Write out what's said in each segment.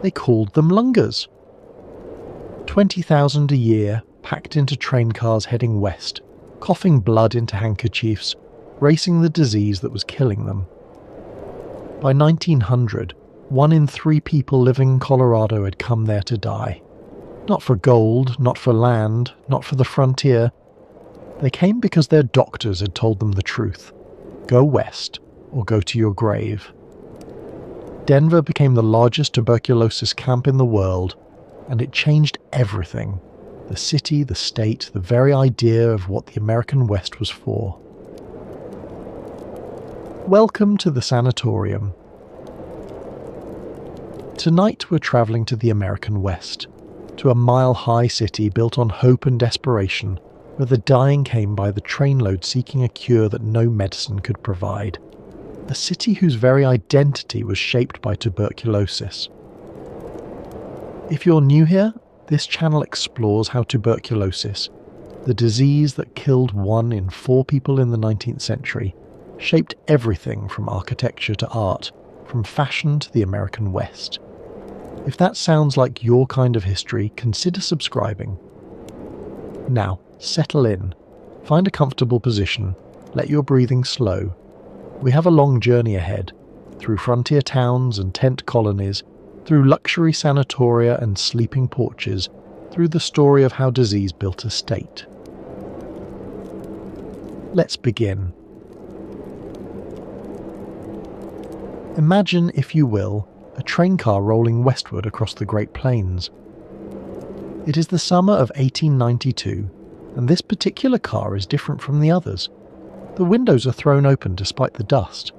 They called them lungers. 20,000 a year, packed into train cars heading west, coughing blood into handkerchiefs, racing the disease that was killing them. By 1900, 1 in 3 people living in Colorado had come there to die. Not for gold, not for land, not for the frontier. They came because their doctors had told them the truth. Go west, or go to your grave. Denver became the largest tuberculosis camp in the world, and it changed everything. The city, the state, the very idea of what the American West was for. Welcome to the Sanatorium. Tonight we're travelling to the American West, to a mile-high city built on hope and desperation, where the dying came by the trainload seeking a cure that no medicine could provide. A city whose very identity was shaped by tuberculosis. If you're new here, this channel explores how tuberculosis, the disease that killed 1 in 4 people in the 19th century, shaped everything from architecture to art, from fashion to the American West. If that sounds like your kind of history, consider subscribing. Now, settle in, find a comfortable position, let your breathing slow. We have a long journey ahead, through frontier towns and tent colonies, through luxury sanatoria and sleeping porches, through the story of how disease built a state. Let's begin. Imagine, if you will, a train car rolling westward across the Great Plains. It is the summer of 1892, and this particular car is different from the others. The windows are thrown open despite the dust.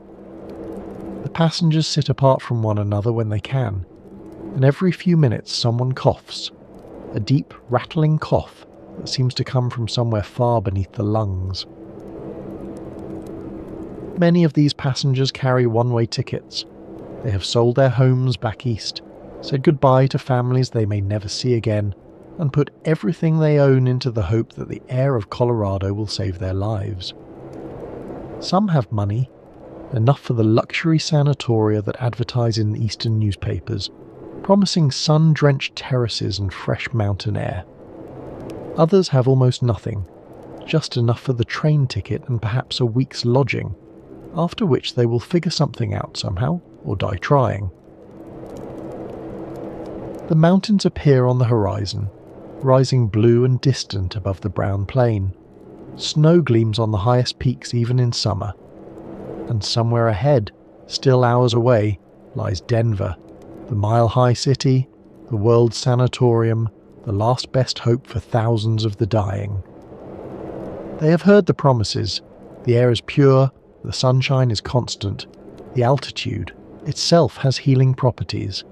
The passengers sit apart from one another when they can, and every few minutes someone coughs, a deep, rattling cough that seems to come from somewhere far beneath the lungs. Many of these passengers carry one-way tickets. They have sold their homes back east, said goodbye to families they may never see again, and put everything they own into the hope that the air of Colorado will save their lives. Some have money, enough for the luxury sanatoria that advertise in the eastern newspapers, promising sun-drenched terraces and fresh mountain air. Others have almost nothing, just enough for the train ticket and perhaps a week's lodging, after which they will figure something out somehow, or die trying. The mountains appear on the horizon, rising blue and distant above the brown plain. Snow gleams on the highest peaks even in summer. And somewhere ahead, still hours away, lies Denver, the mile-high city, the world's sanatorium, the last best hope for thousands of the dying. They have heard the promises. The air is pure, the sunshine is constant, the altitude itself has healing properties.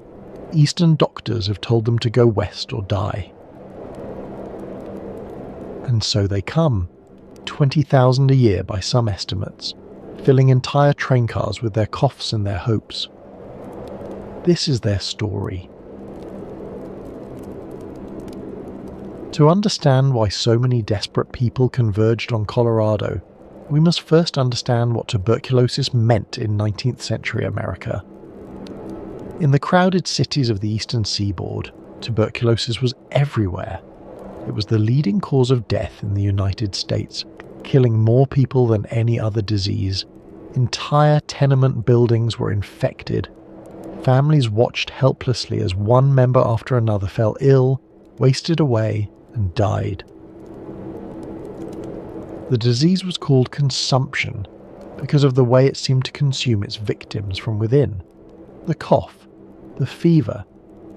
Eastern doctors have told them to go west or die. And so they come, 20,000 a year by some estimates, filling entire train cars with their coughs and their hopes. This is their story. To understand why so many desperate people converged on Colorado, we must first understand what tuberculosis meant in 19th century America. In the crowded cities of the eastern seaboard, tuberculosis was everywhere. It was the leading cause of death in the United States, killing more people than any other disease. Entire tenement buildings were infected. Families watched helplessly as one member after another fell ill, wasted away, and died. The disease was called consumption because of the way it seemed to consume its victims from within. The cough, the fever,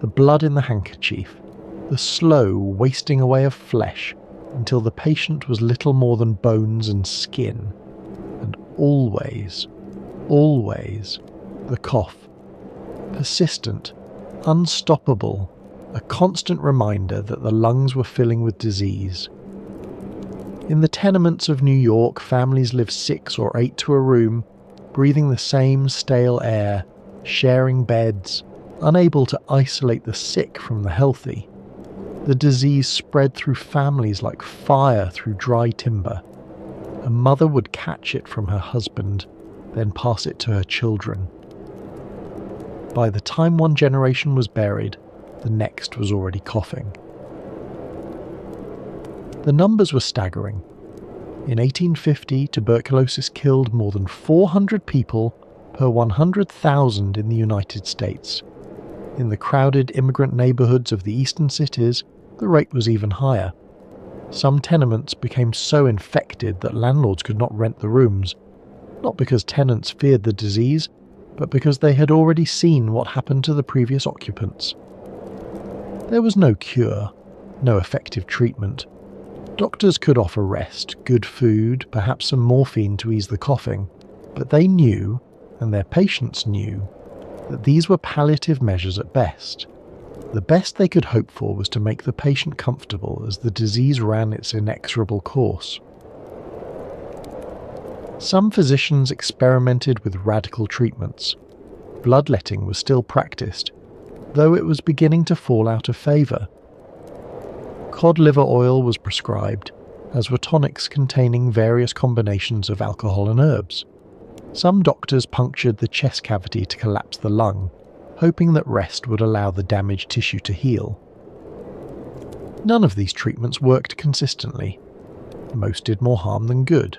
the blood in the handkerchief, the slow wasting away of flesh until the patient was little more than bones and skin. And always, always, the cough. Persistent, unstoppable, a constant reminder that the lungs were filling with disease. In the tenements of New York, families lived 6 or 8 to a room, breathing the same stale air, sharing beds, unable to isolate the sick from the healthy. The disease spread through families like fire through dry timber. A mother would catch it from her husband, then pass it to her children. By the time one generation was buried, the next was already coughing. The numbers were staggering. In 1850, tuberculosis killed more than 400 people per 100,000 in the United States. In the crowded immigrant neighbourhoods of the eastern cities, the rate was even higher. Some tenements became so infected that landlords could not rent the rooms, not because tenants feared the disease, but because they had already seen what happened to the previous occupants. There was no cure, no effective treatment. Doctors could offer rest, good food, perhaps some morphine to ease the coughing, but they knew, and their patients knew, that these were palliative measures at best. The best they could hope for was to make the patient comfortable as the disease ran its inexorable course. Some physicians experimented with radical treatments. Bloodletting was still practiced, though it was beginning to fall out of favour. Cod liver oil was prescribed, as were tonics containing various combinations of alcohol and herbs. Some doctors punctured the chest cavity to collapse the lung, hoping that rest would allow the damaged tissue to heal. None of these treatments worked consistently. Most did more harm than good.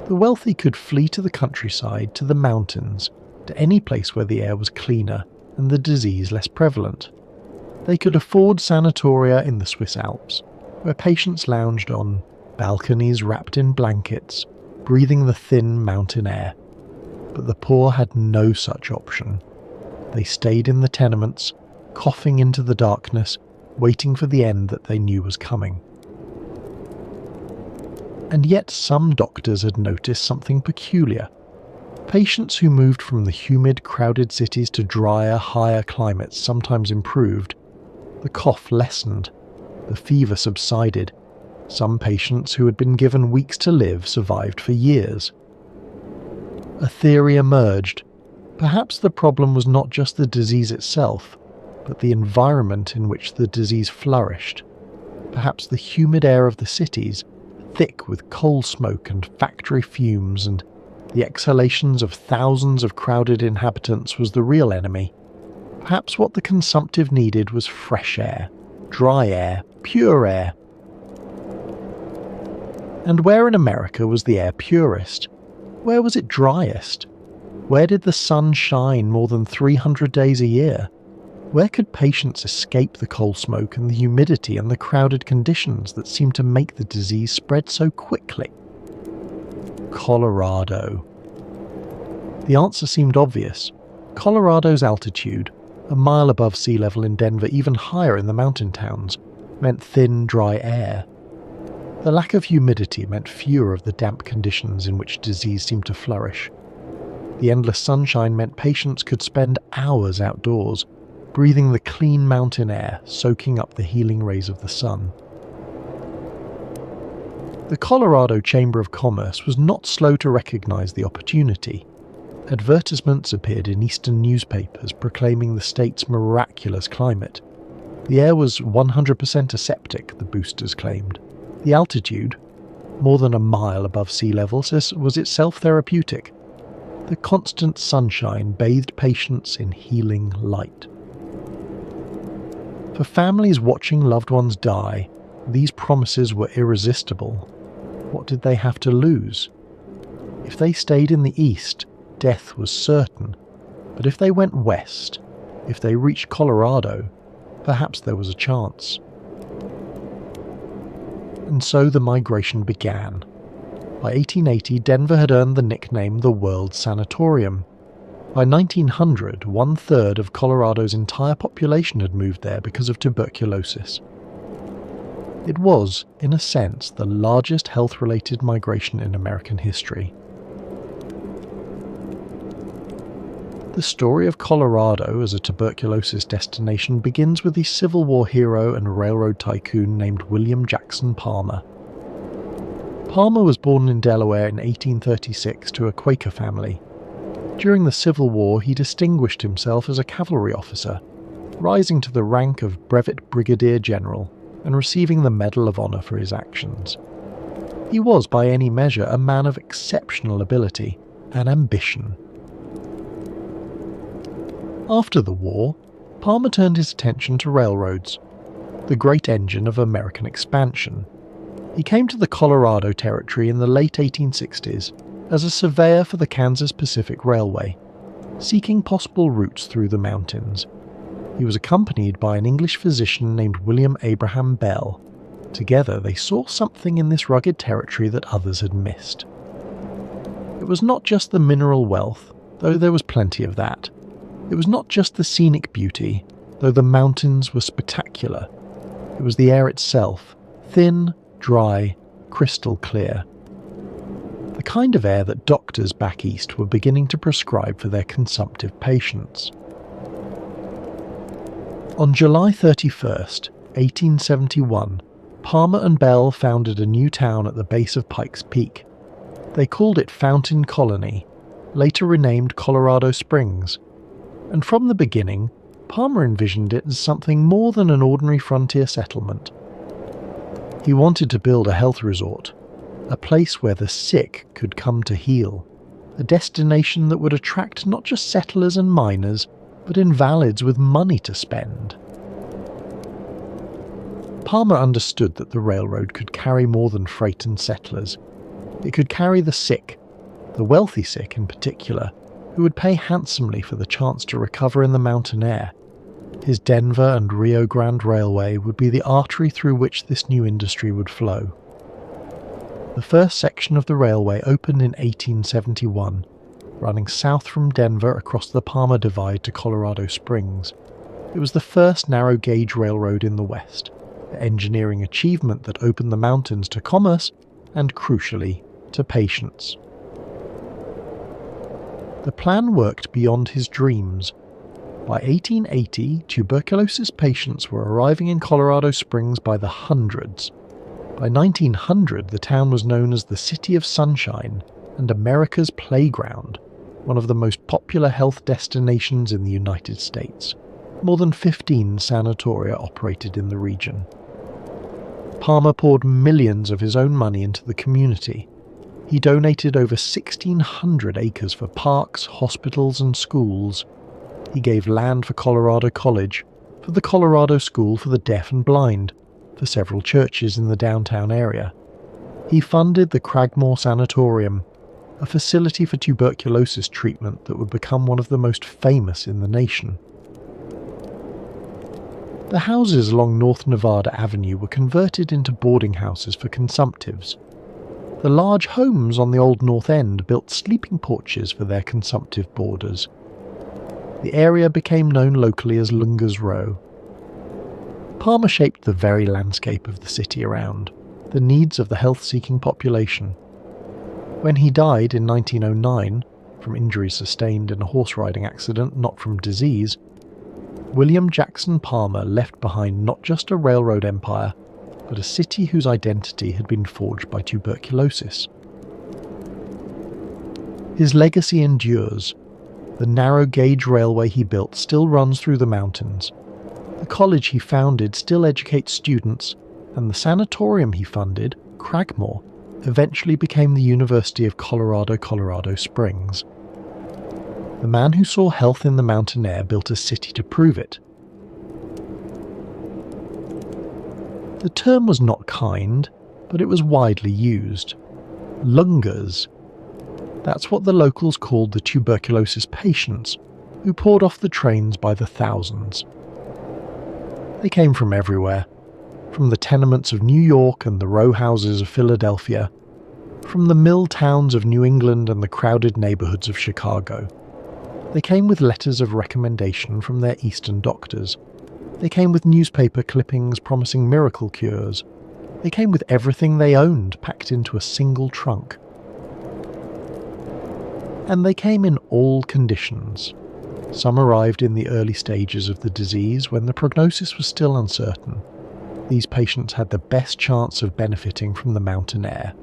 The wealthy could flee to the countryside, to the mountains, to any place where the air was cleaner and the disease less prevalent. They could afford sanatoria in the Swiss Alps, where patients lounged on balconies wrapped in blankets, breathing the thin mountain air. But the poor had no such option. They stayed in the tenements, coughing into the darkness, waiting for the end that they knew was coming. And yet some doctors had noticed something peculiar. Patients who moved from the humid, crowded cities to drier, higher climates sometimes improved. The cough lessened. The fever subsided. Some patients who had been given weeks to live survived for years. A theory emerged. Perhaps the problem was not just the disease itself, but the environment in which the disease flourished. Perhaps the humid air of the cities, thick with coal smoke and factory fumes, and the exhalations of thousands of crowded inhabitants was the real enemy. Perhaps what the consumptive needed was fresh air, dry air, pure air. And where in America was the air purest? Where was it driest? Where did the sun shine more than 300 days a year? Where could patients escape the coal smoke and the humidity and the crowded conditions that seemed to make the disease spread so quickly? Colorado. The answer seemed obvious. Colorado's altitude, a mile above sea level in Denver, even higher in the mountain towns, meant thin, dry air. The lack of humidity meant fewer of the damp conditions in which disease seemed to flourish. The endless sunshine meant patients could spend hours outdoors, breathing the clean mountain air, soaking up the healing rays of the sun. The Colorado Chamber of Commerce was not slow to recognize the opportunity. Advertisements appeared in eastern newspapers proclaiming the state's miraculous climate. The air was 100% aseptic, the boosters claimed. The altitude, more than a mile above sea level, was itself therapeutic. The constant sunshine bathed patients in healing light. For families watching loved ones die, these promises were irresistible. What did they have to lose? If they stayed in the east, death was certain. But if they went west, if they reached Colorado, perhaps there was a chance. And so the migration began. By 1880, Denver had earned the nickname the World Sanatorium. By 1900, 1/3 of Colorado's entire population had moved there because of tuberculosis. It was, in a sense, the largest health-related migration in American history. The story of Colorado as a tuberculosis destination begins with the Civil War hero and railroad tycoon named William Jackson Palmer. Palmer was born in Delaware in 1836 to a Quaker family. During the Civil War, he distinguished himself as a cavalry officer, rising to the rank of Brevet Brigadier General and receiving the Medal of Honor for his actions. He was, by any measure, a man of exceptional ability and ambition. After the war, Palmer turned his attention to railroads, the great engine of American expansion. He came to the Colorado Territory in the late 1860s as a surveyor for the Kansas Pacific Railway, seeking possible routes through the mountains. He was accompanied by an English physician named William Abraham Bell. Together they saw something in this rugged territory that others had missed. It was not just the mineral wealth, though there was plenty of that. It was not just the scenic beauty, though the mountains were spectacular. It was the air itself, thin, dry, crystal clear. The kind of air that doctors back east were beginning to prescribe for their consumptive patients. On July 31st, 1871, Palmer and Bell founded a new town at the base of Pikes Peak. They called it Fountain Colony, later renamed Colorado Springs, and from the beginning, Palmer envisioned it as something more than an ordinary frontier settlement. He wanted to build a health resort, a place where the sick could come to heal, a destination that would attract not just settlers and miners, but invalids with money to spend. Palmer understood that the railroad could carry more than freight and settlers. It could carry the sick, the wealthy sick in particular, who would pay handsomely for the chance to recover in the mountain air. His Denver and Rio Grande Railway would be the artery through which this new industry would flow. The first section of the railway opened in 1871, running south from Denver across the Palmer Divide to Colorado Springs. It was the first narrow-gauge railroad in the West, an engineering achievement that opened the mountains to commerce and, crucially, to patients. The plan worked beyond his dreams. By 1880, tuberculosis patients were arriving in Colorado Springs by the hundreds. By 1900, the town was known as the City of Sunshine and America's Playground, one of the most popular health destinations in the United States. More than 15 sanatoria operated in the region. Palmer poured millions of his own money into the community. He donated over 1,600 acres for parks, hospitals, and schools. He gave land for Colorado College, for the Colorado School for the Deaf and Blind, for several churches in the downtown area. He funded the Cragmore Sanatorium, a facility for tuberculosis treatment that would become one of the most famous in the nation. The houses along North Nevada Avenue were converted into boarding houses for consumptives. The large homes on the old North End built sleeping porches for their consumptive boarders. The area became known locally as Lunger's Row. Palmer shaped the very landscape of the city around, the needs of the health-seeking population. When he died in 1909, from injuries sustained in a horse-riding accident, not from disease, William Jackson Palmer left behind not just a railroad empire, but a city whose identity had been forged by tuberculosis. His legacy endures. The narrow-gauge railway he built still runs through the mountains. The college he founded still educates students, and the sanatorium he funded, Cragmore, eventually became the University of Colorado Springs. The man who saw health in the mountain air built a city to prove it. The term was not kind, but it was widely used. Lungers. That's what the locals called the tuberculosis patients, who poured off the trains by the thousands. They came from everywhere, from the tenements of New York and the row houses of Philadelphia, from the mill towns of New England and the crowded neighborhoods of Chicago. They came with letters of recommendation from their Eastern doctors. They came with newspaper clippings promising miracle cures. They came with everything they owned packed into a single trunk. And they came in all conditions. Some arrived in the early stages of the disease when the prognosis was still uncertain. These patients had the best chance of benefiting from the mountain air.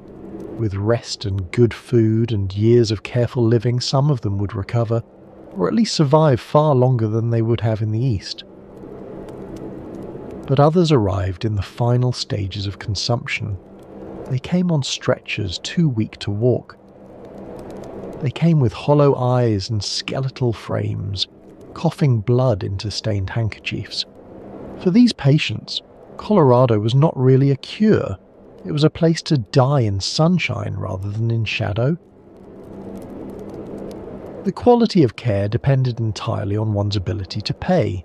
With rest and good food and years of careful living, some of them would recover, or at least survive far longer than they would have in the East. But others arrived in the final stages of consumption. They came on stretchers too weak to walk. They came with hollow eyes and skeletal frames, coughing blood into stained handkerchiefs. For these patients, Colorado was not really a cure. It was a place to die in sunshine rather than in shadow. The quality of care depended entirely on one's ability to pay.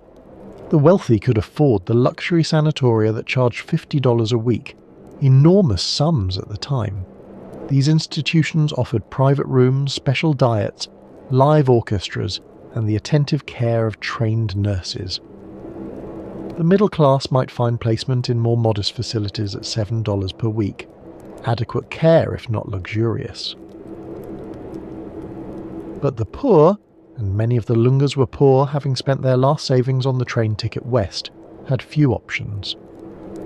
The wealthy could afford the luxury sanatoria that charged $50 a week, enormous sums at the time. These institutions offered private rooms, special diets, live orchestras, and the attentive care of trained nurses. The middle class might find placement in more modest facilities at $7 per week, adequate care if not luxurious. But the poor, and many of the Lungas were poor having spent their last savings on the train ticket west, had few options.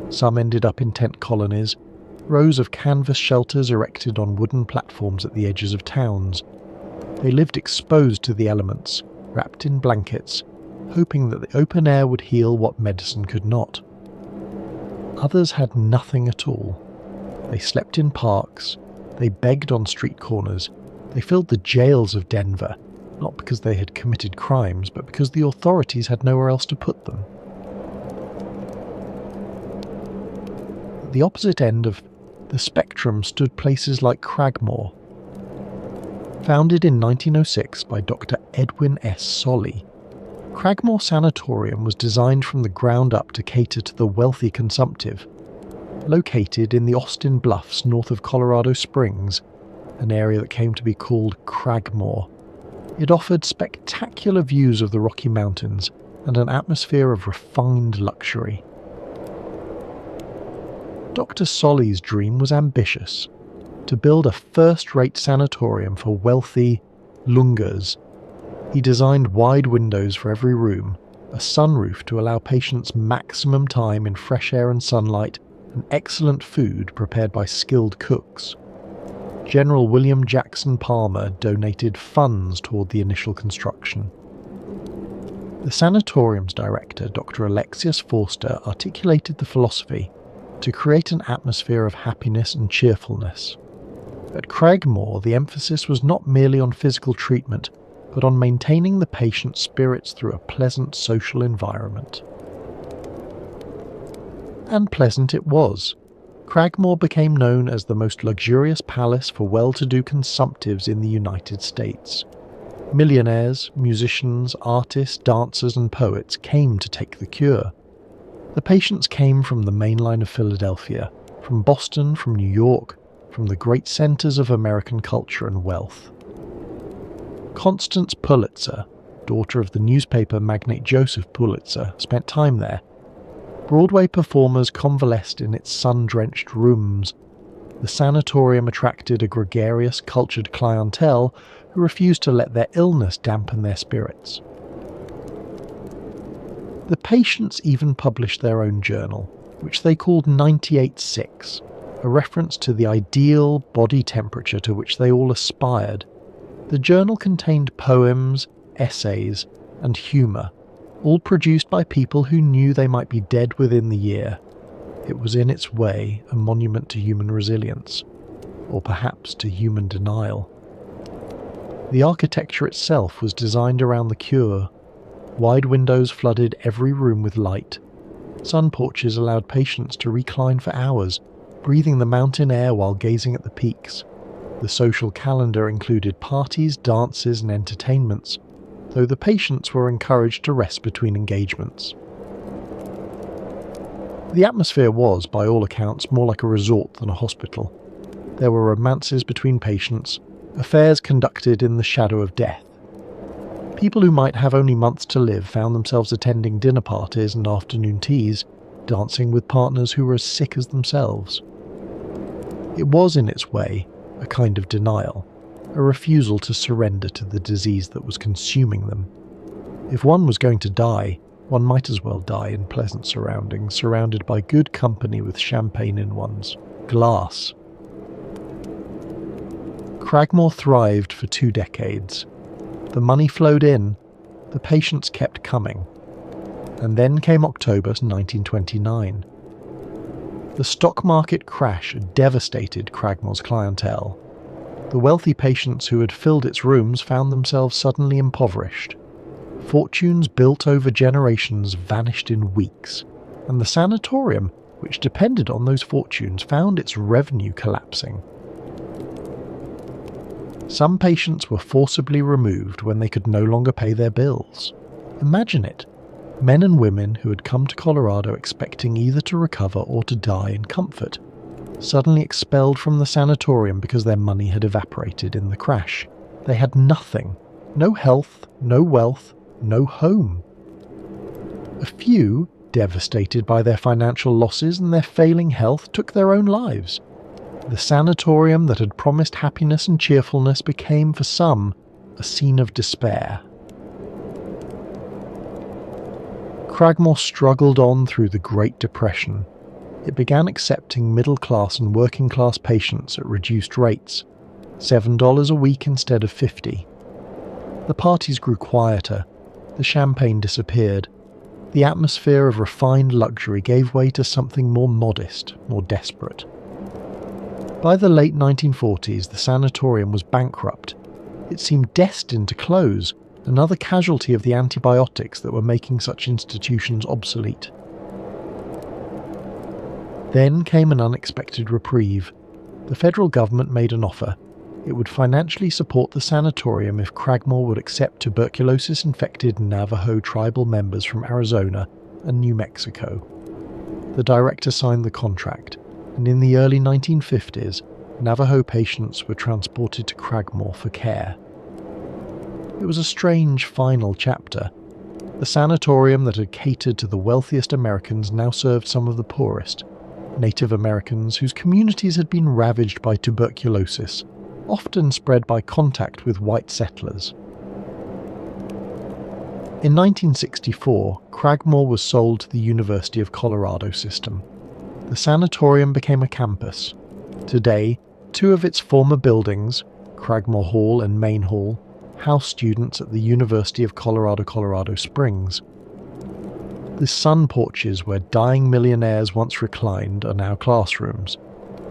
Some ended up in tent colonies, rows of canvas shelters erected on wooden platforms at the edges of towns. They lived exposed to the elements, wrapped in blankets, hoping that the open air would heal what medicine could not. Others had nothing at all. They slept in parks, they begged on street corners, they filled the jails of Denver, not because they had committed crimes, but because the authorities had nowhere else to put them. At the opposite end of the spectrum stood places like Cragmore. Founded in 1906 by Dr. Edwin S. Solly, Cragmore Sanatorium was designed from the ground up to cater to the wealthy consumptive. Located in the Austin Bluffs north of Colorado Springs, an area that came to be called Cragmore, it offered spectacular views of the Rocky Mountains and an atmosphere of refined luxury. Dr. Solly's dream was ambitious, to build a first-rate sanatorium for wealthy Lungas. He designed wide windows for every room, a sunroof to allow patients maximum time in fresh air and sunlight, and excellent food prepared by skilled cooks. General William Jackson Palmer donated funds toward the initial construction. The sanatorium's director, Dr. Alexius Forster, articulated the philosophy to create an atmosphere of happiness and cheerfulness. At Cragmore, the emphasis was not merely on physical treatment, but on maintaining the patient's spirits through a pleasant social environment. And pleasant it was. Cragmore became known as the most luxurious palace for well-to-do consumptives in the United States. Millionaires, musicians, artists, dancers and poets came to take the cure. The patients came from the main line of Philadelphia, from Boston, from New York, from the great centers of American culture and wealth. Constance Pulitzer, daughter of the newspaper magnate Joseph Pulitzer, spent time there. Broadway performers convalesced in its sun-drenched rooms. The sanatorium attracted a gregarious, cultured clientele who refused to let their illness dampen their spirits. The patients even published their own journal, which they called 98.6, a reference to the ideal body temperature to which they all aspired. The journal contained poems, essays, and humour, all produced by people who knew they might be dead within the year. It was in its way a monument to human resilience, or perhaps to human denial. The architecture itself was designed around the cure. Wide windows flooded every room with light. Sun porches allowed patients to recline for hours, breathing the mountain air while gazing at the peaks. The social calendar included parties, dances, and entertainments, though the patients were encouraged to rest between engagements. The atmosphere was, by all accounts, more like a resort than a hospital. There were romances between patients, affairs conducted in the shadow of death. People who might have only months to live found themselves attending dinner parties and afternoon teas, dancing with partners who were as sick as themselves. It was, in its way, a kind of denial, a refusal to surrender to the disease that was consuming them. If one was going to die, one might as well die in pleasant surroundings, surrounded by good company with champagne in one's glass. Cragmore thrived for 2 decades. The money flowed in, the patients kept coming. And then came October 1929. The stock market crash devastated Cragmore's clientele. The wealthy patients who had filled its rooms found themselves suddenly impoverished. Fortunes built over generations vanished in weeks, and the sanatorium, which depended on those fortunes, found its revenue collapsing. Some patients were forcibly removed when they could no longer pay their bills. Imagine it. Men and women who had come to Colorado expecting either to recover or to die in comfort, suddenly expelled from the sanatorium because their money had evaporated in the crash. They had nothing. No health, no wealth, no home. A few, devastated by their financial losses and their failing health, took their own lives. The sanatorium that had promised happiness and cheerfulness became, for some, a scene of despair. Cragmore struggled on through the Great Depression. It began accepting middle-class and working-class patients at reduced rates, $7 a week instead of $50. The parties grew quieter, the champagne disappeared, the atmosphere of refined luxury gave way to something more modest, more desperate. By the late 1940s, the sanatorium was bankrupt. It seemed destined to close, another casualty of the antibiotics that were making such institutions obsolete. Then came an unexpected reprieve. The federal government made an offer. It would financially support the sanatorium if Cragmore would accept tuberculosis-infected Navajo tribal members from Arizona and New Mexico. The director signed the contract, and in the early 1950s, Navajo patients were transported to Cragmore for care. It was a strange final chapter. The sanatorium that had catered to the wealthiest Americans now served some of the poorest, Native Americans whose communities had been ravaged by tuberculosis, often spread by contact with white settlers. In 1964, Cragmore was sold to the University of Colorado system. The sanatorium became a campus. Today, two of its former buildings, Cragmore Hall and Main Hall, house students at the University of Colorado Springs. The sun porches where dying millionaires once reclined are now classrooms.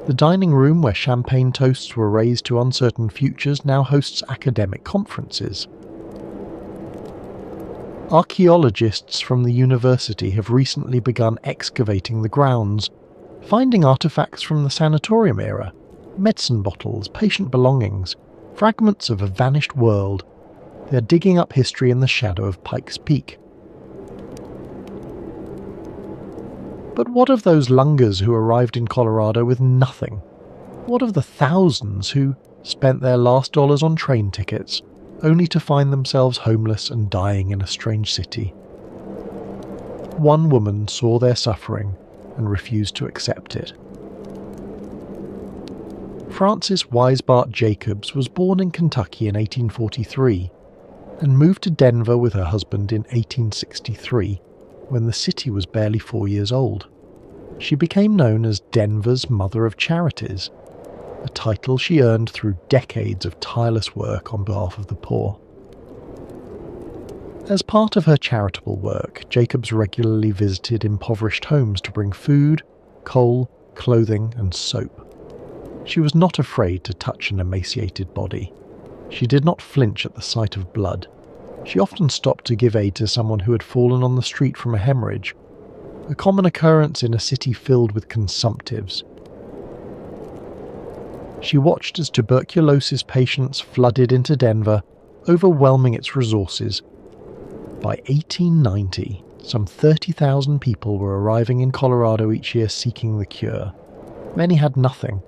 The dining room where champagne toasts were raised to uncertain futures now hosts academic conferences. Archaeologists from the university have recently begun excavating the grounds, finding artifacts from the sanatorium era, medicine bottles, patient belongings, fragments of a vanished world. They are digging up history in the shadow of Pikes Peak. But what of those lungers who arrived in Colorado with nothing? What of the thousands who spent their last dollars on train tickets, only to find themselves homeless and dying in a strange city? One woman saw their suffering and refused to accept it. Frances Weisbart Jacobs was born in Kentucky in 1843 and moved to Denver with her husband in 1863, when the city was barely 4 years old. She became known as Denver's Mother of Charities, a title she earned through decades of tireless work on behalf of the poor. As part of her charitable work, Jacobs regularly visited impoverished homes to bring food, coal, clothing, and soap. She was not afraid to touch an emaciated body. She did not flinch at the sight of blood. She often stopped to give aid to someone who had fallen on the street from a hemorrhage, a common occurrence in a city filled with consumptives. She watched as tuberculosis patients flooded into Denver, overwhelming its resources. By 1890, some 30,000 people were arriving in Colorado each year seeking the cure. Many had nothing.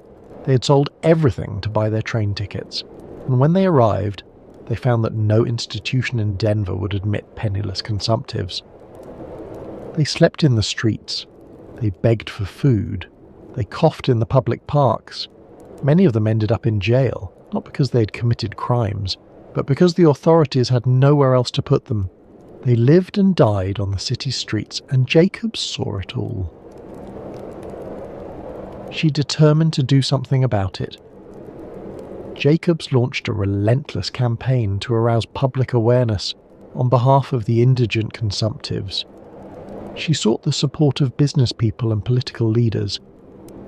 They had sold everything to buy their train tickets, and when they arrived, they found that no institution in Denver would admit penniless consumptives. They slept in the streets. They begged for food. They coughed in the public parks. Many of them ended up in jail, not because they had committed crimes, but because the authorities had nowhere else to put them. They lived and died on the city's streets, and Jacobs saw it all. She determined to do something about it. Jacobs launched a relentless campaign to arouse public awareness on behalf of the indigent consumptives. She sought the support of business people and political leaders.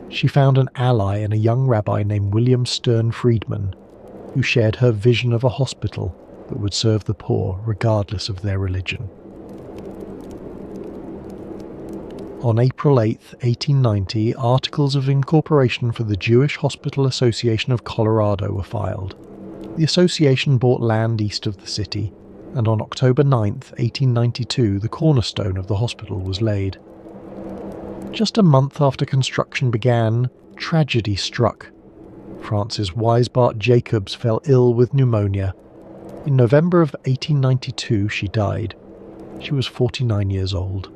She found an ally in a young rabbi named William Stern Friedman, who shared her vision of a hospital, that would serve the poor regardless of their religion. On April 8, 1890, articles of incorporation for the Jewish Hospital Association of Colorado were filed. The association bought land east of the city, and on October 9, 1892, the cornerstone of the hospital was laid. Just a month after construction began, tragedy struck. Frances Weisbart Jacobs fell ill with pneumonia. In November of 1892, she died. She was 49 years old.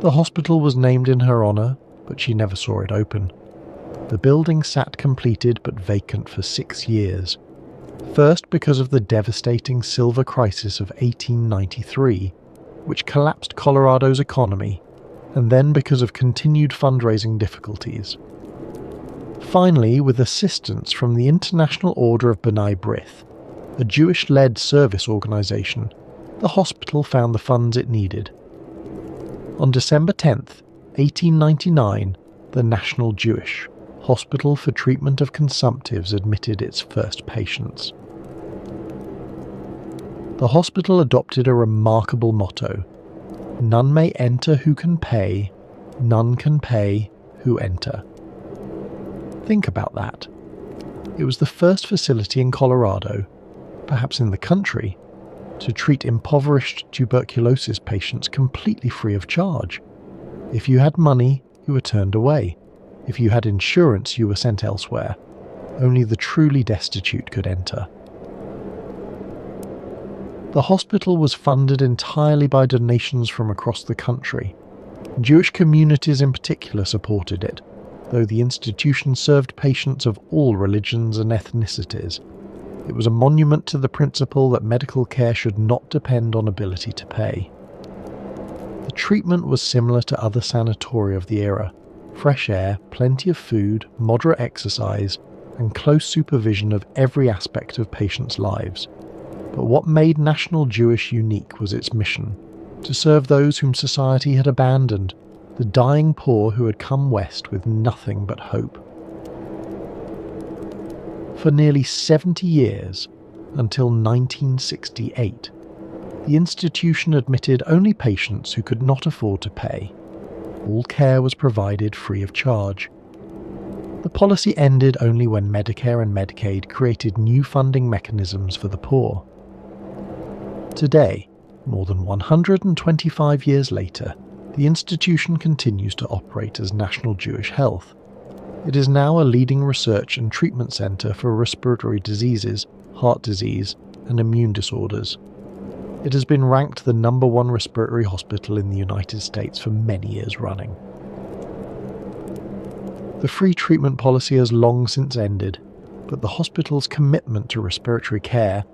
The hospital was named in her honour, but she never saw it open. The building sat completed but vacant for 6 years. First because of the devastating silver crisis of 1893, which collapsed Colorado's economy, and then because of continued fundraising difficulties. Finally, with assistance from the International Order of B'nai B'rith, a Jewish-led service organisation, the hospital found the funds it needed. On December 10th, 1899, the National Jewish Hospital for Treatment of Consumptives admitted its first patients. The hospital adopted a remarkable motto: "None may enter who can pay, none can pay who enter." Think about that. It was the first facility in Colorado, perhaps in the country, to treat impoverished tuberculosis patients completely free of charge. If you had money, you were turned away. If you had insurance, you were sent elsewhere. Only the truly destitute could enter. The hospital was funded entirely by donations from across the country. Jewish communities in particular supported it, though the institution served patients of all religions and ethnicities. It was a monument to the principle that medical care should not depend on ability to pay. The treatment was similar to other sanatoria of the era: fresh air, plenty of food, moderate exercise, and close supervision of every aspect of patients' lives. But what made National Jewish unique was its mission: to serve those whom society had abandoned, the dying poor who had come west with nothing but hope. For nearly 70 years, until 1968, the institution admitted only patients who could not afford to pay. All care was provided free of charge. The policy ended only when Medicare and Medicaid created new funding mechanisms for the poor. Today, more than 125 years later, the institution continues to operate as National Jewish Health. It is now a leading research and treatment centre for respiratory diseases, heart disease, and immune disorders. It has been ranked the #1 respiratory hospital in the United States for many years running. The free treatment policy has long since ended, but the hospital's commitment to respiratory care,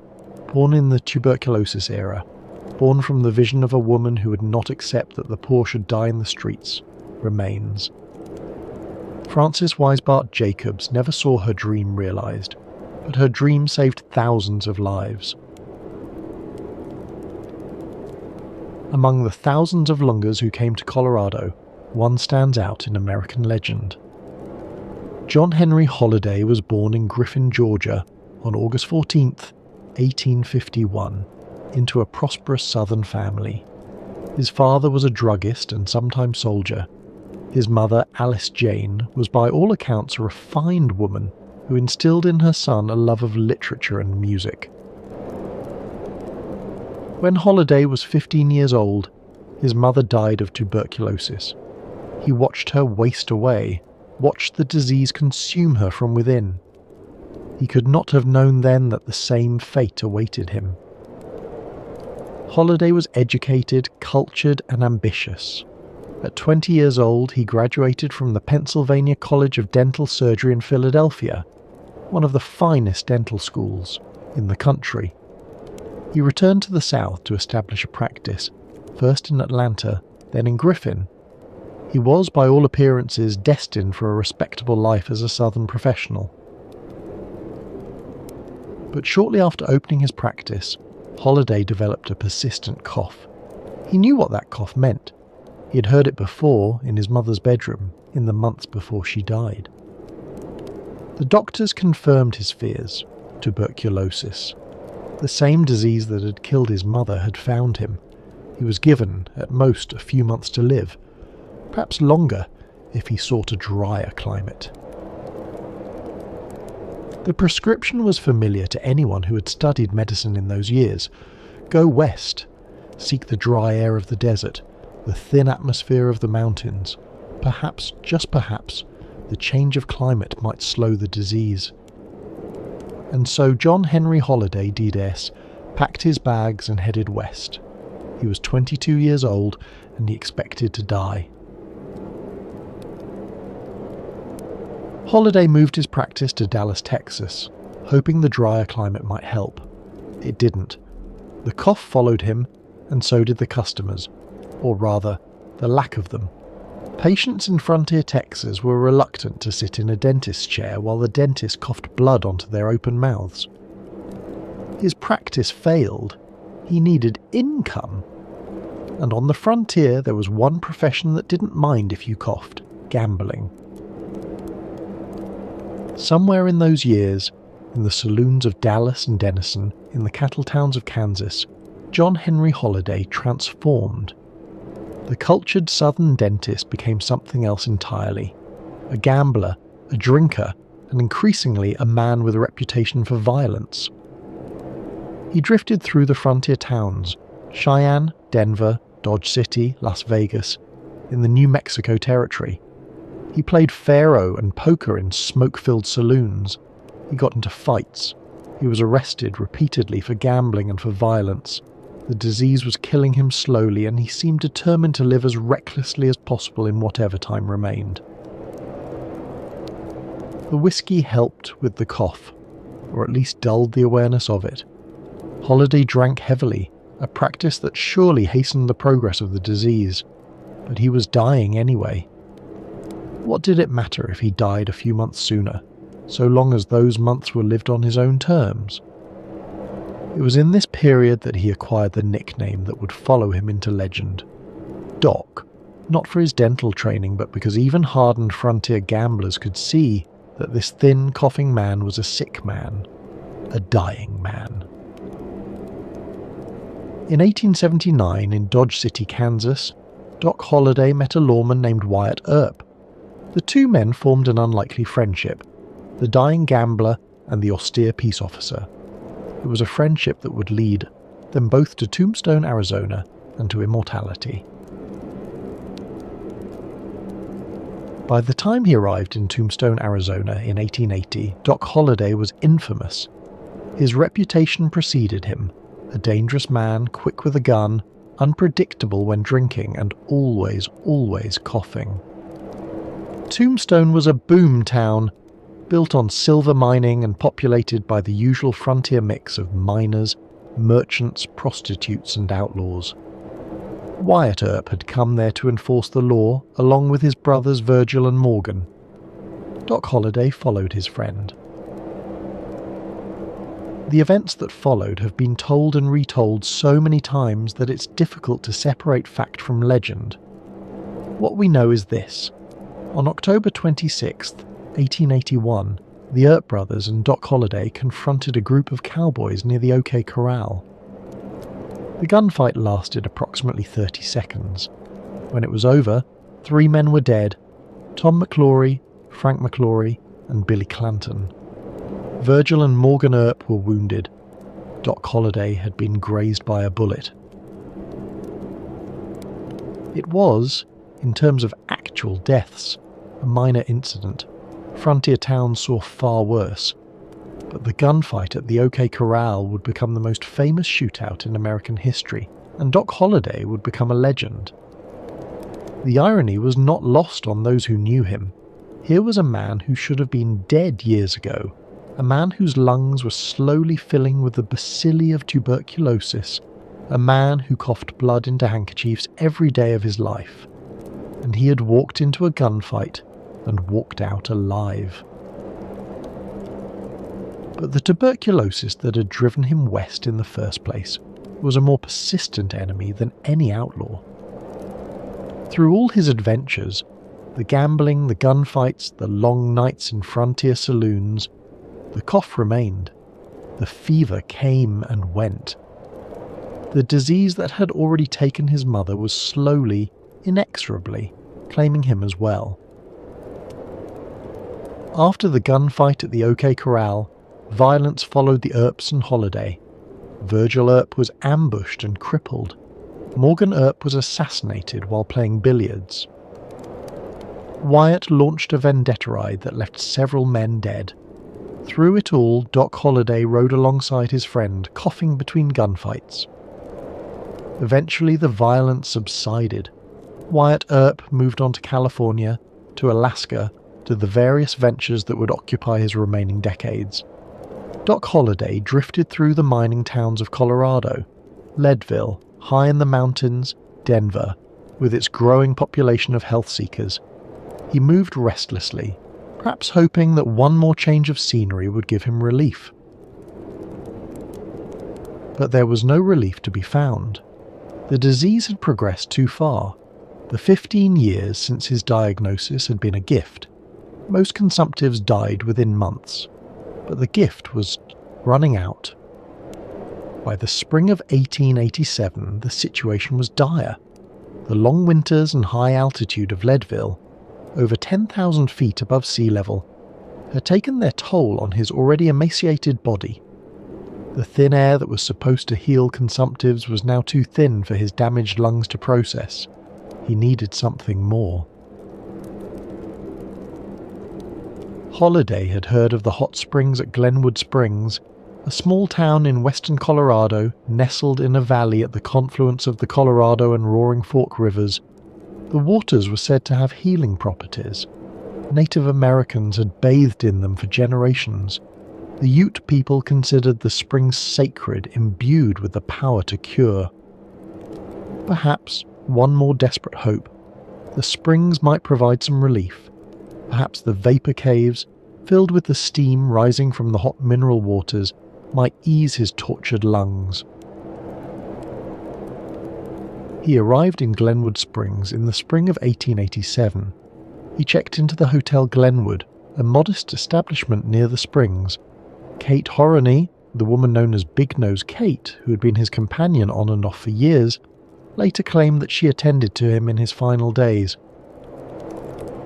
born in the tuberculosis era, born from the vision of a woman who would not accept that the poor should die in the streets, remains. Frances Weisbart Jacobs never saw her dream realised, but her dream saved thousands of lives. Among the thousands of lungers who came to Colorado, one stands out in American legend. John Henry Holliday was born in Griffin, Georgia, on August 14, 1851, into a prosperous Southern family. His father was a druggist and sometime soldier. His mother, Alice Jane, was by all accounts a refined woman who instilled in her son a love of literature and music. When Holliday was 15 years old, his mother died of tuberculosis. He watched her waste away, watched the disease consume her from within. He could not have known then that the same fate awaited him. Holliday was educated, cultured, and ambitious. At 20 years old, he graduated from the Pennsylvania College of Dental Surgery in Philadelphia, one of the finest dental schools in the country. He returned to the South to establish a practice, first in Atlanta, then in Griffin. He was, by all appearances, destined for a respectable life as a Southern professional. But shortly after opening his practice, Holliday developed a persistent cough. He knew what that cough meant. He had heard it before in his mother's bedroom in the months before she died. The doctors confirmed his fears. tuberculosis. The same disease that had killed his mother had found him. He was given, at most, a few months to live, perhaps longer if he sought a drier climate. The prescription was familiar to anyone who had studied medicine in those years. Go west, seek the dry air of the desert, the thin atmosphere of the mountains. Perhaps, just perhaps, the change of climate might slow the disease. And so John Henry Holliday, D.S., packed his bags and headed west. He was 22 years old and he expected to die. Holliday moved his practice to Dallas, Texas, hoping the drier climate might help. It didn't. The cough followed him, and so did the customers, or rather, the lack of them. Patients in frontier Texas were reluctant to sit in a dentist's chair while the dentist coughed blood onto their open mouths. His practice failed. He needed income. And on the frontier there was one profession that didn't mind if you coughed: gambling. Somewhere in those years, in the saloons of Dallas and Denison, in the cattle towns of Kansas, John Henry Holliday transformed. The cultured southern dentist became something else entirely. A gambler, a drinker, and increasingly a man with a reputation for violence. He drifted through the frontier towns: Cheyenne, Denver, Dodge City, Las Vegas, in the New Mexico territory. He played faro and poker in smoke-filled saloons. He got into fights. He was arrested repeatedly for gambling and for violence. The disease was killing him slowly, and he seemed determined to live as recklessly as possible in whatever time remained. The whiskey helped with the cough, or at least dulled the awareness of it. Holliday drank heavily, a practice that surely hastened the progress of the disease, but he was dying anyway. What did it matter if he died a few months sooner, so long as those months were lived on his own terms? It was in this period that he acquired the nickname that would follow him into legend. Doc, not for his dental training, but because even hardened frontier gamblers could see that this thin, coughing man was a sick man, a dying man. In 1879, in Dodge City, Kansas, Doc Holliday met a lawman named Wyatt Earp. The two men formed an unlikely friendship, the dying gambler and the austere peace officer. It was a friendship that would lead them both to Tombstone, Arizona, and to immortality. By the time he arrived in Tombstone, Arizona in 1880, Doc Holliday was infamous. His reputation preceded him: a dangerous man, quick with a gun, unpredictable when drinking, and always coughing. Tombstone was a boom town, built on silver mining and populated by the usual frontier mix of miners, merchants, prostitutes, and outlaws. Wyatt Earp had come there to enforce the law, along with his brothers Virgil and Morgan. Doc Holliday followed his friend. The events that followed have been told and retold so many times that it's difficult to separate fact from legend. What we know is this. On October 26, 1881, the Earp brothers and Doc Holliday confronted a group of cowboys near the OK Corral. The gunfight lasted approximately 30 seconds. When it was over, 3 men were dead: Tom McClory, Frank McClory, and Billy Clanton. Virgil and Morgan Earp were wounded. Doc Holliday had been grazed by a bullet. It was, in terms of actual deaths, a minor incident. Frontier towns saw far worse. But the gunfight at the OK Corral would become the most famous shootout in American history, and Doc Holliday would become a legend. The irony was not lost on those who knew him. Here was a man who should have been dead years ago, a man whose lungs were slowly filling with the bacilli of tuberculosis, a man who coughed blood into handkerchiefs every day of his life. And he had walked into a gunfight and walked out alive. But the tuberculosis that had driven him west in the first place was a more persistent enemy than any outlaw. Through all his adventures, the gambling, the gunfights, the long nights in frontier saloons, the cough remained. The fever came and went. The disease that had already taken his mother was slowly, inexorably, claiming him as well. After the gunfight at the OK Corral, violence followed the Earps and Holiday. Virgil Earp was ambushed and crippled. Morgan Earp was assassinated while playing billiards. Wyatt launched a vendetta ride that left several men dead. Through it all, Doc Holliday rode alongside his friend, coughing between gunfights. Eventually the violence subsided. Wyatt Earp moved on to California, to Alaska, to the various ventures that would occupy his remaining decades. Doc Holliday drifted through the mining towns of Colorado, Leadville, high in the mountains, Denver, with its growing population of health seekers. He moved restlessly, perhaps hoping that one more change of scenery would give him relief. But there was no relief to be found. The disease had progressed too far. The 15 years since his diagnosis had been a gift. Most consumptives died within months, but the gift was running out. By the spring of 1887, the situation was dire. The long winters and high altitude of Leadville, over 10,000 feet above sea level, had taken their toll on his already emaciated body. The thin air that was supposed to heal consumptives was now too thin for his damaged lungs to process. He needed something more. Holliday had heard of the hot springs at Glenwood Springs, a small town in western Colorado nestled in a valley at the confluence of the Colorado and Roaring Fork rivers. The waters were said to have healing properties. Native Americans had bathed in them for generations. The Ute people considered the springs sacred, imbued with the power to cure. Perhaps one more desperate hope. The springs might provide some relief. Perhaps the vapor caves, filled with the steam rising from the hot mineral waters, might ease his tortured lungs. He arrived in Glenwood Springs in the spring of 1887. He checked into the Hotel Glenwood, a modest establishment near the springs. Kate Horany, the woman known as Big Nose Kate, who had been his companion on and off for years, later claimed that she attended to him in his final days.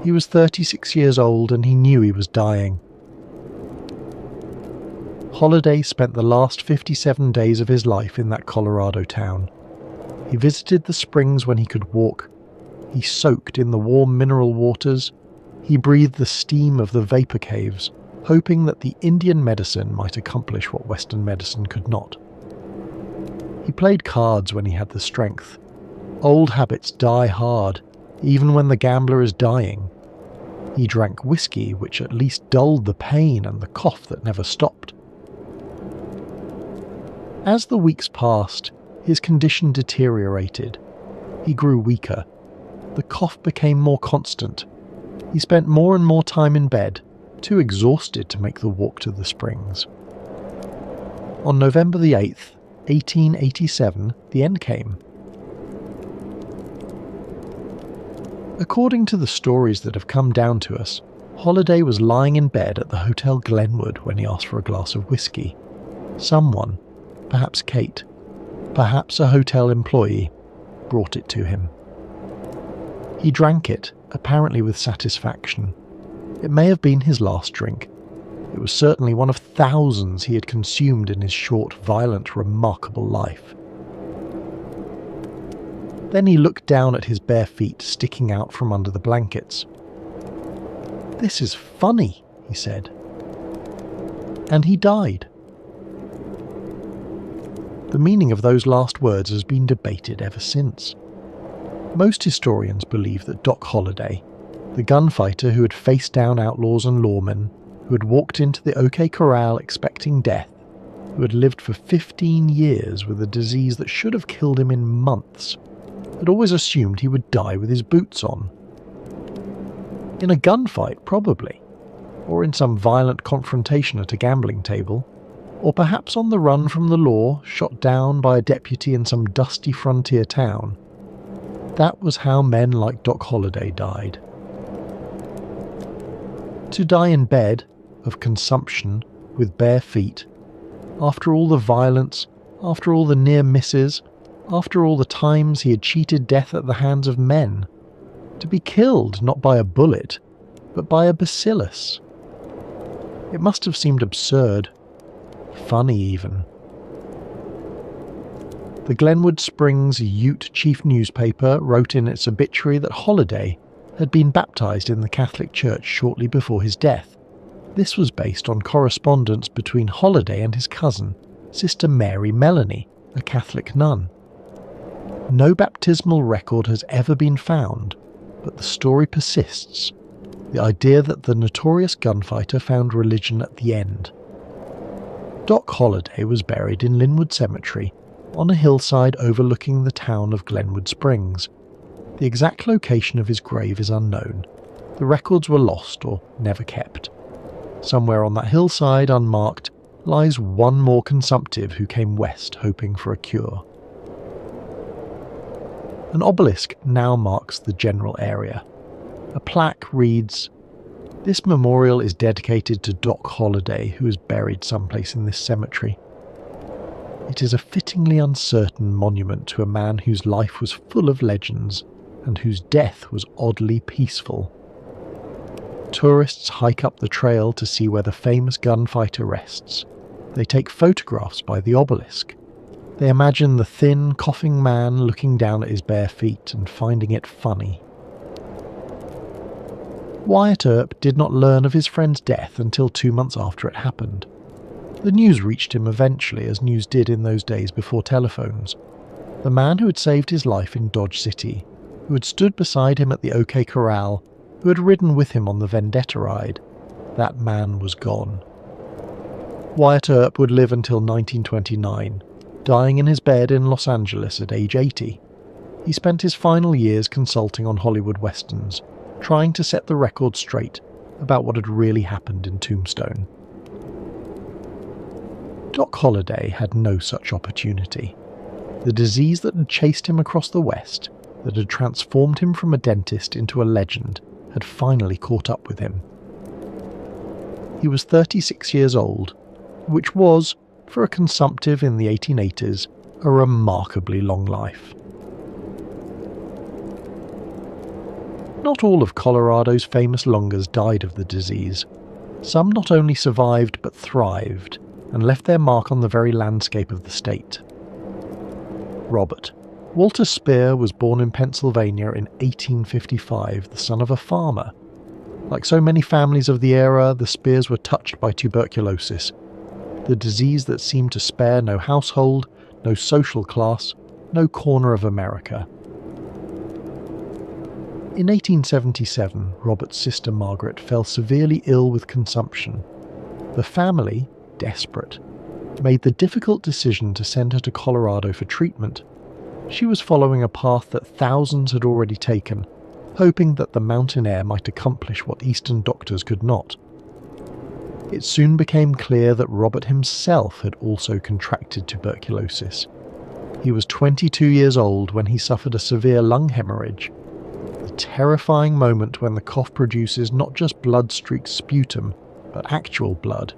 He was 36 years old and he knew he was dying. Holliday spent the last 57 days of his life in that Colorado town. He visited the springs when he could walk. He soaked in the warm mineral waters. He breathed the steam of the vapor caves, hoping that the Indian medicine might accomplish what Western medicine could not. He played cards when he had the strength. Old habits die hard, even when the gambler is dying. He drank whiskey, which at least dulled the pain and the cough that never stopped. As the weeks passed, his condition deteriorated. He grew weaker. The cough became more constant. He spent more and more time in bed, too exhausted to make the walk to the springs. On November the 8th, 1887, the end came. According to the stories that have come down to us, Holliday was lying in bed at the Hotel Glenwood when he asked for a glass of whiskey. Someone, perhaps Kate, perhaps a hotel employee, brought it to him. He drank it, apparently with satisfaction. It may have been his last drink. It was certainly one of thousands he had consumed in his short, violent, remarkable life. Then he looked down at his bare feet sticking out from under the blankets. "This is funny," he said. And he died. The meaning of those last words has been debated ever since. Most historians believe that Doc Holliday, the gunfighter who had faced down outlaws and lawmen, who had walked into the OK Corral expecting death, who had lived for 15 years with a disease that should have killed him in months, had always assumed he would die with his boots on. In a gunfight, probably, or in some violent confrontation at a gambling table, or perhaps on the run from the law, shot down by a deputy in some dusty frontier town. That was how men like Doc Holliday died. To die in bed, of consumption, with bare feet, After all the violence, after all the near misses, after all the times he had cheated death at the hands of men, to be killed not by a bullet, but by a bacillus. It must have seemed absurd, funny even. The Glenwood Springs Ute Chief newspaper wrote in its obituary that Holliday had been baptized in the Catholic Church shortly before his death. This was based on correspondence between Holliday and his cousin, Sister Mary Melanie, a Catholic nun. No baptismal record has ever been found, but the story persists. The idea that the notorious gunfighter found religion at the end. Doc Holliday was buried in Linwood Cemetery, on a hillside overlooking the town of Glenwood Springs. The exact location of his grave is unknown. The records were lost or never kept. Somewhere on that hillside, unmarked, lies one more consumptive who came west hoping for a cure. An obelisk now marks the general area. A plaque reads, "This memorial is dedicated to Doc Holliday, who is buried someplace in this cemetery." It is a fittingly uncertain monument to a man whose life was full of legends and whose death was oddly peaceful. Tourists hike up the trail to see where the famous gunfighter rests. They take photographs by the obelisk. They imagine the thin, coughing man looking down at his bare feet and finding it funny. Wyatt Earp did not learn of his friend's death until 2 months after it happened. The news reached him eventually, as news did in those days before telephones. The man who had saved his life in Dodge City, who had stood beside him at the OK Corral, who had ridden with him on the Vendetta ride, that man was gone. Wyatt Earp would live until 1929, dying in his bed in Los Angeles at age 80. He spent his final years consulting on Hollywood westerns, trying to set the record straight about what had really happened in Tombstone. Doc Holliday had no such opportunity. The disease that had chased him across the West, that had transformed him from a dentist into a legend, had finally caught up with him. He was 36 years old, which was, for a consumptive in the 1880s, a remarkably long life. Not all of Colorado's famous longers died of the disease. Some not only survived but thrived, and left their mark on the very landscape of the state. Robert Walter Speer was born in Pennsylvania in 1855, the son of a farmer. Like so many families of the era, the Speers were touched by tuberculosis, the disease that seemed to spare no household, no social class, no corner of America. In 1877, Robert's sister Margaret fell severely ill with consumption. The family, desperate, made the difficult decision to send her to Colorado for treatment. She was following a path that thousands had already taken, hoping that the mountain air might accomplish what Eastern doctors could not. It soon became clear that Robert himself had also contracted tuberculosis. He was 22 years old when he suffered a severe lung hemorrhage, the terrifying moment when the cough produces not just blood-streaked sputum, but actual blood,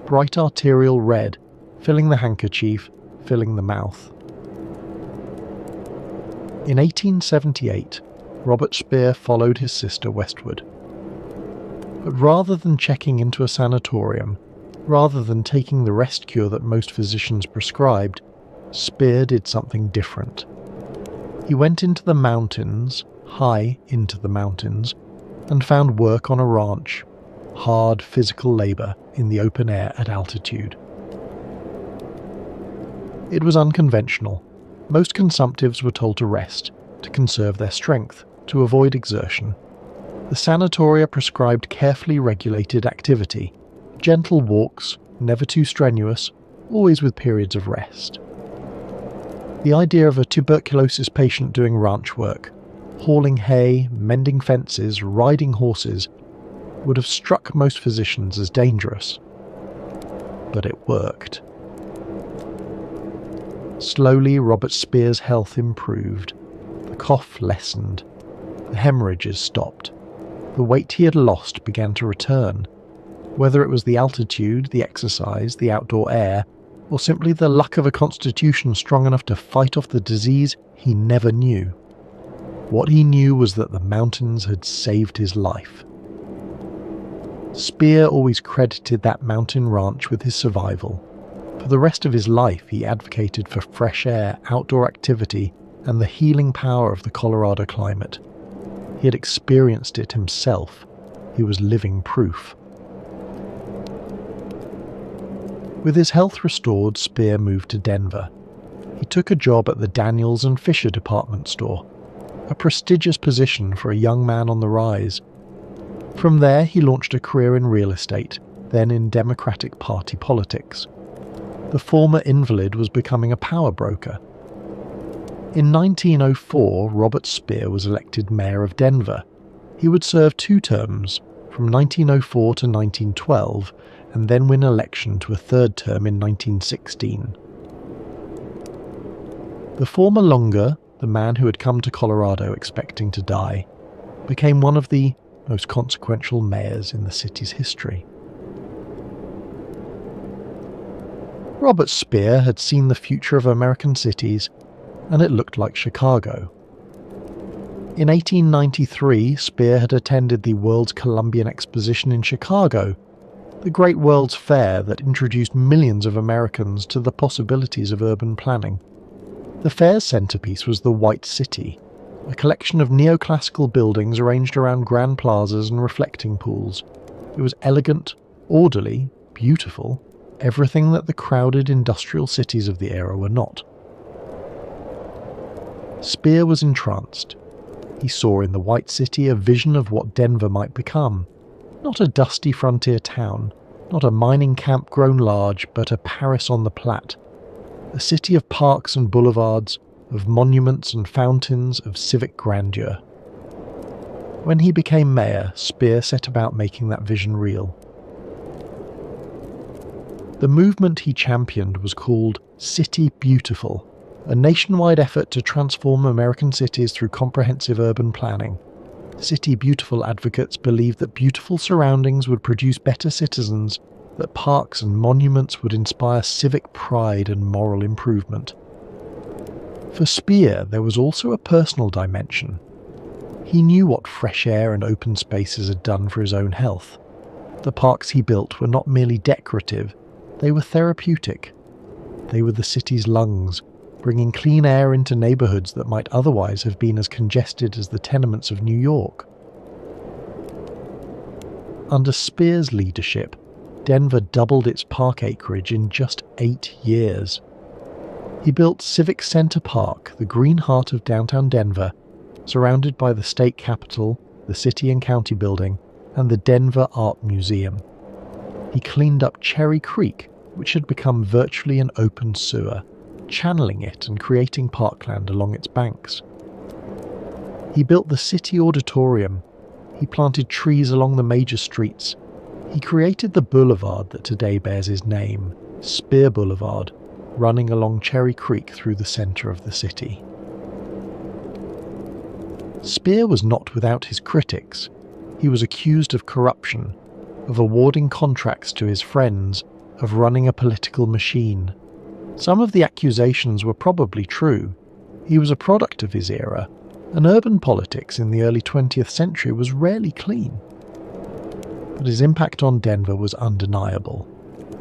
bright arterial red, filling the handkerchief, filling the mouth. In 1878, Robert Speer followed his sister westward. But rather than checking into a sanatorium, rather than taking the rest cure that most physicians prescribed, Speer did something different. He went into the mountains, high into the mountains, and found work on a ranch, hard physical labour in the open air at altitude. It was unconventional. Most consumptives were told to rest, to conserve their strength, to avoid exertion. The sanatoria prescribed carefully regulated activity, gentle walks, never too strenuous, always with periods of rest. The idea of a tuberculosis patient doing ranch work, hauling hay, mending fences, riding horses, would have struck most physicians as dangerous. But it worked. Slowly, Robert Speer's health improved. The cough lessened. The hemorrhages stopped. The weight he had lost began to return. Whether it was the altitude, the exercise, the outdoor air, or simply the luck of a constitution strong enough to fight off the disease he never knew. What he knew was that the mountains had saved his life. Speer always credited that mountain ranch with his survival. For the rest of his life, he advocated for fresh air, outdoor activity, and the healing power of the Colorado climate. He had experienced it himself. He was living proof. With his health restored, Speer moved to Denver. He took a job at the Daniels and Fisher department store, a prestigious position for a young man on the rise. From there, he launched a career in real estate, then in Democratic Party politics. The former invalid was becoming a power broker. In 1904, Robert Speer was elected mayor of Denver. He would serve 2 terms, from 1904 to 1912, and then win election to a 3rd term in 1916. The former Longer, the man who had come to Colorado expecting to die, became one of the most consequential mayors in the city's history. Robert Speer had seen the future of American cities, and it looked like Chicago. In 1893, Speer had attended the World's Columbian Exposition in Chicago, the great World's Fair that introduced millions of Americans to the possibilities of urban planning. The fair's centerpiece was the White City, a collection of neoclassical buildings arranged around grand plazas and reflecting pools. It was elegant, orderly, beautiful, everything that the crowded industrial cities of the era were not. Speer was entranced. He saw in the White City a vision of what Denver might become. Not a dusty frontier town, not a mining camp grown large, but a Paris on the Platte. A city of parks and boulevards, of monuments and fountains, of civic grandeur. When he became mayor, Speer set about making that vision real. The movement he championed was called City Beautiful, a nationwide effort to transform American cities through comprehensive urban planning. City Beautiful advocates believed that beautiful surroundings would produce better citizens, that parks and monuments would inspire civic pride and moral improvement. For Speer, there was also a personal dimension. He knew what fresh air and open spaces had done for his own health. The parks he built were not merely decorative, they were therapeutic. They were the city's lungs, bringing clean air into neighborhoods that might otherwise have been as congested as the tenements of New York. Under Speer's leadership, Denver doubled its park acreage in just 8 years. He built Civic Center Park, the green heart of downtown Denver, surrounded by the state capitol, the city and county building, and the Denver Art Museum. He cleaned up Cherry Creek, which had become virtually an open sewer, channeling it and creating parkland along its banks. He built the City Auditorium. He planted trees along the major streets. He created the boulevard that today bears his name, Speer Boulevard, running along Cherry Creek through the center of the city. Speer was not without his critics. He was accused of corruption, of awarding contracts to his friends, of running a political machine. Some of the accusations were probably true. He was a product of his era, and urban politics in the early 20th century was rarely clean. But his impact on Denver was undeniable.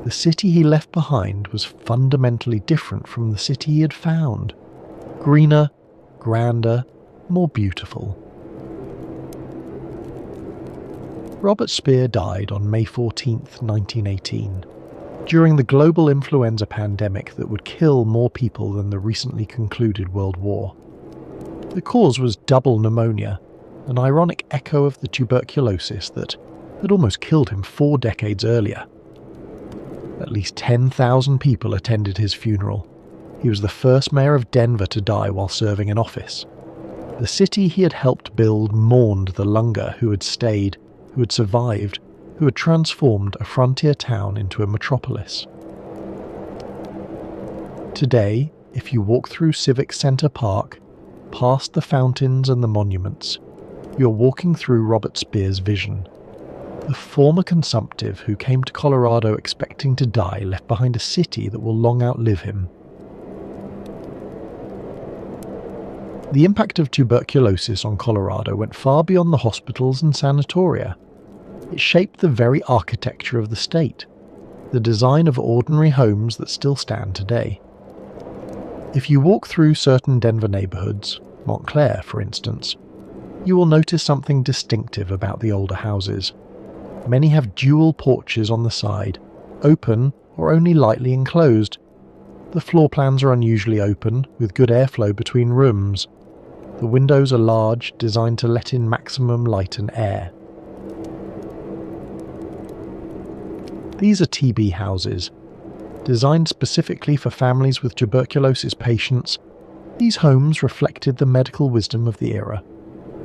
The city he left behind was fundamentally different from the city he had found. Greener, grander, more beautiful. Robert Speer died on May 14, 1918, during the global influenza pandemic that would kill more people than the recently concluded World War. The cause was double pneumonia, an ironic echo of the tuberculosis that had almost killed him 4 decades earlier. At least 10,000 people attended his funeral. He was the first mayor of Denver to die while serving in office. The city he had helped build mourned the Lunger who had stayed, who had survived, who had transformed a frontier town into a metropolis. Today, if you walk through Civic Center Park, past the fountains and the monuments, you're walking through Robert Speer's vision. The former consumptive who came to Colorado expecting to die left behind a city that will long outlive him. The impact of tuberculosis on Colorado went far beyond the hospitals and sanatoria. It shaped the very architecture of the state, the design of ordinary homes that still stand today. If you walk through certain Denver neighborhoods, Montclair for instance, you will notice something distinctive about the older houses. Many have dual porches on the side, open or only lightly enclosed. The floor plans are unusually open, with good airflow between rooms. The windows are large, designed to let in maximum light and air. These are TB houses. Designed specifically for families with tuberculosis patients, these homes reflected the medical wisdom of the era.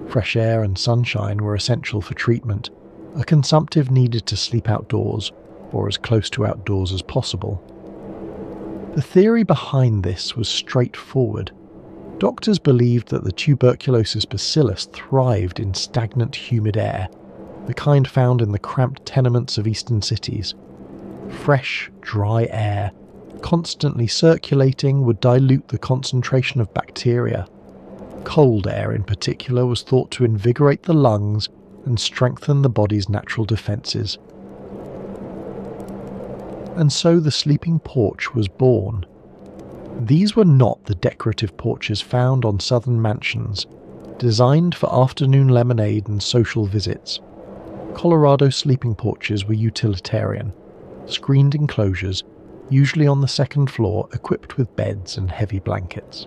Fresh air and sunshine were essential for treatment. A consumptive needed to sleep outdoors, or as close to outdoors as possible. The theory behind this was straightforward. Doctors believed that the tuberculosis bacillus thrived in stagnant, humid air, the kind found in the cramped tenements of eastern cities. Fresh, dry air, constantly circulating, would dilute the concentration of bacteria. Cold air in particular was thought to invigorate the lungs and strengthen the body's natural defences. And so the sleeping porch was born. These were not the decorative porches found on southern mansions, designed for afternoon lemonade and social visits. Colorado sleeping porches were utilitarian, screened enclosures, usually on the second floor, equipped with beds and heavy blankets.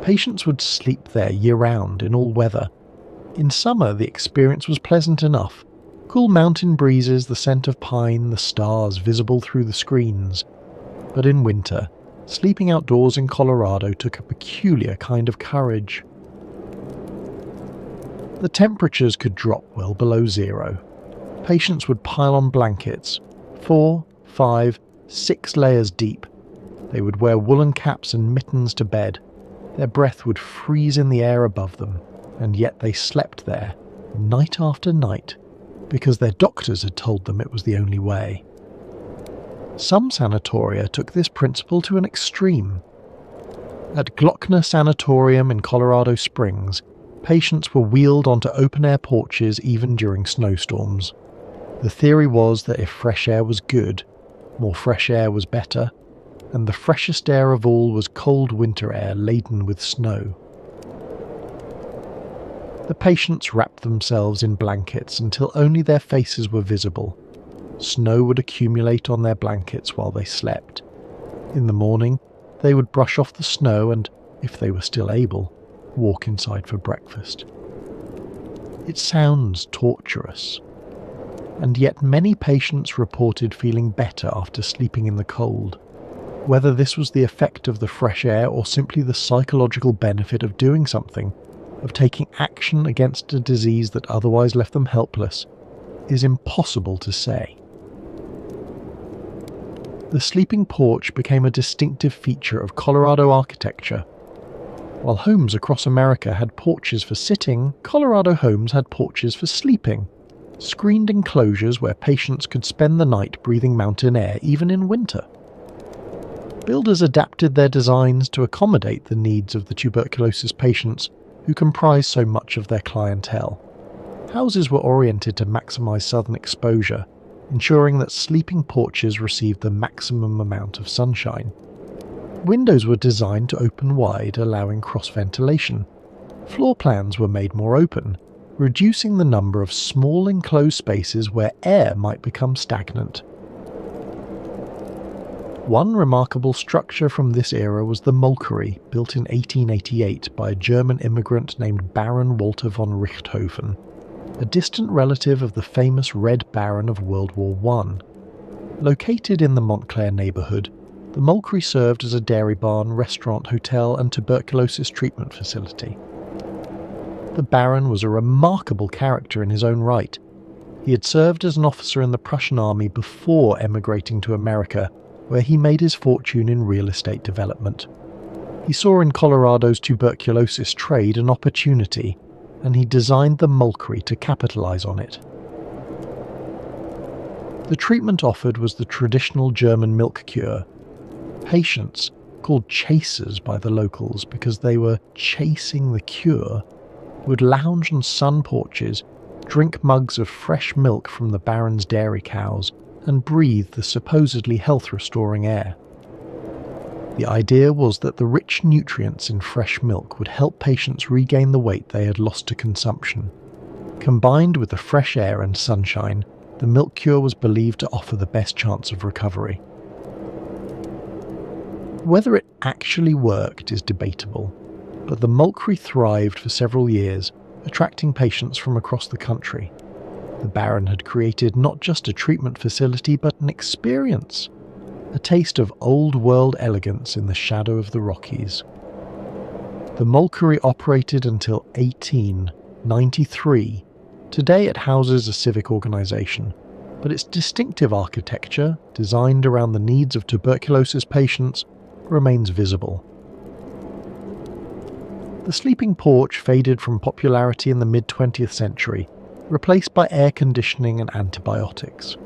Patients would sleep there year-round in all weather. In summer, the experience was pleasant enough. Cool mountain breezes, the scent of pine, the stars visible through the screens. But in winter, sleeping outdoors in Colorado took a peculiar kind of courage. The temperatures could drop well below zero. Patients would pile on blankets, 4, 5, 6 layers deep. They would wear woolen caps and mittens to bed. Their breath would freeze in the air above them, and yet they slept there, night after night, because their doctors had told them it was the only way. Some sanatoria took this principle to an extreme. At Glockner Sanatorium in Colorado Springs, patients were wheeled onto open-air porches even during snowstorms. The theory was that if fresh air was good, more fresh air was better, and the freshest air of all was cold winter air laden with snow. The patients wrapped themselves in blankets until only their faces were visible. Snow would accumulate on their blankets while they slept. In the morning, they would brush off the snow and, if they were still able, walk inside for breakfast. It sounds torturous, and yet many patients reported feeling better after sleeping in the cold. Whether this was the effect of the fresh air or simply the psychological benefit of doing something, of taking action against a disease that otherwise left them helpless, is impossible to say. The sleeping porch became a distinctive feature of Colorado architecture. While homes across America had porches for sitting, Colorado homes had porches for sleeping, screened enclosures where patients could spend the night breathing mountain air even in winter. Builders adapted their designs to accommodate the needs of the tuberculosis patients who comprised so much of their clientele. Houses were oriented to maximize southern exposure, ensuring that sleeping porches received the maximum amount of sunshine. Windows were designed to open wide, allowing cross-ventilation. Floor plans were made more open, reducing the number of small enclosed spaces where air might become stagnant. One remarkable structure from this era was the Molkery, built in 1888 by a German immigrant named Baron Walter von Richthofen, a distant relative of the famous Red Baron of World War I. Located in the Montclair neighborhood, the Molkery served as a dairy barn, restaurant, hotel, and tuberculosis treatment facility. The Baron was a remarkable character in his own right. He had served as an officer in the Prussian army before emigrating to America, where he made his fortune in real estate development. He saw in Colorado's tuberculosis trade an opportunity, and he designed the Molkery to capitalize on it. The treatment offered was the traditional German milk cure. Patients, called chasers by the locals because they were chasing the cure, would lounge on sun porches, drink mugs of fresh milk from the Baron's dairy cows, and breathe the supposedly health-restoring air. The idea was that the rich nutrients in fresh milk would help patients regain the weight they had lost to consumption. Combined with the fresh air and sunshine, the milk cure was believed to offer the best chance of recovery. Whether it actually worked is debatable, but the Mulcry thrived for several years, attracting patients from across the country. The Baron had created not just a treatment facility but an experience, a taste of old-world elegance in the shadow of the Rockies. The Mulcry operated until 1893. Today it houses a civic organisation, but its distinctive architecture, designed around the needs of tuberculosis patients, remains visible. The sleeping porch faded from popularity in the mid-20th century, replaced by air conditioning and antibiotics.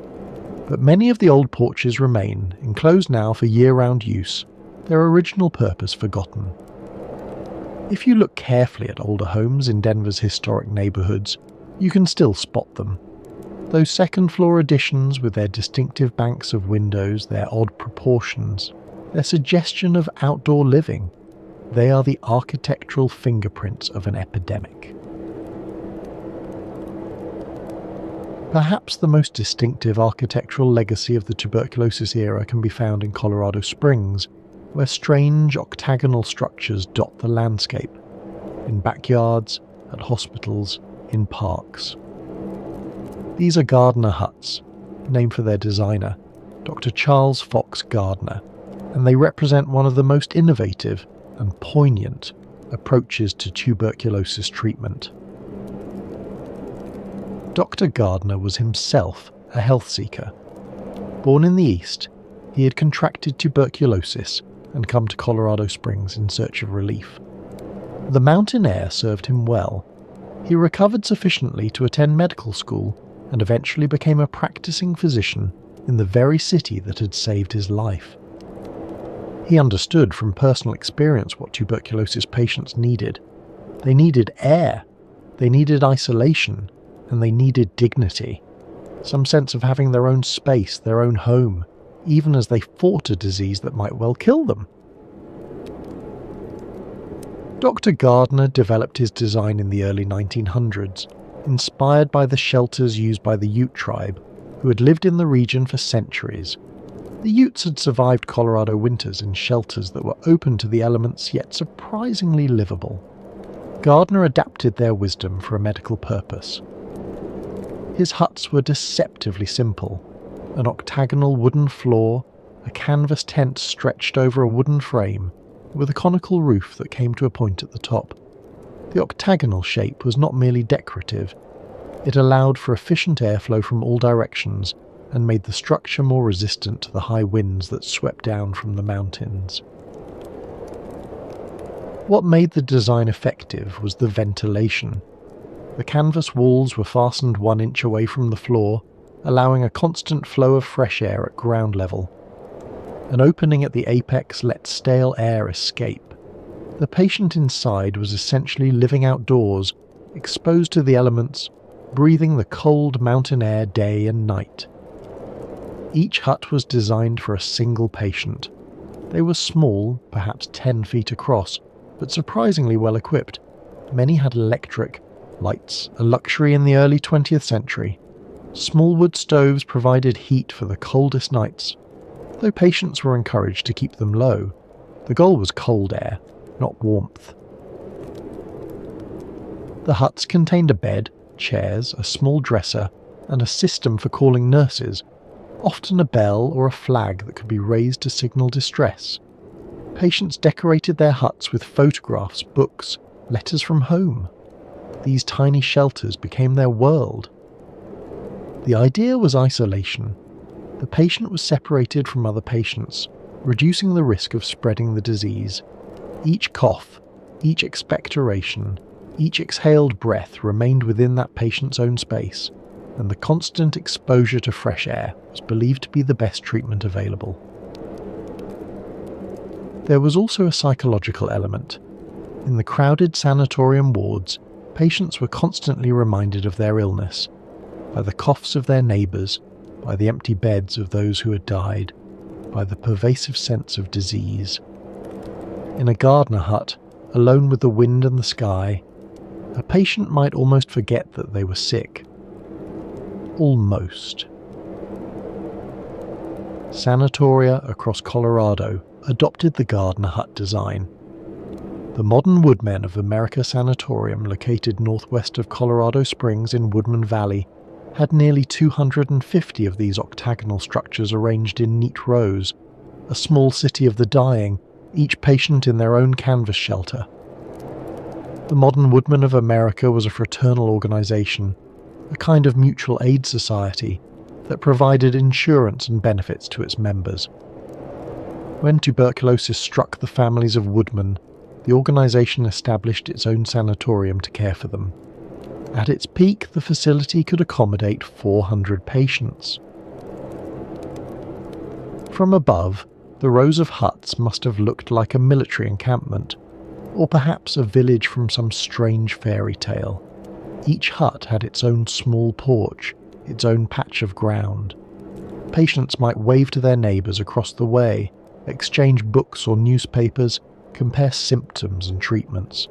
But many of the old porches remain, enclosed now for year-round use, their original purpose forgotten. If you look carefully at older homes in Denver's historic neighbourhoods, you can still spot them. Those second-floor additions with their distinctive banks of windows, their odd proportions, their suggestion of outdoor living, they are the architectural fingerprints of an epidemic. Perhaps the most distinctive architectural legacy of the tuberculosis era can be found in Colorado Springs, where strange octagonal structures dot the landscape, in backyards, at hospitals, in parks. These are Gardner huts, named for their designer, Dr. Charles Fox Gardner, and they represent one of the most innovative and poignant approaches to tuberculosis treatment. Dr. Gardner was himself a health seeker. Born in the East, he had contracted tuberculosis and come to Colorado Springs in search of relief. The mountain air served him well. He recovered sufficiently to attend medical school and eventually became a practicing physician in the very city that had saved his life. He understood from personal experience what tuberculosis patients needed. They needed air, they needed isolation, and they needed dignity, some sense of having their own space, their own home, even as they fought a disease that might well kill them. Dr. Gardner developed his design in the early 1900s, inspired by the shelters used by the Ute tribe, who had lived in the region for centuries. The Utes had survived Colorado winters in shelters that were open to the elements yet surprisingly livable. Gardner adapted their wisdom for a medical purpose. His huts were deceptively simple: an octagonal wooden floor, a canvas tent stretched over a wooden frame, with a conical roof that came to a point at the top. The octagonal shape was not merely decorative, it allowed for efficient airflow from all directions and made the structure more resistant to the high winds that swept down from the mountains. What made the design effective was the ventilation. The canvas walls were fastened 1 inch away from the floor, allowing a constant flow of fresh air at ground level. An opening at the apex let stale air escape. The patient inside was essentially living outdoors, exposed to the elements, breathing the cold mountain air day and night. Each hut was designed for a single patient. They were small, perhaps 10 feet across, but surprisingly well equipped. Many had electric lights, a luxury in the early 20th century. Small wood stoves provided heat for the coldest nights, though patients were encouraged to keep them low. The goal was cold air, not warmth. The huts contained a bed, chairs, a small dresser, and a system for calling nurses, often a bell or a flag that could be raised to signal distress. Patients decorated their huts with photographs, books, letters from home. These tiny shelters became their world. The idea was isolation. The patient was separated from other patients, reducing the risk of spreading the disease. Each cough, each expectoration, each exhaled breath remained within that patient's own space, and the constant exposure to fresh air was believed to be the best treatment available. There was also a psychological element. In the crowded sanatorium wards, patients were constantly reminded of their illness, by the coughs of their neighbours, by the empty beds of those who had died, by the pervasive sense of disease. In a gardener hut, alone with the wind and the sky, a patient might almost forget that they were sick. Almost. Sanatoria across Colorado adopted the gardener hut design. The modern woodmen of America Sanatorium, located northwest of Colorado Springs in Woodman Valley, had nearly 250 of these octagonal structures arranged in neat rows, a small city of the dying, each patient in their own canvas shelter. The Modern Woodmen of America was a fraternal organization, a kind of mutual aid society that provided insurance and benefits to its members. When tuberculosis struck the families of woodmen, the organization established its own sanatorium to care for them. At its peak, the facility could accommodate 400 patients. From above, the rows of huts must have looked like a military encampment, or perhaps a village from some strange fairy tale. Each hut had its own small porch, its own patch of ground. Patients might wave to their neighbours across the way, exchange books or newspapers, compare symptoms and treatments.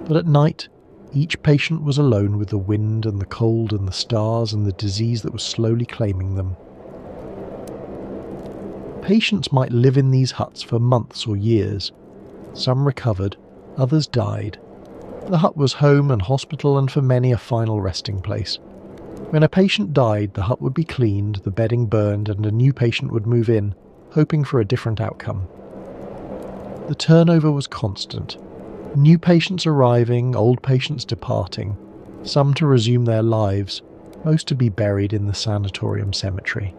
But at night, each patient was alone with the wind and the cold and the stars and the disease that was slowly claiming them. Patients might live in these huts for months or years. Some recovered, others died. The hut was home and hospital, and for many a final resting place. When a patient died, the hut would be cleaned, the bedding burned, and a new patient would move in, hoping for a different outcome. The turnover was constant. New patients arriving, old patients departing, some to resume their lives, most to be buried in the sanatorium cemetery.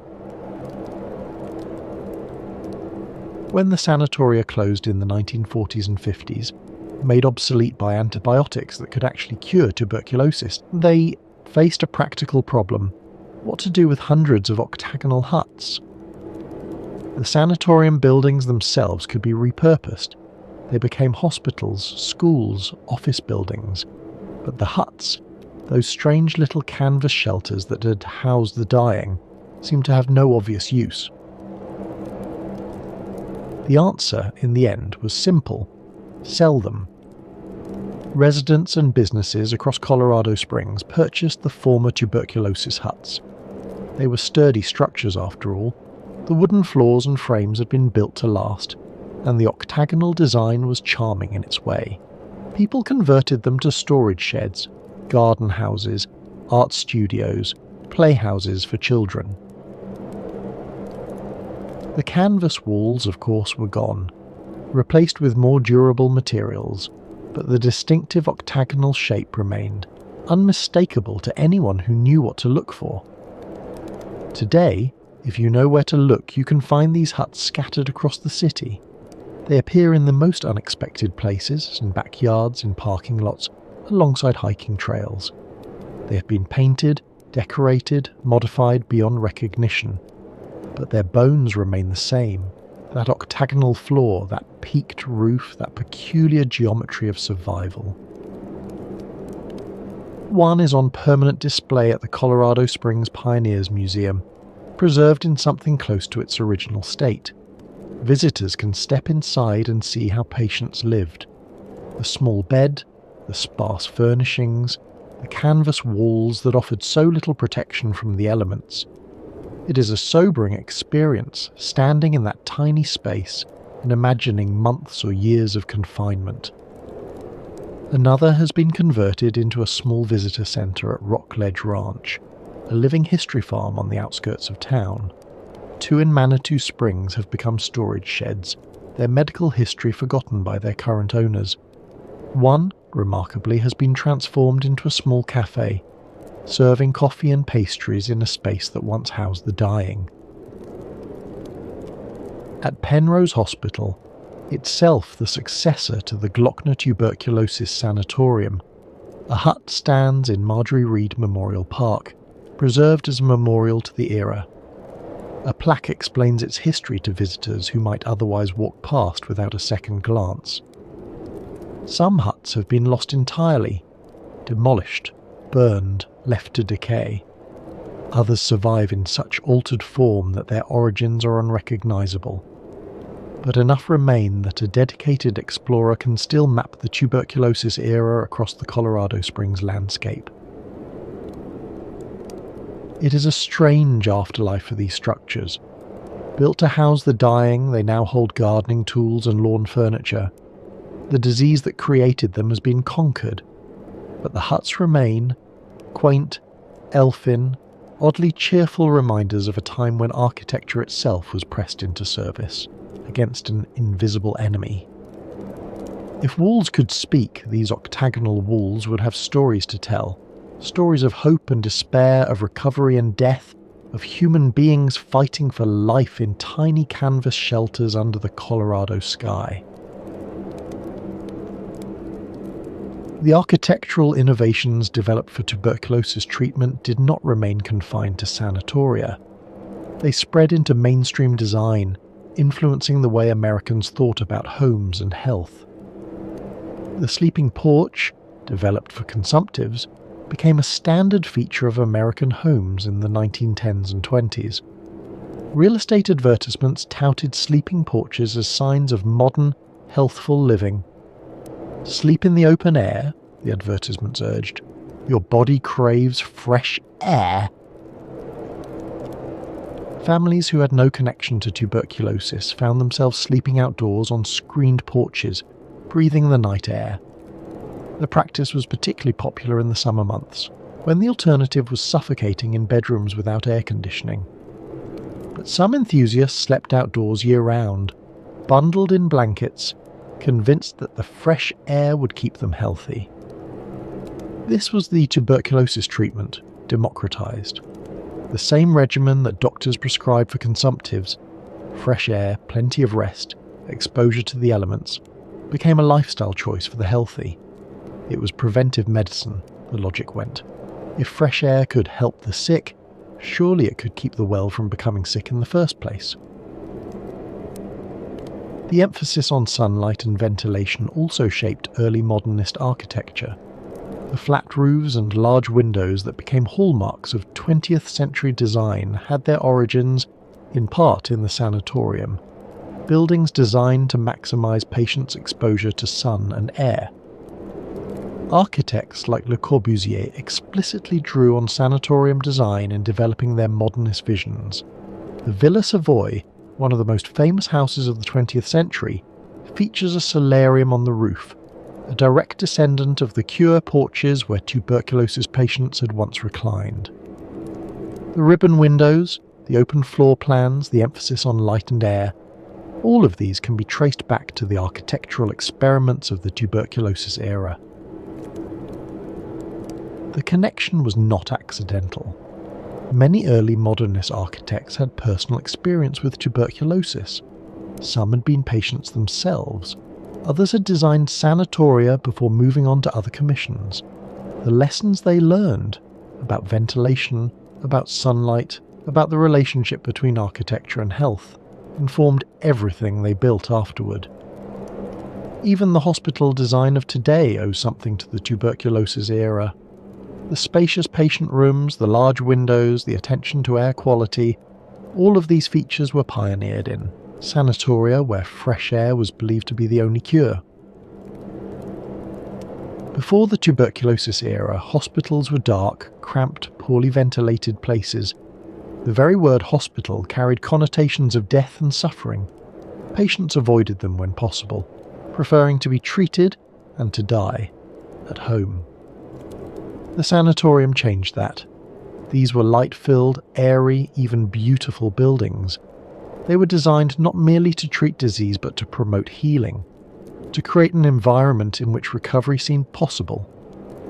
When the sanatoria closed in the 1940s and 50s, made obsolete by antibiotics that could actually cure tuberculosis, they faced a practical problem: what to do with hundreds of octagonal huts? The sanatorium buildings themselves could be repurposed. They became hospitals, schools, office buildings. But the huts, those strange little canvas shelters that had housed the dying, seemed to have no obvious use. The answer, in the end, was simple: sell them. Residents and businesses across Colorado Springs purchased the former tuberculosis huts. They were sturdy structures after all. The wooden floors and frames had been built to last, and the octagonal design was charming in its way. People converted them to storage sheds, garden houses, art studios, playhouses for children. The canvas walls, of course, were gone, replaced with more durable materials, but the distinctive octagonal shape remained, unmistakable to anyone who knew what to look for. Today, if you know where to look, you can find these huts scattered across the city. They appear in the most unexpected places, in backyards, in parking lots, alongside hiking trails. They have been painted, decorated, modified beyond recognition, but their bones remain the same. That octagonal floor, that peaked roof, that peculiar geometry of survival. One is on permanent display at the Colorado Springs Pioneers Museum, preserved in something close to its original state. Visitors can step inside and see how patients lived. The small bed, the sparse furnishings, the canvas walls that offered so little protection from the elements. It is a sobering experience, standing in that tiny space and imagining months or years of confinement. Another has been converted into a small visitor centre at Rockledge Ranch, a living history farm on the outskirts of town. Two in Manitou Springs have become storage sheds, their medical history forgotten by their current owners. One, remarkably, has been transformed into a small cafe, serving coffee and pastries in a space that once housed the dying. At Penrose Hospital, itself the successor to the Glockner Tuberculosis Sanatorium, A hut stands in Marjorie Reed Memorial Park, preserved as a memorial to the era. A plaque explains its history to visitors who might otherwise walk past without a second glance. Some huts have been lost entirely, demolished, burned, left to decay. Others survive in such altered form that their origins are unrecognisable. But enough remain that a dedicated explorer can still map the tuberculosis era across the Colorado Springs landscape. It is a strange afterlife for these structures. Built to house the dying, they now hold gardening tools and lawn furniture. The disease that created them has been conquered, but the huts remain, quaint, elfin, oddly cheerful reminders of a time when architecture itself was pressed into service against an invisible enemy. If walls could speak, these octagonal walls would have stories to tell. Stories of hope and despair, of recovery and death, of human beings fighting for life in tiny canvas shelters under the Colorado sky. The architectural innovations developed for tuberculosis treatment did not remain confined to sanatoria. They spread into mainstream design, influencing the way Americans thought about homes and health. The sleeping porch, developed for consumptives, became a standard feature of American homes in the 1910s and 20s. Real estate advertisements touted sleeping porches as signs of modern, healthful living. Sleep in the open air, the advertisements urged. Your body craves fresh air. Families who had no connection to tuberculosis found themselves sleeping outdoors on screened porches, breathing the night air. The practice was particularly popular in the summer months, when the alternative was suffocating in bedrooms without air conditioning. But some enthusiasts slept outdoors year-round, bundled in blankets, convinced that the fresh air would keep them healthy. This was the tuberculosis treatment, democratized. The same regimen that doctors prescribed for consumptives, fresh air, plenty of rest, exposure to the elements, became a lifestyle choice for the healthy. It was preventive medicine, the logic went. If fresh air could help the sick, surely it could keep the well from becoming sick in the first place. The emphasis on sunlight and ventilation also shaped early modernist architecture. The flat roofs and large windows that became hallmarks of 20th century design had their origins, in part, in the sanatorium, buildings designed to maximize patients' exposure to sun and air. Architects like Le Corbusier explicitly drew on sanatorium design in developing their modernist visions. The Villa Savoy, one of the most famous houses of the 20th century, features a solarium on the roof, a direct descendant of the cure porches where tuberculosis patients had once reclined. The ribbon windows, the open floor plans, the emphasis on light and air, all of these can be traced back to the architectural experiments of the tuberculosis era. The connection was not accidental. Many early modernist architects had personal experience with tuberculosis. Some had been patients themselves. Others had designed sanatoria before moving on to other commissions. The lessons they learned about ventilation, about sunlight, about the relationship between architecture and health, informed everything they built afterward. Even the hospital design of today owes something to the tuberculosis era. The spacious patient rooms, the large windows, the attention to air quality, all of these features were pioneered in sanatoria where fresh air was believed to be the only cure. Before the tuberculosis era, hospitals were dark, cramped, poorly ventilated places. The very word hospital carried connotations of death and suffering. Patients avoided them when possible, preferring to be treated and to die at home. The sanatorium changed that. These were light-filled, airy, even beautiful buildings. They were designed not merely to treat disease but to promote healing, to create an environment in which recovery seemed possible.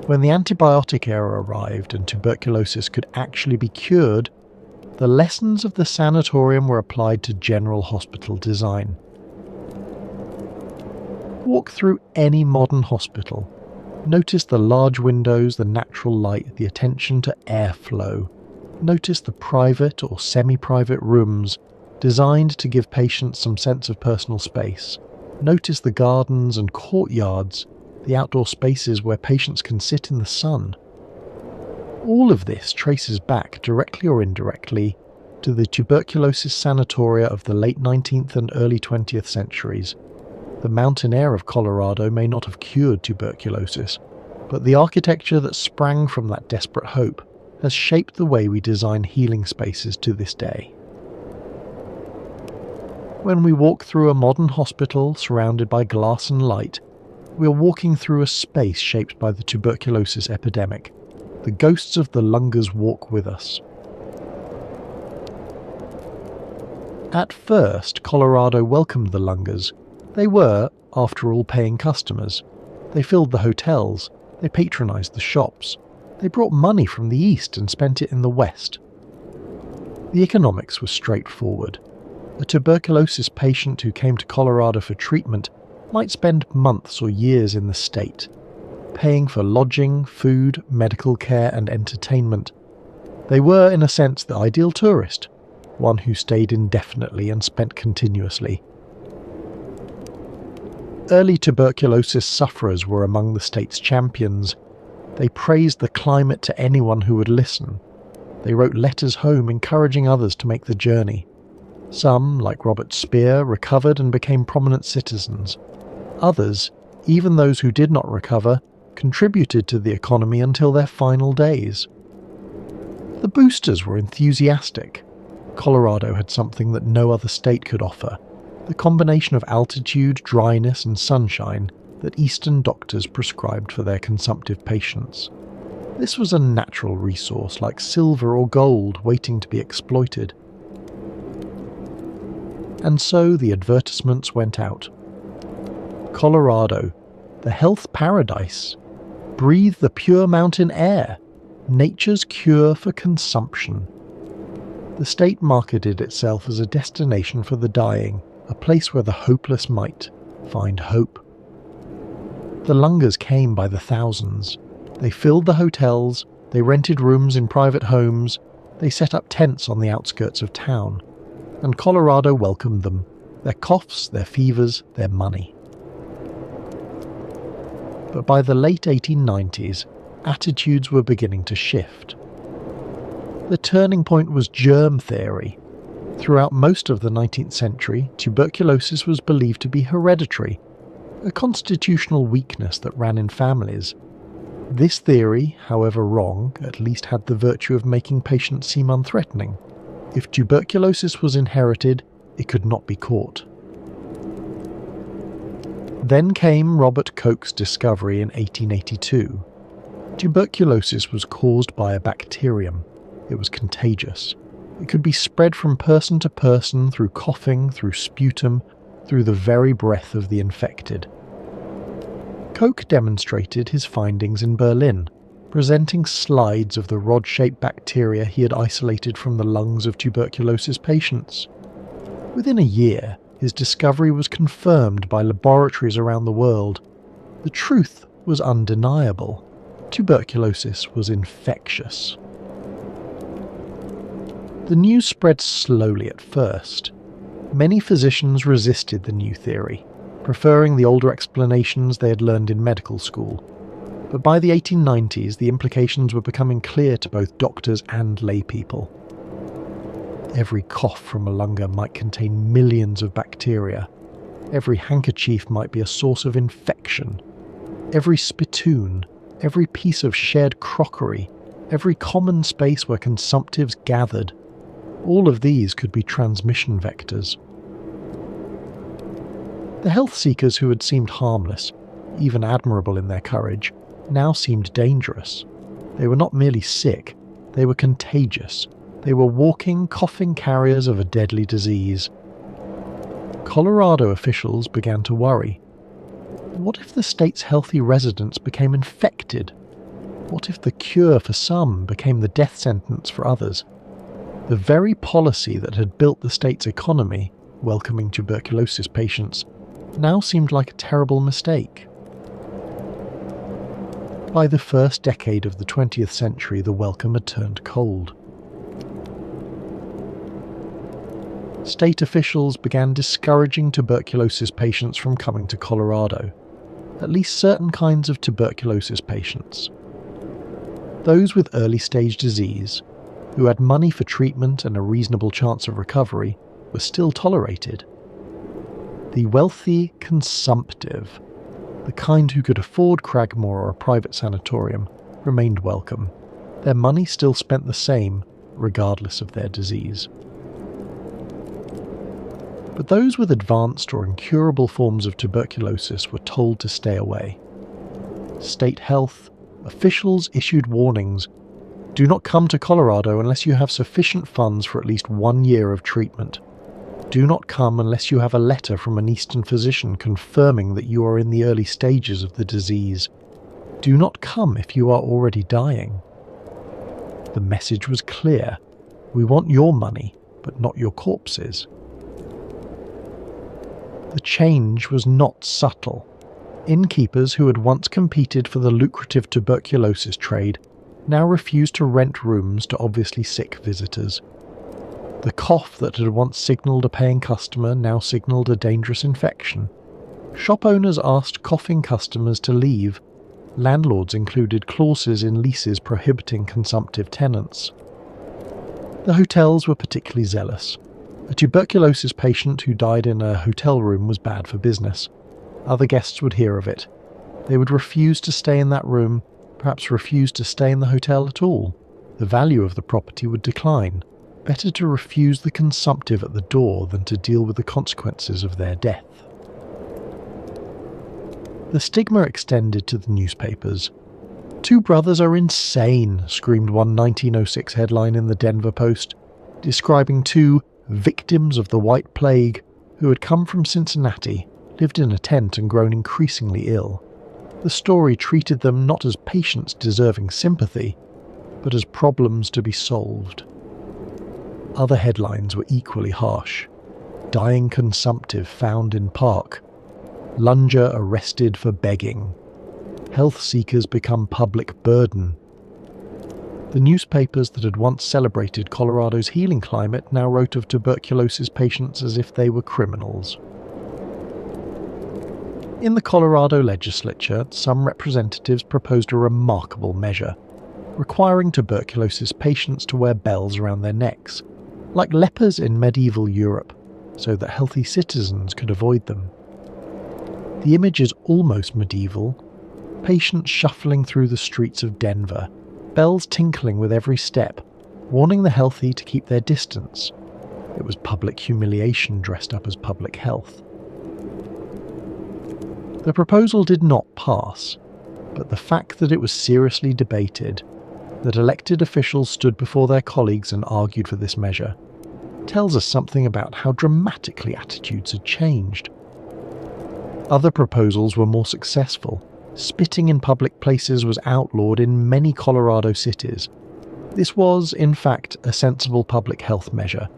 When the antibiotic era arrived and tuberculosis could actually be cured, the lessons of the sanatorium were applied to general hospital design. Walk through any modern hospital. Notice the large windows, the natural light, the attention to airflow. Notice the private or semi-private rooms designed to give patients some sense of personal space. Notice the gardens and courtyards, the outdoor spaces where patients can sit in the sun. All of this traces back, directly or indirectly, to the tuberculosis sanatoria of the late 19th and early 20th centuries. The mountain air of Colorado may not have cured tuberculosis, but the architecture that sprang from that desperate hope has shaped the way we design healing spaces to this day. When we walk through a modern hospital surrounded by glass and light, we are walking through a space shaped by the tuberculosis epidemic. The ghosts of the lungers walk with us. At first, Colorado welcomed the lungers. They were, after all, paying customers. They filled the hotels, they patronized the shops, they brought money from the east and spent it in the west. The economics was straightforward. A tuberculosis patient who came to Colorado for treatment might spend months or years in the state, paying for lodging, food, medical care and entertainment. They were, in a sense, the ideal tourist, one who stayed indefinitely and spent continuously. Early tuberculosis sufferers were among the state's champions. They praised the climate to anyone who would listen. They wrote letters home encouraging others to make the journey. Some, like Robert Speer, recovered and became prominent citizens. Others, even those who did not recover, contributed to the economy until their final days. The boosters were enthusiastic. Colorado had something that no other state could offer: the combination of altitude, dryness and sunshine that Eastern doctors prescribed for their consumptive patients. This was a natural resource like silver or gold waiting to be exploited. And so the advertisements went out. Colorado, the health paradise. Breathe the pure mountain air. Nature's cure for consumption. The state marketed itself as a destination for the dying, a place where the hopeless might find hope. The lungers came by the thousands. They filled the hotels, they rented rooms in private homes, they set up tents on the outskirts of town. And Colorado welcomed them, their coughs, their fevers, their money. But by the late 1890s, attitudes were beginning to shift. The turning point was germ theory. Throughout most of the 19th century, tuberculosis was believed to be hereditary, a constitutional weakness that ran in families. This theory, however wrong, at least had the virtue of making patients seem unthreatening. If tuberculosis was inherited, it could not be caught. Then came Robert Koch's discovery in 1882. Tuberculosis was caused by a bacterium. It was contagious. It could be spread from person to person through coughing, through sputum, through the very breath of the infected. Koch demonstrated his findings in Berlin, presenting slides of the rod-shaped bacteria he had isolated from the lungs of tuberculosis patients. Within a year, his discovery was confirmed by laboratories around the world. The truth was undeniable. Tuberculosis was infectious. The news spread slowly at first. Many physicians resisted the new theory, preferring the older explanations they had learned in medical school. But by the 1890s, the implications were becoming clear to both doctors and laypeople. Every cough from a lunger might contain millions of bacteria. Every handkerchief might be a source of infection. Every spittoon, every piece of shared crockery, every common space where consumptives gathered, all of these could be transmission vectors. The health seekers who had seemed harmless, even admirable in their courage, now seemed dangerous. They were not merely sick, they were contagious. They were walking, coughing carriers of a deadly disease. Colorado officials began to worry. What if the state's healthy residents became infected? What if the cure for some became the death sentence for others? The very policy that had built the state's economy, welcoming tuberculosis patients, now seemed like a terrible mistake. By the first decade of the 20th century, the welcome had turned cold. State officials began discouraging tuberculosis patients from coming to Colorado, at least certain kinds of tuberculosis patients. Those with early-stage disease, who had money for treatment and a reasonable chance of recovery, were still tolerated. The wealthy consumptive, the kind who could afford Cragmore or a private sanatorium, remained welcome. Their money still spent the same, regardless of their disease. But those with advanced or incurable forms of tuberculosis were told to stay away. State health officials issued warnings: do not come to Colorado unless you have sufficient funds for at least 1 year of treatment. Do not come unless you have a letter from an Eastern physician confirming that you are in the early stages of the disease. Do not come if you are already dying. The message was clear: we want your money, but not your corpses. The change was not subtle. Innkeepers who had once competed for the lucrative tuberculosis trade now refused to rent rooms to obviously sick visitors. The cough that had once signalled a paying customer now signalled a dangerous infection. Shop owners asked coughing customers to leave. Landlords included clauses in leases prohibiting consumptive tenants. The hotels were particularly zealous. A tuberculosis patient who died in a hotel room was bad for business. Other guests would hear of it. They would refuse to stay in that room, perhaps refuse to stay in the hotel at all. The value of the property would decline. Better to refuse the consumptive at the door than to deal with the consequences of their death. The stigma extended to the newspapers. "Two brothers are insane," screamed one 1906 headline in the Denver Post, describing two victims of the White Plague who had come from Cincinnati, lived in a tent and grown increasingly ill. The story treated them not as patients deserving sympathy, but as problems to be solved. Other headlines were equally harsh. "Dying consumptive found in park." "Lunger arrested for begging." "Health seekers become public burden." The newspapers that had once celebrated Colorado's healing climate now wrote of tuberculosis patients as if they were criminals. In the Colorado legislature, some representatives proposed a remarkable measure, requiring tuberculosis patients to wear bells around their necks, like lepers in medieval Europe, so that healthy citizens could avoid them. The image is almost medieval: patients shuffling through the streets of Denver, bells tinkling with every step, warning the healthy to keep their distance. It was public humiliation dressed up as public health. The proposal did not pass, but the fact that it was seriously debated, that elected officials stood before their colleagues and argued for this measure, tells us something about how dramatically attitudes had changed. Other proposals were more successful. Spitting in public places was outlawed in many Colorado cities. This was, in fact, a sensible public health measure.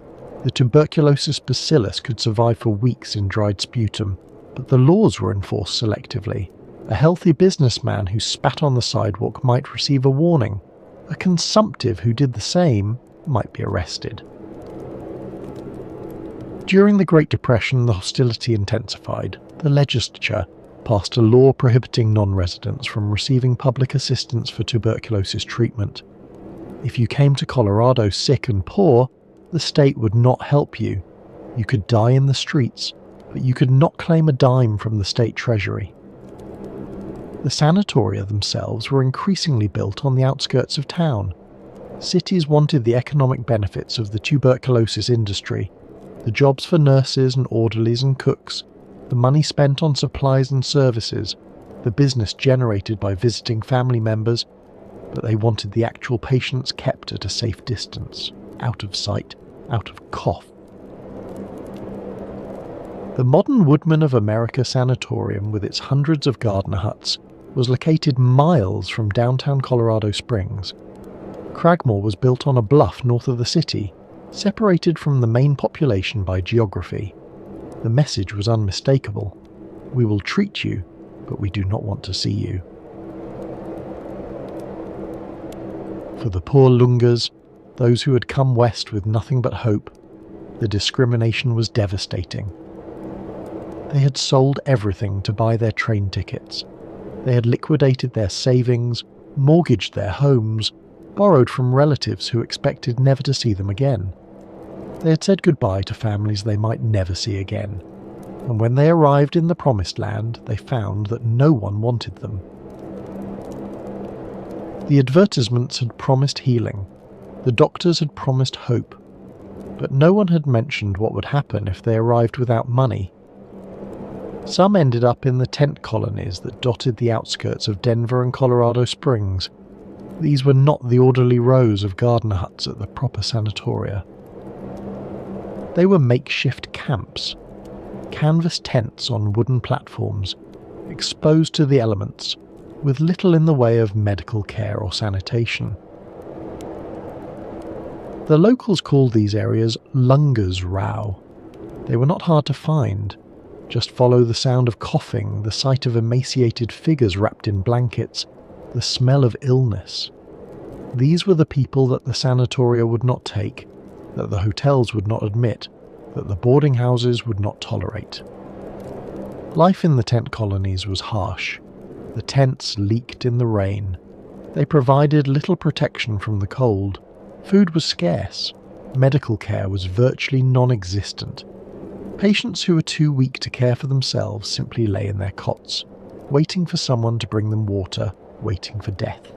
The tuberculosis bacillus could survive for weeks in dried sputum, but the laws were enforced selectively. A healthy businessman who spat on the sidewalk might receive a warning. A consumptive who did the same might be arrested. During the Great Depression, the hostility intensified. The legislature passed a law prohibiting non-residents from receiving public assistance for tuberculosis treatment. If you came to Colorado sick and poor, the state would not help you. You could die in the streets, but you could not claim a dime from the state treasury. The sanatoria themselves were increasingly built on the outskirts of town. Cities wanted the economic benefits of the tuberculosis industry, the jobs for nurses and orderlies and cooks, the money spent on supplies and services, the business generated by visiting family members, but they wanted the actual patients kept at a safe distance, out of sight, out of cough. The modern Woodman of America Sanatorium, with its hundreds of gardener huts, was located miles from downtown Colorado Springs. Cragmore was built on a bluff north of the city, separated from the main population by geography. The message was unmistakable: we will treat you, but we do not want to see you. For the poor Lungas, those who had come west with nothing but hope, the discrimination was devastating. They had sold everything to buy their train tickets. They had liquidated their savings, mortgaged their homes, borrowed from relatives who expected never to see them again. They had said goodbye to families they might never see again, and when they arrived in the promised land, they found that no one wanted them. The advertisements had promised healing, the doctors had promised hope, but no one had mentioned what would happen if they arrived without money. Some ended up in the tent colonies that dotted the outskirts of Denver and Colorado Springs. These were not the orderly rows of gardener huts at the proper sanatoria. They were makeshift camps, canvas tents on wooden platforms, exposed to the elements, with little in the way of medical care or sanitation. The locals called these areas Lunga's Row. They were not hard to find. Just follow the sound of coughing, the sight of emaciated figures wrapped in blankets, the smell of illness. These were the people that the sanatoria would not take, that the hotels would not admit, that the boarding houses would not tolerate. Life in the tent colonies was harsh. The tents leaked in the rain. They provided little protection from the cold. Food was scarce. Medical care was virtually non-existent. Patients who were too weak to care for themselves simply lay in their cots, waiting for someone to bring them water, waiting for death.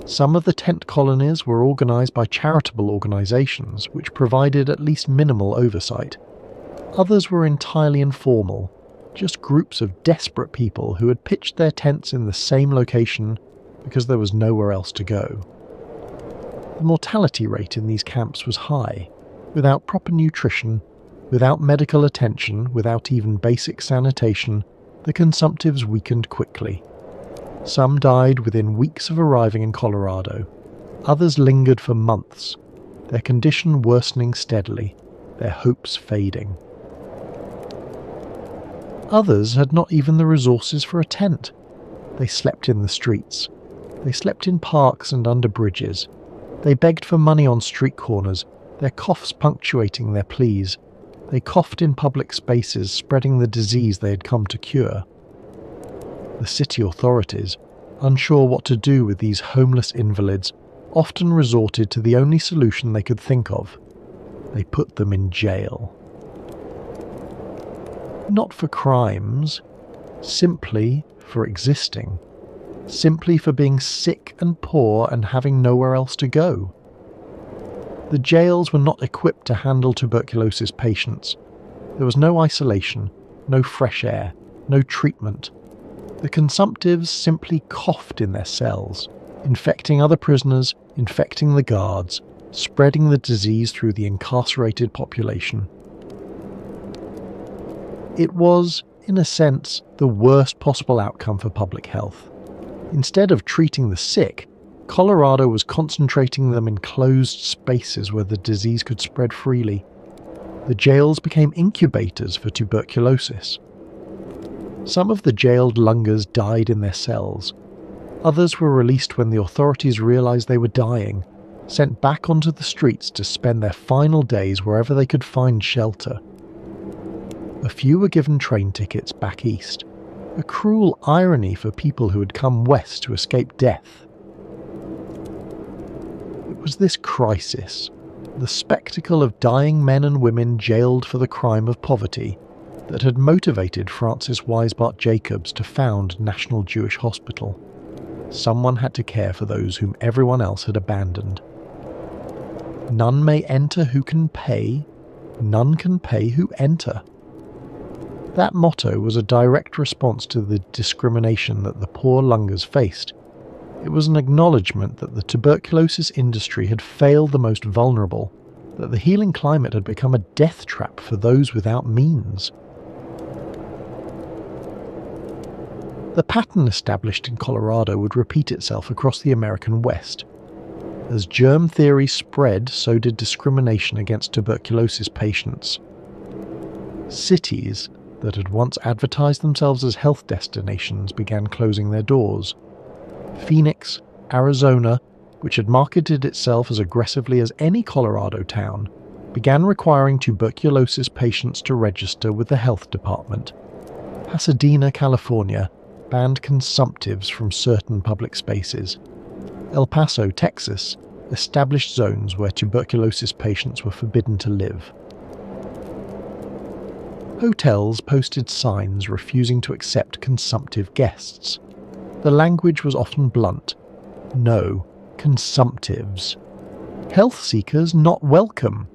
Some of the tent colonies were organised by charitable organisations which provided at least minimal oversight. Others were entirely informal, just groups of desperate people who had pitched their tents in the same location because there was nowhere else to go. The mortality rate in these camps was high. Without proper nutrition, without medical attention, without even basic sanitation, the consumptives weakened quickly. Some died within weeks of arriving in Colorado. Others lingered for months, their condition worsening steadily, their hopes fading. Others had not even the resources for a tent. They slept in the streets. They slept in parks and under bridges. They begged for money on street corners, their coughs punctuating their pleas. They coughed in public spaces, spreading the disease they had come to cure. The city authorities, unsure what to do with these homeless invalids, often resorted to the only solution they could think of. They put them in jail. Not for crimes, simply for existing. Simply for being sick and poor and having nowhere else to go. The jails were not equipped to handle tuberculosis patients. There was no isolation, no fresh air, no treatment. The consumptives simply coughed in their cells, infecting other prisoners, infecting the guards, spreading the disease through the incarcerated population. It was, in a sense, the worst possible outcome for public health. Instead of treating the sick, Colorado was concentrating them in closed spaces where the disease could spread freely. The jails became incubators for tuberculosis. Some of the jailed Lungas died in their cells. Others were released when the authorities realized they were dying, sent back onto the streets to spend their final days wherever they could find shelter. A few were given train tickets back east, a cruel irony for people who had come west to escape death. It was this crisis, the spectacle of dying men and women jailed for the crime of poverty, that had motivated Francis Weisbart Jacobs to found National Jewish Hospital. Someone had to care for those whom everyone else had abandoned. None may enter who can pay, none can pay who enter. That motto was a direct response to the discrimination that the poor Lungas faced. It was an acknowledgement that the tuberculosis industry had failed the most vulnerable, that the healing climate had become a death trap for those without means. The pattern established in Colorado would repeat itself across the American West. As germ theory spread, so did discrimination against tuberculosis patients. Cities that had once advertised themselves as health destinations began closing their doors. Phoenix, Arizona, which had marketed itself as aggressively as any Colorado town, began requiring tuberculosis patients to register with the health department. Pasadena, California, banned consumptives from certain public spaces. El Paso, Texas, established zones where tuberculosis patients were forbidden to live. Hotels posted signs refusing to accept consumptive guests. The language was often blunt. No, consumptives. Health seekers not welcome.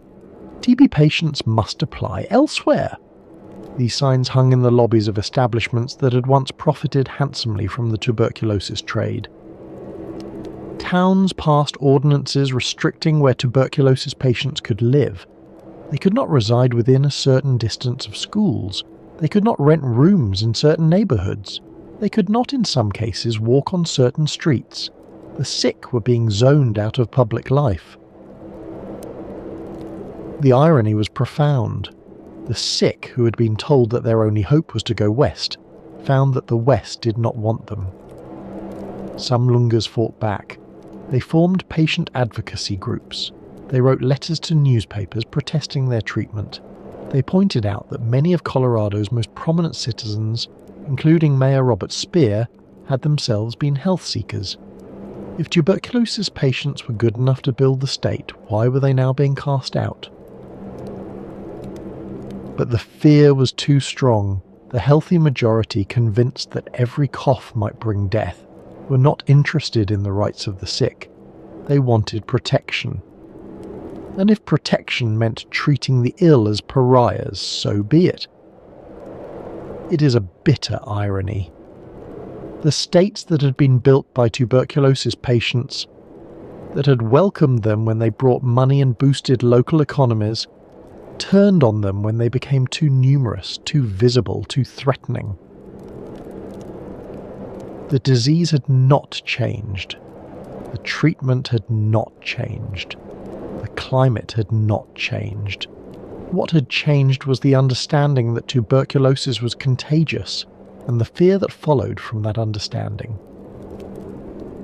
TB patients must apply elsewhere. These signs hung in the lobbies of establishments that had once profited handsomely from the tuberculosis trade. Towns passed ordinances restricting where tuberculosis patients could live. They could not reside within a certain distance of schools. They could not rent rooms in certain neighborhoods. They could not, in some cases, walk on certain streets. The sick were being zoned out of public life. The irony was profound. The sick, who had been told that their only hope was to go west, found that the West did not want them. Some Lungas fought back. They formed patient advocacy groups. They wrote letters to newspapers protesting their treatment. They pointed out that many of Colorado's most prominent citizens, including Mayor Robert Speer, had themselves been health seekers. If tuberculosis patients were good enough to build the state, why were they now being cast out? But the fear was too strong. The healthy majority, convinced that every cough might bring death, were not interested in the rights of the sick. They wanted protection. And if protection meant treating the ill as pariahs, so be it. It is a bitter irony. The states that had been built by tuberculosis patients, that had welcomed them when they brought money and boosted local economies, turned on them when they became too numerous, too visible, too threatening. The disease had not changed. The treatment had not changed. The climate had not changed. What had changed was the understanding that tuberculosis was contagious, and the fear that followed from that understanding.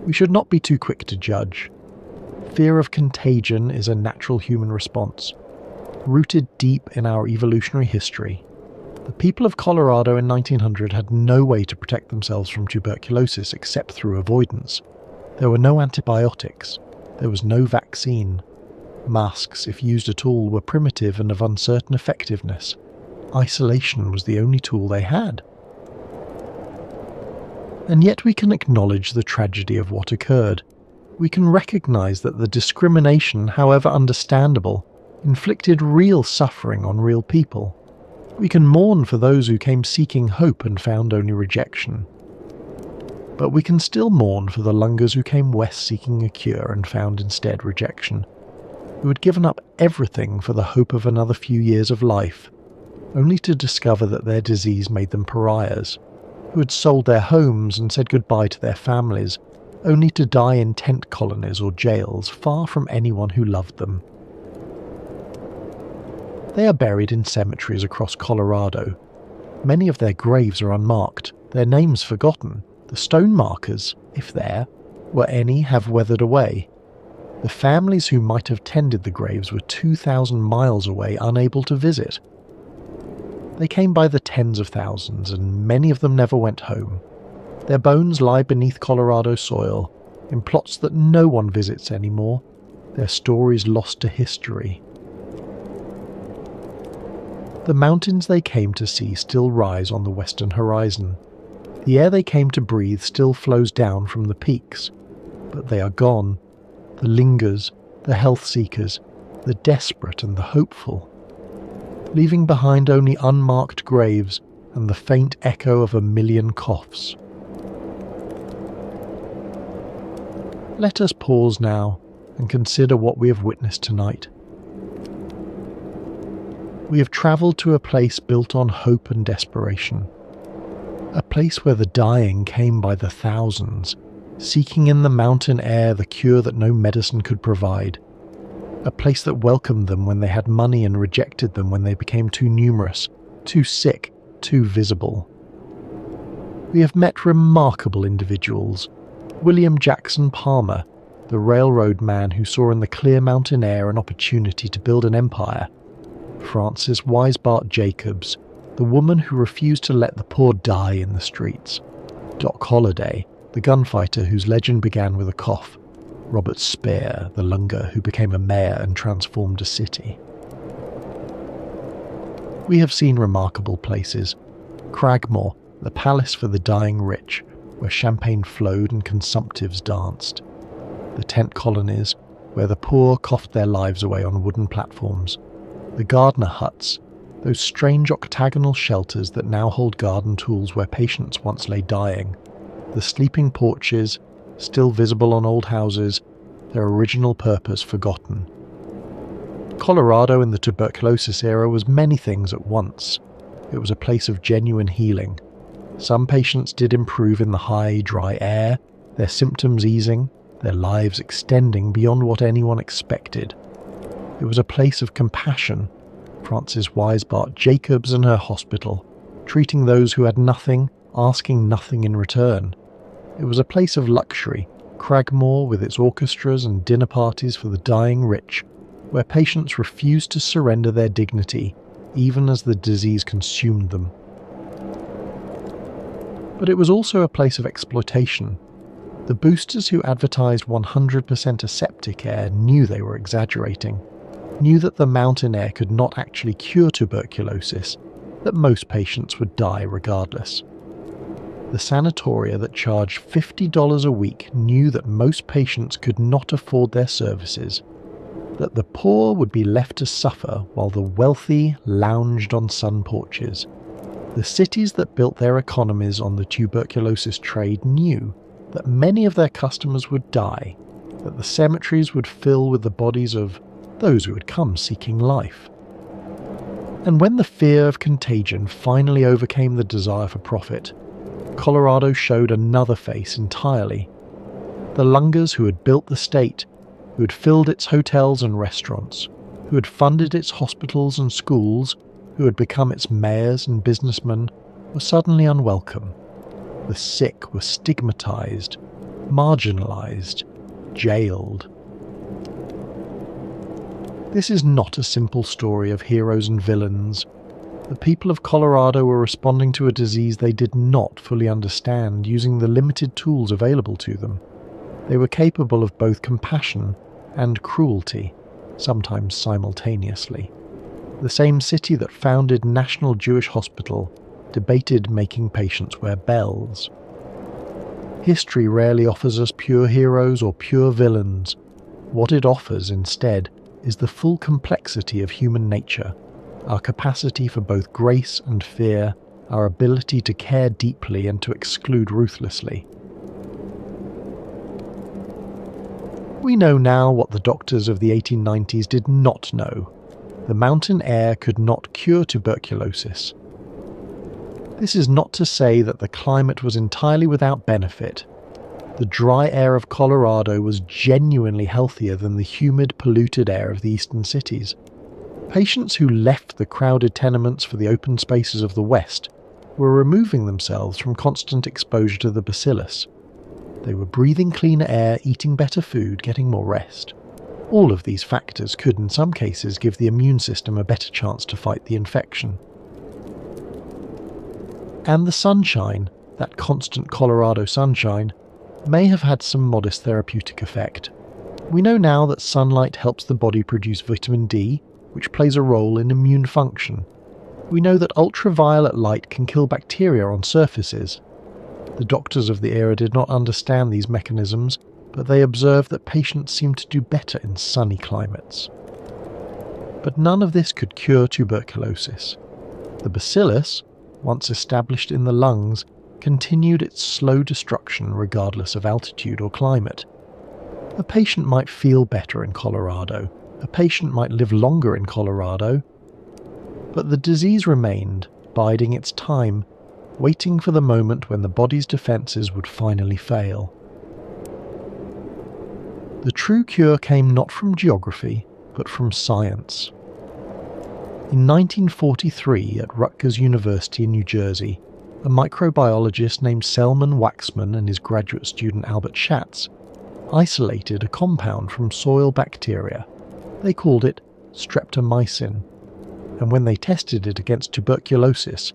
We should not be too quick to judge. Fear of contagion is a natural human response, rooted deep in our evolutionary history. The people of Colorado in 1900 had no way to protect themselves from tuberculosis except through avoidance. There were no antibiotics. There was no vaccine. Masks, if used at all, were primitive and of uncertain effectiveness. Isolation was the only tool they had. And yet we can acknowledge the tragedy of what occurred. We can recognize that the discrimination, however understandable, inflicted real suffering on real people. We can mourn for those who came seeking hope and found only rejection. But we can still mourn for the Lungas who came west seeking a cure and found instead rejection, who had given up everything for the hope of another few years of life, only to discover that their disease made them pariahs, who had sold their homes and said goodbye to their families, only to die in tent colonies or jails far from anyone who loved them. They are buried in cemeteries across Colorado. Many of their graves are unmarked, their names forgotten. The stone markers, if there were any, have weathered away. The families who might have tended the graves were 2,000 miles away, unable to visit. They came by the tens of thousands, and many of them never went home. Their bones lie beneath Colorado soil, in plots that no one visits anymore, their stories lost to history. The mountains they came to see still rise on the western horizon. The air they came to breathe still flows down from the peaks, but they are gone. The lingers, the health seekers, the desperate and the hopeful, leaving behind only unmarked graves and the faint echo of a million coughs. Let us pause now and consider what we have witnessed tonight. We have travelled to a place built on hope and desperation, a place where the dying came by the thousands, seeking in the mountain air the cure that no medicine could provide, a place that welcomed them when they had money and rejected them when they became too numerous, too sick, too visible. We have met remarkable individuals, William Jackson Palmer, the railroad man who saw in the clear mountain air an opportunity to build an empire. Frances Wisebart Jacobs, the woman who refused to let the poor die in the streets. Doc Holliday, the gunfighter whose legend began with a cough. Robert Speer, the lunger who became a mayor and transformed a city. We have seen remarkable places. Cragmore, the palace for the dying rich, where champagne flowed and consumptives danced. The tent colonies, where the poor coughed their lives away on wooden platforms. The gardener huts, those strange octagonal shelters that now hold garden tools where patients once lay dying. The sleeping porches, still visible on old houses, their original purpose forgotten. Colorado in the tuberculosis era was many things at once. It was a place of genuine healing. Some patients did improve in the high, dry air, their symptoms easing, their lives extending beyond what anyone expected. It was a place of compassion. Frances Wisebart Jacobs and her hospital, treating those who had nothing, asking nothing in return. It was a place of luxury, Cragmore with its orchestras and dinner parties for the dying rich, where patients refused to surrender their dignity, even as the disease consumed them. But it was also a place of exploitation. The boosters who advertised 100% aseptic air knew they were exaggerating, knew that the mountain air could not actually cure tuberculosis, that most patients would die regardless. The sanatoria that charged $50 a week knew that most patients could not afford their services, that the poor would be left to suffer while the wealthy lounged on sun porches. The cities that built their economies on the tuberculosis trade knew that many of their customers would die, that the cemeteries would fill with the bodies of those who had come seeking life. And when the fear of contagion finally overcame the desire for profit, Colorado showed another face entirely. The lungers who had built the state, who had filled its hotels and restaurants, who had funded its hospitals and schools, who had become its mayors and businessmen, were suddenly unwelcome. The sick were stigmatized, marginalized, jailed. This is not a simple story of heroes and villains. The people of Colorado were responding to a disease they did not fully understand using the limited tools available to them. They were capable of both compassion and cruelty, sometimes simultaneously. The same city that founded National Jewish Hospital debated making patients wear bells. History rarely offers us pure heroes or pure villains. What it offers instead is the full complexity of human nature, our capacity for both grace and fear, our ability to care deeply and to exclude ruthlessly. We know now what the doctors of the 1890s did not know. The mountain air could not cure tuberculosis. This is not to say that the climate was entirely without benefit. The dry air of Colorado was genuinely healthier than the humid, polluted air of the eastern cities. Patients who left the crowded tenements for the open spaces of the West were removing themselves from constant exposure to the bacillus. They were breathing cleaner air, eating better food, getting more rest. All of these factors could in some cases give the immune system a better chance to fight the infection. And the sunshine, that constant Colorado sunshine, may have had some modest therapeutic effect. We know now that sunlight helps the body produce vitamin D, which plays a role in immune function. We know that ultraviolet light can kill bacteria on surfaces. The doctors of the era did not understand these mechanisms, but they observed that patients seemed to do better in sunny climates. But none of this could cure tuberculosis. The bacillus, once established in the lungs, continued its slow destruction regardless of altitude or climate. A patient might feel better in Colorado, a patient might live longer in Colorado, but the disease remained, biding its time, waiting for the moment when the body's defences would finally fail. The true cure came not from geography, but from science. In 1943, at Rutgers University in New Jersey, a microbiologist named Selman Waxman and his graduate student Albert Schatz isolated a compound from soil bacteria. They called it streptomycin, and when they tested it against tuberculosis,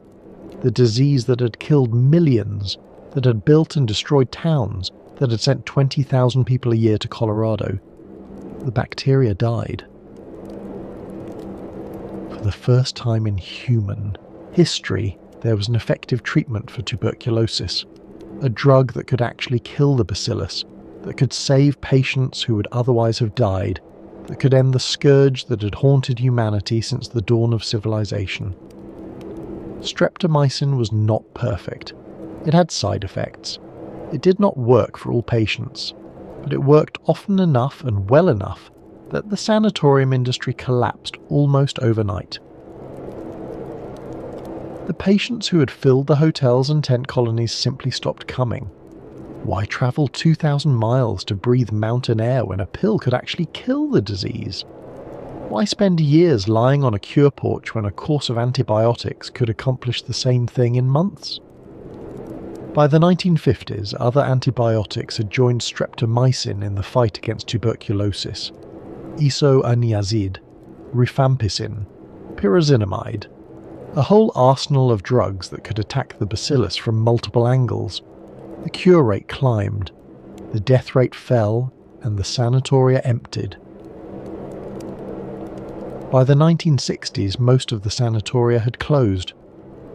the disease that had killed millions, that had built and destroyed towns, that had sent 20,000 people a year to Colorado, the bacteria died. For the first time in human history, there was an effective treatment for tuberculosis, a drug that could actually kill the bacillus, that could save patients who would otherwise have died, that could end the scourge that had haunted humanity since the dawn of civilization. Streptomycin was not perfect. It had side effects. It did not work for all patients, but it worked often enough and well enough that the sanatorium industry collapsed almost overnight. The patients who had filled the hotels and tent colonies simply stopped coming. Why travel 2,000 miles to breathe mountain air when a pill could actually kill the disease? Why spend years lying on a cure porch when a course of antibiotics could accomplish the same thing in months? By the 1950s, other antibiotics had joined streptomycin in the fight against tuberculosis. Isoniazid, rifampicin, pyrazinamide, a whole arsenal of drugs that could attack the bacillus from multiple angles. The cure rate climbed, the death rate fell, and the sanatoria emptied. By the 1960s, most of the sanatoria had closed.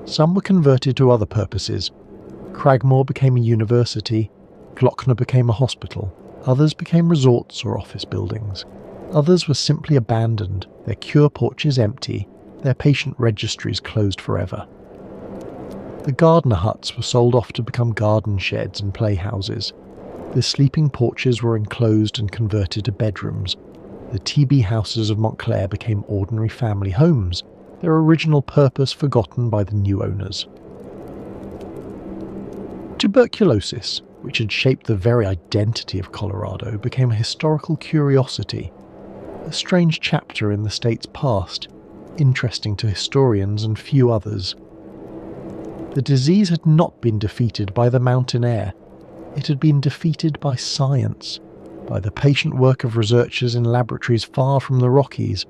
Some were converted to other purposes. Cragmore became a university, Glockner became a hospital, others became resorts or office buildings. Others were simply abandoned, their cure porches empty, their patient registries closed forever. The gardener huts were sold off to become garden sheds and playhouses. The sleeping porches were enclosed and converted to bedrooms. The TB houses of Montclair became ordinary family homes, their original purpose forgotten by the new owners. Tuberculosis, which had shaped the very identity of Colorado, became a historical curiosity, a strange chapter in the state's past, interesting to historians and few others. The disease had not been defeated by the mountain air. It had been defeated by science, by the patient work of researchers in laboratories far from the Rockies.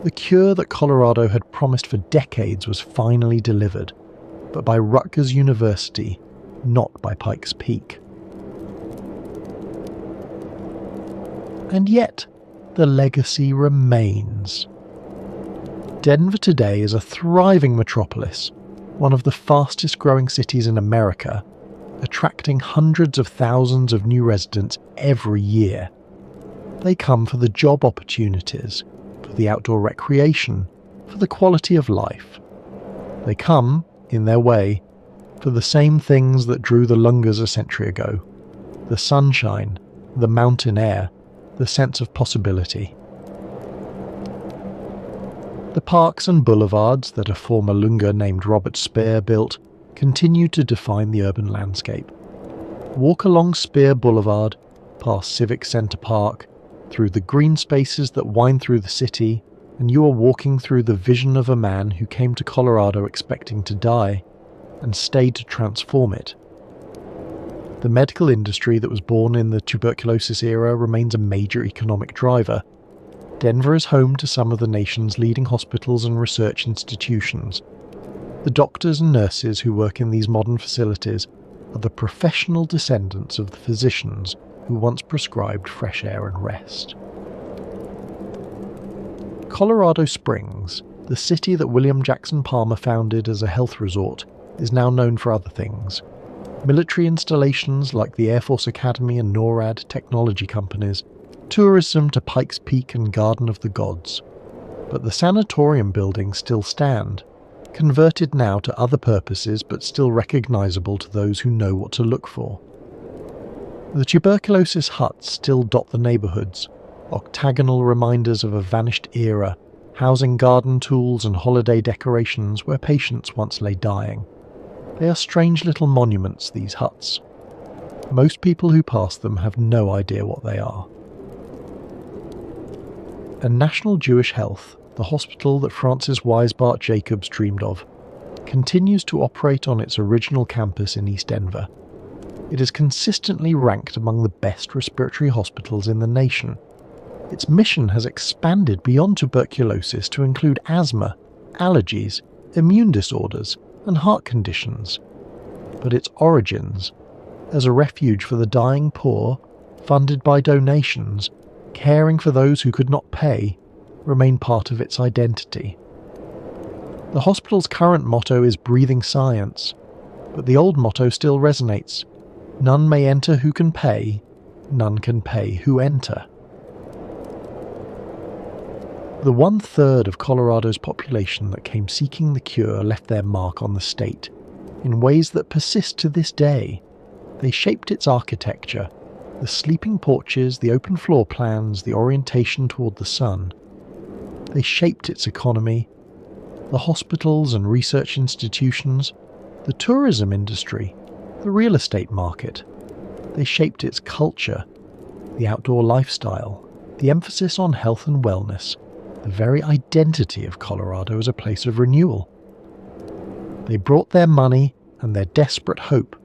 The cure that Colorado had promised for decades was finally delivered, but by Rutgers University, not by Pikes Peak. And yet, the legacy remains. Denver today is a thriving metropolis, one of the fastest growing cities in America, attracting hundreds of thousands of new residents every year. They come for the job opportunities, for the outdoor recreation, for the quality of life. They come, in their way, for the same things that drew the Lungers a century ago: the sunshine, the mountain air, the sense of possibility. The parks and boulevards that a former Lunger named Robert Speer built continue to define the urban landscape. Walk along Speer Boulevard, past Civic Center Park, through the green spaces that wind through the city, and you are walking through the vision of a man who came to Colorado expecting to die, and stayed to transform it. The medical industry that was born in the tuberculosis era remains a major economic driver. Denver is home to some of the nation's leading hospitals and research institutions. The doctors and nurses who work in these modern facilities are the professional descendants of the physicians who once prescribed fresh air and rest. Colorado Springs, the city that William Jackson Palmer founded as a health resort, is now known for other things. Military installations like the Air Force Academy and NORAD technology companies, tourism to Pikes Peak and Garden of the Gods. But the sanatorium buildings still stand, converted now to other purposes but still recognizable to those who know what to look for. The tuberculosis huts still dot the neighborhoods, octagonal reminders of a vanished era, housing garden tools and holiday decorations where patients once lay dying. They are strange little monuments, these huts. Most people who pass them have no idea what they are. And National Jewish Health, the hospital that Francis Weisbart Jacobs dreamed of, continues to operate on its original campus in East Denver. It is consistently ranked among the best respiratory hospitals in the nation. Its mission has expanded beyond tuberculosis to include asthma, allergies, immune disorders, and heart conditions. But its origins, as a refuge for the dying poor, funded by donations, caring for those who could not pay, remain part of its identity. The hospital's current motto is Breathing Science, but the old motto still resonates: none may enter who can pay, none can pay who enter. The 1/3 of Colorado's population that came seeking the cure left their mark on the state, in ways that persist to this day. They shaped its architecture, the sleeping porches, the open floor plans, the orientation toward the sun. They shaped its economy, the hospitals and research institutions, the tourism industry, the real estate market. They shaped its culture, the outdoor lifestyle, the emphasis on health and wellness, the very identity of Colorado as a place of renewal. They brought their money and their desperate hope,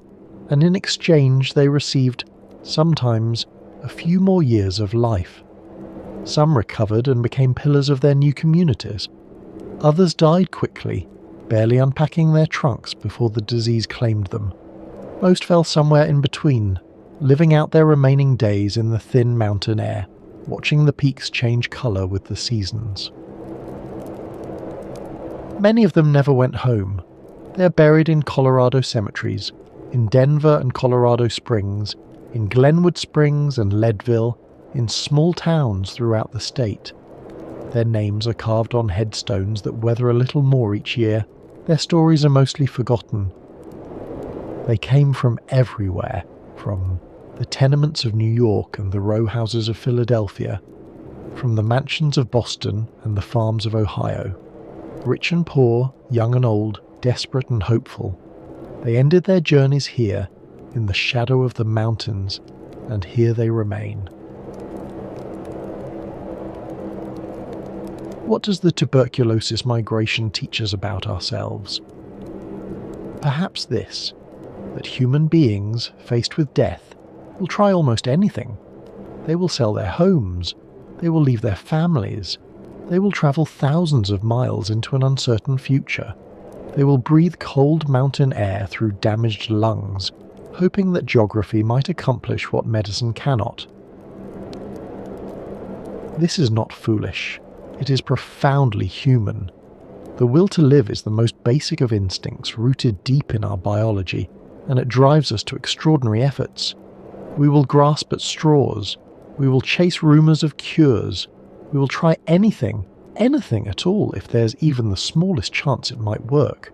and in exchange they received, sometimes, a few more years of life. Some recovered and became pillars of their new communities. Others died quickly, barely unpacking their trunks before the disease claimed them. Most fell somewhere in between, living out their remaining days in the thin mountain air, watching the peaks change colour with the seasons. Many of them never went home. They are buried in Colorado cemeteries, in Denver and Colorado Springs, in Glenwood Springs and Leadville, in small towns throughout the state. Their names are carved on headstones that weather a little more each year. Their stories are mostly forgotten. They came from everywhere, from the tenements of New York and the row houses of Philadelphia, from the mansions of Boston and the farms of Ohio. Rich and poor, young and old, desperate and hopeful, they ended their journeys here, in the shadow of the mountains, and here they remain. What does the tuberculosis migration teach us about ourselves? Perhaps this, that human beings, faced with death, will try almost anything. They will sell their homes, they will leave their families, they will travel thousands of miles into an uncertain future. They will breathe cold mountain air through damaged lungs, hoping that geography might accomplish what medicine cannot. This is not foolish. It is profoundly human. The will to live is the most basic of instincts rooted deep in our biology, and it drives us to extraordinary efforts. We will grasp at straws. We will chase rumours of cures. We will try anything at all, if there's even the smallest chance it might work.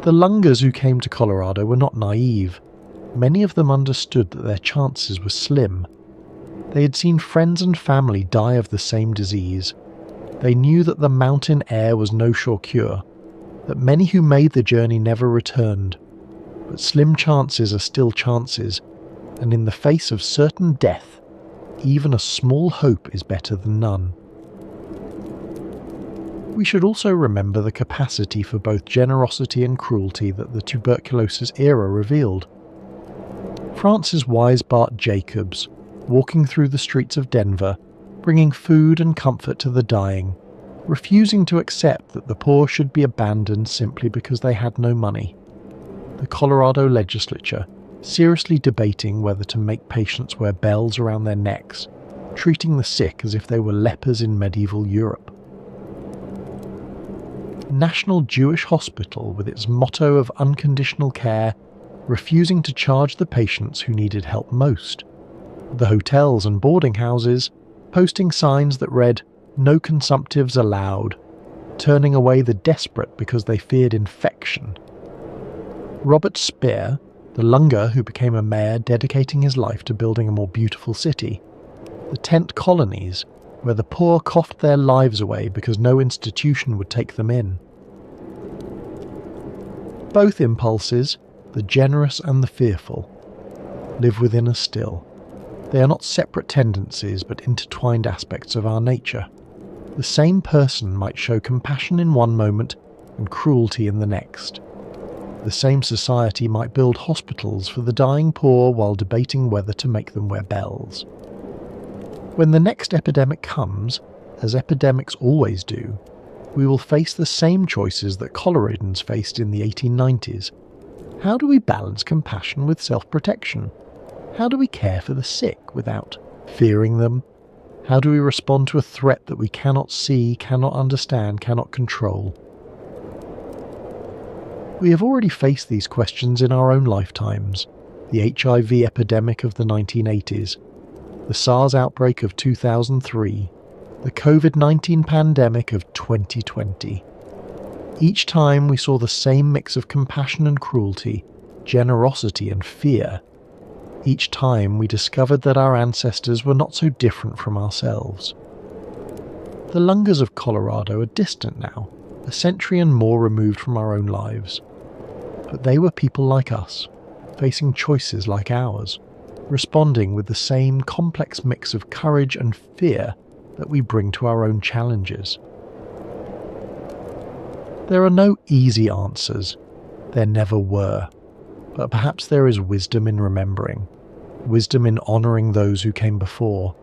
The lungers who came to Colorado were not naive. Many of them understood that their chances were slim. They had seen friends and family die of the same disease. They knew that the mountain air was no sure cure, that many who made the journey never returned. But slim chances are still chances, and in the face of certain death, even a small hope is better than none. We should also remember the capacity for both generosity and cruelty that the tuberculosis era revealed. Francis Weisbart Jacobs, walking through the streets of Denver, bringing food and comfort to the dying, refusing to accept that the poor should be abandoned simply because they had no money. The Colorado legislature, seriously debating whether to make patients wear bells around their necks, treating the sick as if they were lepers in medieval Europe. National Jewish Hospital, with its motto of unconditional care, refusing to charge the patients who needed help most. The hotels and boarding houses, posting signs that read, "No consumptives allowed," turning away the desperate because they feared infection. Robert Speer, the lunger who became a mayor dedicating his life to building a more beautiful city. The tent colonies, where the poor coughed their lives away because no institution would take them in. Both impulses, the generous and the fearful, live within us still. They are not separate tendencies but intertwined aspects of our nature. The same person might show compassion in one moment and cruelty in the next. The same society might build hospitals for the dying poor while debating whether to make them wear bells. When the next epidemic comes, as epidemics always do, we will face the same choices that choleraedans faced in the 1890s. How do we balance compassion with self-protection? How do we care for the sick without fearing them? How do we respond to a threat that we cannot see, cannot understand, cannot control? We have already faced these questions in our own lifetimes. The HIV epidemic of the 1980s, the SARS outbreak of 2003, the COVID-19 pandemic of 2020. Each time we saw the same mix of compassion and cruelty, generosity and fear. Each time we discovered that our ancestors were not so different from ourselves. The Lungers of Colorado are distant now, a century and more removed from our own lives. But they were people like us, facing choices like ours, responding with the same complex mix of courage and fear that we bring to our own challenges. There are no easy answers. There never were. But perhaps there is wisdom in remembering, wisdom in honouring those who came before,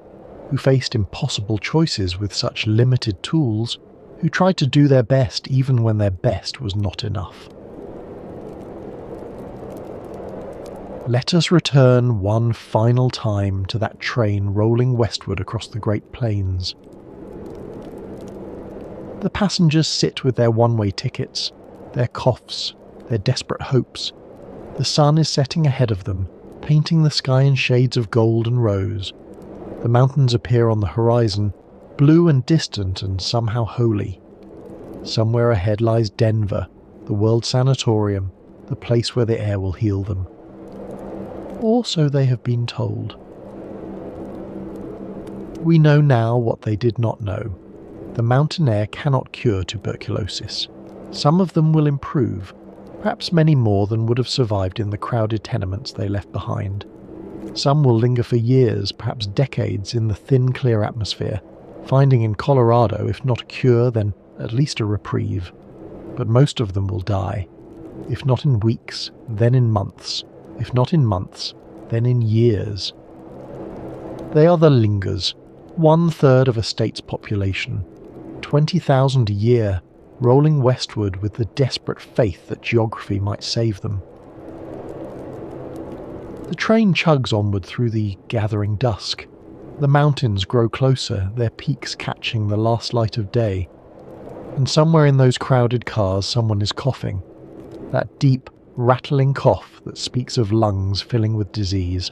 who faced impossible choices with such limited tools, who tried to do their best even when their best was not enough. Let us return one final time to that train rolling westward across the Great Plains. The passengers sit with their one-way tickets, their coughs, their desperate hopes. The sun is setting ahead of them, painting the sky in shades of gold and rose. The mountains appear on the horizon, blue and distant and somehow holy. Somewhere ahead lies Denver, the world sanatorium, the place where the air will heal them. Or so they have been told. We know now what they did not know. The mountain air cannot cure tuberculosis. Some of them will improve, perhaps many more than would have survived in the crowded tenements they left behind. Some will linger for years, perhaps decades, in the thin, clear atmosphere, finding in Colorado, if not a cure, then at least a reprieve. But most of them will die, if not in weeks, then in months. If not in months, then in years. They are the lingers, 1/3 of a state's population, 20,000 a year, rolling westward with the desperate faith that geography might save them. The train chugs onward through the gathering dusk. The mountains grow closer, their peaks catching the last light of day. And somewhere in those crowded cars someone is coughing, that deep, rattling cough that speaks of lungs filling with disease.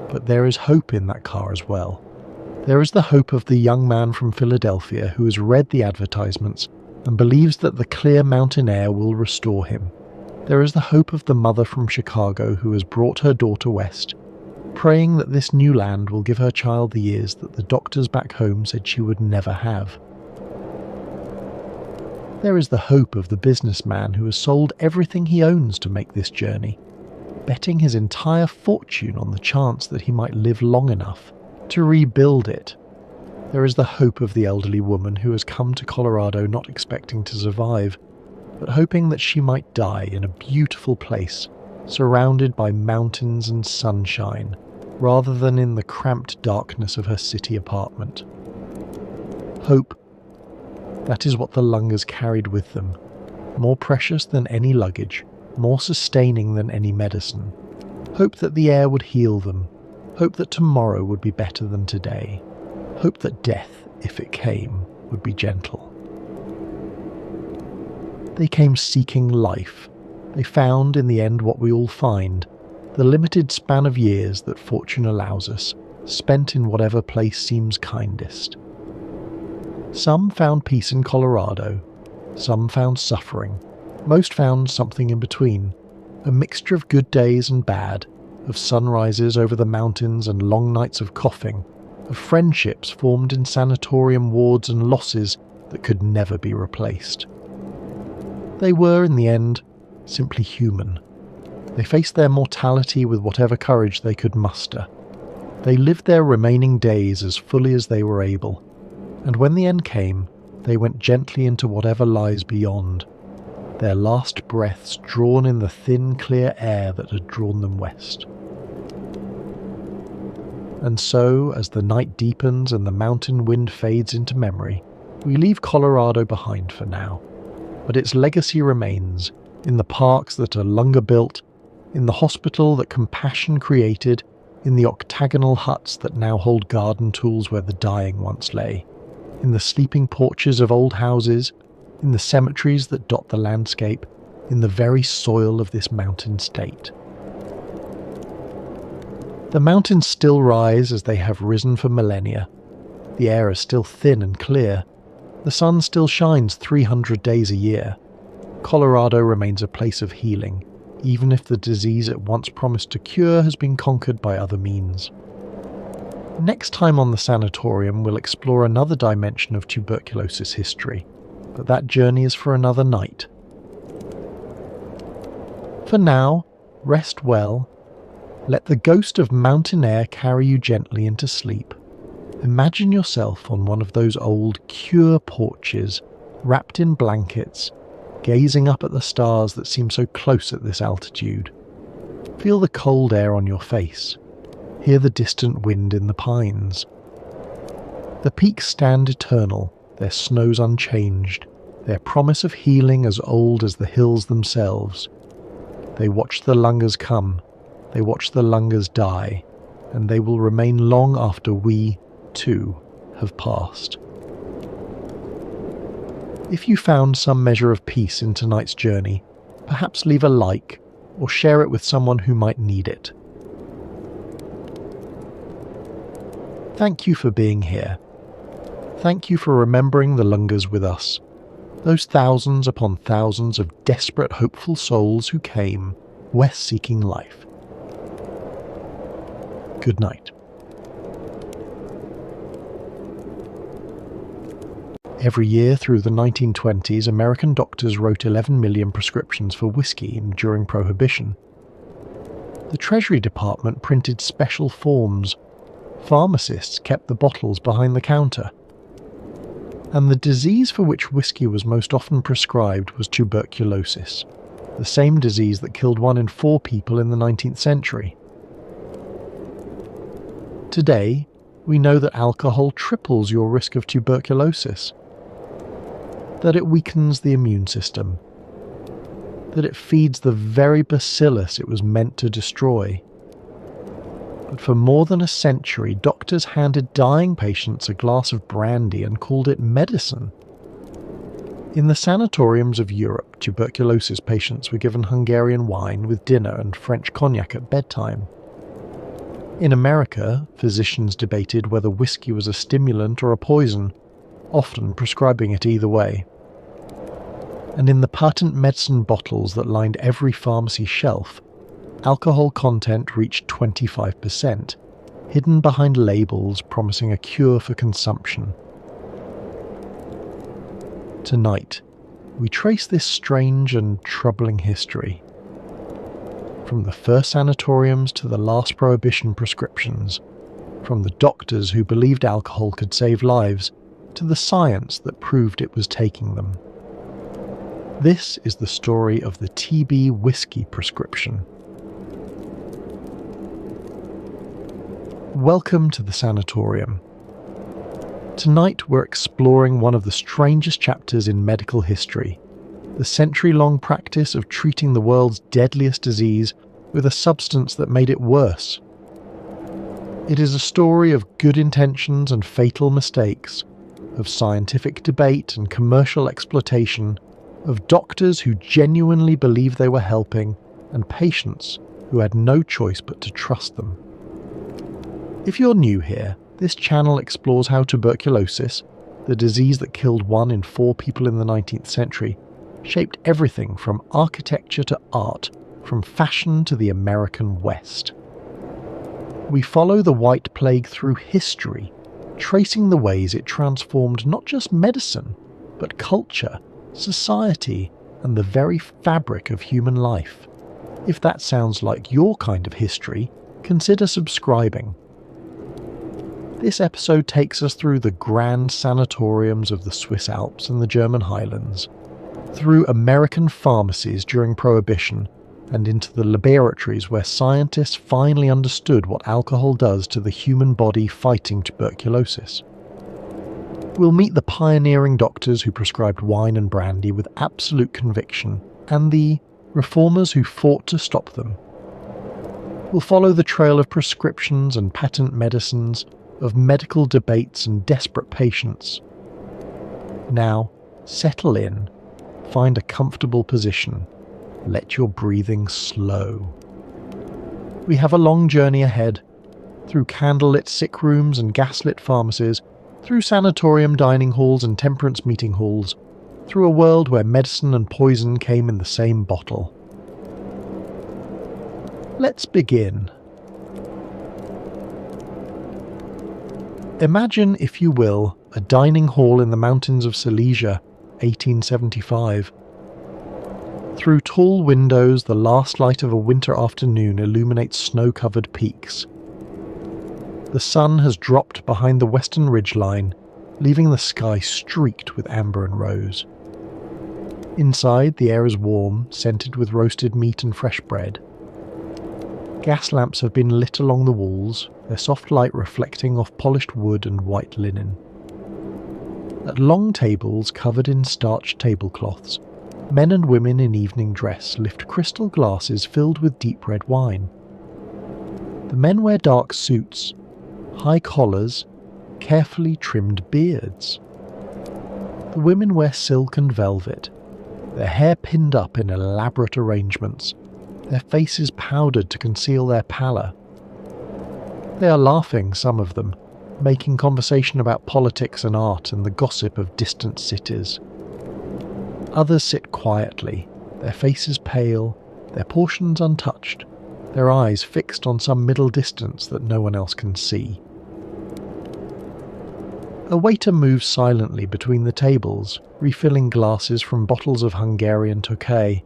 But there is hope in that car as well. There is the hope of the young man from Philadelphia who has read the advertisements and believes that the clear mountain air will restore him. There is the hope of the mother from Chicago who has brought her daughter west, praying that this new land will give her child the years that the doctors back home said she would never have. There is the hope of the businessman who has sold everything he owns to make this journey, betting his entire fortune on the chance that he might live long enough to rebuild it. There is the hope of the elderly woman who has come to Colorado not expecting to survive, but hoping that she might die in a beautiful place, surrounded by mountains and sunshine, rather than in the cramped darkness of her city apartment. Hope. That is what the Lungers carried with them, more precious than any luggage, more sustaining than any medicine. Hope that the air would heal them, hope that tomorrow would be better than today, hope that death, if it came, would be gentle. They came seeking life. They found in the end what we all find, the limited span of years that fortune allows us, spent in whatever place seems kindest. Some found peace in Colorado, some found suffering, most found something in between, a mixture of good days and bad, of sunrises over the mountains and long nights of coughing, of friendships formed in sanatorium wards and losses that could never be replaced. They were, in the end, simply human. They faced their mortality with whatever courage they could muster. They lived their remaining days as fully as they were able. And when the end came, they went gently into whatever lies beyond, their last breaths drawn in the thin, clear air that had drawn them west. And so, as the night deepens and the mountain wind fades into memory, we leave Colorado behind for now. But its legacy remains, in the parks that a Lunga built, in the hospital that compassion created, in the octagonal huts that now hold garden tools where the dying once lay, in the sleeping porches of old houses, in the cemeteries that dot the landscape, in the very soil of this mountain state. The mountains still rise as they have risen for millennia. The air is still thin and clear. The sun still shines 300 days a year. Colorado remains a place of healing, even if the disease it once promised to cure has been conquered by other means. Next time on the Sanatorium, we'll explore another dimension of tuberculosis history, but that journey is for another night. For now, rest well. Let the ghost of mountain air carry you gently into sleep. Imagine yourself on one of those old cure porches, wrapped in blankets, gazing up at the stars that seem so close at this altitude. Feel the cold air on your face. Hear the distant wind in the pines. The peaks stand eternal, their snows unchanged, their promise of healing as old as the hills themselves. They watch the Lungas come, they watch the Lungas die, and they will remain long after we, too, have passed. If you found some measure of peace in tonight's journey, perhaps leave a like or share it with someone who might need it. Thank you for being here. Thank you for remembering the Lungas with us, those thousands upon thousands of desperate, hopeful souls who came, west seeking life. Good night. Every year through the 1920s, American doctors wrote 11 million prescriptions for whiskey during Prohibition. The Treasury Department printed special forms. Pharmacists kept the bottles behind the counter. And the disease for which whiskey was most often prescribed was tuberculosis, the same disease that killed 1 in 4 people in the 19th century. Today, we know that alcohol triples your risk of tuberculosis, that it weakens the immune system, that it feeds the very bacillus it was meant to destroy. But for more than a century, doctors handed dying patients a glass of brandy and called it medicine. In the sanatoriums of Europe, tuberculosis patients were given Hungarian wine with dinner and French cognac at bedtime. In America, physicians debated whether whiskey was a stimulant or a poison, often prescribing it either way. And in the patent medicine bottles that lined every pharmacy shelf, alcohol content reached 25%, hidden behind labels promising a cure for consumption. Tonight, we trace this strange and troubling history. From the first sanatoriums to the last Prohibition prescriptions, from the doctors who believed alcohol could save lives, to the science that proved it was taking them. This is the story of the TB whiskey prescription. Welcome to the Sanatorium. Tonight we're exploring one of the strangest chapters in medical history, the century-long practice of treating the world's deadliest disease with a substance that made it worse. It is a story of good intentions and fatal mistakes, of scientific debate and commercial exploitation, of doctors who genuinely believed they were helping, and patients who had no choice but to trust them. If you're new here, this channel explores how tuberculosis, the disease that killed 1 in 4 people in the 19th century, shaped everything from architecture to art, from fashion to the American West. We follow the White Plague through history, tracing the ways it transformed not just medicine, but culture, society, and the very fabric of human life. If that sounds like your kind of history, consider subscribing. This episode takes us through the grand sanatoriums of the Swiss Alps and the German Highlands, through American pharmacies during Prohibition, and into the laboratories where scientists finally understood what alcohol does to the human body fighting tuberculosis. We'll meet the pioneering doctors who prescribed wine and brandy with absolute conviction, and the reformers who fought to stop them. We'll follow the trail of prescriptions and patent medicines, of medical debates and desperate patients. Now, settle in, find a comfortable position, let your breathing slow. We have a long journey ahead, through candlelit sick rooms and gaslit pharmacies, through sanatorium dining halls and temperance meeting halls, through a world where medicine and poison came in the same bottle. Let's begin. Imagine, if you will, a dining hall in the mountains of Silesia, 1875. Through tall windows, the last light of a winter afternoon illuminates snow-covered peaks. The sun has dropped behind the western ridgeline, leaving the sky streaked with amber and rose. Inside, the air is warm, scented with roasted meat and fresh bread. Gas lamps have been lit along the walls, their soft light reflecting off polished wood and white linen. At long tables covered in starched tablecloths, men and women in evening dress lift crystal glasses filled with deep red wine. The men wear dark suits, high collars, carefully trimmed beards. The women wear silk and velvet, their hair pinned up in elaborate arrangements, their faces powdered to conceal their pallor. They are laughing, some of them, making conversation about politics and art and the gossip of distant cities. Others sit quietly, their faces pale, their portions untouched, their eyes fixed on some middle distance that no one else can see. A waiter moves silently between the tables, refilling glasses from bottles of Hungarian Tokay.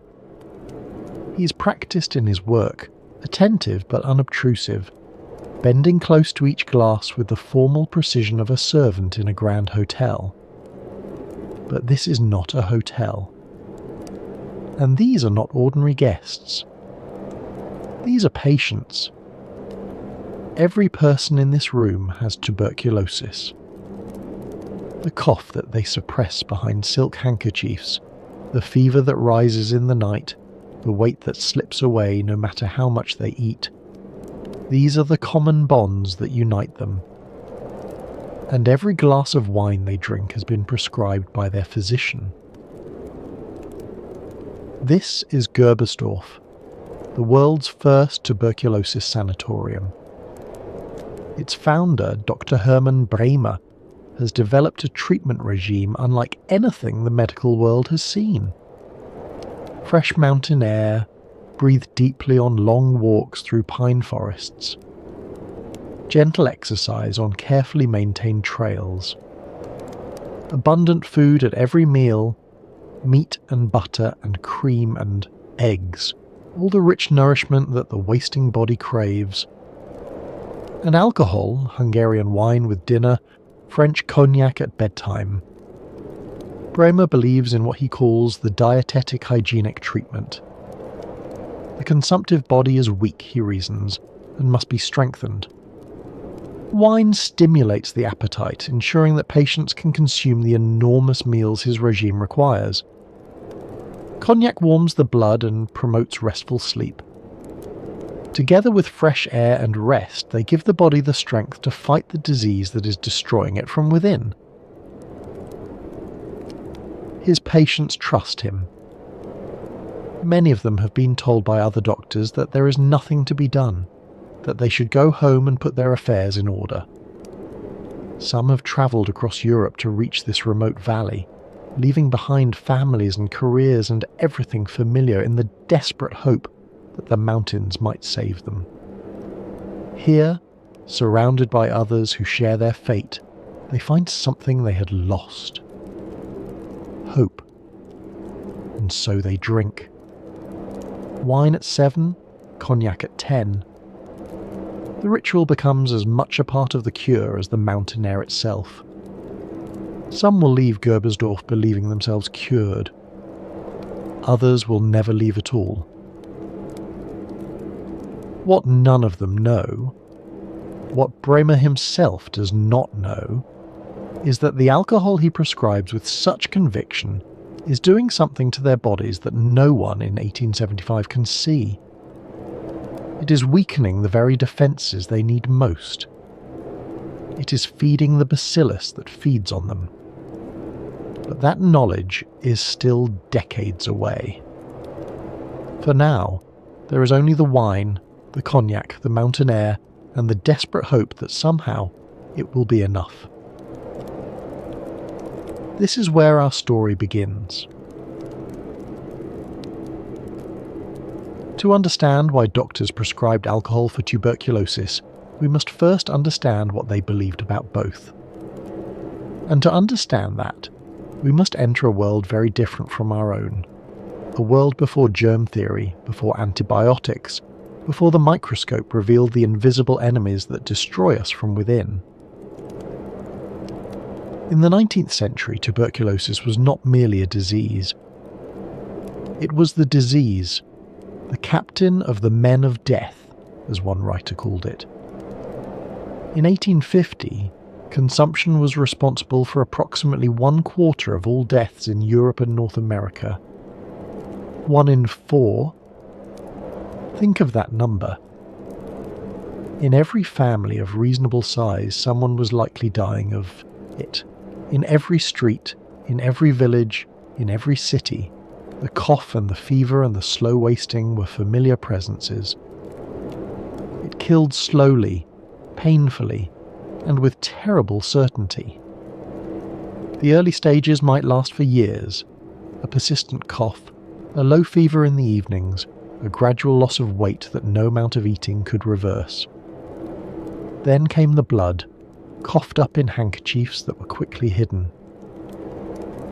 He is practiced in his work, attentive but unobtrusive, bending close to each glass with the formal precision of a servant in a grand hotel. But this is not a hotel. And these are not ordinary guests. These are patients. Every person in this room has tuberculosis. The cough that they suppress behind silk handkerchiefs, the fever that rises in the night, the weight that slips away no matter how much they eat. These are the common bonds that unite them. And every glass of wine they drink has been prescribed by their physician. This is Gerbersdorf, the world's first tuberculosis sanatorium. Its founder, Dr. Hermann Bremer, has developed a treatment regime unlike anything the medical world has seen. Fresh mountain air, breathe deeply on long walks through pine forests. Gentle exercise on carefully maintained trails. Abundant food at every meal, meat and butter and cream and eggs, all the rich nourishment that the wasting body craves. And alcohol, Hungarian wine with dinner, French cognac at bedtime. Bremer believes in what he calls the dietetic hygienic treatment. The consumptive body is weak, he reasons, and must be strengthened. Wine stimulates the appetite, ensuring that patients can consume the enormous meals his regime requires. Cognac warms the blood and promotes restful sleep. Together with fresh air and rest, they give the body the strength to fight the disease that is destroying it from within. His patients trust him. Many of them have been told by other doctors that there is nothing to be done, that they should go home and put their affairs in order. Some have travelled across Europe to reach this remote valley, leaving behind families and careers and everything familiar in the desperate hope that the mountains might save them. Here, surrounded by others who share their fate, they find something they had lost. Hope. And so they drink. Wine at 7, cognac at 10. The ritual becomes as much a part of the cure as the mountain air itself. Some will leave Gerbersdorf believing themselves cured. Others will never leave at all. What none of them know, what Bremer himself does not know, is that the alcohol he prescribes with such conviction is doing something to their bodies that no one in 1875 can see. It is weakening the very defences they need most. It is feeding the bacillus that feeds on them. But that knowledge is still decades away. For now, there is only the wine, the cognac, the mountain air, and the desperate hope that somehow it will be enough. This is where our story begins. To understand why doctors prescribed alcohol for tuberculosis, we must first understand what they believed about both. And to understand that, we must enter a world very different from our own. A world before germ theory, before antibiotics, before the microscope revealed the invisible enemies that destroy us from within. In the 19th century, tuberculosis was not merely a disease. It was the disease, the captain of the men of death, as one writer called it. In 1850, consumption was responsible for approximately 1/4 of all deaths in Europe and North America. 1 in 4. Think of that number. In every family of reasonable size, someone was likely dying of it. In every street, in every village, in every city, the cough and the fever and the slow wasting were familiar presences. It killed slowly, painfully, and with terrible certainty. The early stages might last for years. A persistent cough, a low fever in the evenings, a gradual loss of weight that no amount of eating could reverse. Then came the blood, coughed up in handkerchiefs that were quickly hidden.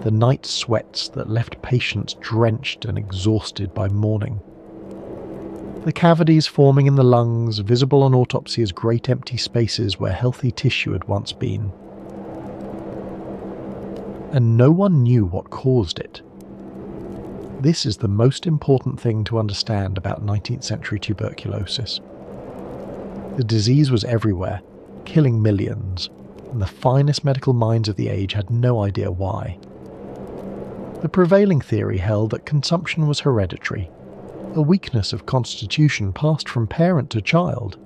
The night sweats that left patients drenched and exhausted by morning. The cavities forming in the lungs, visible on autopsy as great empty spaces where healthy tissue had once been. And no one knew what caused it. This is the most important thing to understand about 19th century tuberculosis. The disease was everywhere, killing millions, and the finest medical minds of the age had no idea why. The prevailing theory held that consumption was hereditary, a weakness of constitution passed from parent to child.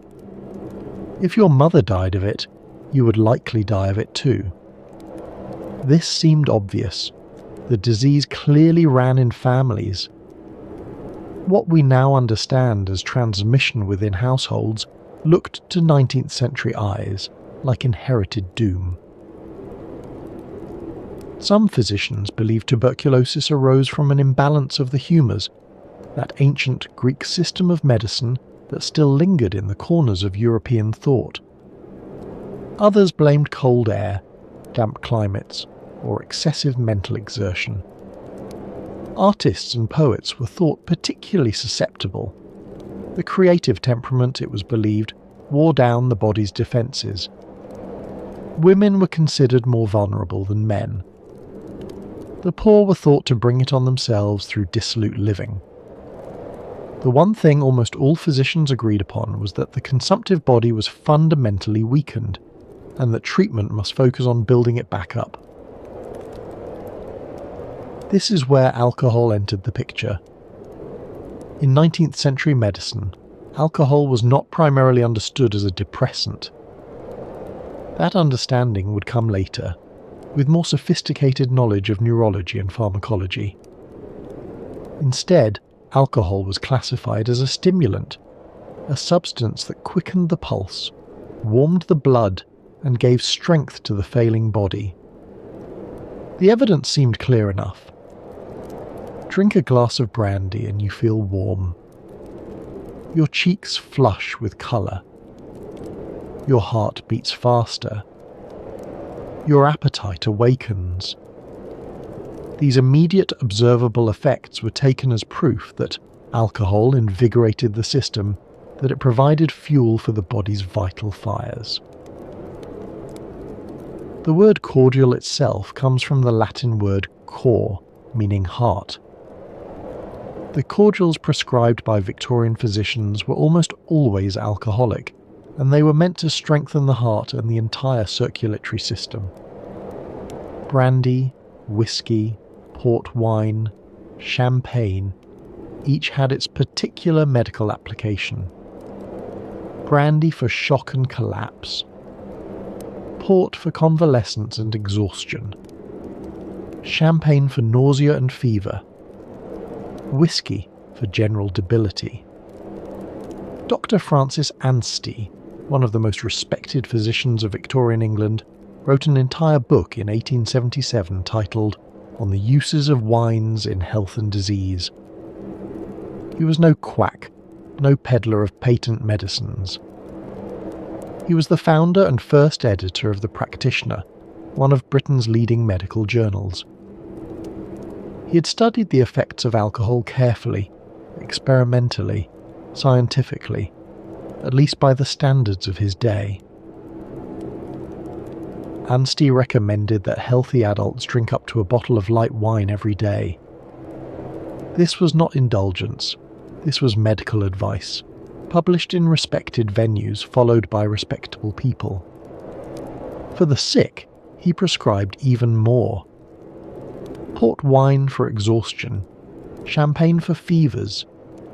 If your mother died of it, you would likely die of it too. This seemed obvious. The disease clearly ran in families. What we now understand as transmission within households looked to 19th century eyes like inherited doom. Some physicians believed tuberculosis arose from an imbalance of the humours, that ancient Greek system of medicine that still lingered in the corners of European thought. Others blamed cold air, damp climates, or excessive mental exertion. Artists and poets were thought particularly susceptible. The creative temperament, it was believed, wore down the body's defences. Women were considered more vulnerable than men. The poor were thought to bring it on themselves through dissolute living. The one thing almost all physicians agreed upon was that the consumptive body was fundamentally weakened, and that treatment must focus on building it back up. This is where alcohol entered the picture. In 19th century medicine, alcohol was not primarily understood as a depressant. That understanding would come later, with more sophisticated knowledge of neurology and pharmacology. Instead, alcohol was classified as a stimulant, a substance that quickened the pulse, warmed the blood, and gave strength to the failing body. The evidence seemed clear enough. Drink a glass of brandy and you feel warm. Your cheeks flush with colour. Your heart beats faster. Your appetite awakens. These immediate observable effects were taken as proof that alcohol invigorated the system that it provided fuel for the body's vital fires. The word cordial itself comes from the Latin word cor, meaning heart. The cordials prescribed by Victorian physicians were almost always alcoholic, and they were meant to strengthen the heart and the entire circulatory system. Brandy, whiskey, port wine, champagne, each had its particular medical application. Brandy for shock and collapse, port for convalescence and exhaustion, champagne for nausea and fever, whiskey for general debility. Dr. Francis Anstey, one of the most respected physicians of Victorian England, wrote an entire book in 1877 titled On the Uses of Wines in Health and Disease. He was no quack, no peddler of patent medicines. He was the founder and first editor of The Practitioner, one of Britain's leading medical journals. He had studied the effects of alcohol carefully, experimentally, scientifically, at least by the standards of his day. Anstey recommended that healthy adults drink up to a bottle of light wine every day. This was not indulgence, this was medical advice, published in respected venues followed by respectable people. For the sick, he prescribed even more. Port wine for exhaustion, champagne for fevers,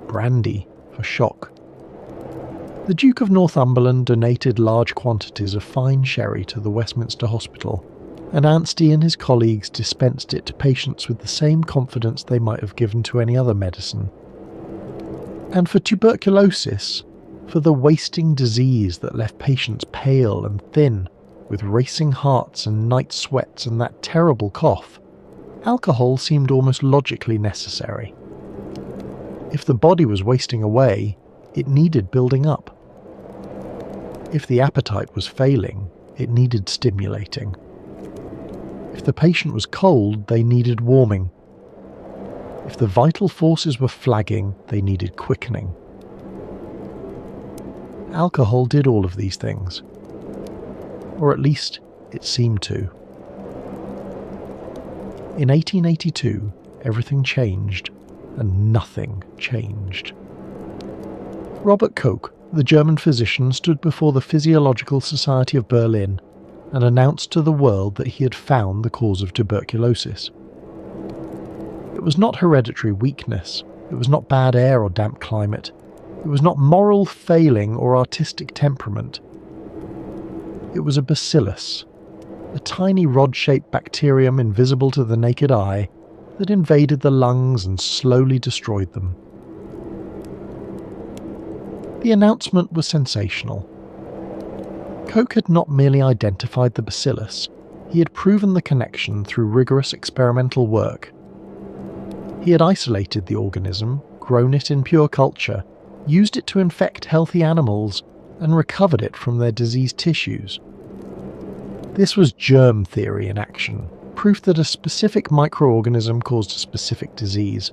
brandy for shock. The Duke of Northumberland donated large quantities of fine sherry to the Westminster Hospital, and Anstey and his colleagues dispensed it to patients with the same confidence they might have given to any other medicine. And for tuberculosis, for the wasting disease that left patients pale and thin, with racing hearts and night sweats and that terrible cough, alcohol seemed almost logically necessary. If the body was wasting away, it needed building up. If the appetite was failing, it needed stimulating. If the patient was cold, they needed warming. If the vital forces were flagging, they needed quickening. Alcohol did all of these things. Or at least, it seemed to. In 1882, everything changed, and nothing changed. Robert Koch, the German physician, stood before the Physiological Society of Berlin and announced to the world that he had found the cause of tuberculosis. It was not hereditary weakness, it was not bad air or damp climate, it was not moral failing or artistic temperament. It was a bacillus, a tiny rod-shaped bacterium invisible to the naked eye that invaded the lungs and slowly destroyed them. The announcement was sensational. Koch had not merely identified the bacillus, he had proven the connection through rigorous experimental work. He had isolated the organism, grown it in pure culture, used it to infect healthy animals, and recovered it from their diseased tissues. This was germ theory in action, proof that a specific microorganism caused a specific disease.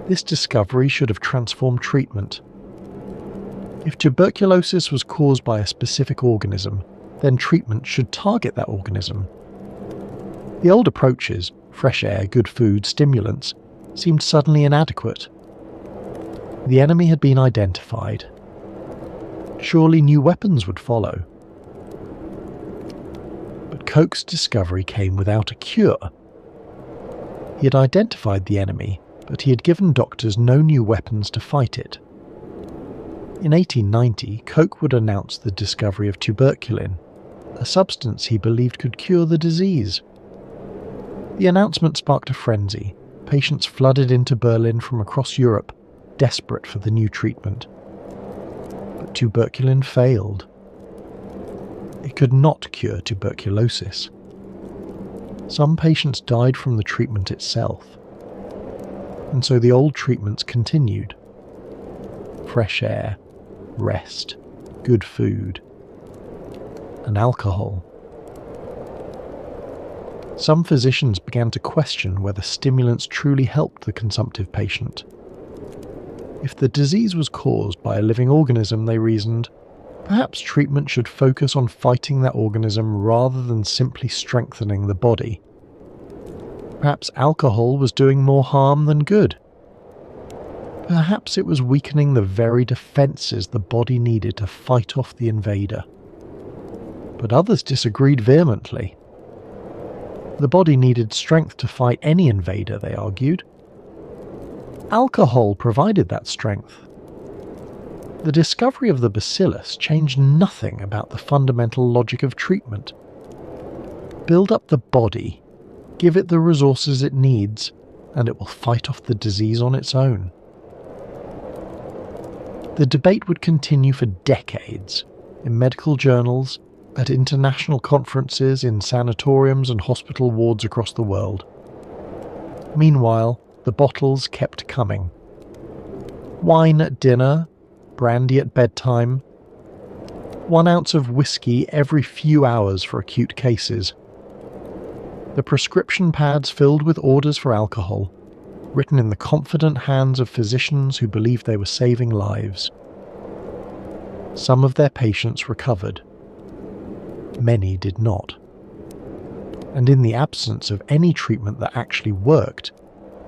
This discovery should have transformed treatment. If tuberculosis was caused by a specific organism, then treatment should target that organism. The old approaches, fresh air, good food, stimulants, seemed suddenly inadequate. The enemy had been identified. Surely new weapons would follow. But Koch's discovery came without a cure. He had identified the enemy, but he had given doctors no new weapons to fight it. In 1890, Koch would announce the discovery of tuberculin, a substance he believed could cure the disease. The announcement sparked a frenzy. Patients flooded into Berlin from across Europe, desperate for the new treatment. But tuberculin failed. It could not cure tuberculosis. Some patients died from the treatment itself. And so the old treatments continued. Fresh air, rest, good food, and alcohol. Some physicians began to question whether stimulants truly helped the consumptive patient. If the disease was caused by a living organism, they reasoned, perhaps treatment should focus on fighting that organism rather than simply strengthening the body. Perhaps alcohol was doing more harm than good. Perhaps it was weakening the very defences the body needed to fight off the invader. But others disagreed vehemently. The body needed strength to fight any invader, they argued. Alcohol provided that strength. The discovery of the bacillus changed nothing about the fundamental logic of treatment. Build up the body, give it the resources it needs, and it will fight off the disease on its own. The debate would continue for decades, in medical journals, at international conferences, in sanatoriums and hospital wards across the world. Meanwhile, the bottles kept coming. Wine at dinner, brandy at bedtime, 1 ounce of whiskey every few hours for acute cases. The prescription pads filled with orders for alcohol, written in the confident hands of physicians who believed they were saving lives. Some of their patients recovered. Many did not. And in the absence of any treatment that actually worked,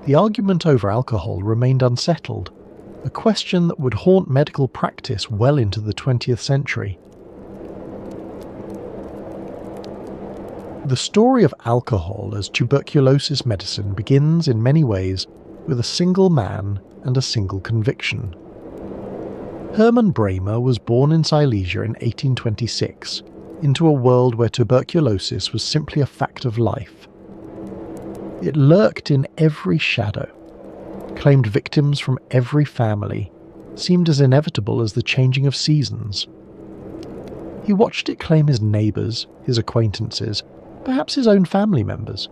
the argument over alcohol remained unsettled, a question that would haunt medical practice well into the 20th century. The story of alcohol as tuberculosis medicine begins in many ways with a single man and a single conviction. Hermann Bremer was born in Silesia in 1826, into a world where tuberculosis was simply a fact of life. It lurked in every shadow, claimed victims from every family, seemed as inevitable as the changing of seasons. He watched it claim his neighbours, his acquaintances, perhaps his own family members.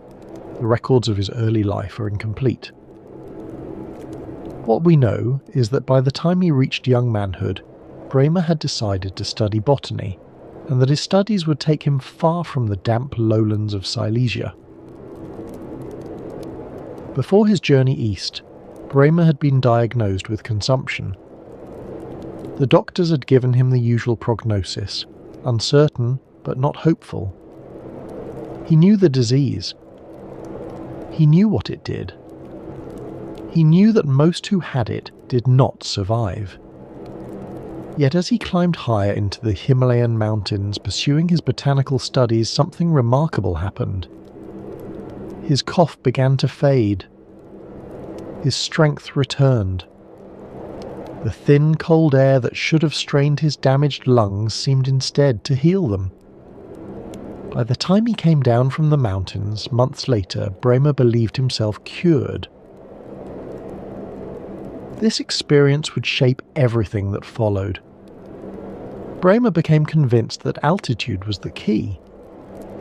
The records of his early life are incomplete. What we know is that by the time he reached young manhood, Bremer had decided to study botany, and that his studies would take him far from the damp lowlands of Silesia. Before his journey east, Bremer had been diagnosed with consumption. The doctors had given him the usual prognosis, uncertain but not hopeful. He knew the disease. He knew what it did. He knew that most who had it did not survive. Yet as he climbed higher into the Himalayan mountains pursuing his botanical studies, something remarkable happened. His cough began to fade. His strength returned. The thin, cold air that should have strained his damaged lungs seemed instead to heal them. By the time he came down from the mountains, months later, Bremer believed himself cured. This experience would shape everything that followed. Bremer became convinced that altitude was the key,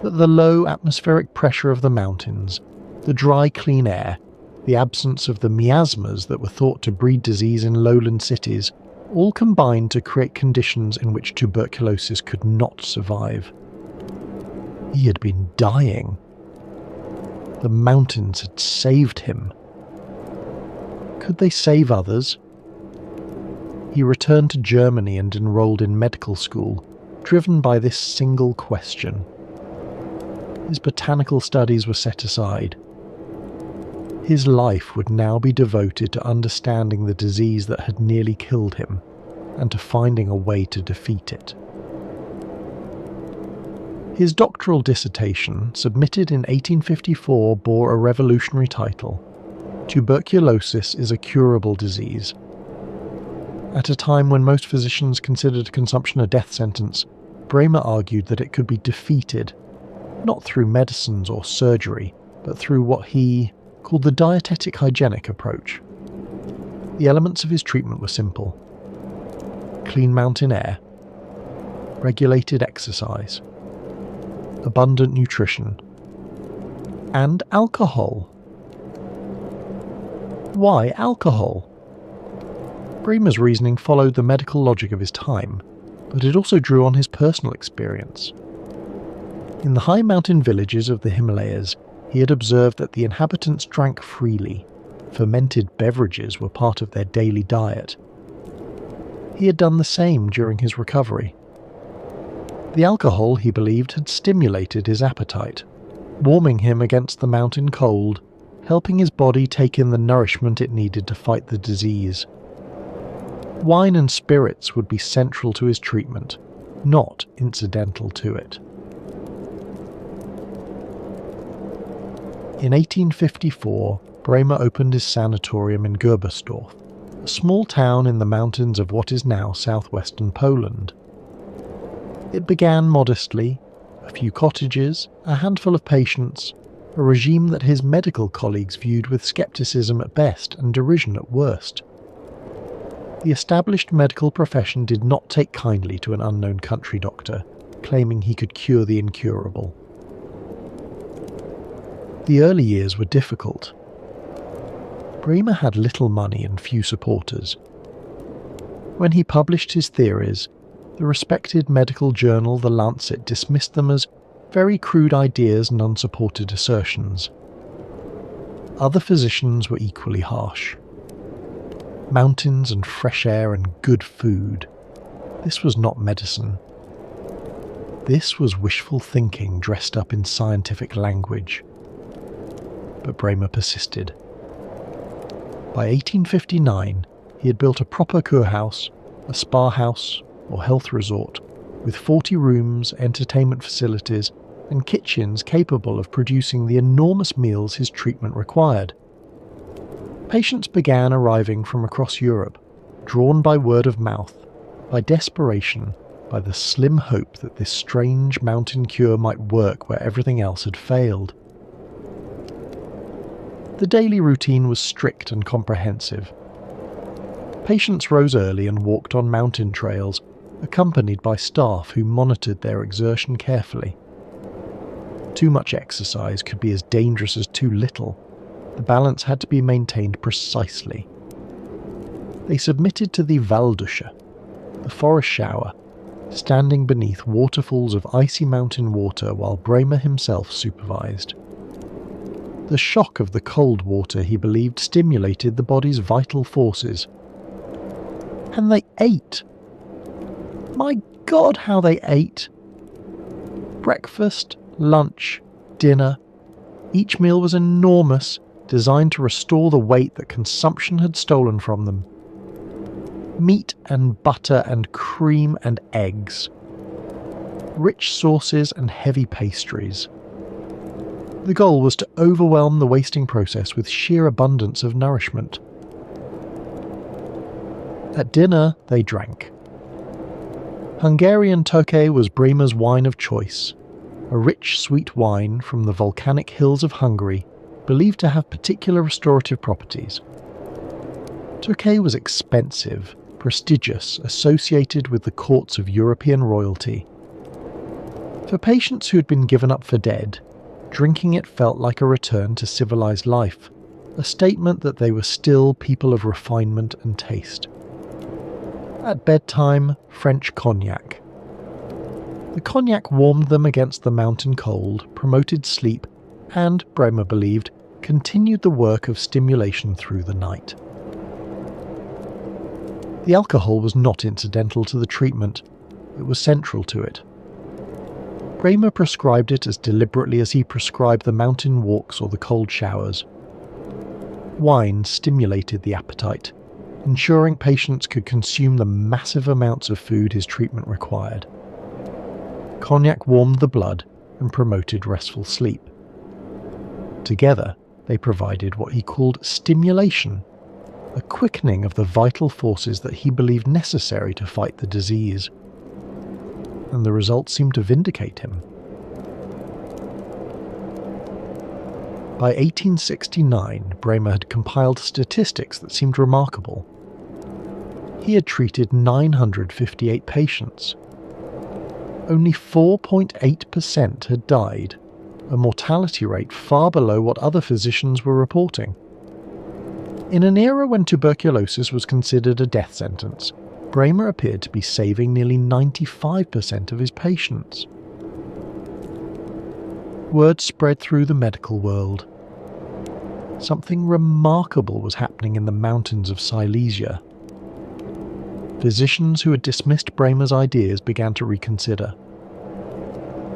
that the low atmospheric pressure of the mountains, the dry, clean air, the absence of the miasmas that were thought to breed disease in lowland cities, all combined to create conditions in which tuberculosis could not survive. He had been dying. The mountains had saved him. Could they save others? He returned to Germany and enrolled in medical school, driven by this single question. His botanical studies were set aside. His life would now be devoted to understanding the disease that had nearly killed him, and to finding a way to defeat it. His doctoral dissertation, submitted in 1854, bore a revolutionary title: Tuberculosis is a curable disease. At a time when most physicians considered consumption a death sentence, Bremer argued that it could be defeated, not through medicines or surgery, but through what he called the dietetic hygienic approach. The elements of his treatment were simple: clean mountain air, regulated exercise, abundant nutrition, and alcohol. Why alcohol? Bremer's reasoning followed the medical logic of his time, but it also drew on his personal experience. In the high mountain villages of the Himalayas, he had observed that the inhabitants drank freely, fermented beverages were part of their daily diet. He had done the same during his recovery. The alcohol, he believed, had stimulated his appetite, warming him against the mountain cold, helping his body take in the nourishment it needed to fight the disease. Wine and spirits would be central to his treatment, not incidental to it. In 1854, Bremer opened his sanatorium in Gerbersdorf, a small town in the mountains of what is now southwestern Poland. It began modestly, a few cottages, a handful of patients, a regime that his medical colleagues viewed with skepticism at best and derision at worst. The established medical profession did not take kindly to an unknown country doctor, claiming he could cure the incurable. The early years were difficult. Bremer had little money and few supporters. When he published his theories, the respected medical journal The Lancet dismissed them as very crude ideas and unsupported assertions. Other physicians were equally harsh. Mountains and fresh air and good food. This was not medicine. This was wishful thinking dressed up in scientific language. But Bremer persisted. By 1859, he had built a proper kurhaus, a spa house or health resort, with 40 rooms, entertainment facilities, and kitchens capable of producing the enormous meals his treatment required. Patients began arriving from across Europe, drawn by word of mouth, by desperation, by the slim hope that this strange mountain cure might work where everything else had failed. The daily routine was strict and comprehensive. Patients rose early and walked on mountain trails, accompanied by staff who monitored their exertion carefully. Too much exercise could be as dangerous as too little. The balance had to be maintained precisely. They submitted to the Walddusche, the forest shower, standing beneath waterfalls of icy mountain water while Bremer himself supervised. The shock of the cold water, he believed, stimulated the body's vital forces. And they ate. My God, how they ate! Breakfast, lunch, dinner. Each meal was enormous, designed to restore the weight that consumption had stolen from them. Meat and butter and cream and eggs. Rich sauces and heavy pastries. The goal was to overwhelm the wasting process with sheer abundance of nourishment. At dinner, they drank. Hungarian Tokay was Bremer's wine of choice, a rich, sweet wine from the volcanic hills of Hungary, believed to have particular restorative properties. Tokay was expensive, prestigious, associated with the courts of European royalty. For patients who had been given up for dead, drinking it felt like a return to civilized life, a statement that they were still people of refinement and taste. At bedtime, French cognac. The cognac warmed them against the mountain cold, promoted sleep, and, Bremer believed, continued the work of stimulation through the night. The alcohol was not incidental to the treatment, it was central to it. Bremer prescribed it as deliberately as he prescribed the mountain walks or the cold showers. Wine stimulated the appetite, ensuring patients could consume the massive amounts of food his treatment required. Cognac warmed the blood and promoted restful sleep. Together, they provided what he called stimulation, a quickening of the vital forces that he believed necessary to fight the disease. And the results seemed to vindicate him. By 1869, Bremer had compiled statistics that seemed remarkable. He had treated 958 patients. Only 4.8% had died, a mortality rate far below what other physicians were reporting. In an era when tuberculosis was considered a death sentence, Bremer appeared to be saving nearly 95% of his patients. Word spread through the medical world. something remarkable was happening in the mountains of Silesia. Physicians who had dismissed Bremer's ideas began to reconsider.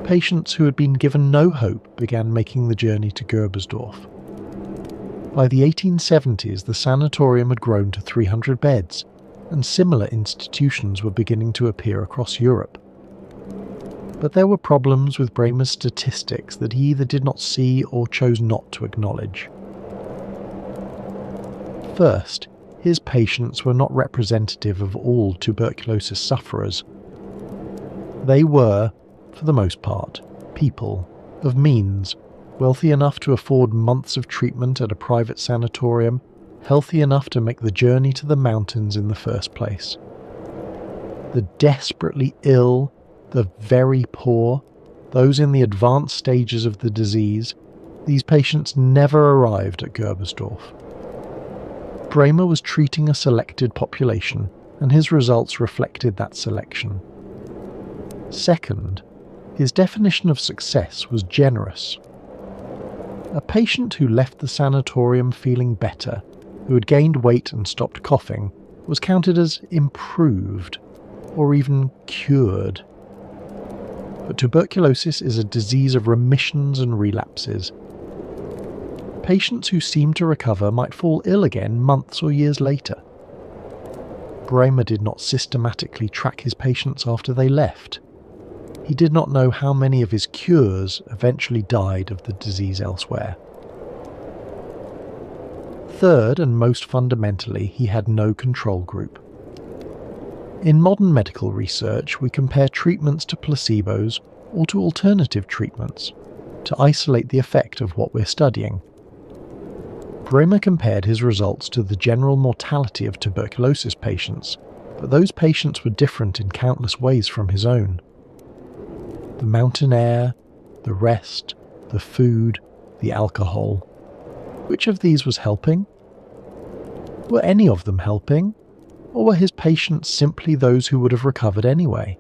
Patients who had been given no hope began making the journey to Gerbersdorf. By the 1870s, the sanatorium had grown to 300 beds, and similar institutions were beginning to appear across Europe. But there were problems with Bremer's statistics that he either did not see or chose not to acknowledge. First, his patients were not representative of all tuberculosis sufferers. They were, for the most part, people of means, wealthy enough to afford months of treatment at a private sanatorium, healthy enough to make the journey to the mountains in the first place. The desperately ill, the very poor, those in the advanced stages of the disease, these patients never arrived at Gerbersdorf. Bremer was treating a selected population, and his results reflected that selection. Second, his definition of success was generous. A patient who left the sanatorium feeling better, who had gained weight and stopped coughing, was counted as improved, or even cured. But tuberculosis is a disease of remissions and relapses. Patients who seem to recover might fall ill again months or years later. Bremer did not systematically track his patients after they left. He did not know how many of his cures eventually died of the disease elsewhere. Third, and most fundamentally, he had no control group. In modern medical research, we compare treatments to placebos or to alternative treatments to isolate the effect of what we're studying. Bremer compared his results to the general mortality of tuberculosis patients, but those patients were different in countless ways from his own. The mountain air, the rest, the food, the alcohol. Which of these was helping? Were any of them helping? Or were his patients simply those who would have recovered anyway?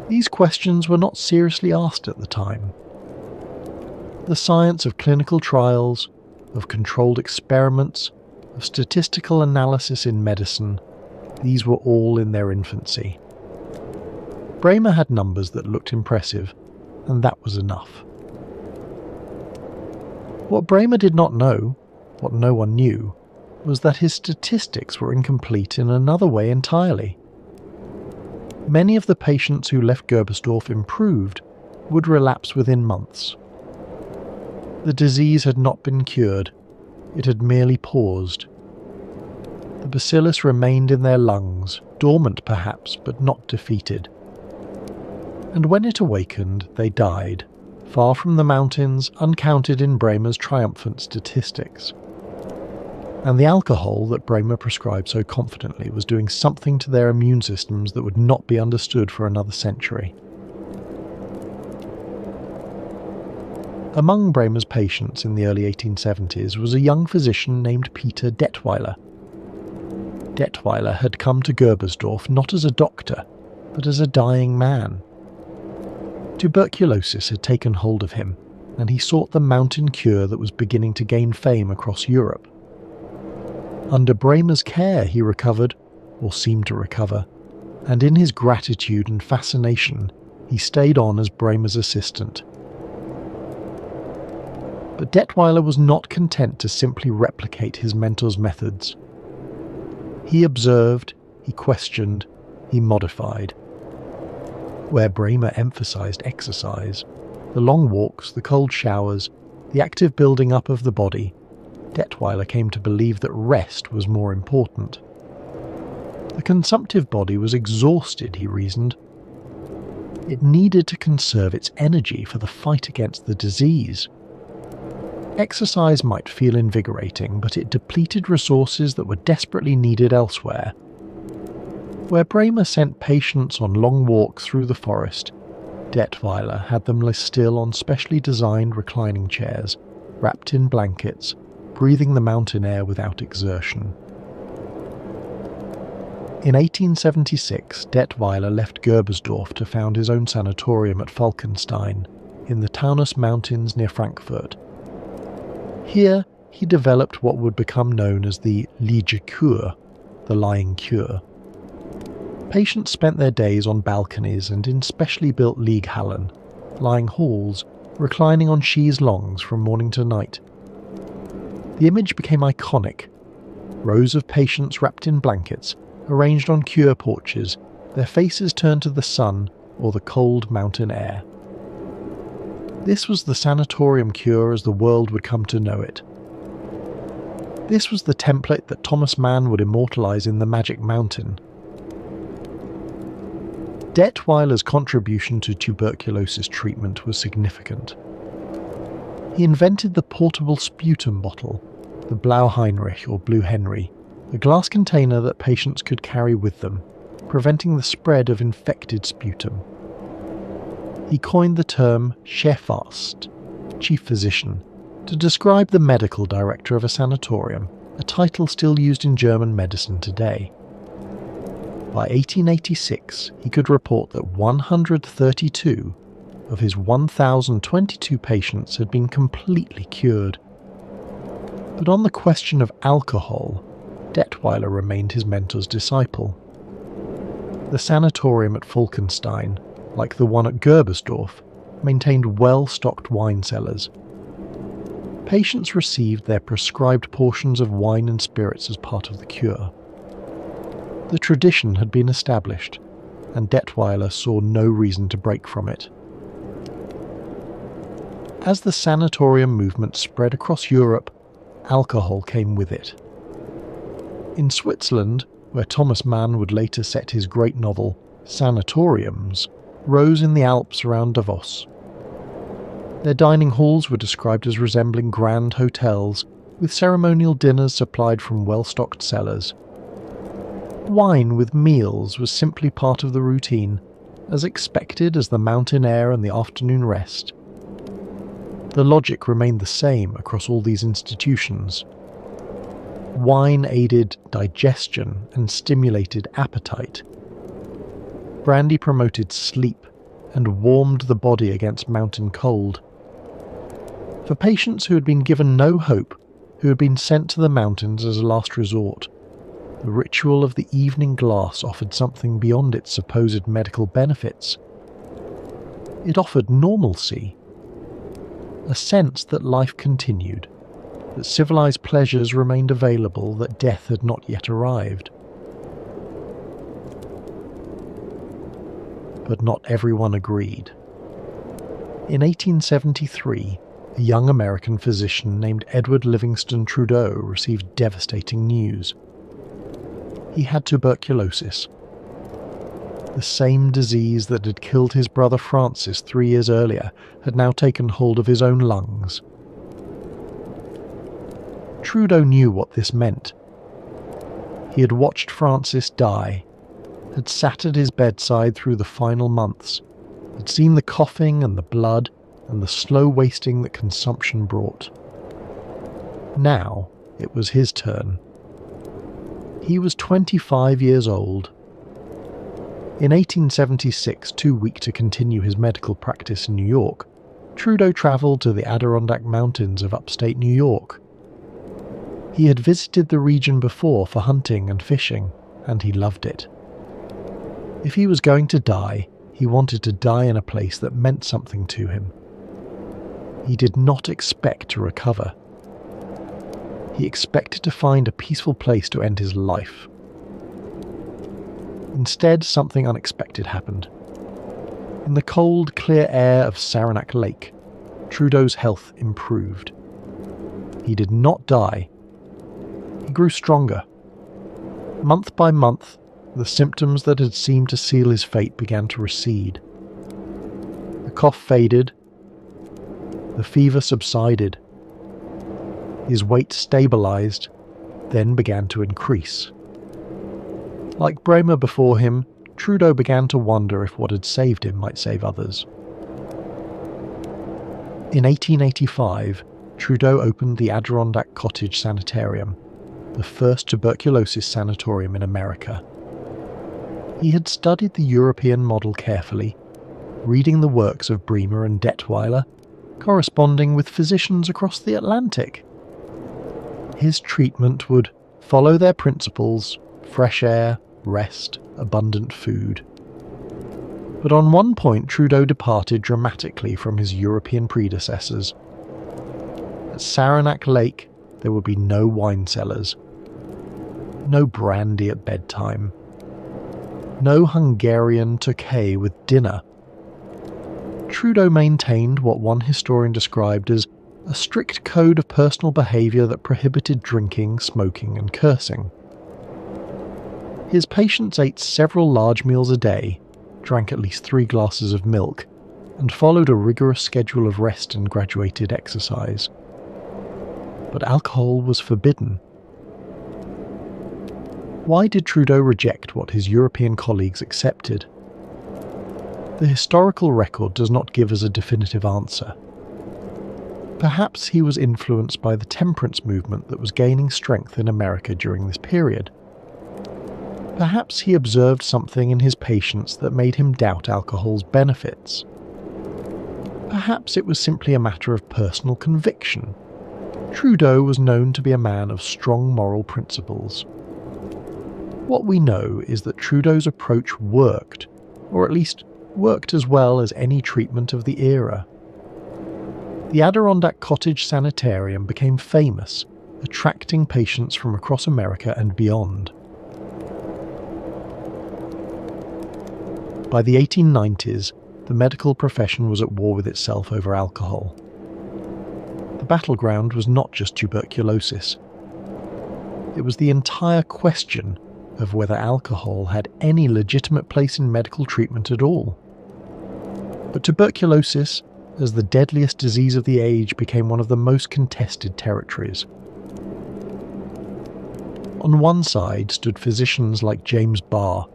These questions were not seriously asked at the time. The science of clinical trials, of controlled experiments, of statistical analysis in medicine, these were all in their infancy. Bremer had numbers that looked impressive, and that was enough. What Bremer did not know, what no one knew, was that his statistics were incomplete in another way entirely. Many of the patients who left Gerbersdorf improved would relapse within months. The disease had not been cured, it had merely paused. The bacillus remained in their lungs, dormant perhaps, but not defeated. And when it awakened, they died, far from the mountains, uncounted in Bremer's triumphant statistics. And the alcohol that Bremer prescribed so confidently was doing something to their immune systems that would not be understood for another century. Among Bremer's patients in the early 1870s was a young physician named Peter Detweiler. Detweiler had come to Gerbersdorf not as a doctor, but as a dying man. Tuberculosis had taken hold of him, and he sought the mountain cure that was beginning to gain fame across Europe. Under Bremer's care he recovered, or seemed to recover, and in his gratitude and fascination he stayed on as Bremer's assistant. But Detweiler was not content to simply replicate his mentor's methods. He observed, he questioned, he modified. Where Bremer emphasized exercise, the long walks, the cold showers, the active building up of the body, Detweiler came to believe that rest was more important. The consumptive body was exhausted, he reasoned. It needed to conserve its energy for the fight against the disease. Exercise might feel invigorating, but it depleted resources that were desperately needed elsewhere. Where Bremer sent patients on long walks through the forest, Detweiler had them lie still on specially designed reclining chairs, wrapped in blankets, breathing the mountain air without exertion. In 1876, Detweiler left Gerbersdorf to found his own sanatorium at Falkenstein, in the Taunus Mountains near Frankfurt. Here, he developed what would become known as the Liegecure, the lying cure. Patients spent their days on balconies and in specially built Lieghallen, lying halls, reclining on chaise longues from morning to night. The image became iconic. Rows of patients wrapped in blankets, arranged on cure porches, their faces turned to the sun or the cold mountain air. This was the sanatorium cure as the world would come to know it. This was the template that Thomas Mann would immortalise in The Magic Mountain. Detweiler's contribution to tuberculosis treatment was significant. He invented the portable sputum bottle, the Blauheinrich or Blue Henry, a glass container that patients could carry with them, preventing the spread of infected sputum. He coined the term Chefarzt, chief physician, to describe the medical director of a sanatorium, a title still used in German medicine today. By 1886, he could report that 132 of his 1,022 patients had been completely cured. But on the question of alcohol, Detweiler remained his mentor's disciple. The sanatorium at Falkenstein, like the one at Gerbersdorf, maintained well-stocked wine cellars. Patients received their prescribed portions of wine and spirits as part of the cure. The tradition had been established, and Detweiler saw no reason to break from it. As the sanatorium movement spread across Europe, alcohol came with it. In Switzerland, where Thomas Mann would later set his great novel, Sanatoriums rose in the Alps around Davos. Their dining halls were described as resembling grand hotels, with ceremonial dinners supplied from well-stocked cellars. Wine with meals was simply part of the routine, as expected as the mountain air and the afternoon rest. The logic remained the same across all these institutions. Wine aided digestion and stimulated appetite. Brandy promoted sleep and warmed the body against mountain cold. For patients who had been given no hope, who had been sent to the mountains as a last resort, the ritual of the evening glass offered something beyond its supposed medical benefits. It offered normalcy, a sense that life continued, that civilized pleasures remained available, that death had not yet arrived. But not everyone agreed. In 1873, a young American physician named Edward Livingston Trudeau received devastating news. He had tuberculosis, the same disease that had killed his brother Francis 3 years earlier had now taken hold of his own lungs. Trudeau knew what this meant. He had watched Francis die, had sat at his bedside through the final months, had seen the coughing and the blood and the slow wasting that consumption brought. Now it was his turn. He was 25 years old. In 1876, too weak to continue his medical practice in New York, Trudeau travelled to the Adirondack Mountains of upstate New York. He had visited the region before for hunting and fishing, and he loved it. If he was going to die, he wanted to die in a place that meant something to him. He did not expect to recover. He expected to find a peaceful place to end his life. Instead, something unexpected happened. In the cold, clear air of Saranac Lake, Trudeau's health improved. He did not die. He grew stronger. Month by month, the symptoms that had seemed to seal his fate began to recede. The cough faded. The fever subsided. His weight stabilized, then began to increase. Like Bremer before him, Trudeau began to wonder if what had saved him might save others. In 1885, Trudeau opened the Adirondack Cottage Sanatorium, the first tuberculosis sanatorium in America. He had studied the European model carefully, reading the works of Bremer and Detweiler, corresponding with physicians across the Atlantic. His treatment would follow their principles: fresh air, rest, abundant food. But on one point Trudeau departed dramatically from his European predecessors. At Saranac Lake there would be no wine cellars, no brandy at bedtime, no Hungarian Tokay with dinner. Trudeau maintained what one historian described as a strict code of personal behaviour that prohibited drinking, smoking and cursing. His patients ate several large meals a day, drank at least 3 glasses of milk, and followed a rigorous schedule of rest and graduated exercise. But alcohol was forbidden. Why did Trudeau reject what his European colleagues accepted? The historical record does not give us a definitive answer. Perhaps he was influenced by the temperance movement that was gaining strength in America during this period. Perhaps he observed something in his patients that made him doubt alcohol's benefits. Perhaps it was simply a matter of personal conviction. Trudeau was known to be a man of strong moral principles. What we know is that Trudeau's approach worked, or at least worked as well as any treatment of the era. The Adirondack Cottage Sanatorium became famous, attracting patients from across America and beyond. By the 1890s, the medical profession was at war with itself over alcohol. The battleground was not just tuberculosis. It was the entire question of whether alcohol had any legitimate place in medical treatment at all. But tuberculosis, as the deadliest disease of the age, became one of the most contested territories. On one side stood physicians like James Barr,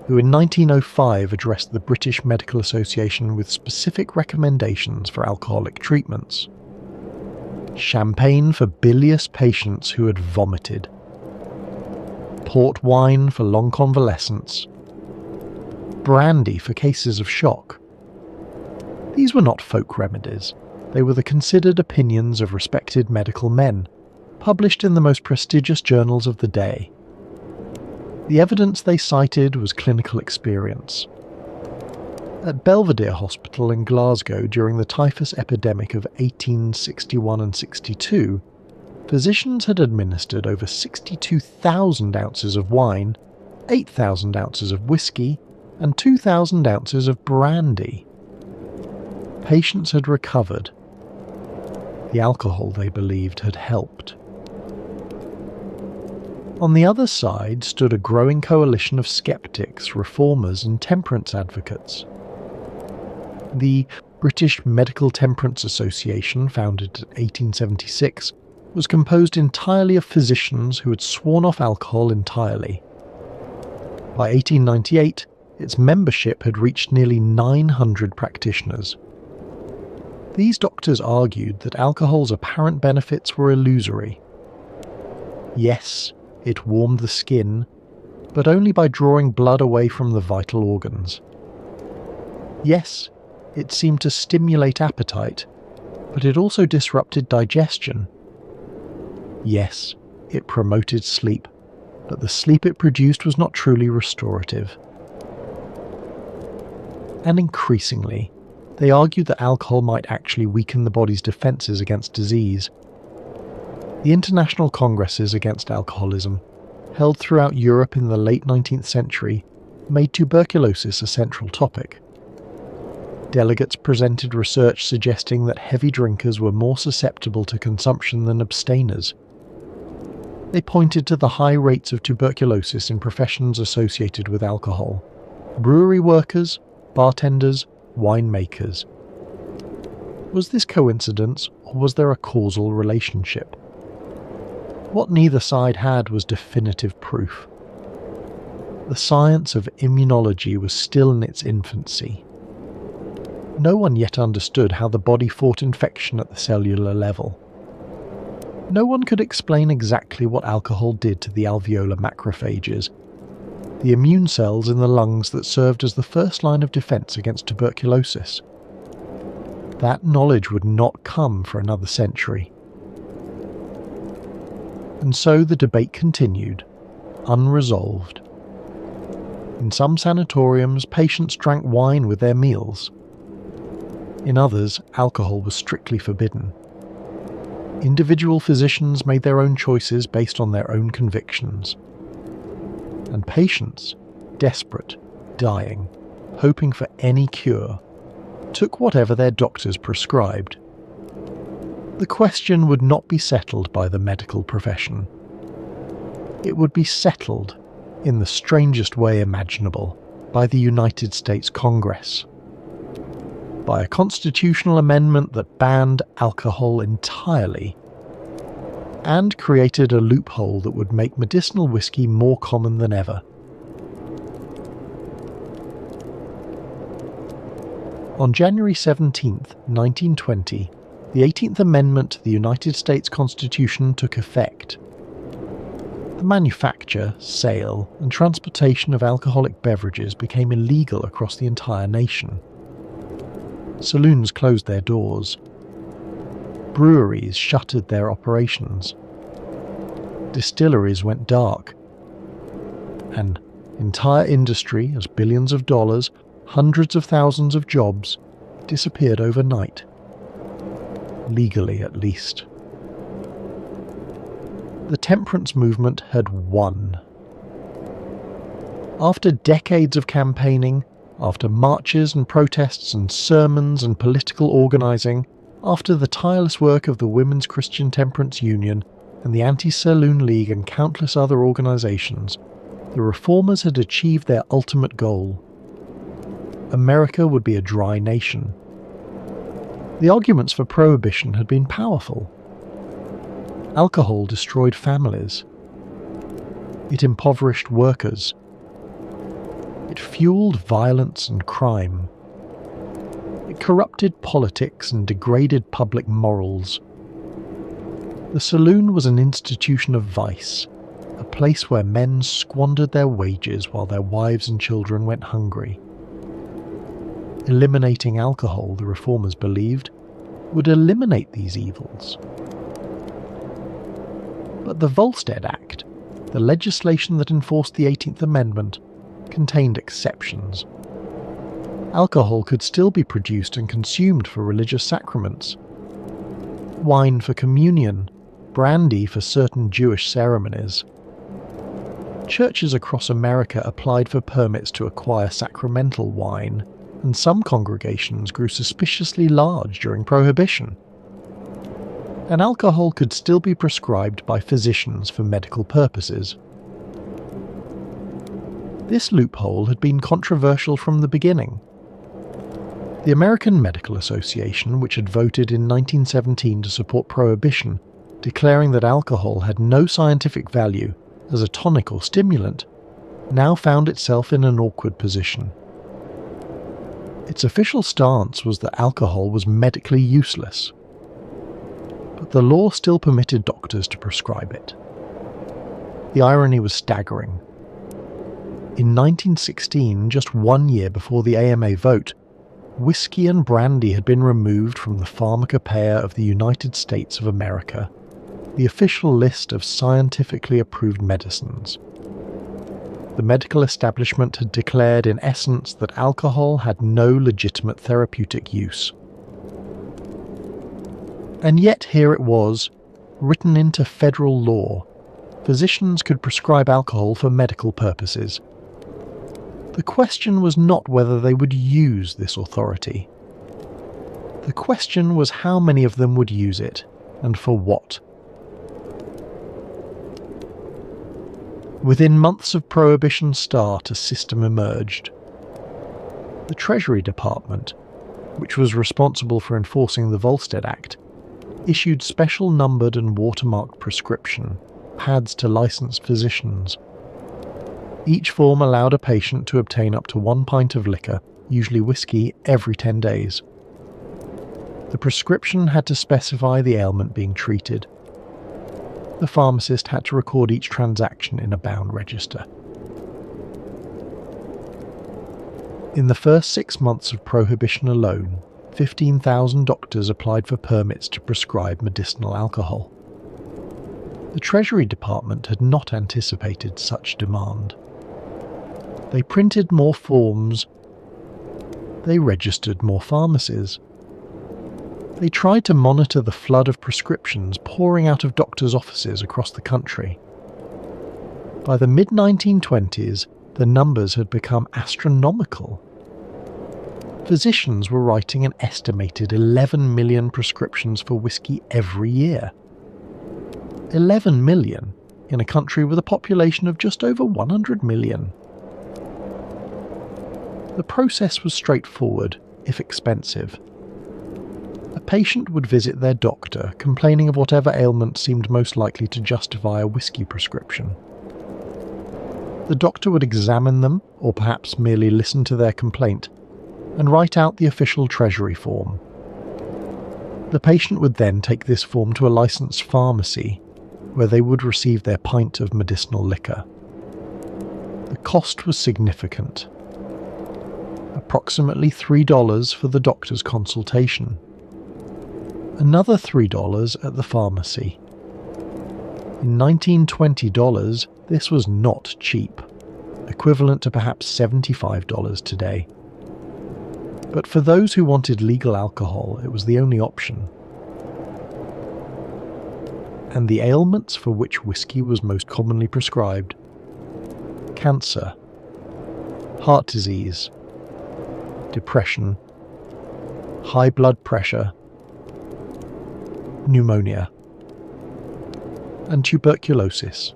who in 1905 addressed the British Medical Association with specific recommendations for alcoholic treatments. Champagne for bilious patients who had vomited. Port wine for long convalescence. Brandy for cases of shock. These were not folk remedies. They were the considered opinions of respected medical men, published in the most prestigious journals of the day. The evidence they cited was clinical experience. At Belvedere Hospital in Glasgow during the typhus epidemic of 1861 and 62, physicians had administered over 62,000 ounces of wine, 8,000 ounces of whiskey, and 2,000 ounces of brandy. Patients had recovered. The alcohol, they believed, had helped. On the other side stood a growing coalition of skeptics, reformers, and temperance advocates. The British Medical Temperance Association, founded in 1876, was composed entirely of physicians who had sworn off alcohol entirely. By 1898, its membership had reached nearly 900 practitioners. These doctors argued that alcohol's apparent benefits were illusory. Yes, it warmed the skin, but only by drawing blood away from the vital organs. Yes, it seemed to stimulate appetite, but it also disrupted digestion. Yes, it promoted sleep, but the sleep it produced was not truly restorative. And increasingly, they argued that alcohol might actually weaken the body's defences against disease. The international congresses against alcoholism, held throughout Europe in the late 19th century, made tuberculosis a central topic. Delegates presented research suggesting that heavy drinkers were more susceptible to consumption than abstainers. They pointed to the high rates of tuberculosis in professions associated with alcohol: brewery workers, bartenders, winemakers. Was this coincidence, or was there a causal relationship? What neither side had was definitive proof. The science of immunology was still in its infancy. No one yet understood how the body fought infection at the cellular level. No one could explain exactly what alcohol did to the alveolar macrophages, the immune cells in the lungs that served as the first line of defense against tuberculosis. That knowledge would not come for another century. And so the debate continued, unresolved. In some sanatoriums, patients drank wine with their meals. In others, alcohol was strictly forbidden. Individual physicians made their own choices based on their own convictions. And patients, desperate, dying, hoping for any cure, took whatever their doctors prescribed. The question would not be settled by the medical profession. It would be settled, in the strangest way imaginable, by the United States Congress. By a constitutional amendment that banned alcohol entirely and created a loophole that would make medicinal whiskey more common than ever. On January 17, 1920, the 18th Amendment to the United States Constitution took effect. The manufacture, sale, and transportation of alcoholic beverages became illegal across the entire nation. Saloons closed their doors. Breweries shuttered their operations. Distilleries went dark. An entire industry, as billions of dollars, hundreds of thousands of jobs, disappeared overnight. Legally, at least. The temperance movement had won. After decades of campaigning, after marches and protests and sermons and political organising, after the tireless work of the Women's Christian Temperance Union and the Anti-Saloon League and countless other organisations, the reformers had achieved their ultimate goal. America would be a dry nation. The arguments for prohibition had been powerful. Alcohol destroyed families. It impoverished workers. It fueled violence and crime. It corrupted politics and degraded public morals. The saloon was an institution of vice, a place where men squandered their wages while their wives and children went hungry. Eliminating alcohol, the reformers believed, would eliminate these evils. But the Volstead Act, the legislation that enforced the 18th Amendment, contained exceptions. Alcohol could still be produced and consumed for religious sacraments. Wine for communion, brandy for certain Jewish ceremonies. Churches across America applied for permits to acquire sacramental wine, and some congregations grew suspiciously large during Prohibition. And alcohol could still be prescribed by physicians for medical purposes. This loophole had been controversial from the beginning. The American Medical Association, which had voted in 1917 to support Prohibition, declaring that alcohol had no scientific value as a tonic or stimulant, now found itself in an awkward position. Its official stance was that alcohol was medically useless, but the law still permitted doctors to prescribe it. The irony was staggering. In 1916, just 1 year before the AMA vote, whiskey and brandy had been removed from the Pharmacopoeia of the United States of America, the official list of scientifically approved medicines. The medical establishment had declared in essence that alcohol had no legitimate therapeutic use. And yet here it was, written into federal law. Physicians could prescribe alcohol for medical purposes. The question was not whether they would use this authority. The question was how many of them would use it, and for what. Within months of Prohibition's start, a system emerged. The Treasury Department, which was responsible for enforcing the Volstead Act, issued special numbered and watermarked prescription pads to licensed physicians. Each form allowed a patient to obtain up to 1 pint of liquor, usually whiskey, every 10 days. The prescription had to specify the ailment being treated. The pharmacist had to record each transaction in a bound register. In the first 6 months of Prohibition alone, 15,000 doctors applied for permits to prescribe medicinal alcohol. The Treasury Department had not anticipated such demand. They printed more forms. They registered more pharmacies. They tried to monitor the flood of prescriptions pouring out of doctors' offices across the country. By the mid-1920s, the numbers had become astronomical. Physicians were writing an estimated 11 million prescriptions for whiskey every year. 11 million in a country with a population of just over 100 million. The process was straightforward, if expensive. A patient would visit their doctor, complaining of whatever ailment seemed most likely to justify a whiskey prescription. The doctor would examine them, or perhaps merely listen to their complaint, and write out the official Treasury form. The patient would then take this form to a licensed pharmacy, where they would receive their pint of medicinal liquor. The cost was significant. Approximately $3 for the doctor's consultation. Another $3 at the pharmacy. In 1920 dollars, this was not cheap, equivalent to perhaps $75 today. But for those who wanted legal alcohol, it was the only option. And the ailments for which whiskey was most commonly prescribed: cancer, heart disease, depression, high blood pressure, pneumonia, and tuberculosis.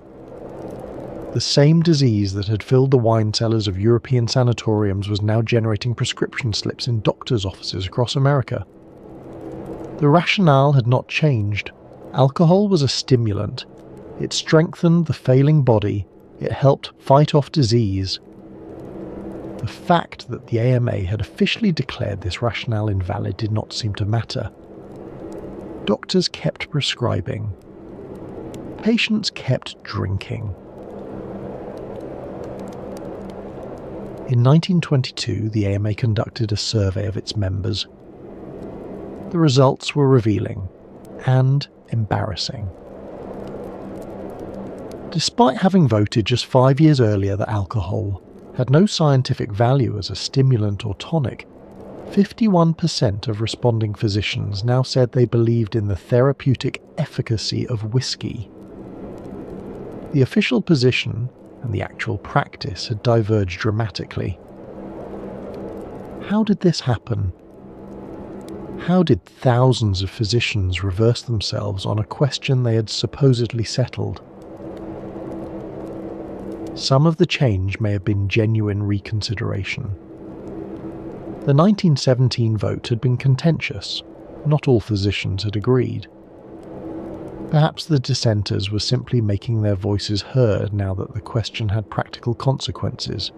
The same disease that had filled the wine cellars of European sanatoriums was now generating prescription slips in doctors' offices across America. The rationale had not changed. Alcohol was a stimulant. It strengthened the failing body. It helped fight off disease. The fact that the AMA had officially declared this rationale invalid did not seem to matter. Doctors kept prescribing. Patients kept drinking. In 1922, the AMA conducted a survey of its members. The results were revealing and embarrassing. Despite having voted just 5 years earlier that alcohol had no scientific value as a stimulant or tonic, 51% of responding physicians now said they believed in the therapeutic efficacy of whiskey. The official position and the actual practice had diverged dramatically. How did this happen? How did thousands of physicians reverse themselves on a question they had supposedly settled? Some of the change may have been genuine reconsideration. The 1917 vote had been contentious. Not all physicians had agreed. Perhaps the dissenters were simply making their voices heard now that the question had practical consequences.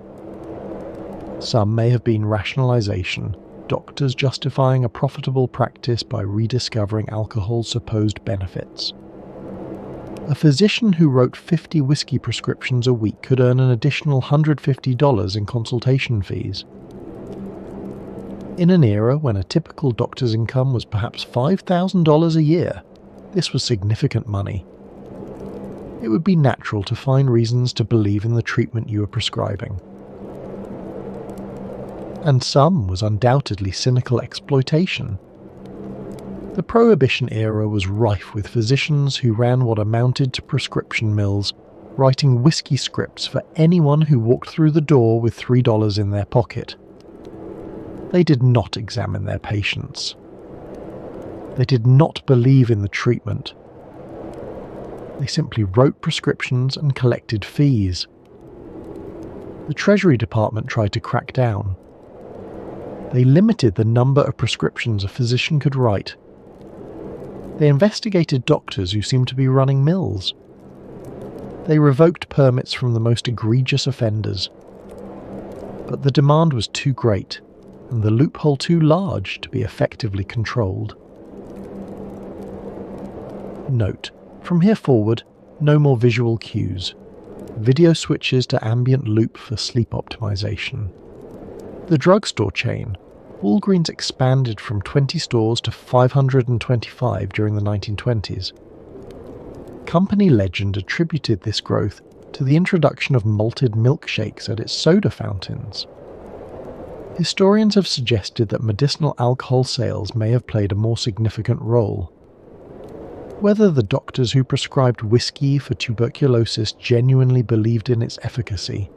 Some may have been rationalization, doctors justifying a profitable practice by rediscovering alcohol's supposed benefits. A physician who wrote 50 whiskey prescriptions a week could earn an additional $150 in consultation fees. In an era when a typical doctor's income was perhaps $5,000 a year, this was significant money. It would be natural to find reasons to believe in the treatment you were prescribing. And some was undoubtedly cynical exploitation. The Prohibition era was rife with physicians who ran what amounted to prescription mills, writing whiskey scripts for anyone who walked through the door with $3 in their pocket. They did not examine their patients. They did not believe in the treatment. They simply wrote prescriptions and collected fees. The Treasury Department tried to crack down. They limited the number of prescriptions a physician could write. They investigated doctors who seemed to be running mills. They revoked permits from the most egregious offenders. But the demand was too great, and the loophole too large to be effectively controlled. Note: from here forward, no more visual cues. Video switches to ambient loop for sleep optimization. The drugstore chain, Walgreens, expanded from 20 stores to 525 during the 1920s. Company legend attributed this growth to the introduction of malted milkshakes at its soda fountains. Historians have suggested that medicinal alcohol sales may have played a more significant role. Whether the doctors who prescribed whiskey for tuberculosis genuinely believed in its efficacy,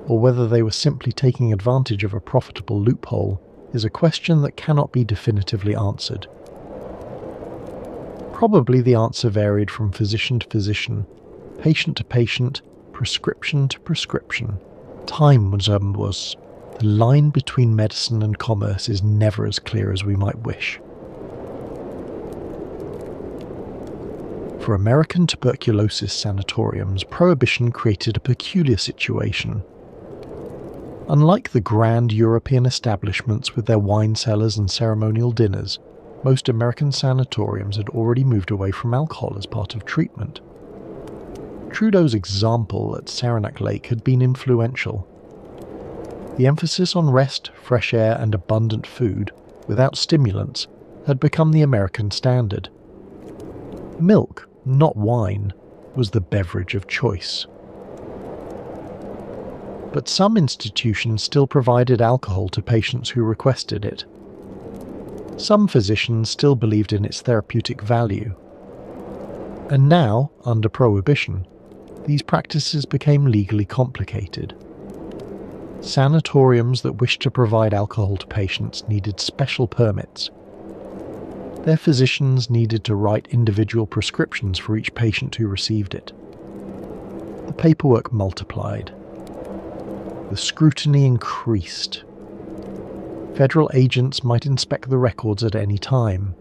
or whether they were simply taking advantage of a profitable loophole, is a question that cannot be definitively answered. Probably the answer varied from physician to physician, patient to patient, prescription to prescription. Time was ambiguous. The line between medicine and commerce is never as clear as we might wish. For American tuberculosis sanatoriums, prohibition created a peculiar situation. Unlike the grand European establishments with their wine cellars and ceremonial dinners, most American sanatoriums had already moved away from alcohol as part of treatment. Trudeau's example at Saranac Lake had been influential. The emphasis on rest, fresh air and abundant food, without stimulants, had become the American standard. Milk, not wine, was the beverage of choice. But some institutions still provided alcohol to patients who requested it. Some physicians still believed in its therapeutic value. And now, under prohibition, these practices became legally complicated. Sanatoriums that wished to provide alcohol to patients needed special permits. Their physicians needed to write individual prescriptions for each patient who received it. The paperwork multiplied. The scrutiny increased. Federal agents might inspect the records at any time.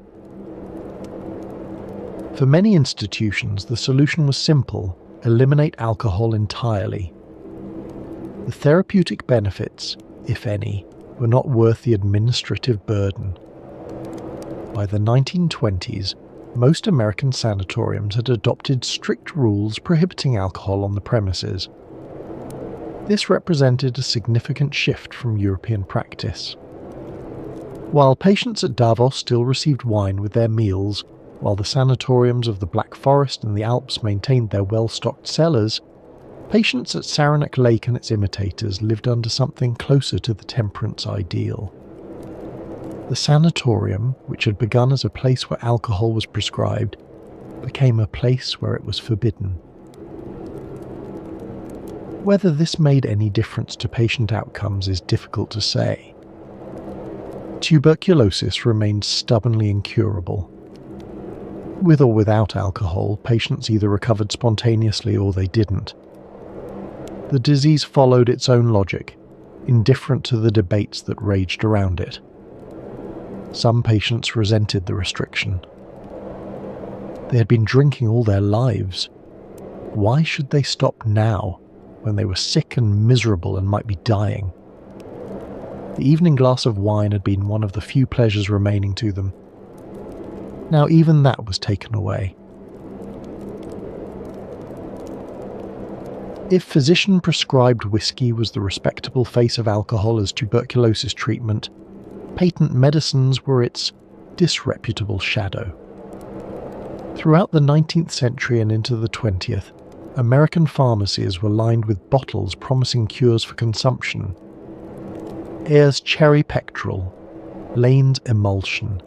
For many institutions, the solution was simple: eliminate alcohol entirely. The therapeutic benefits, if any, were not worth the administrative burden. By the 1920s, most American sanatoriums had adopted strict rules prohibiting alcohol on the premises. This represented a significant shift from European practice. While patients at Davos still received wine with their meals, while the sanatoriums of the Black Forest and the Alps maintained their well-stocked cellars, patients at Saranac Lake and its imitators lived under something closer to the temperance ideal. The sanatorium, which had begun as a place where alcohol was prescribed, became a place where it was forbidden. Whether this made any difference to patient outcomes is difficult to say. Tuberculosis remained stubbornly incurable. With or without alcohol, patients either recovered spontaneously or they didn't. The disease followed its own logic, indifferent to the debates that raged around it. Some patients resented the restriction. They had been drinking all their lives. Why should they stop now, when they were sick and miserable and might be dying? The evening glass of wine had been one of the few pleasures remaining to them. Now even that was taken away. If physician-prescribed whiskey was the respectable face of alcohol as tuberculosis treatment, patent medicines were its disreputable shadow. Throughout the 19th century and into the 20th, American pharmacies were lined with bottles promising cures for consumption. Ayer's cherry pectoral, Lane's emulsion,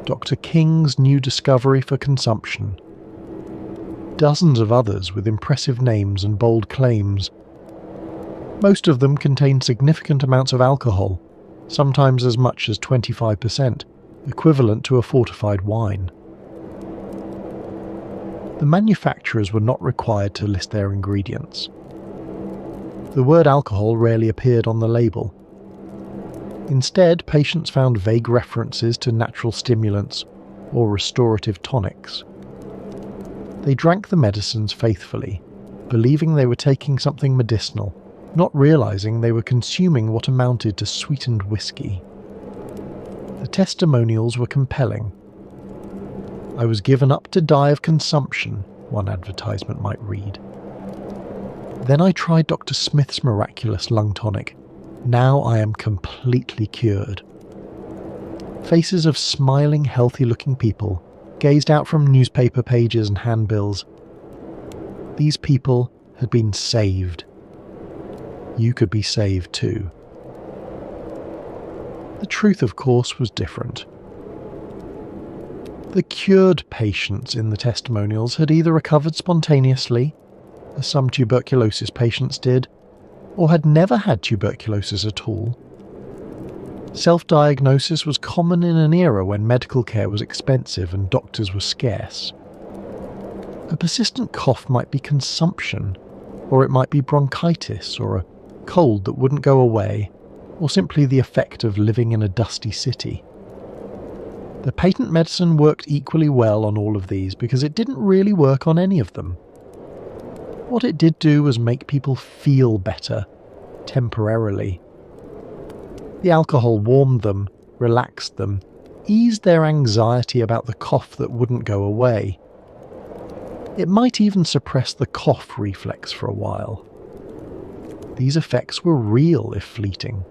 Dr. King's new discovery for consumption. Dozens of others with impressive names and bold claims. Most of them contained significant amounts of alcohol, sometimes as much as 25%, equivalent to a fortified wine. The manufacturers were not required to list their ingredients. The word alcohol rarely appeared on the label. Instead, patients found vague references to natural stimulants or restorative tonics. They drank the medicines faithfully, believing they were taking something medicinal, not realizing they were consuming what amounted to sweetened whiskey. The testimonials were compelling. "I was given up to die of consumption," one advertisement might read. "Then I tried Dr. Smith's miraculous lung tonic. Now I am completely cured." Faces of smiling, healthy-looking people gazed out from newspaper pages and handbills. These people had been saved. You could be saved too. The truth, of course, was different. The cured patients in the testimonials had either recovered spontaneously, as some tuberculosis patients did, or had never had tuberculosis at all. Self-diagnosis was common in an era when medical care was expensive and doctors were scarce. A persistent cough might be consumption, or it might be bronchitis, or a cold that wouldn't go away, or simply the effect of living in a dusty city. The patent medicine worked equally well on all of these because it didn't really work on any of them. What it did do was make people feel better, temporarily. The alcohol warmed them, relaxed them, eased their anxiety about the cough that wouldn't go away. It might even suppress the cough reflex for a while. These effects were real if fleeting.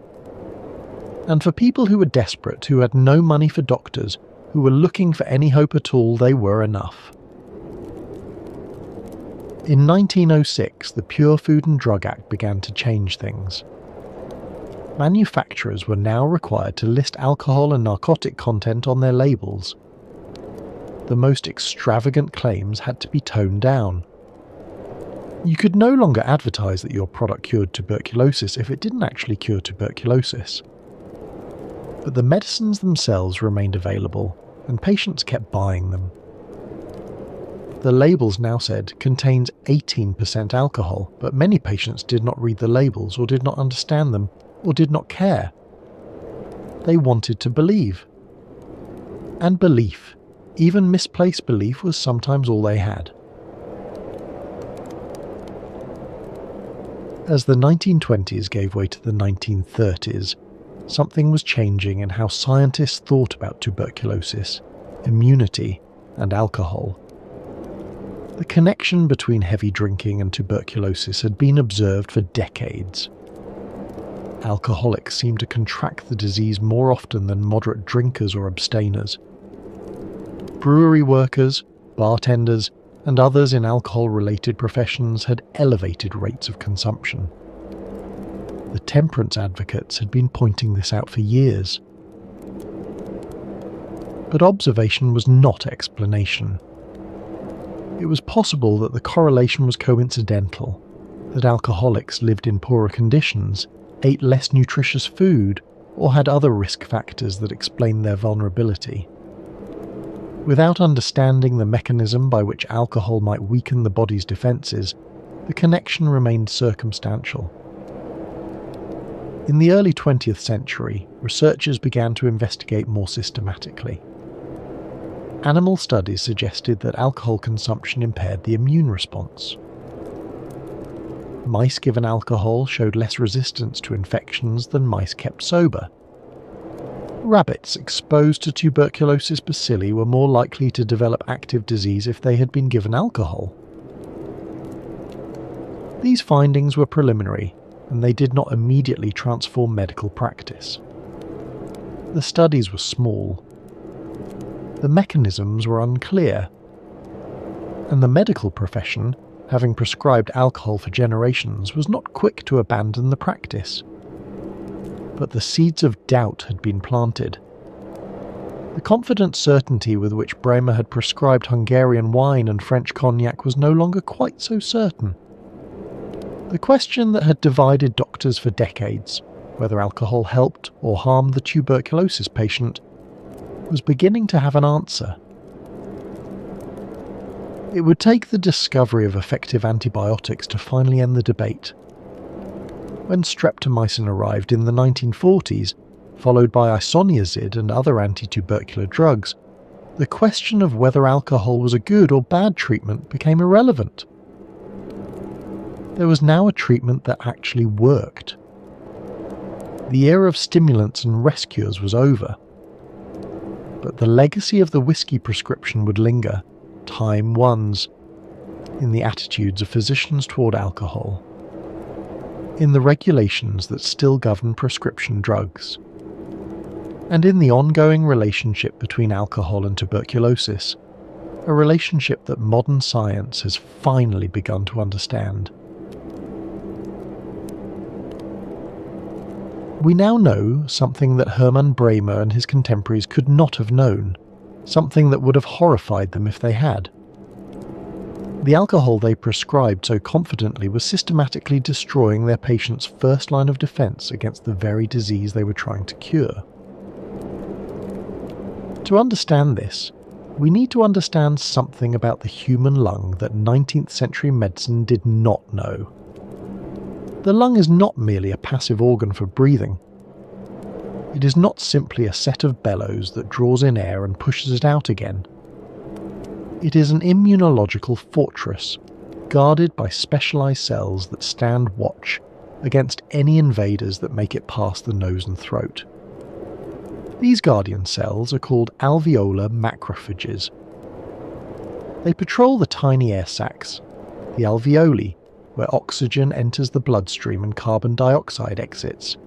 And for people who were desperate, who had no money for doctors, who were looking for any hope at all, they were enough. In 1906, the Pure Food and Drug Act began to change things. Manufacturers were now required to list alcohol and narcotic content on their labels. The most extravagant claims had to be toned down. You could no longer advertise that your product cured tuberculosis if it didn't actually cure tuberculosis. But the medicines themselves remained available, and patients kept buying them. The labels now said contains 18% alcohol, but many patients did not read the labels or did not understand them or did not care. They wanted to believe. And belief, even misplaced belief, was sometimes all they had. As the 1920s gave way to the 1930s, something was changing in how scientists thought about tuberculosis, immunity, and alcohol. The connection between heavy drinking and tuberculosis had been observed for decades. Alcoholics seemed to contract the disease more often than moderate drinkers or abstainers. Brewery workers, bartenders, and others in alcohol-related professions had elevated rates of consumption. The temperance advocates had been pointing this out for years. But observation was not explanation. It was possible that the correlation was coincidental, that alcoholics lived in poorer conditions, ate less nutritious food, or had other risk factors that explained their vulnerability. Without understanding the mechanism by which alcohol might weaken the body's defences, the connection remained circumstantial. In the early 20th century, researchers began to investigate more systematically. Animal studies suggested that alcohol consumption impaired the immune response. Mice given alcohol showed less resistance to infections than mice kept sober. Rabbits exposed to tuberculosis bacilli were more likely to develop active disease if they had been given alcohol. These findings were preliminary, and they did not immediately transform medical practice. The studies were small. The mechanisms were unclear. And the medical profession, having prescribed alcohol for generations, was not quick to abandon the practice. But the seeds of doubt had been planted. The confident certainty with which Bremer had prescribed Hungarian wine and French cognac was no longer quite so certain. The question that had divided doctors for decades, whether alcohol helped or harmed the tuberculosis patient, was beginning to have an answer. It would take the discovery of effective antibiotics to finally end the debate. When streptomycin arrived in the 1940s, followed by isoniazid and other anti-tubercular drugs, the question of whether alcohol was a good or bad treatment became irrelevant. There was now a treatment that actually worked. The era of stimulants and rescuers was over. But the legacy of the whiskey prescription would linger, time one's, in the attitudes of physicians toward alcohol, in the regulations that still govern prescription drugs, and in the ongoing relationship between alcohol and tuberculosis, a relationship that modern science has finally begun to understand. We now know something that Hermann Bremer and his contemporaries could not have known, something that would have horrified them if they had. The alcohol they prescribed so confidently was systematically destroying their patients' first line of defense against the very disease they were trying to cure. To understand this, we need to understand something about the human lung that 19th century medicine did not know. The lung is not merely a passive organ for breathing. It is not simply a set of bellows that draws in air and pushes it out again. It is an immunological fortress, guarded by specialized cells that stand watch against any invaders that make it past the nose and throat. These guardian cells are called alveolar macrophages. They patrol the tiny air sacs, the alveoli, where oxygen enters the bloodstream and carbon dioxide exits.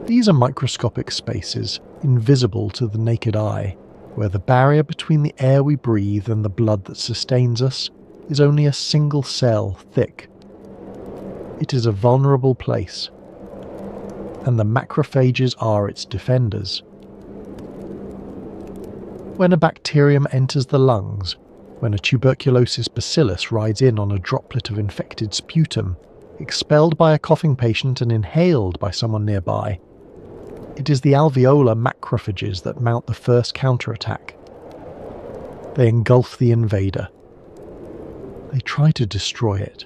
These are microscopic spaces, invisible to the naked eye, where the barrier between the air we breathe and the blood that sustains us is only a single cell thick. It is a vulnerable place, and the macrophages are its defenders. When a bacterium enters the lungs, when a tuberculosis bacillus rides in on a droplet of infected sputum, expelled by a coughing patient and inhaled by someone nearby, it is the alveolar macrophages that mount the first counterattack. They engulf the invader. They try to destroy it.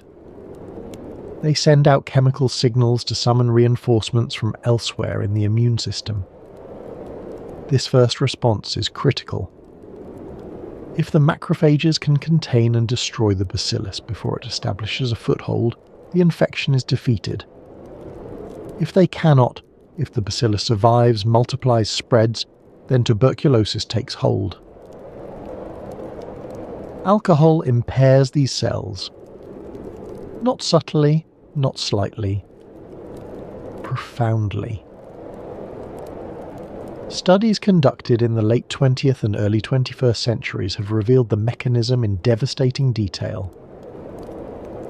They send out chemical signals to summon reinforcements from elsewhere in the immune system. This first response is critical. If the macrophages can contain and destroy the bacillus before it establishes a foothold, the infection is defeated. If they cannot, if the bacillus survives, multiplies, spreads, then tuberculosis takes hold. Alcohol impairs these cells. Not subtly, not slightly. Profoundly. Studies conducted in the late 20th and early 21st centuries have revealed the mechanism in devastating detail.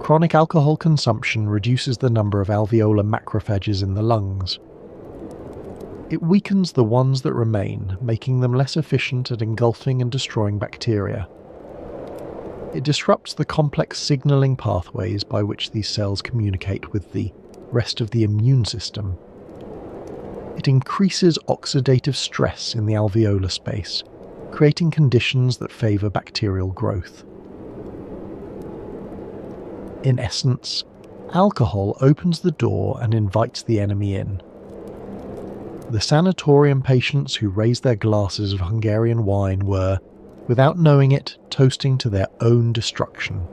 Chronic alcohol consumption reduces the number of alveolar macrophages in the lungs. It weakens the ones that remain, making them less efficient at engulfing and destroying bacteria. It disrupts the complex signaling pathways by which these cells communicate with the rest of the immune system. It increases oxidative stress in the alveolar space, creating conditions that favour bacterial growth. In essence, alcohol opens the door and invites the enemy in. The sanatorium patients who raised their glasses of Hungarian wine were, without knowing it, toasting to their own destruction.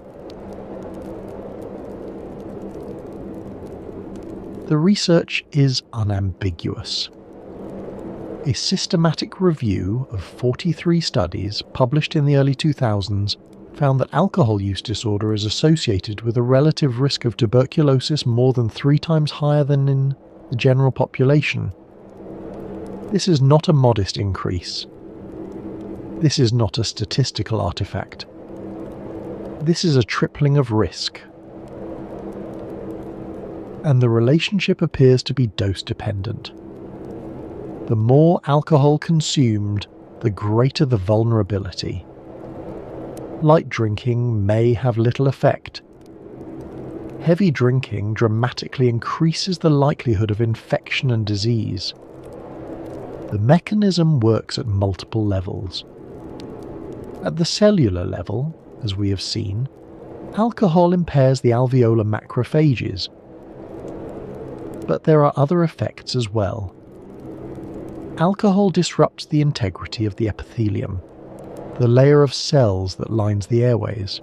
The research is unambiguous. A systematic review of 43 studies published in the early 2000s found that alcohol use disorder is associated with a relative risk of tuberculosis more than 3 times higher than in the general population. This is not a modest increase. This is not a statistical artifact. This is a tripling of risk. And the relationship appears to be dose-dependent. The more alcohol consumed, the greater the vulnerability. Light drinking may have little effect. Heavy drinking dramatically increases the likelihood of infection and disease. The mechanism works at multiple levels. At the cellular level, as we have seen, alcohol impairs the alveolar macrophages. But there are other effects as well. Alcohol disrupts the integrity of the epithelium, the layer of cells that lines the airways.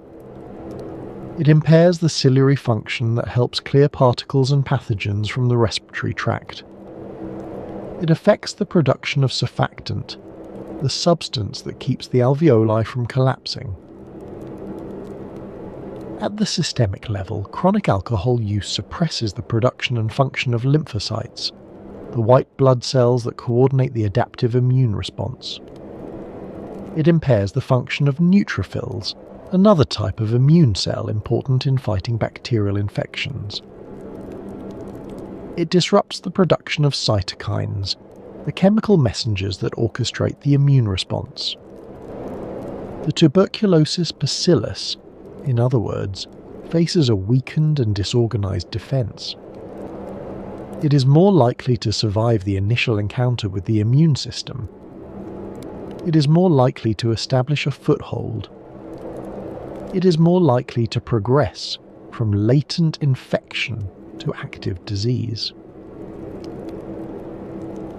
It impairs the ciliary function that helps clear particles and pathogens from the respiratory tract. It affects the production of surfactant, the substance that keeps the alveoli from collapsing. At the systemic level, chronic alcohol use suppresses the production and function of lymphocytes, the white blood cells that coordinate the adaptive immune response. It impairs the function of neutrophils, another type of immune cell important in fighting bacterial infections. It disrupts the production of cytokines, the chemical messengers that orchestrate the immune response. The tuberculosis bacillus, in other words, faces a weakened and disorganized defense. It is more likely to survive the initial encounter with the immune system. It is more likely to establish a foothold. It is more likely to progress from latent infection to active disease.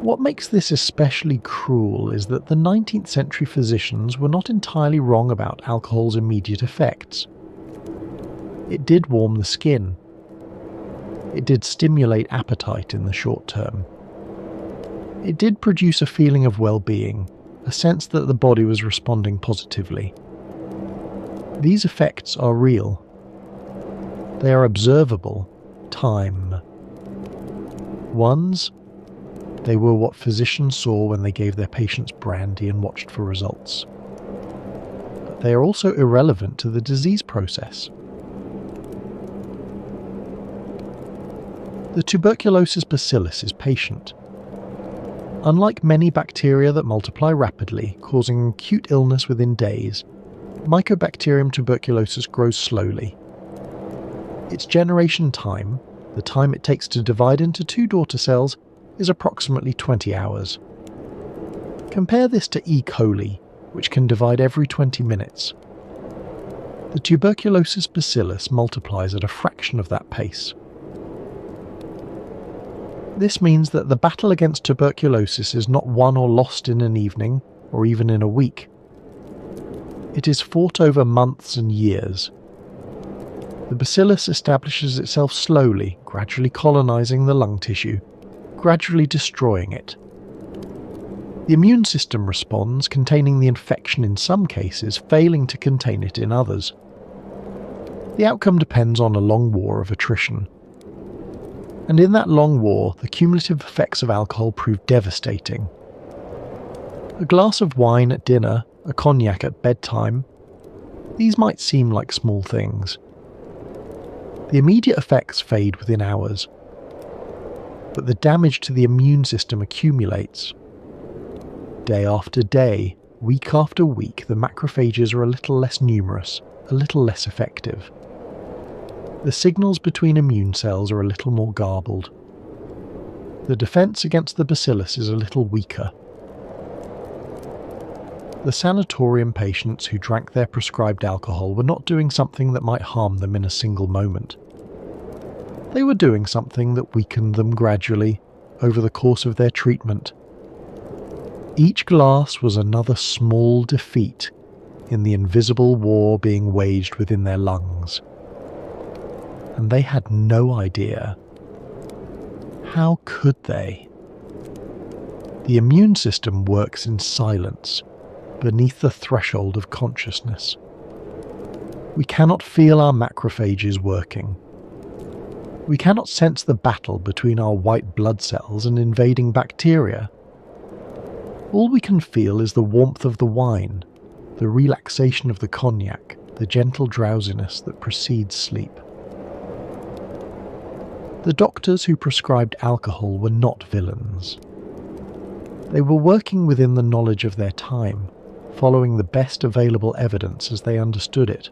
What makes this especially cruel is that the 19th century physicians were not entirely wrong about alcohol's immediate effects. It did warm the skin. It did stimulate appetite in the short term. It did produce a feeling of well-being, a sense that the body was responding positively. These effects are real. They are observable. Time. Ones, they were what physicians saw when they gave their patients brandy and watched for results. But they are also irrelevant to the disease process. The tuberculosis bacillus is patient. Unlike many bacteria that multiply rapidly, causing acute illness within days, Mycobacterium tuberculosis grows slowly. Its generation time, the time it takes to divide into two daughter cells, is approximately 20 hours. Compare this to E. coli, which can divide every 20 minutes. The tuberculosis bacillus multiplies at a fraction of that pace. This means that the battle against tuberculosis is not won or lost in an evening, or even in a week. It is fought over months and years. The bacillus establishes itself slowly, gradually colonizing the lung tissue, gradually destroying it. The immune system responds, containing the infection in some cases, failing to contain it in others. The outcome depends on a long war of attrition. And in that long war, the cumulative effects of alcohol prove devastating. A glass of wine at dinner, a cognac at bedtime, these might seem like small things. The immediate effects fade within hours, but the damage to the immune system accumulates. Day after day, week after week, the macrophages are a little less numerous, a little less effective. The signals between immune cells are a little more garbled. The defense against the bacillus is a little weaker. The sanatorium patients who drank their prescribed alcohol were not doing something that might harm them in a single moment. They were doing something that weakened them gradually over the course of their treatment. Each glass was another small defeat in the invisible war being waged within their lungs. And they had no idea. How could they? The immune system works in silence, beneath the threshold of consciousness. We cannot feel our macrophages working. We cannot sense the battle between our white blood cells and invading bacteria. All we can feel is the warmth of the wine, the relaxation of the cognac, the gentle drowsiness that precedes sleep. The doctors who prescribed alcohol were not villains. They were working within the knowledge of their time, following the best available evidence as they understood it.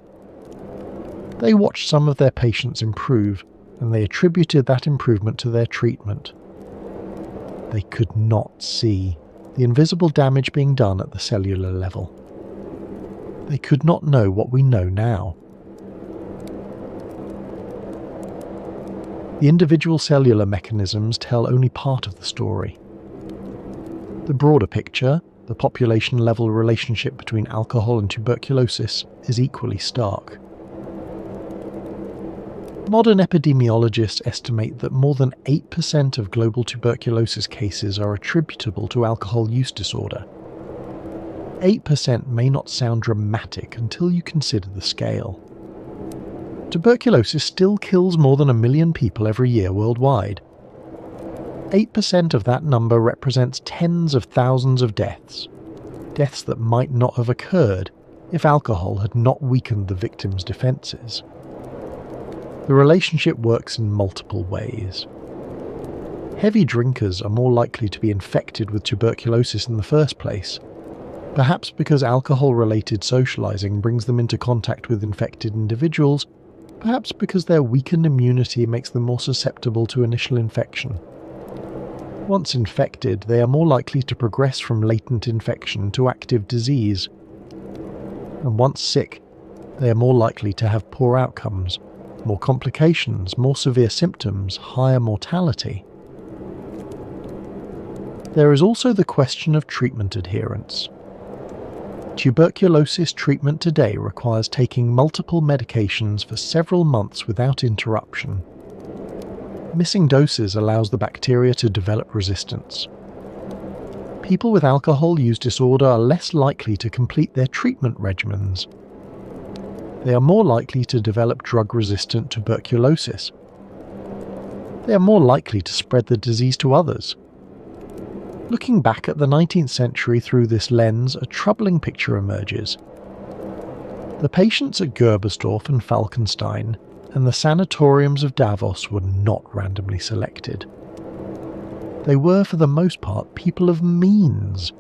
They watched some of their patients improve, and they attributed that improvement to their treatment. They could not see the invisible damage being done at the cellular level. They could not know what we know now. The individual cellular mechanisms tell only part of the story. The broader picture, the population-level relationship between alcohol and tuberculosis, is equally stark. Modern epidemiologists estimate that more than 8% of global tuberculosis cases are attributable to alcohol use disorder. 8% may not sound dramatic until you consider the scale. Tuberculosis still kills more than 1 million people every year worldwide. 8% of that number represents tens of thousands of deaths. deaths that might not have occurred if alcohol had not weakened the victim's defences. The relationship works in multiple ways. Heavy drinkers are more likely to be infected with tuberculosis in the first place, perhaps because alcohol-related socialising brings them into contact with infected individuals, perhaps because their weakened immunity makes them more susceptible to initial infection. Once infected, they are more likely to progress from latent infection to active disease. And once sick, they are more likely to have poor outcomes, more complications, more severe symptoms, higher mortality. There is also the question of treatment adherence. Tuberculosis treatment today requires taking multiple medications for several months without interruption. Missing doses allows the bacteria to develop resistance. People with alcohol use disorder are less likely to complete their treatment regimens. They are more likely to develop drug-resistant tuberculosis. They are more likely to spread the disease to others. Looking back at the 19th century through this lens, a troubling picture emerges. The patients at Gerbersdorf and Falkenstein and the sanatoriums of Davos were not randomly selected. They were, for the most part, people of means,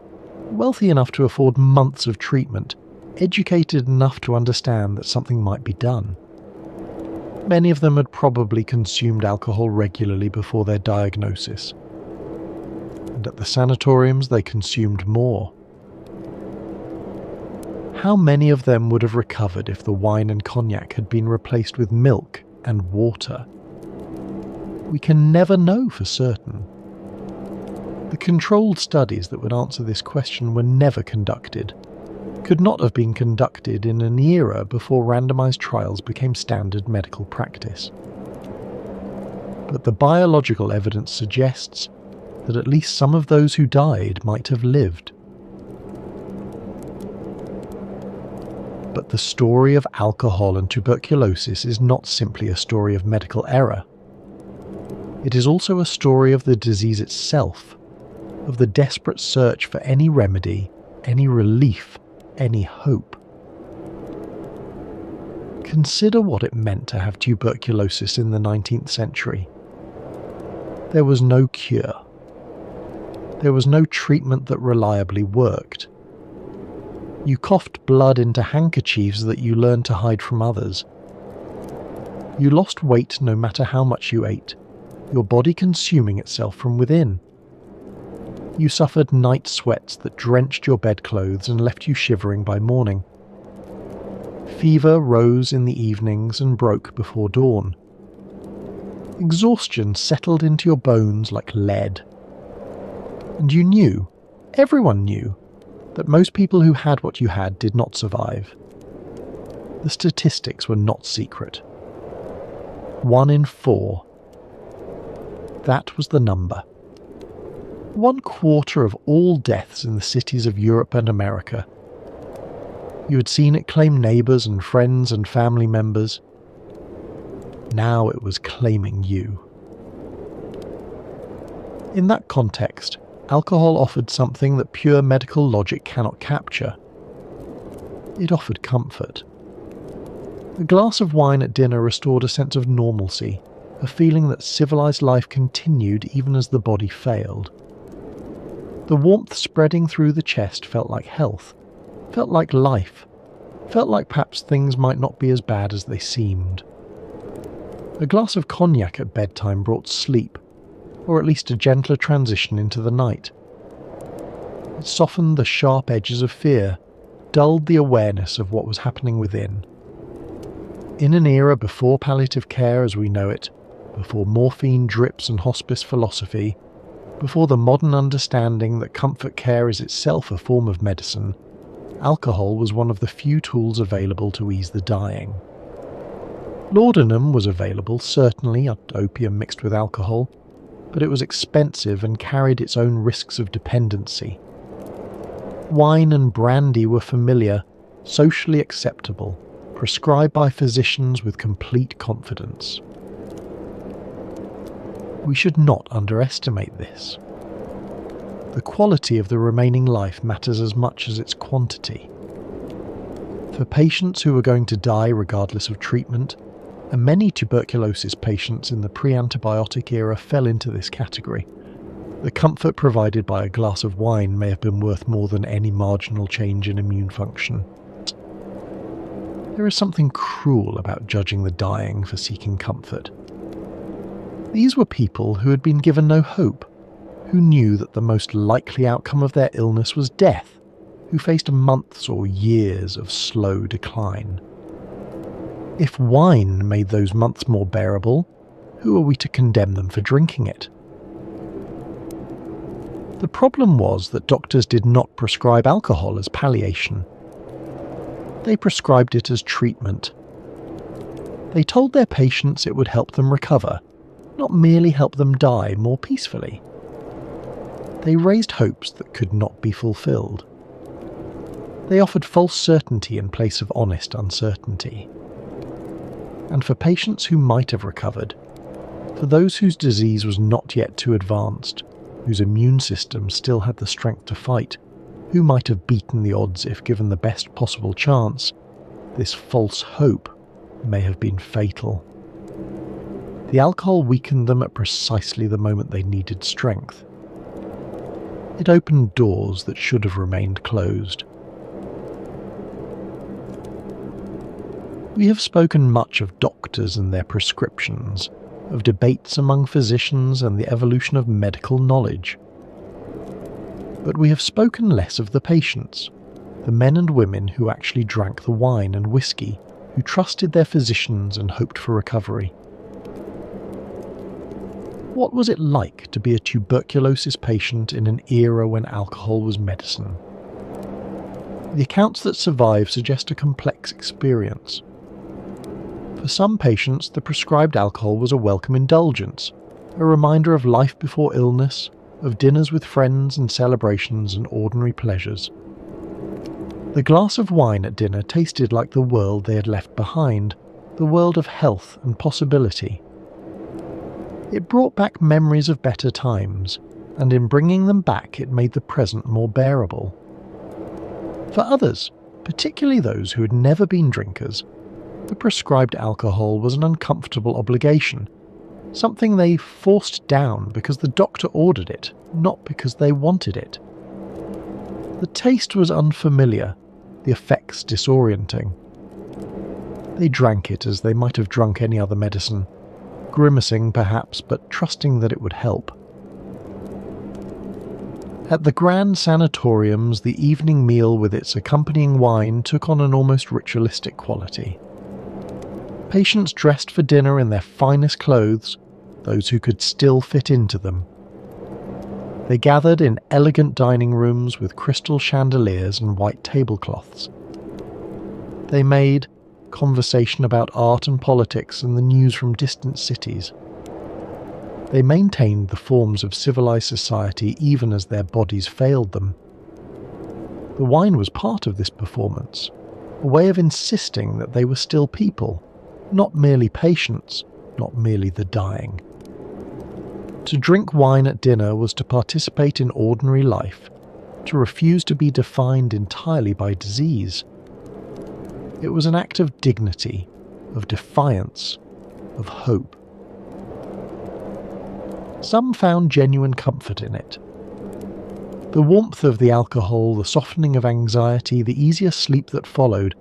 wealthy enough to afford months of treatment, educated enough to understand that something might be done. Many of them had probably consumed alcohol regularly before their diagnosis. And at the sanatoriums they consumed more. How many of them would have recovered if the wine and cognac had been replaced with milk and water? We can never know for certain. The controlled studies that would answer this question were never conducted, could not have been conducted in an era before randomized trials became standard medical practice. But the biological evidence suggests that at least some of those who died might have lived. But the story of alcohol and tuberculosis is not simply a story of medical error. It is also a story of the disease itself, of the desperate search for any remedy, any relief, any hope. Consider what it meant to have tuberculosis in the 19th century. There was no cure. There was no treatment that reliably worked. You coughed blood into handkerchiefs that you learned to hide from others. You lost weight no matter how much you ate, your body consuming itself from within. You suffered night sweats that drenched your bedclothes and left you shivering by morning. Fever rose in the evenings and broke before dawn. Exhaustion settled into your bones like lead. And you knew, everyone knew, that most people who had what you had did not survive. The statistics were not secret. 1 in 4. That was the number. 1/4 of all deaths in the cities of Europe and America. You had seen it claim neighbours and friends and family members. Now it was claiming you. In that context, alcohol offered something that pure medical logic cannot capture. It offered comfort. A glass of wine at dinner restored a sense of normalcy, a feeling that civilized life continued even as the body failed. The warmth spreading through the chest felt like health, felt like life, felt like perhaps things might not be as bad as they seemed. A glass of cognac at bedtime brought sleep, or at least a gentler transition into the night. It softened the sharp edges of fear, dulled the awareness of what was happening within. In an era before palliative care as we know it, before morphine drips and hospice philosophy, before the modern understanding that comfort care is itself a form of medicine, alcohol was one of the few tools available to ease the dying. Laudanum was available, certainly, opium mixed with alcohol, but it was expensive and carried its own risks of dependency. Wine and brandy were familiar, socially acceptable, prescribed by physicians with complete confidence. We should not underestimate this. the quality of the remaining life matters as much as its quantity. For patients who were going to die regardless of treatment, and many tuberculosis patients in the pre-antibiotic era fell into this category, the comfort provided by a glass of wine may have been worth more than any marginal change in immune function. There is something cruel about judging the dying for seeking comfort. These were people who had been given no hope, who knew that the most likely outcome of their illness was death, who faced months or years of slow decline. If wine made those months more bearable, who are we to condemn them for drinking it? The problem was that doctors did not prescribe alcohol as palliation. They prescribed it as treatment. They told their patients it would help them recover, not merely help them die more peacefully. They raised hopes that could not be fulfilled. They offered false certainty in place of honest uncertainty. And for patients who might have recovered, for those whose disease was not yet too advanced, whose immune system still had the strength to fight, who might have beaten the odds if given the best possible chance, this false hope may have been fatal. The alcohol weakened them at precisely the moment they needed strength. It opened doors that should have remained closed. We have spoken much of doctors and their prescriptions, of debates among physicians and the evolution of medical knowledge. But we have spoken less of the patients, the men and women who actually drank the wine and whiskey, who trusted their physicians and hoped for recovery. What was it like to be a tuberculosis patient in an era when alcohol was medicine? The accounts that survive suggest a complex experience. For some patients, the prescribed alcohol was a welcome indulgence, a reminder of life before illness, of dinners with friends and celebrations and ordinary pleasures. The glass of wine at dinner tasted like the world they had left behind, the world of health and possibility. It brought back memories of better times, and in bringing them back it made the present more bearable. For others, particularly those who had never been drinkers, the prescribed alcohol was an uncomfortable obligation, something they forced down because the doctor ordered it, not because they wanted it. The taste was unfamiliar, the effects disorienting. They drank it as they might have drunk any other medicine, grimacing perhaps, but trusting that it would help. At the grand sanatoriums, the evening meal with its accompanying wine took on an almost ritualistic quality. Patients dressed for dinner in their finest clothes, those who could still fit into them. They gathered in elegant dining rooms with crystal chandeliers and white tablecloths. They made conversation about art and politics and the news from distant cities. They maintained the forms of civilized society even as their bodies failed them. The wine was part of this performance, a way of insisting that they were still people, not merely patients, not merely the dying. To drink wine at dinner was to participate in ordinary life, to refuse to be defined entirely by disease. It was an act of dignity, of defiance, of hope. Some found genuine comfort in it. The warmth of the alcohol, the softening of anxiety, the easier sleep that followed,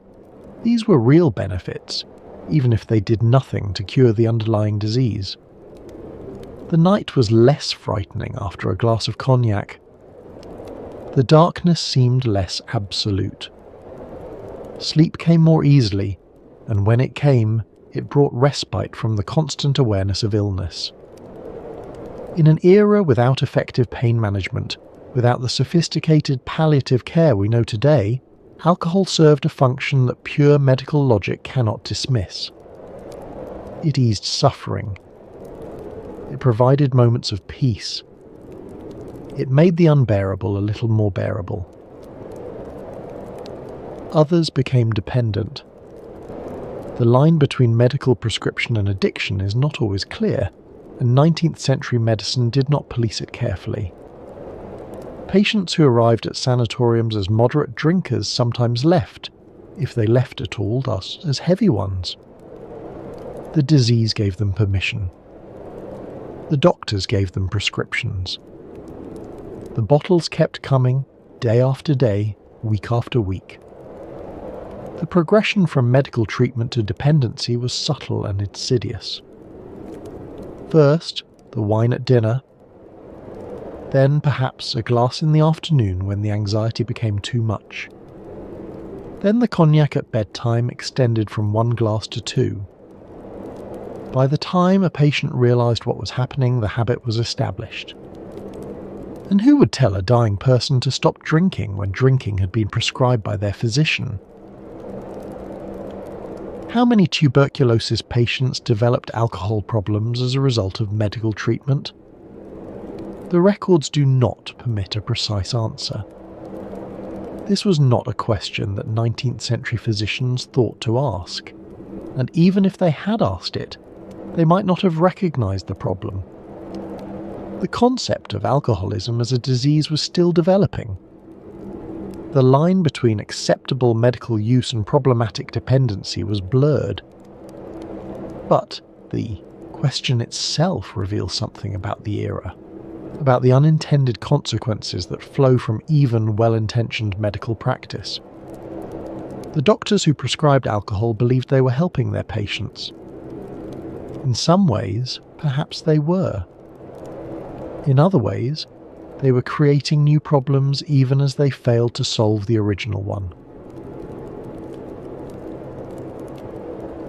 these were real benefits, even if they did nothing to cure the underlying disease. The night was less frightening after a glass of cognac. The darkness seemed less absolute. Sleep came more easily, and when it came, it brought respite from the constant awareness of illness. In an era without effective pain management, without the sophisticated palliative care we know today, alcohol served a function that pure medical logic cannot dismiss. It eased suffering. It provided moments of peace. It made the unbearable a little more bearable. Others became dependent. The line between medical prescription and addiction is not always clear, and 19th century medicine did not police it carefully. Patients who arrived at sanatoriums as moderate drinkers sometimes left, if they left at all, thus as heavy ones. The disease gave them permission. The doctors gave them prescriptions. The bottles kept coming, day after day, week after week. The progression from medical treatment to dependency was subtle and insidious. First, the wine at dinner. Then perhaps a glass in the afternoon when the anxiety became too much. Then the cognac at bedtime extended from 1 glass to 2. By the time a patient realised what was happening, the habit was established. And who would tell a dying person to stop drinking when drinking had been prescribed by their physician? How many tuberculosis patients developed alcohol problems as a result of medical treatment? The records do not permit a precise answer. This was not a question that 19th century physicians thought to ask, and even if they had asked it, they might not have recognised the problem. The concept of alcoholism as a disease was still developing. The line between acceptable medical use and problematic dependency was blurred. But the question itself reveals something about the era, about the unintended consequences that flow from even well-intentioned medical practice. The doctors who prescribed alcohol believed they were helping their patients. In some ways, perhaps they were. In other ways, they were creating new problems even as they failed to solve the original one.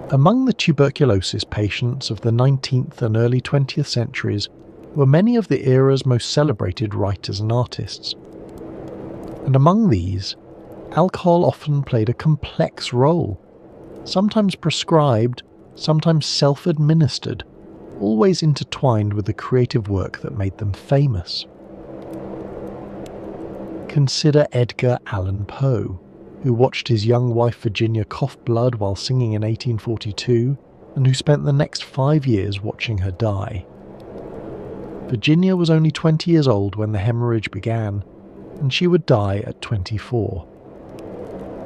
Among the tuberculosis patients of the 19th and early 20th centuries were many of the era's most celebrated writers and artists. And among these, alcohol often played a complex role, sometimes prescribed, sometimes self-administered, always intertwined with the creative work that made them famous. Consider Edgar Allan Poe, who watched his young wife Virginia cough blood while singing in 1842, and who spent the next 5 years watching her die. Virginia was only 20 years old when the hemorrhage began, and she would die at 24.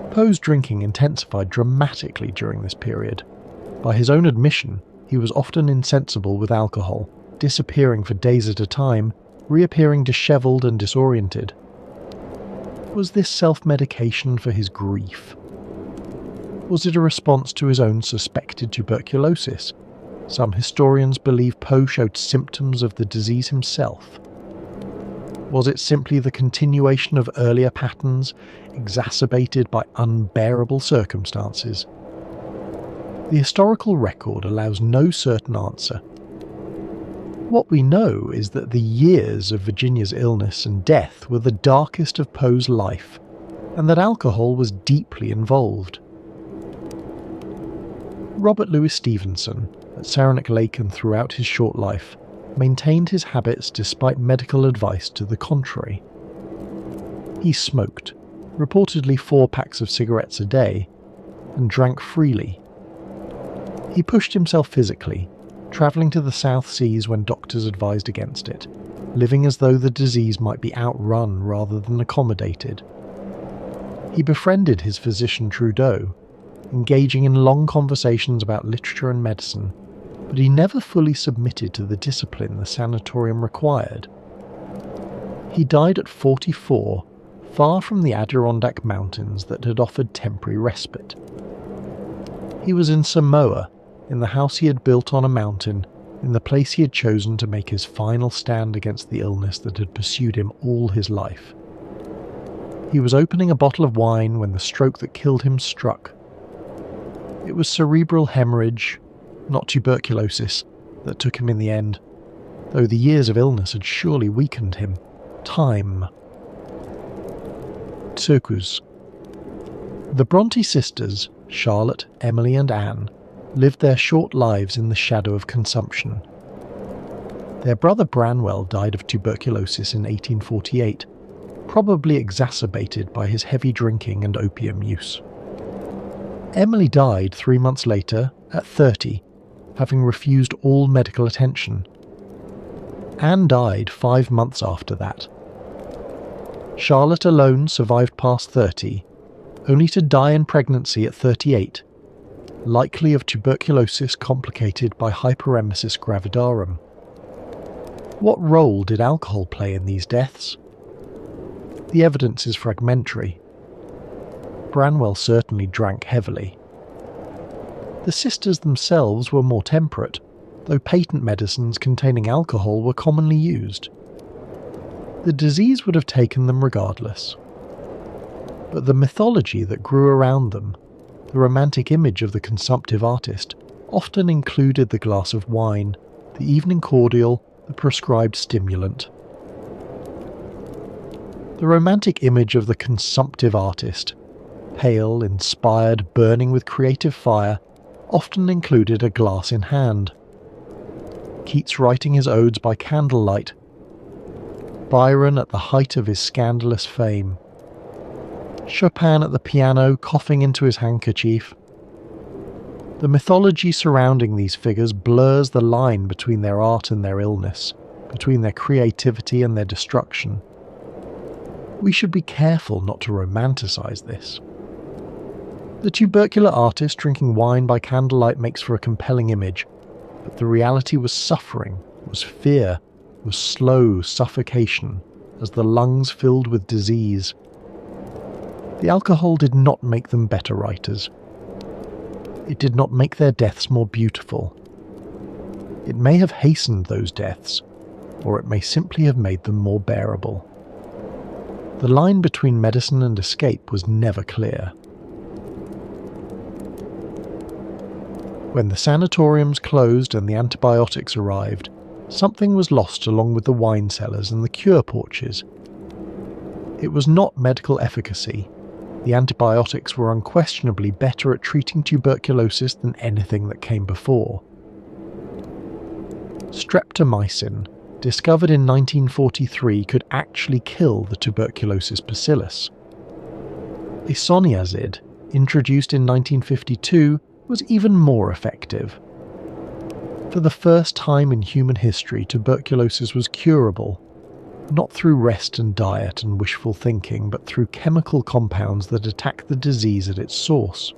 Poe's drinking intensified dramatically during this period. By his own admission, he was often insensible with alcohol, disappearing for days at a time, reappearing dishevelled and disoriented. Was this self-medication for his grief? Was it a response to his own suspected tuberculosis? Some historians believe Poe showed symptoms of the disease himself. Was it simply the continuation of earlier patterns, exacerbated by unbearable circumstances? The historical record allows no certain answer. What we know is that the years of Virginia's illness and death were the darkest of Poe's life, and that alcohol was deeply involved. Robert Louis Stevenson, at Saranac Lake and throughout his short life, maintained his habits despite medical advice to the contrary. He smoked, reportedly 4 packs of cigarettes a day, and drank freely. He pushed himself physically, travelling to the South Seas when doctors advised against it, living as though the disease might be outrun rather than accommodated. He befriended his physician Trudeau, engaging in long conversations about literature and medicine, but he never fully submitted to the discipline the sanatorium required. He died at 44, far from the Adirondack Mountains that had offered temporary respite. He was in Samoa, in the house he had built on a mountain, in the place he had chosen to make his final stand against the illness that had pursued him all his life. He was opening a bottle of wine when the stroke that killed him struck. It was cerebral hemorrhage, not tuberculosis, that took him in the end, though the years of illness had surely weakened him. Time. Turcus. The Bronte sisters, Charlotte, Emily and Anne, lived their short lives in the shadow of consumption. Their brother Branwell died of tuberculosis in 1848, probably exacerbated by his heavy drinking and opium use. Emily died 3 months later, at 30, having refused all medical attention. Anne died 5 months after that. Charlotte alone survived past 30, only to die in pregnancy at 38, likely of tuberculosis complicated by hyperemesis gravidarum. What role did alcohol play in these deaths? The evidence is fragmentary. Branwell certainly drank heavily. The sisters themselves were more temperate, though patent medicines containing alcohol were commonly used. The disease would have taken them regardless. But the mythology that grew around them, the romantic image of the consumptive artist, often included the glass of wine, the evening cordial, the prescribed stimulant. The romantic image of the consumptive artist, pale, inspired, burning with creative fire, often included a glass in hand. Keats writing his odes by candlelight, Byron at the height of his scandalous fame, Chopin at the piano coughing into his handkerchief. The mythology surrounding these figures blurs the line between their art and their illness, between their creativity and their destruction. We should be careful not to romanticize this. The tubercular artist drinking wine by candlelight makes for a compelling image, but the reality was suffering, was fear, was slow suffocation, as the lungs filled with disease. The alcohol did not make them better writers. It did not make their deaths more beautiful. It may have hastened those deaths, or it may simply have made them more bearable. The line between medicine and escape was never clear. When the sanatoriums closed and the antibiotics arrived, something was lost along with the wine cellars and the cure porches. It was not medical efficacy. The antibiotics were unquestionably better at treating tuberculosis than anything that came before. Streptomycin, discovered in 1943, could actually kill the tuberculosis bacillus. Isoniazid, introduced in 1952, was even more effective. For the first time in human history, tuberculosis was curable, not through rest and diet and wishful thinking, but through chemical compounds that attack the disease at its source.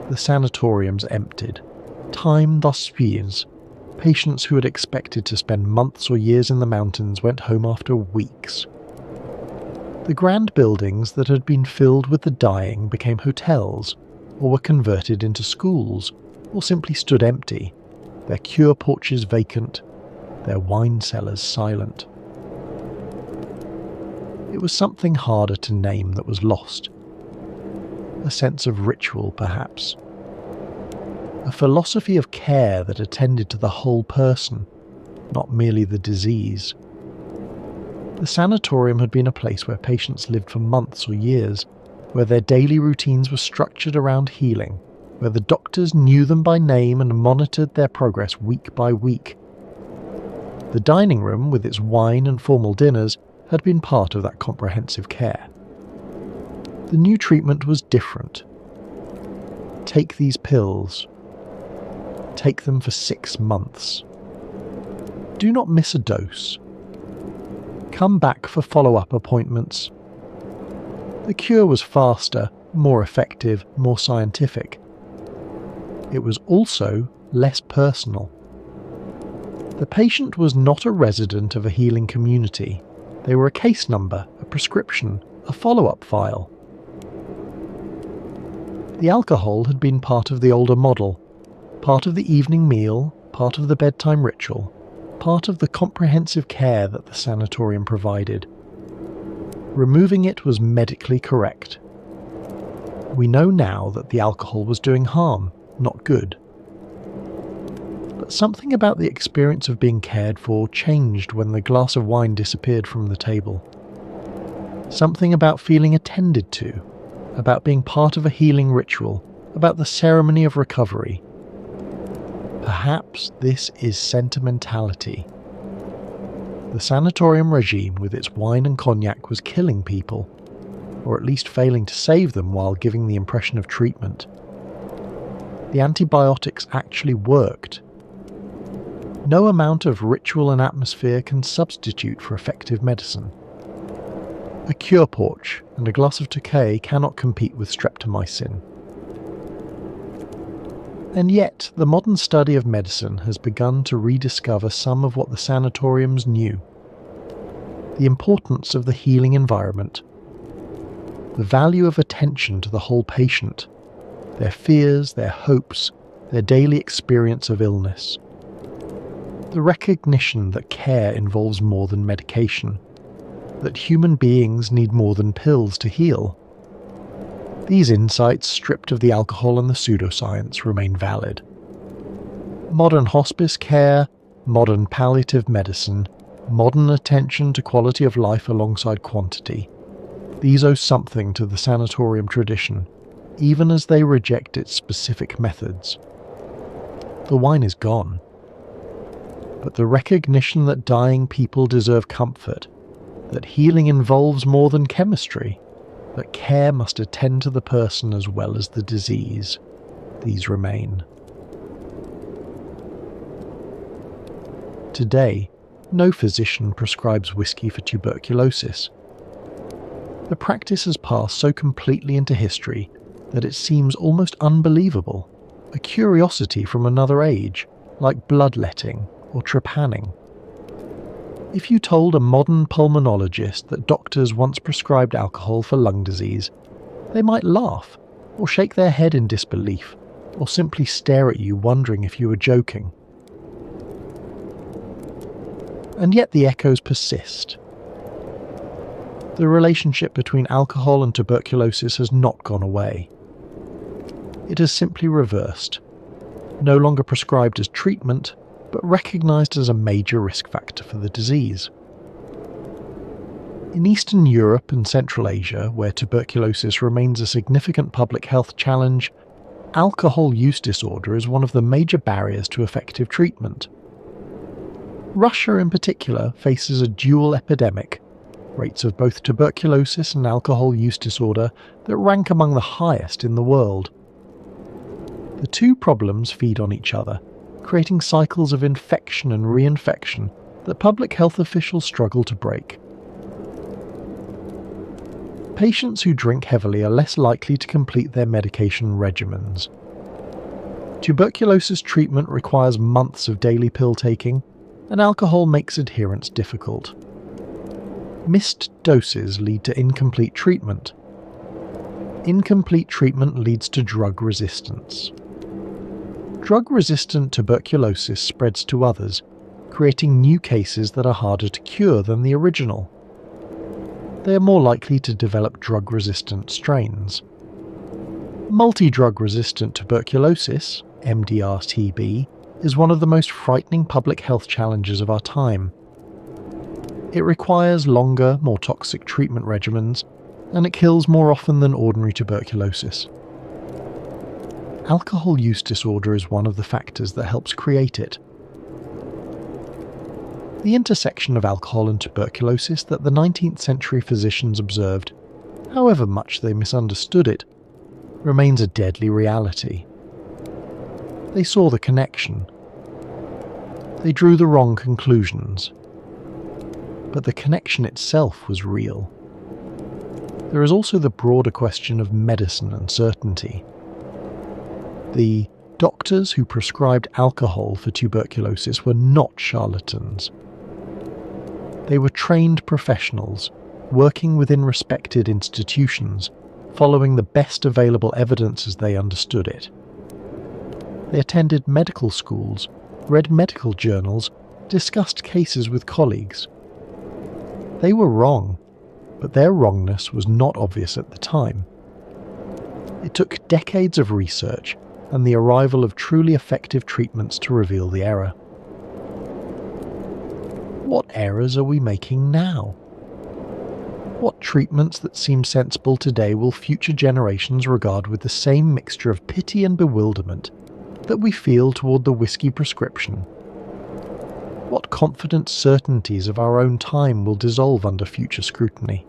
The sanatoriums emptied. Time thus speeds. Patients who had expected to spend months or years in the mountains went home after weeks. The grand buildings that had been filled with the dying became hotels, or were converted into schools, or simply stood empty, their cure porches vacant, their wine cellars silent. It was something harder to name that was lost. A sense of ritual, perhaps. A philosophy of care that attended to the whole person, not merely the disease. The sanatorium had been a place where patients lived for months or years, where their daily routines were structured around healing, where the doctors knew them by name and monitored their progress week by week. The dining room, with its wine and formal dinners, had been part of that comprehensive care. The new treatment was different. Take these pills. Take them for 6 months. Do not miss a dose. Come back for follow-up appointments. The cure was faster, more effective, more scientific. It was also less personal. The patient was not a resident of a healing community. They were a case number, a prescription, a follow-up file. The alcohol had been part of the older model, part of the evening meal, part of the bedtime ritual, part of the comprehensive care that the sanatorium provided. Removing it was medically correct. We know now that the alcohol was doing harm, not good. But something about the experience of being cared for changed when the glass of wine disappeared from the table. Something about feeling attended to, about being part of a healing ritual, about the ceremony of recovery. Perhaps this is sentimentality. The sanatorium regime with its wine and cognac was killing people, or at least failing to save them while giving the impression of treatment. The antibiotics actually worked. No amount of ritual and atmosphere can substitute for effective medicine. A cure porch and a glass of Tokay cannot compete with streptomycin. And yet, the modern study of medicine has begun to rediscover some of what the sanatoriums knew. The importance of the healing environment, the value of attention to the whole patient, their fears, their hopes, their daily experience of illness. The recognition that care involves more than medication, that human beings need more than pills to heal. These insights, stripped of the alcohol and the pseudoscience, remain valid. Modern hospice care, modern palliative medicine, modern attention to quality of life alongside quantity. These owe something to the sanatorium tradition, even as they reject its specific methods. The wine is gone, but the recognition that dying people deserve comfort, that healing involves more than chemistry, that care must attend to the person as well as the disease, these remain. Today, no physician prescribes whiskey for tuberculosis. The practice has passed so completely into history that it seems almost unbelievable, a curiosity from another age, like bloodletting or trepanning. If you told a modern pulmonologist that doctors once prescribed alcohol for lung disease, they might laugh, or shake their head in disbelief, or simply stare at you wondering if you were joking. And yet the echoes persist. The relationship between alcohol and tuberculosis has not gone away. It has simply reversed, no longer prescribed as treatment, but recognised as a major risk factor for the disease. In Eastern Europe and Central Asia, where tuberculosis remains a significant public health challenge, alcohol use disorder is one of the major barriers to effective treatment. Russia in particular faces a dual epidemic, rates of both tuberculosis and alcohol use disorder that rank among the highest in the world. The two problems feed on each other, creating cycles of infection and reinfection that public health officials struggle to break. Patients who drink heavily are less likely to complete their medication regimens. Tuberculosis treatment requires months of daily pill taking, and alcohol makes adherence difficult. Missed doses lead to incomplete treatment. Incomplete treatment leads to drug resistance. Drug-resistant tuberculosis spreads to others, creating new cases that are harder to cure than the original. They are more likely to develop drug-resistant strains. Multi-drug-resistant tuberculosis, MDR-TB, is one of the most frightening public health challenges of our time. It requires longer, more toxic treatment regimens, and it kills more often than ordinary tuberculosis. Alcohol use disorder is one of the factors that helps create it. The intersection of alcohol and tuberculosis that the 19th century physicians observed, however much they misunderstood it, remains a deadly reality. They saw the connection. They drew the wrong conclusions. But the connection itself was real. There is also the broader question of medicine uncertainty. The doctors who prescribed alcohol for tuberculosis were not charlatans. They were trained professionals, working within respected institutions, following the best available evidence as they understood it. They attended medical schools, read medical journals, discussed cases with colleagues. They were wrong, but their wrongness was not obvious at the time. It took decades of research and the arrival of truly effective treatments to reveal the error. What errors are we making now? What treatments that seem sensible today will future generations regard with the same mixture of pity and bewilderment that we feel toward the whiskey prescription? What confident certainties of our own time will dissolve under future scrutiny?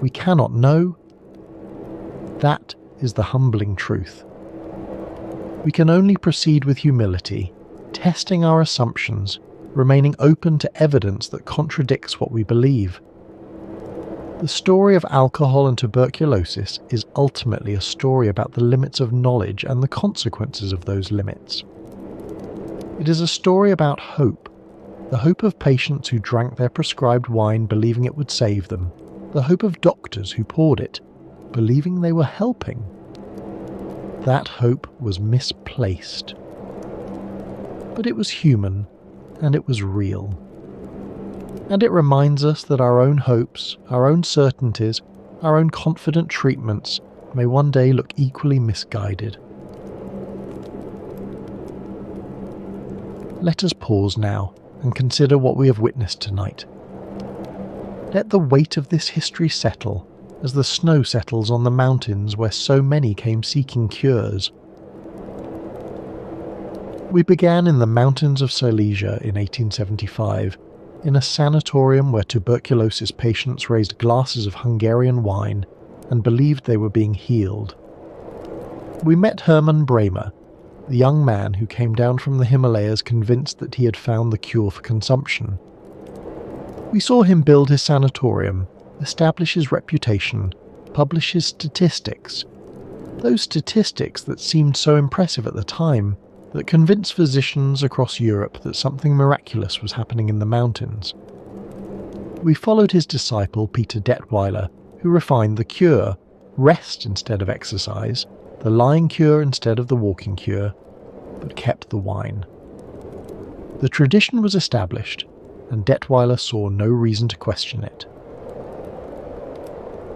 We cannot know. That is the humbling truth. We can only proceed with humility, testing our assumptions, remaining open to evidence that contradicts what we believe. The story of alcohol and tuberculosis is ultimately a story about the limits of knowledge and the consequences of those limits. It is a story about hope, the hope of patients who drank their prescribed wine believing it would save them, the hope of doctors who poured it, believing they were helping. That hope was misplaced. But it was human, and it was real. And it reminds us that our own hopes, our own certainties, our own confident treatments may one day look equally misguided. Let us pause now and consider what we have witnessed tonight. Let the weight of this history settle as the snow settles on the mountains where so many came seeking cures. We began in the mountains of Silesia in 1875, in a sanatorium where tuberculosis patients raised glasses of Hungarian wine and believed they were being healed. We met Hermann Bremer, the young man who came down from the Himalayas convinced that he had found the cure for consumption. We saw him build his sanatorium, establish his reputation, publish his statistics. Those statistics that seemed so impressive at the time, that convinced physicians across Europe that something miraculous was happening in the mountains. We followed his disciple Peter Detweiler, who refined the cure, rest instead of exercise, the lying cure instead of the walking cure, but kept the wine. The tradition was established, and Detweiler saw no reason to question it.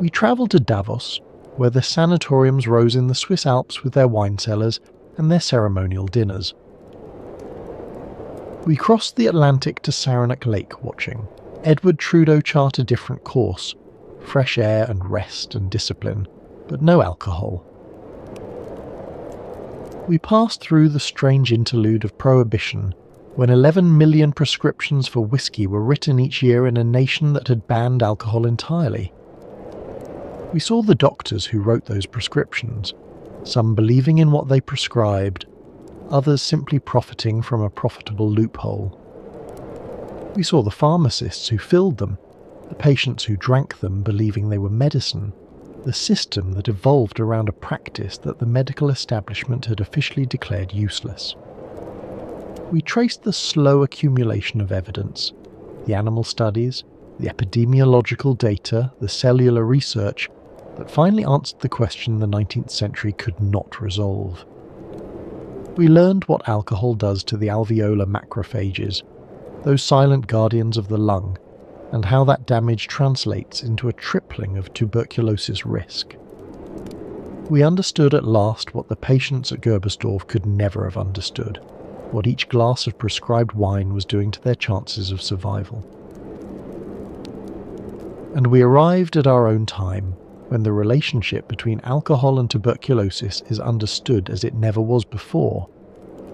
We travelled to Davos, where the sanatoriums rose in the Swiss Alps with their wine cellars and their ceremonial dinners. We crossed the Atlantic to Saranac Lake watching. Edward Trudeau chart a different course, fresh air and rest and discipline, but no alcohol. We passed through the strange interlude of Prohibition, when 11 million prescriptions for whiskey were written each year in a nation that had banned alcohol entirely. We saw the doctors who wrote those prescriptions, some believing in what they prescribed, others simply profiting from a profitable loophole. We saw the pharmacists who filled them, the patients who drank them believing they were medicine, the system that evolved around a practice that the medical establishment had officially declared useless. We traced the slow accumulation of evidence, the animal studies, the epidemiological data, the cellular research, that finally answered the question the 19th century could not resolve. We learned what alcohol does to the alveolar macrophages, those silent guardians of the lung, and how that damage translates into a tripling of tuberculosis risk. We understood at last what the patients at Gerbesdorf could never have understood, what each glass of prescribed wine was doing to their chances of survival. And we arrived at our own time, when the relationship between alcohol and tuberculosis is understood as it never was before,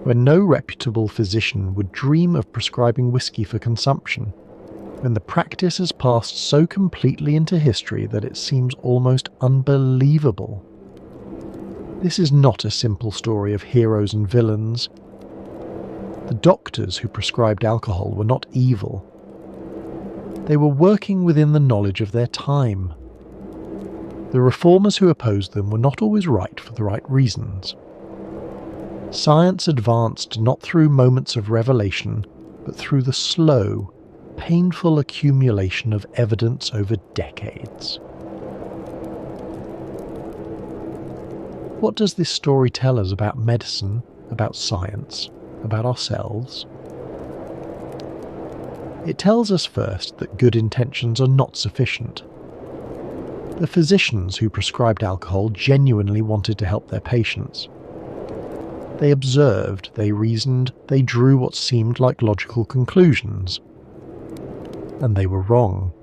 when no reputable physician would dream of prescribing whiskey for consumption, when the practice has passed so completely into history that it seems almost unbelievable. This is not a simple story of heroes and villains. The doctors who prescribed alcohol were not evil. They were working within the knowledge of their time. The reformers who opposed them were not always right for the right reasons. Science advanced not through moments of revelation, but through the slow, painful accumulation of evidence over decades. What does this story tell us about medicine, about science, about ourselves? It tells us first that good intentions are not sufficient. The physicians who prescribed alcohol genuinely wanted to help their patients. They observed, they reasoned, they drew what seemed like logical conclusions. And they were wrong.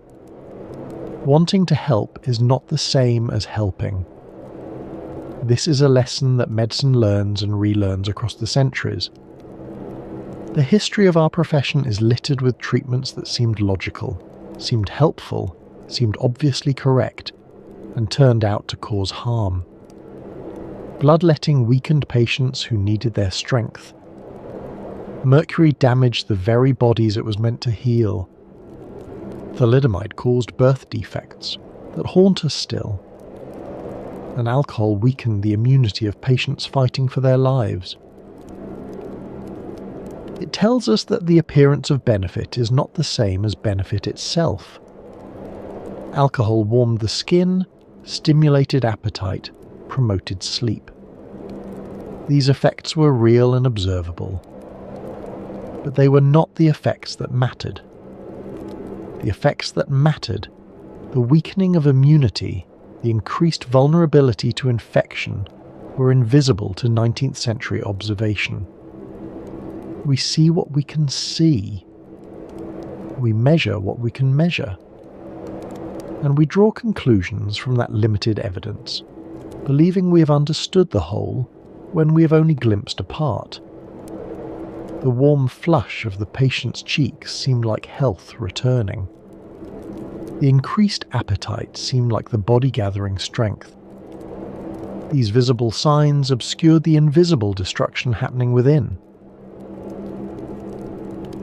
Wanting to help is not the same as helping. This is a lesson that medicine learns and relearns across the centuries. The history of our profession is littered with treatments that seemed logical, seemed helpful, seemed obviously correct, and turned out to cause harm. Bloodletting weakened patients who needed their strength. Mercury damaged the very bodies it was meant to heal. Thalidomide caused birth defects. that haunt us still. And alcohol weakened the immunity of patients fighting for their lives. It tells us that the appearance of benefit is not the same as benefit itself. Alcohol warmed the skin, stimulated appetite, promoted sleep. These effects were real and observable. But they were not the effects that mattered. The effects that mattered, the weakening of immunity, the increased vulnerability to infection, were invisible to 19th century observation. We see what we can see. We measure what we can measure. And we draw conclusions from that limited evidence, believing we have understood the whole when we have only glimpsed a part. The warm flush of the patient's cheeks seemed like health returning. The increased appetite seemed like the body gathering strength. These visible signs obscured the invisible destruction happening within.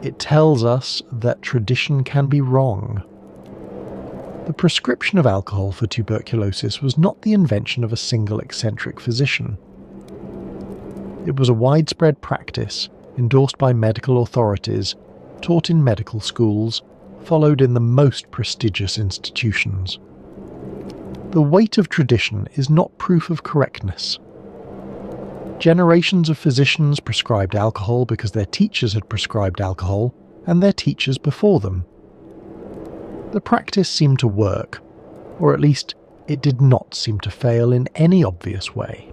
It tells us that tradition can be wrong. The prescription of alcohol for tuberculosis was not the invention of a single eccentric physician. It was a widespread practice, endorsed by medical authorities, taught in medical schools, followed in the most prestigious institutions. The weight of tradition is not proof of correctness. Generations of physicians prescribed alcohol because their teachers had prescribed alcohol, and their teachers before them. The practice seemed to work, or at least it did not seem to fail in any obvious way.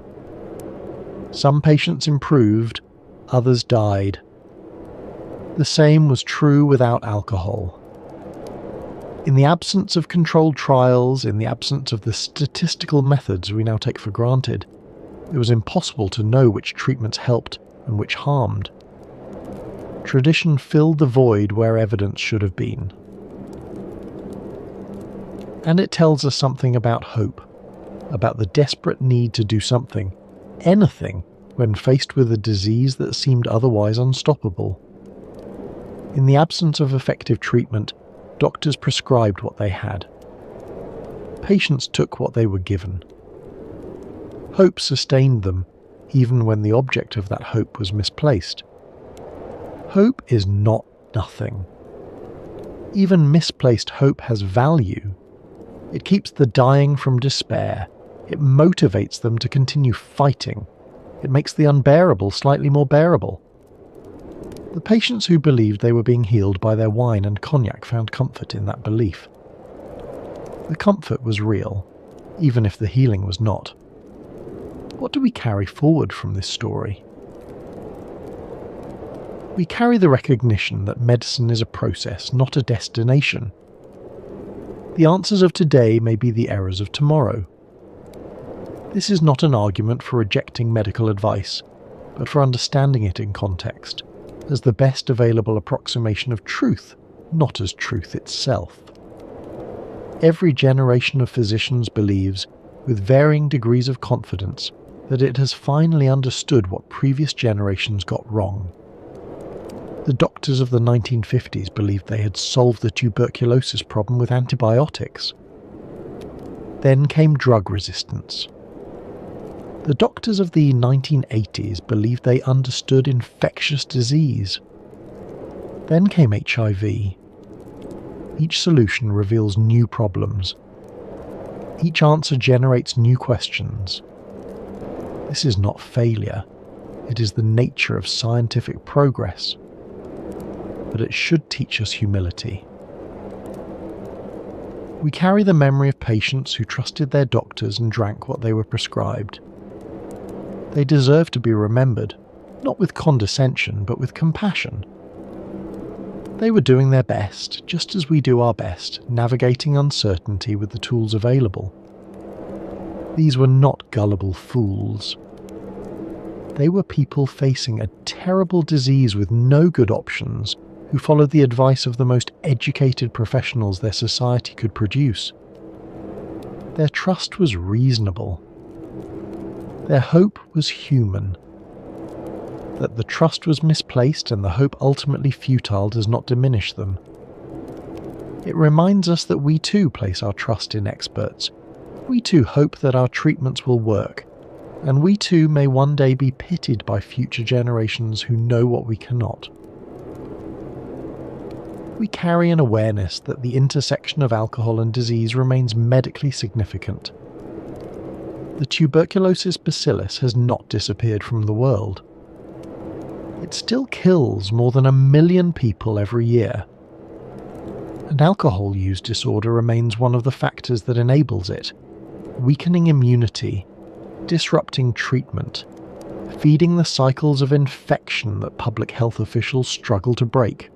Some patients improved, others died. The same was true without alcohol. In the absence of controlled trials, in the absence of the statistical methods we now take for granted, it was impossible to know which treatments helped and which harmed. Tradition filled the void where evidence should have been. And it tells us something about hope, about the desperate need to do something, anything, when faced with a disease that seemed otherwise unstoppable. In the absence of effective treatment, doctors prescribed what they had. Patients took what they were given. Hope sustained them, even when the object of that hope was misplaced. Hope is not nothing. Even misplaced hope has value. It keeps the dying from despair. It motivates them to continue fighting. It makes the unbearable slightly more bearable. The patients who believed they were being healed by their wine and cognac found comfort in that belief. The comfort was real, even if the healing was not. What do we carry forward from this story? We carry the recognition that medicine is a process, not a destination. The answers of today may be the errors of tomorrow. This is not an argument for rejecting medical advice, but for understanding it in context, as the best available approximation of truth, not as truth itself. Every generation of physicians believes, with varying degrees of confidence, that it has finally understood what previous generations got wrong. The doctors of the 1950s believed they had solved the tuberculosis problem with antibiotics. Then came drug resistance. The doctors of the 1980s believed they understood infectious disease. Then came HIV. Each solution reveals new problems. Each answer generates new questions. This is not failure. It is the nature of scientific progress. But it should teach us humility. We carry the memory of patients who trusted their doctors and drank what they were prescribed. They deserve to be remembered, not with condescension, but with compassion. They were doing their best, just as we do our best, navigating uncertainty with the tools available. These were not gullible fools. They were people facing a terrible disease with no good options, who followed the advice of the most educated professionals their society could produce. Their trust was reasonable. Their hope was human. That the trust was misplaced and the hope ultimately futile does not diminish them. It reminds us that we too place our trust in experts. We too hope that our treatments will work, and we too may one day be pitied by future generations who know what we cannot. We carry an awareness that the intersection of alcohol and disease remains medically significant. The tuberculosis bacillus has not disappeared from the world. It still kills more than 1 million people every year. And alcohol use disorder remains one of the factors that enables it, weakening immunity, disrupting treatment, feeding the cycles of infection that public health officials struggle to break.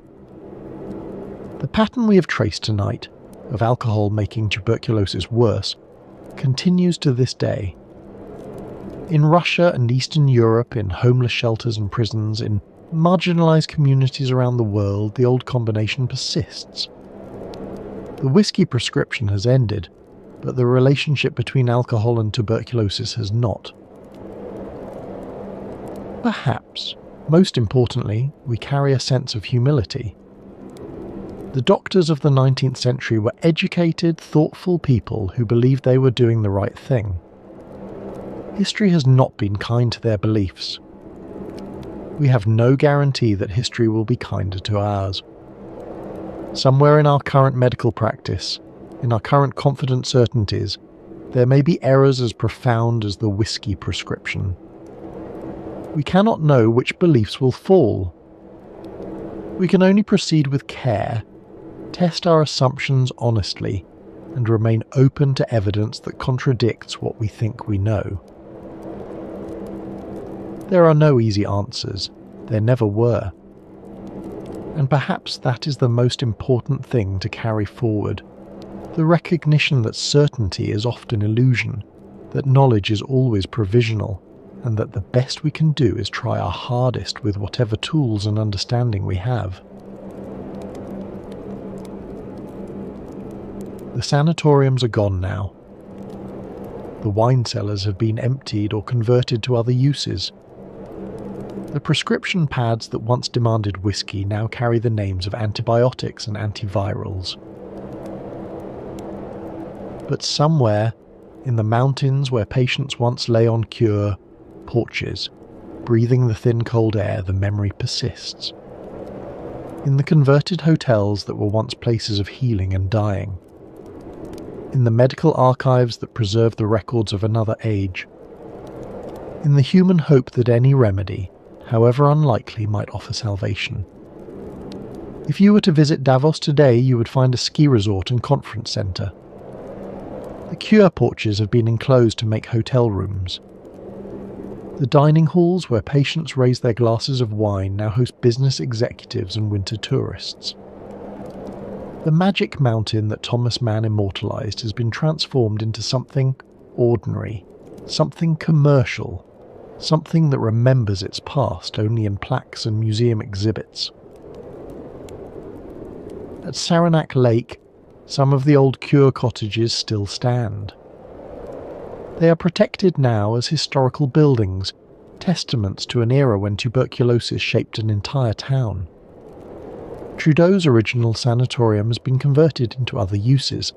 The pattern we have traced tonight, of alcohol making tuberculosis worse, continues to this day. In Russia and Eastern Europe, in homeless shelters and prisons, in marginalised communities around the world, the old combination persists. The whiskey prescription has ended, but the relationship between alcohol and tuberculosis has not. Perhaps, most importantly, we carry a sense of humility. The doctors of the 19th century were educated, thoughtful people who believed they were doing the right thing. History has not been kind to their beliefs. We have no guarantee that history will be kinder to ours. Somewhere in our current medical practice, in our current confident certainties, there may be errors as profound as the whiskey prescription. We cannot know which beliefs will fall. We can only proceed with care, test our assumptions honestly, and remain open to evidence that contradicts what we think we know. There are no easy answers. There never were. And perhaps that is the most important thing to carry forward. The recognition that certainty is often illusion, that knowledge is always provisional, and that the best we can do is try our hardest with whatever tools and understanding we have. The sanatoriums are gone now. The wine cellars have been emptied or converted to other uses. The prescription pads that once demanded whiskey now carry the names of antibiotics and antivirals. But somewhere, in the mountains where patients once lay on cure porches, breathing the thin cold air, the memory persists. In the converted hotels that were once places of healing and dying. In the medical archives that preserve the records of another age. In the human hope that any remedy, however unlikely, might offer salvation. If you were to visit Davos today, you would find a ski resort and conference centre. The cure porches have been enclosed to make hotel rooms. The dining halls where patients raise their glasses of wine now host business executives and winter tourists. The magic mountain that Thomas Mann immortalised has been transformed into something ordinary, something commercial, something that remembers its past only in plaques and museum exhibits. At Saranac Lake, some of the old cure cottages still stand. They are protected now as historical buildings, testaments to an era when tuberculosis shaped an entire town. Trudeau's original sanatorium has been converted into other uses.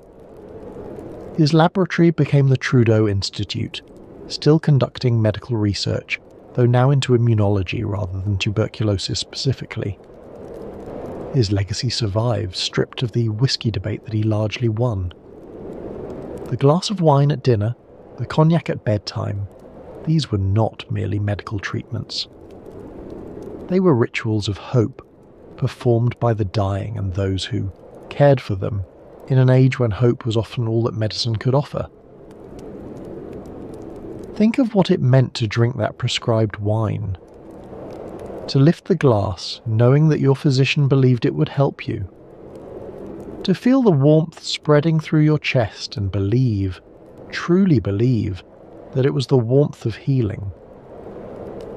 His laboratory became the Trudeau Institute, still conducting medical research, though now into immunology rather than tuberculosis specifically. His legacy survives, stripped of the whiskey debate that he largely won. The glass of wine at dinner, the cognac at bedtime, these were not merely medical treatments. They were rituals of hope, performed by the dying and those who cared for them, in an age when hope was often all that medicine could offer. Think of what it meant to drink that prescribed wine. To lift the glass, knowing that your physician believed it would help you. To feel the warmth spreading through your chest and believe, truly believe, that it was the warmth of healing.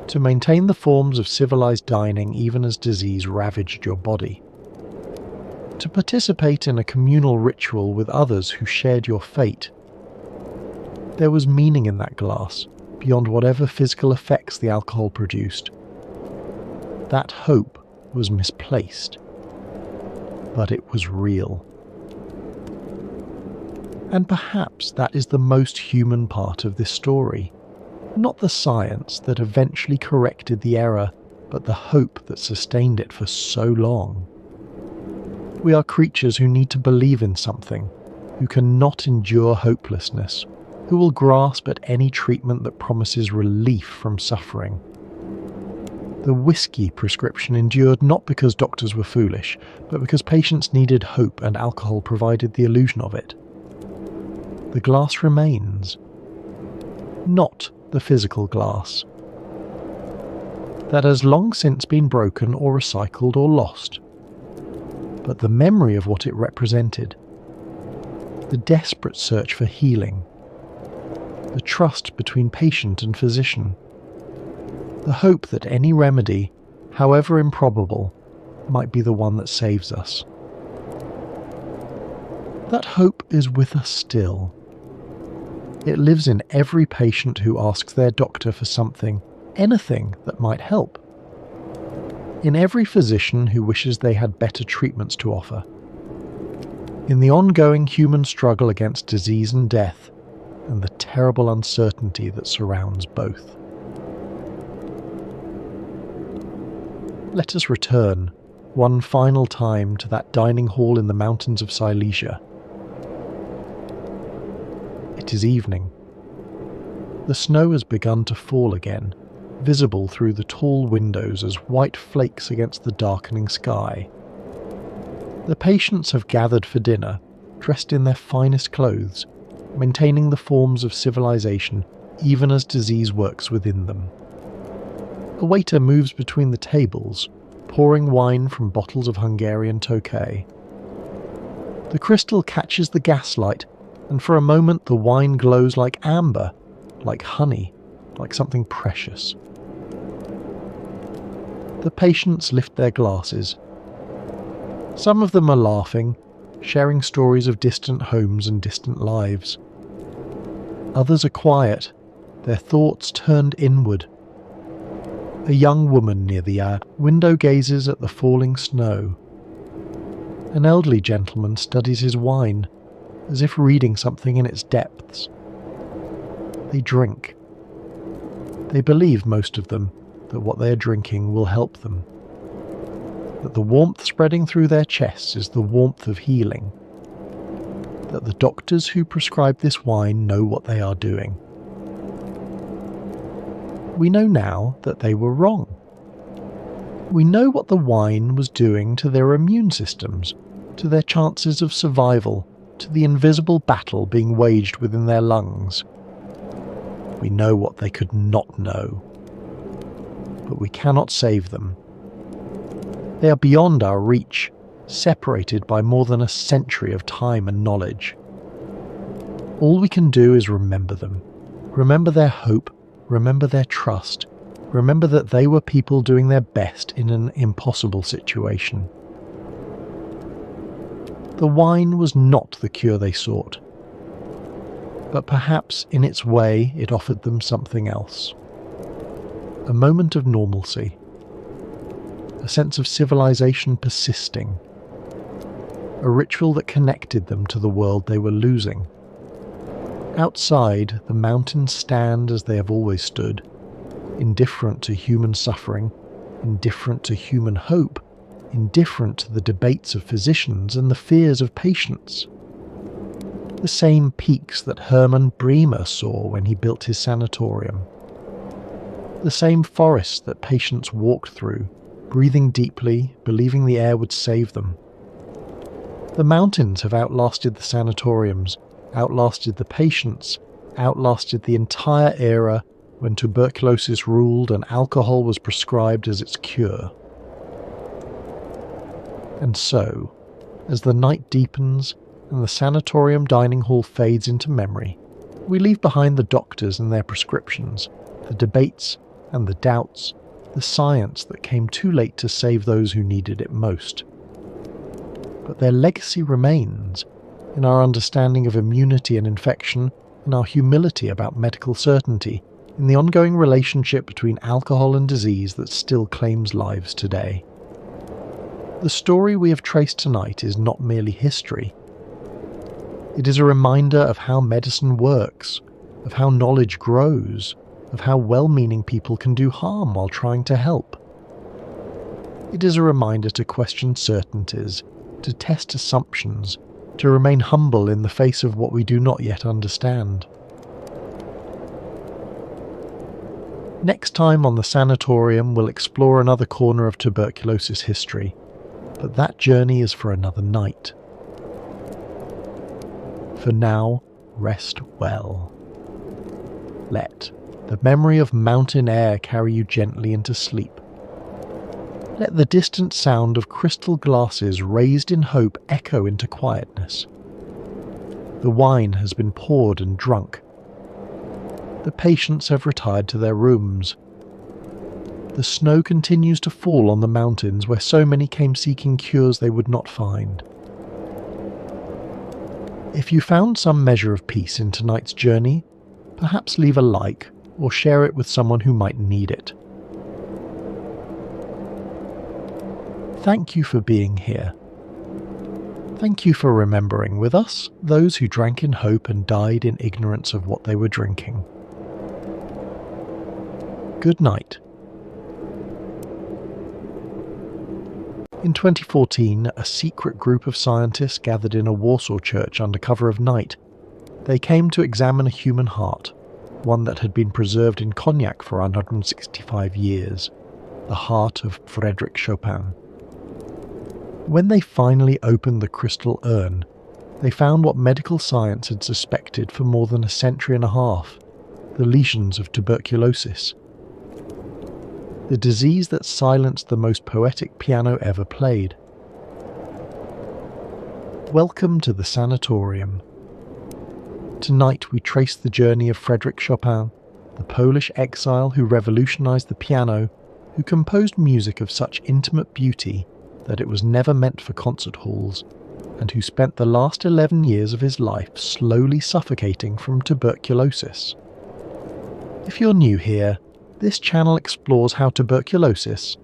To maintain the forms of civilized dining even as disease ravaged your body. To participate in a communal ritual with others who shared your fate. There was meaning in that glass, beyond whatever physical effects the alcohol produced. That hope was misplaced, but it was real. And perhaps that is the most human part of this story. Not the science that eventually corrected the error, but the hope that sustained it for so long. We are creatures who need to believe in something, who cannot endure hopelessness, who will grasp at any treatment that promises relief from suffering. The whiskey prescription endured not because doctors were foolish, but because patients needed hope and alcohol provided the illusion of it. The glass remains. Not the physical glass. That has long since been broken or recycled or lost. But the memory of what it represented. The desperate search for healing. The trust between patient and physician. The hope that any remedy, however improbable, might be the one that saves us. That hope is with us still. It lives in every patient who asks their doctor for something, anything that might help. In every physician who wishes they had better treatments to offer. In the ongoing human struggle against disease and death, and the terrible uncertainty that surrounds both. Let us return, one final time, to that dining hall in the mountains of Silesia. It is evening. The snow has begun to fall again, visible through the tall windows as white flakes against the darkening sky. The patients have gathered for dinner, dressed in their finest clothes, maintaining the forms of civilization even as disease works within them. A waiter moves between the tables, pouring wine from bottles of Hungarian Tokay. The crystal catches the gaslight, and for a moment the wine glows like amber, like honey, like something precious. The patients lift their glasses. Some of them are laughing, sharing stories of distant homes and distant lives. Others are quiet, their thoughts turned inward. A young woman near the window gazes at the falling snow. An elderly gentleman studies his wine, as if reading something in its depths. They drink. They believe, most of them, that what they are drinking will help them. That the warmth spreading through their chests is the warmth of healing. That the doctors who prescribe this wine know what they are doing. We know now that they were wrong. We know what the wine was doing to their immune systems, to their chances of survival, to the invisible battle being waged within their lungs. We know what they could not know. But we cannot save them. They are beyond our reach, separated by more than a century of time and knowledge. All we can do is remember them. Remember their hope, remember their trust, remember that they were people doing their best in an impossible situation. The wine was not the cure they sought, but perhaps in its way it offered them something else. A moment of normalcy, a sense of civilization persisting, a ritual that connected them to the world they were losing. Outside, the mountains stand as they have always stood, indifferent to human suffering, indifferent to human hope, indifferent to the debates of physicians and the fears of patients. The same peaks that Hermann Bremer saw when he built his sanatorium. The same forests that patients walked through, breathing deeply, believing the air would save them. The mountains have outlasted the sanatoriums, outlasted the patients, outlasted the entire era when tuberculosis ruled and alcohol was prescribed as its cure. And so, as the night deepens and the sanatorium dining hall fades into memory, we leave behind the doctors and their prescriptions, the debates and the doubts, the science that came too late to save those who needed it most. But their legacy remains in our understanding of immunity and infection, in our humility about medical certainty, in the ongoing relationship between alcohol and disease that still claims lives today. The story we have traced tonight is not merely history. It is a reminder of how medicine works, of how knowledge grows, of how well-meaning people can do harm while trying to help. It is a reminder to question certainties, to test assumptions, to remain humble in the face of what we do not yet understand. Next time on the Sanatorium, we'll explore another corner of tuberculosis history, but that journey is for another night. For now, rest well. Let the memory of mountain air carry you gently into sleep. Let the distant sound of crystal glasses raised in hope echo into quietness. The wine has been poured and drunk. The patients have retired to their rooms. The snow continues to fall on the mountains where so many came seeking cures they would not find. If you found some measure of peace in tonight's journey, perhaps leave a like or share it with someone who might need it. Thank you for being here. Thank you for remembering with us those who drank in hope and died in ignorance of what they were drinking. Good night. In 2014, a secret group of scientists gathered in a Warsaw church under cover of night. They came to examine a human heart, one that had been preserved in cognac for 165 years, the heart of Frédéric Chopin. When they finally opened the crystal urn, they found what medical science had suspected for more than a century and a half, the lesions of tuberculosis. The disease that silenced the most poetic piano ever played. Welcome to the Sanatorium. Tonight we trace the journey of Frédéric Chopin, the Polish exile who revolutionized the piano, who composed music of such intimate beauty that it was never meant for concert halls, and who spent the last 11 years of his life slowly suffocating from tuberculosis. If you're new here, this channel explores how tuberculosis,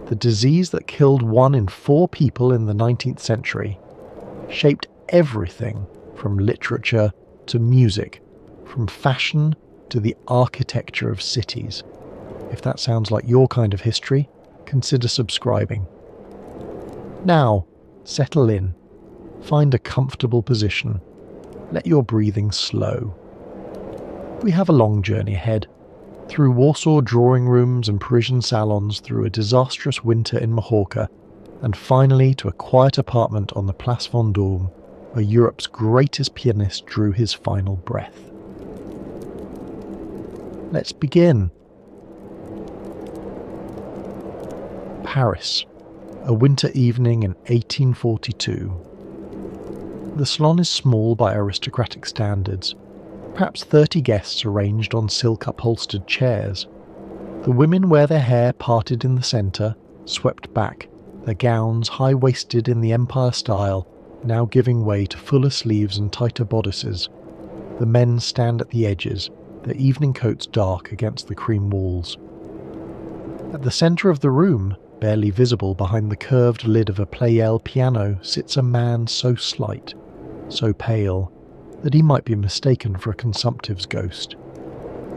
the disease that killed 1 in 4 people in the 19th century, shaped everything from literature to music, from fashion to the architecture of cities. If that sounds like your kind of history, consider subscribing. Now, settle in. Find a comfortable position. Let your breathing slow. We have a long journey ahead. Through Warsaw drawing rooms and Parisian salons, through a disastrous winter in Majorca, and finally to a quiet apartment on the Place Vendôme, where Europe's greatest pianist drew his final breath. Let's begin. Paris, a winter evening in 1842. The salon is small by aristocratic standards. Perhaps 30 guests arranged on silk-upholstered chairs. The women wear their hair parted in the centre, swept back, their gowns high-waisted in the Empire style, now giving way to fuller sleeves and tighter bodices. The men stand at the edges, their evening coats dark against the cream walls. At the centre of the room, barely visible behind the curved lid of a Pleyel piano, sits a man so slight, so pale, that he might be mistaken for a consumptive's ghost.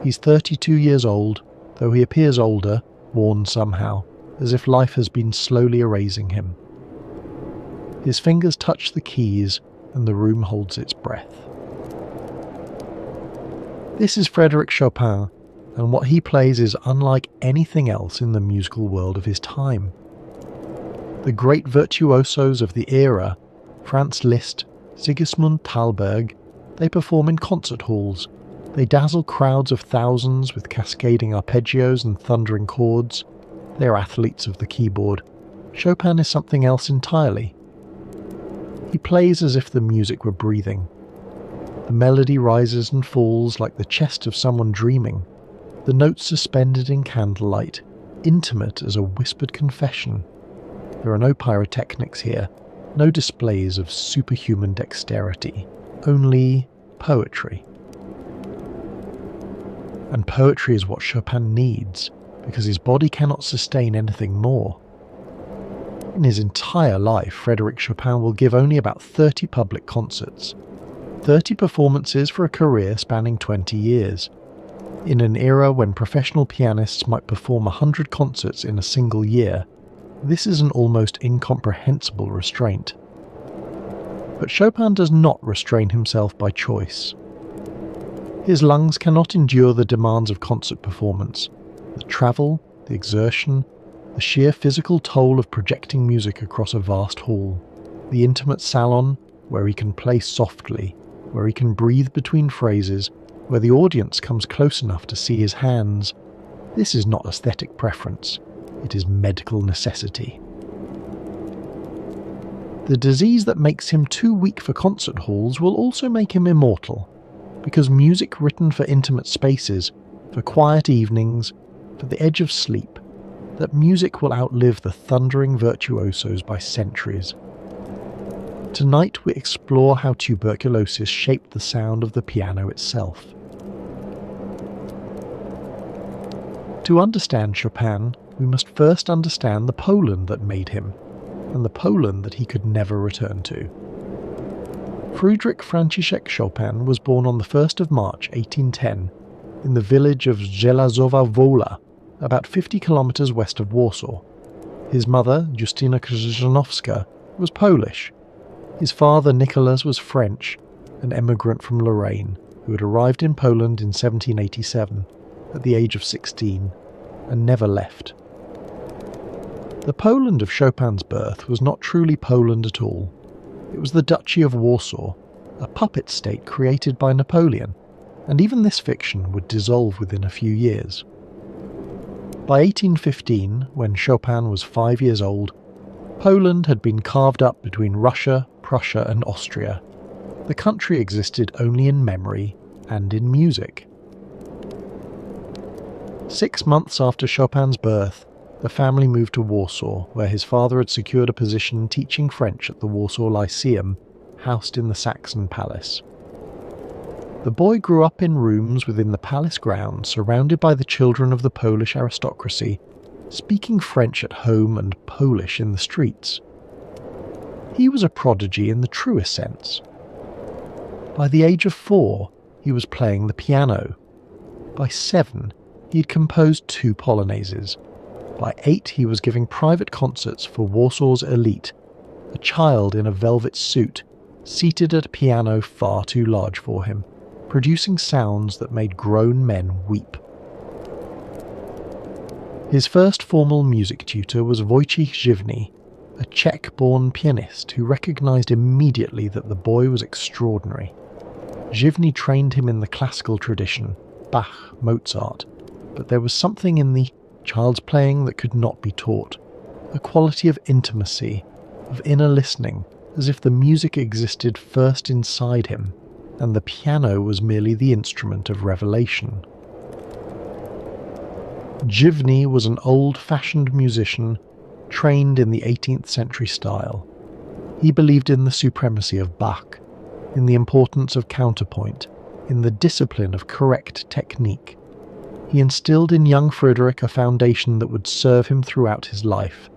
He's 32 years old, though he appears older, worn somehow, as if life has been slowly erasing him. His fingers touch the keys, and the room holds its breath. This is Frédéric Chopin, and what he plays is unlike anything else in the musical world of his time. The great virtuosos of the era, Franz Liszt, Sigismund Thalberg, they perform in concert halls. They dazzle crowds of thousands with cascading arpeggios and thundering chords. They are athletes of the keyboard. Chopin is something else entirely. He plays as if the music were breathing. The melody rises and falls like the chest of someone dreaming, the notes suspended in candlelight, intimate as a whispered confession. There are no pyrotechnics here, no displays of superhuman dexterity, only poetry. And poetry is what Chopin needs, because his body cannot sustain anything more. In his entire life, Frédéric Chopin will give only about 30 public concerts. 30 performances for a career spanning 20 years. In an era when professional pianists might perform 100 concerts in a single year, this is an almost incomprehensible restraint. But Chopin does not restrain himself by choice. His lungs cannot endure the demands of concert performance, the travel, the exertion, the sheer physical toll of projecting music across a vast hall, the intimate salon where he can play softly, where he can breathe between phrases, where the audience comes close enough to see his hands. This is not aesthetic preference, it is medical necessity. The disease that makes him too weak for concert halls will also make him immortal, because music written for intimate spaces, for quiet evenings, for the edge of sleep, that music will outlive the thundering virtuosos by centuries. Tonight we explore how tuberculosis shaped the sound of the piano itself. To understand Chopin, we must first understand the Poland that made him, and the Poland that he could never return to. Friedrich Franciszek Chopin was born on the 1st of March 1810 in the village of Żelazowa Wola, about 50 kilometers west of Warsaw. His mother, Justyna Krzyżanowska, was Polish. His father, Nicholas, was French, an emigrant from Lorraine, who had arrived in Poland in 1787, at the age of 16, and never left. The Poland of Chopin's birth was not truly Poland at all. It was the Duchy of Warsaw, a puppet state created by Napoleon, and even this fiction would dissolve within a few years. By 1815, when Chopin was 5 years old, Poland had been carved up between Russia, Prussia and Austria. The country existed only in memory and in music. 6 months after Chopin's birth, the family moved to Warsaw, where his father had secured a position teaching French at the Warsaw Lyceum, housed in the Saxon Palace. The boy grew up in rooms within the palace grounds, surrounded by the children of the Polish aristocracy, speaking French at home and Polish in the streets. He was a prodigy in the truest sense. By the age of 4, he was playing the piano. By 7, he had composed 2 polonaises. By 8, he was giving private concerts for Warsaw's elite, a child in a velvet suit, seated at a piano far too large for him, producing sounds that made grown men weep. His first formal music tutor was Wojciech Żywny, a Czech-born pianist who recognized immediately that the boy was extraordinary. Żywny trained him in the classical tradition, Bach, Mozart, but there was something in the child's playing that could not be taught, a quality of intimacy, of inner listening, as if the music existed first inside him, and the piano was merely the instrument of revelation. Żywny was an old-fashioned musician, trained in the 18th century style. He believed in the supremacy of Bach, in the importance of counterpoint, in the discipline of correct technique. He instilled in young Frederick a foundation that would serve him throughout his life,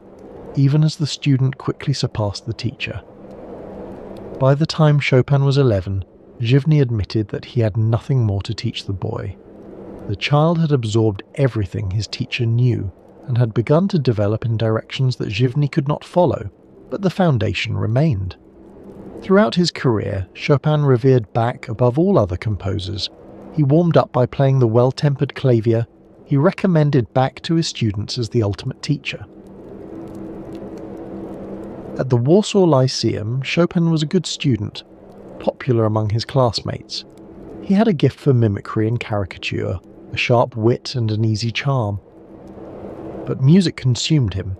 even as the student quickly surpassed the teacher. By the time Chopin was 11, Żywny admitted that he had nothing more to teach the boy. The child had absorbed everything his teacher knew, and had begun to develop in directions that Żywny could not follow, but the foundation remained. Throughout his career, Chopin revered Bach above all other composers. He warmed up by playing the well-tempered clavier. He recommended Bach to his students as the ultimate teacher. At the Warsaw Lyceum, Chopin was a good student, popular among his classmates. He had a gift for mimicry and caricature, a sharp wit and an easy charm. But music consumed him.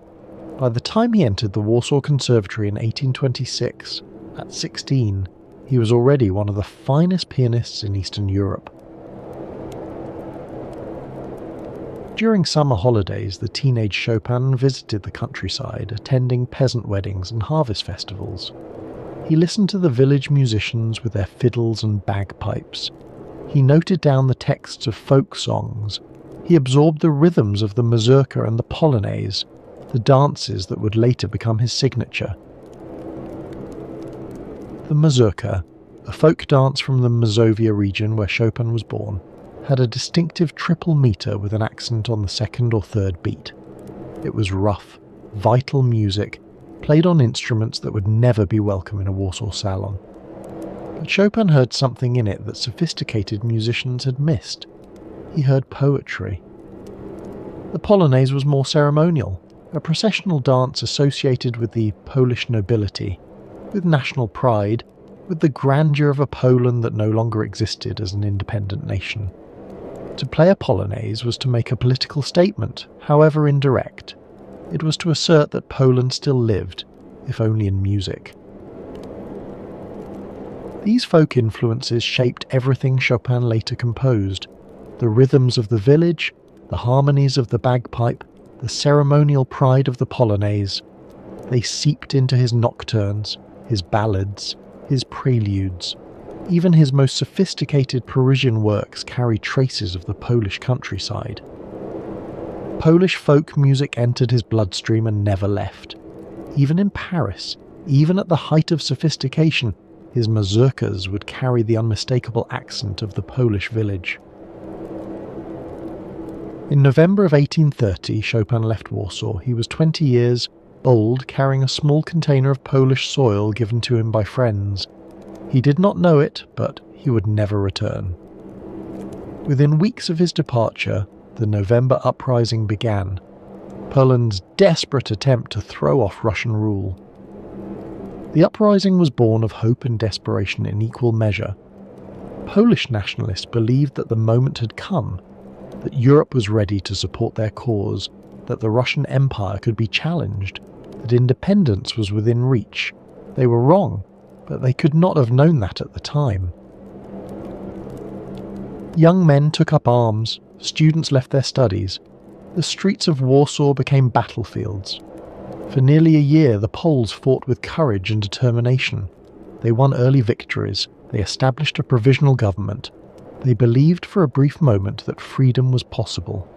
By the time he entered the Warsaw Conservatory in 1826, at 16, he was already one of the finest pianists in Eastern Europe. During summer holidays, the teenage Chopin visited the countryside, attending peasant weddings and harvest festivals. He listened to the village musicians with their fiddles and bagpipes. He noted down the texts of folk songs. He absorbed the rhythms of the mazurka and the polonaise, the dances that would later become his signature. The mazurka, a folk dance from the Mazovia region where Chopin was born, had a distinctive triple meter with an accent on the second or third beat. It was rough, vital music, played on instruments that would never be welcome in a Warsaw salon. But Chopin heard something in it that sophisticated musicians had missed. He heard poetry. The Polonaise was more ceremonial, a processional dance associated with the Polish nobility, with national pride, with the grandeur of a Poland that no longer existed as an independent nation. To play a Polonaise was to make a political statement, however indirect. It was to assert that Poland still lived, if only in music. These folk influences shaped everything Chopin later composed: the rhythms of the village, the harmonies of the bagpipe, the ceremonial pride of the Polonaise. They seeped into his nocturnes, his ballads, his preludes. Even his most sophisticated Parisian works carry traces of the Polish countryside. Polish folk music entered his bloodstream and never left. Even in Paris, even at the height of sophistication, his mazurkas would carry the unmistakable accent of the Polish village. In November of 1830, Chopin left Warsaw. He was 20 years old, carrying a small container of Polish soil given to him by friends. He did not know it, but he would never return. Within weeks of his departure, the November uprising began, Poland's desperate attempt to throw off Russian rule. The uprising was born of hope and desperation in equal measure. Polish nationalists believed that the moment had come, that Europe was ready to support their cause, that the Russian Empire could be challenged, that independence was within reach. They were wrong, but they could not have known that at the time. Young men took up arms, students left their studies. The streets of Warsaw became battlefields. For nearly a year, the Poles fought with courage and determination. They won early victories. They established a provisional government. They believed for a brief moment that freedom was possible.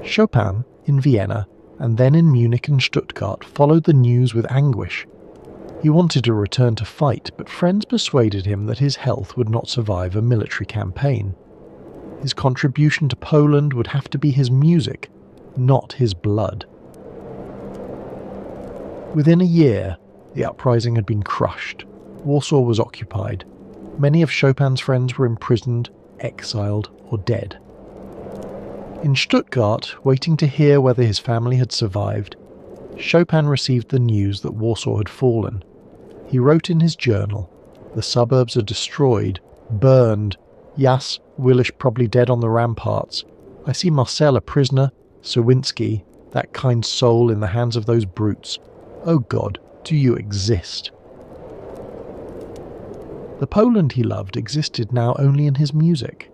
Chopin, in Vienna, and then in Munich and Stuttgart, followed the news with anguish. He wanted to return to fight, but friends persuaded him that his health would not survive a military campaign. His contribution to Poland would have to be his music, not his blood. Within a year, the uprising had been crushed. Warsaw was occupied. Many of Chopin's friends were imprisoned, exiled, or dead. In Stuttgart, waiting to hear whether his family had survived, Chopin received the news that Warsaw had fallen. He wrote in his journal, "The suburbs are destroyed, burned. Jas Willisch probably dead on the ramparts. I see Marcel a prisoner, Sawinski, that kind soul, in the hands of those brutes. Oh God, do you exist?" The Poland he loved existed now only in his music,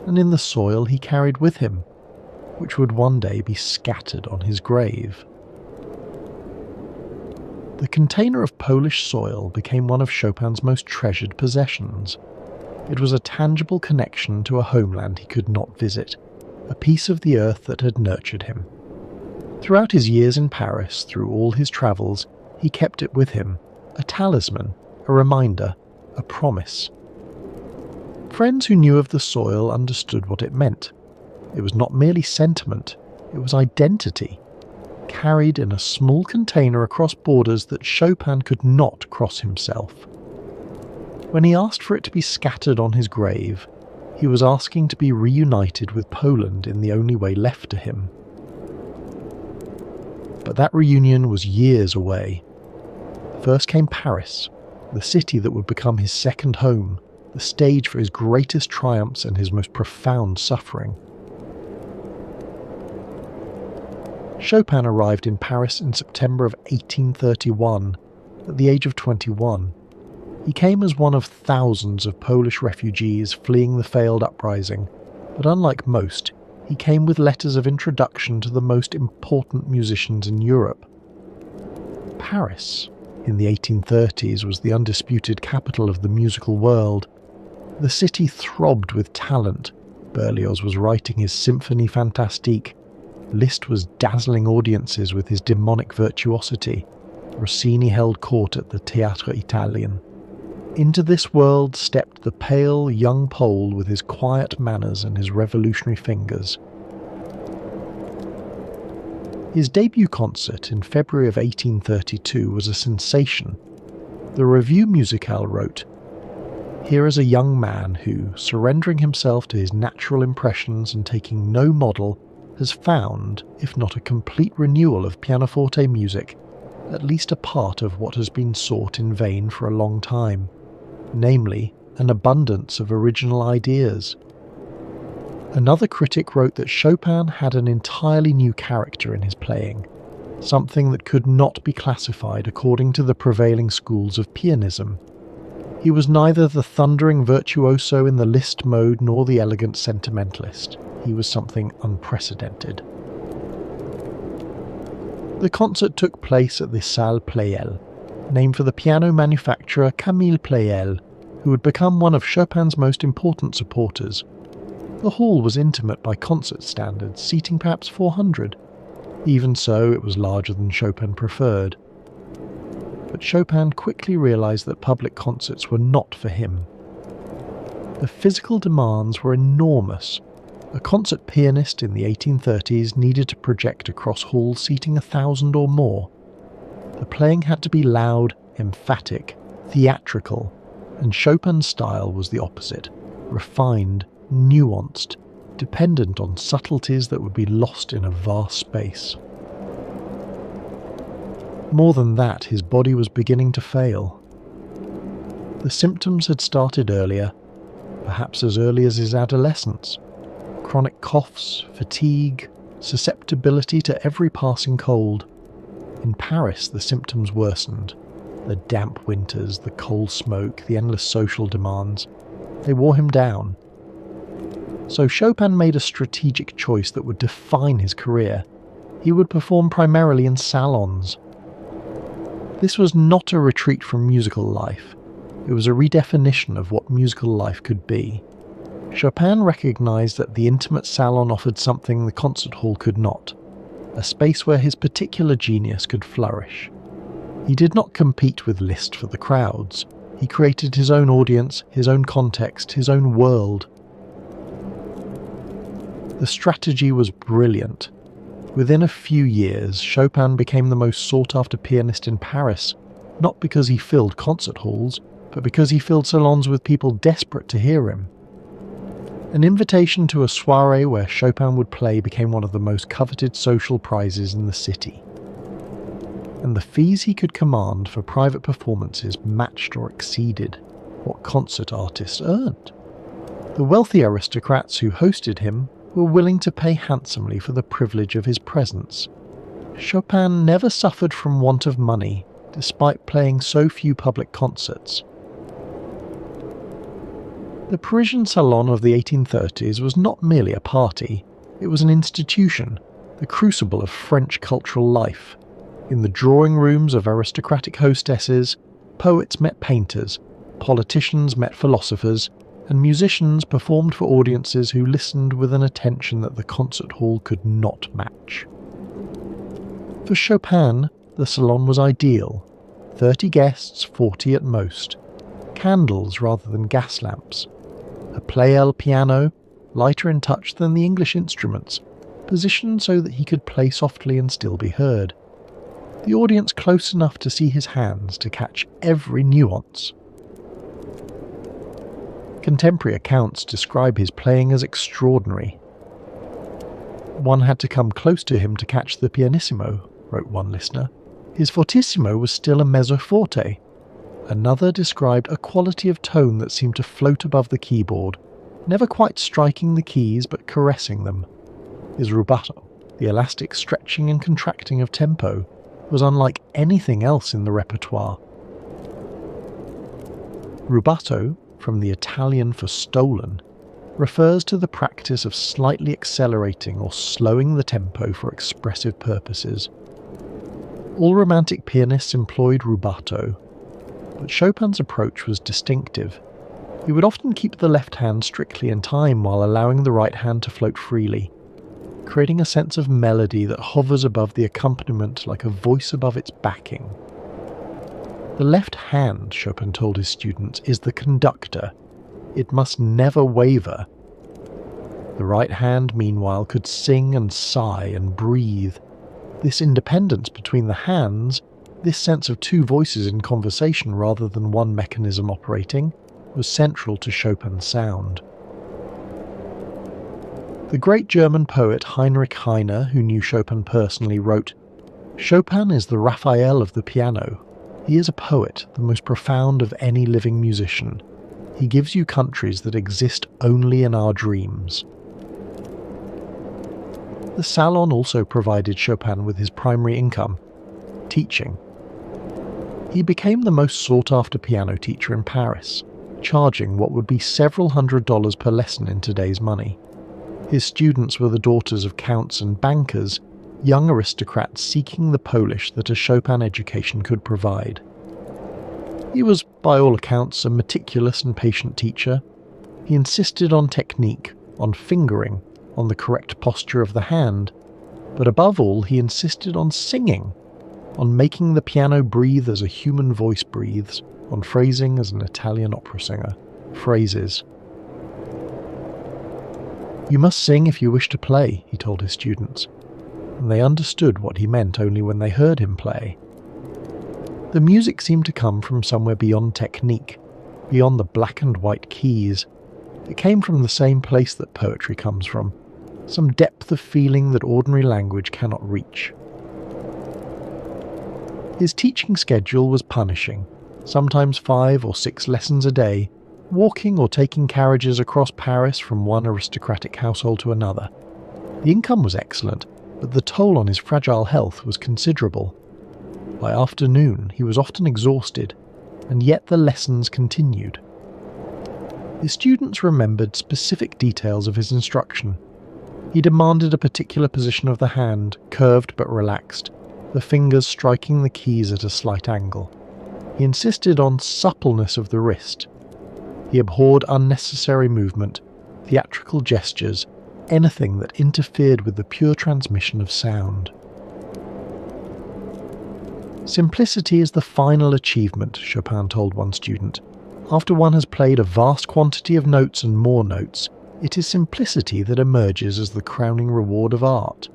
and in the soil he carried with him, which would one day be scattered on his grave. The container of Polish soil became one of Chopin's most treasured possessions. It was a tangible connection to a homeland he could not visit, a piece of the earth that had nurtured him. Throughout his years in Paris, through all his travels, he kept it with him, a talisman, a reminder, a promise. Friends who knew of the soil understood what it meant. It was not merely sentiment, it was identity, carried in a small container across borders that Chopin could not cross himself. When he asked for it to be scattered on his grave, he was asking to be reunited with Poland in the only way left to him. But that reunion was years away. First came Paris, the city that would become his second home, the stage for his greatest triumphs and his most profound suffering. Chopin arrived in Paris in September of 1831, at the age of 21. He came as one of thousands of Polish refugees fleeing the failed uprising, but unlike most, he came with letters of introduction to the most important musicians in Europe. Paris, in the 1830s, was the undisputed capital of the musical world. The city throbbed with talent. Berlioz was writing his Symphonie Fantastique. Liszt was dazzling audiences with his demonic virtuosity. Rossini held court at the Théâtre Italien. Into this world stepped the pale young Pole with his quiet manners and his revolutionary fingers. His debut concert in February of 1832 was a sensation. The Revue Musicale wrote, "Here is a young man who, surrendering himself to his natural impressions and taking no model, has found, if not a complete renewal of pianoforte music, at least a part of what has been sought in vain for a long time, namely, an abundance of original ideas." Another critic wrote that Chopin had an entirely new character in his playing, something that could not be classified according to the prevailing schools of pianism. He was neither the thundering virtuoso in the Liszt mode nor the elegant sentimentalist. He was something unprecedented. The concert took place at the Salle Pleyel, named for the piano manufacturer Camille Pleyel, who would become one of Chopin's most important supporters. The hall was intimate by concert standards, seating perhaps 400. Even so, it was larger than Chopin preferred. But Chopin quickly realized that public concerts were not for him. The physical demands were enormous. A concert pianist in the 1830s needed to project across halls seating 1,000 or more. The playing had to be loud, emphatic, theatrical, and Chopin's style was the opposite, refined, nuanced, dependent on subtleties that would be lost in a vast space. More than that, his body was beginning to fail. The symptoms had started earlier, perhaps as early as his adolescence. Chronic coughs, fatigue, susceptibility to every passing cold. In Paris, the symptoms worsened. The damp winters, the coal smoke, the endless social demands. They wore him down. So Chopin made a strategic choice that would define his career. He would perform primarily in salons. This was not a retreat from musical life. It was a redefinition of what musical life could be. Chopin recognized that the intimate salon offered something the concert hall could not, a space where his particular genius could flourish. He did not compete with Liszt for the crowds. He created his own audience, his own context, his own world. The strategy was brilliant. Within a few years, Chopin became the most sought-after pianist in Paris, not because he filled concert halls, but because he filled salons with people desperate to hear him. An invitation to a soirée where Chopin would play became one of the most coveted social prizes in the city. And the fees he could command for private performances matched or exceeded what concert artists earned. The wealthy aristocrats who hosted him were willing to pay handsomely for the privilege of his presence. Chopin never suffered from want of money, despite playing so few public concerts. The Parisian salon of the 1830s was not merely a party, it was an institution, the crucible of French cultural life. In the drawing rooms of aristocratic hostesses, poets met painters, politicians met philosophers, and musicians performed for audiences who listened with an attention that the concert hall could not match. For Chopin, the salon was ideal. 30 guests, 40 at most. Candles rather than gas lamps. A Pleyel piano, lighter in touch than the English instruments, positioned so that he could play softly and still be heard. The audience close enough to see his hands to catch every nuance. Contemporary accounts describe his playing as extraordinary. One had to come close to him to catch the pianissimo, wrote one listener. His fortissimo was still a mezzo forte. Another described a quality of tone that seemed to float above the keyboard, never quite striking the keys but caressing them. His rubato, the elastic stretching and contracting of tempo, was unlike anything else in the repertoire. Rubato, from the Italian for stolen, refers to the practice of slightly accelerating or slowing the tempo for expressive purposes. All romantic pianists employed rubato, but Chopin's approach was distinctive. He would often keep the left hand strictly in time while allowing the right hand to float freely, creating a sense of melody that hovers above the accompaniment like a voice above its backing. The left hand, Chopin told his students, is the conductor. It must never waver. The right hand, meanwhile, could sing and sigh and breathe. This independence between the hands, this sense of two voices in conversation rather than one mechanism operating, was central to Chopin's sound. The great German poet Heinrich Heine, who knew Chopin personally, wrote, "Chopin is the Raphael of the piano. He is a poet, the most profound of any living musician. He gives you countries that exist only in our dreams." The salon also provided Chopin with his primary income, teaching. He became the most sought-after piano teacher in Paris, charging what would be several $100s per lesson in today's money. His students were the daughters of counts and bankers, young aristocrats seeking the polish that a Chopin education could provide. He was, by all accounts, a meticulous and patient teacher. He insisted on technique, on fingering, on the correct posture of the hand, but above all he insisted on singing, on making the piano breathe as a human voice breathes, on phrasing as an Italian opera singer phrases. "You must sing if you wish to play," he told his students, and they understood what he meant only when they heard him play. The music seemed to come from somewhere beyond technique, beyond the black and white keys. It came from the same place that poetry comes from, some depth of feeling that ordinary language cannot reach. His teaching schedule was punishing, sometimes 5 or 6 lessons a day, walking or taking carriages across Paris from one aristocratic household to another. The income was excellent, but the toll on his fragile health was considerable. By afternoon, he was often exhausted, and yet the lessons continued. His students remembered specific details of his instruction. He demanded a particular position of the hand, curved but relaxed, the fingers striking the keys at a slight angle. He insisted on suppleness of the wrist. He abhorred unnecessary movement, theatrical gestures, anything that interfered with the pure transmission of sound. "Simplicity is the final achievement," Chopin told one student. "After one has played a vast quantity of notes and more notes, it is simplicity that emerges as the crowning reward of art."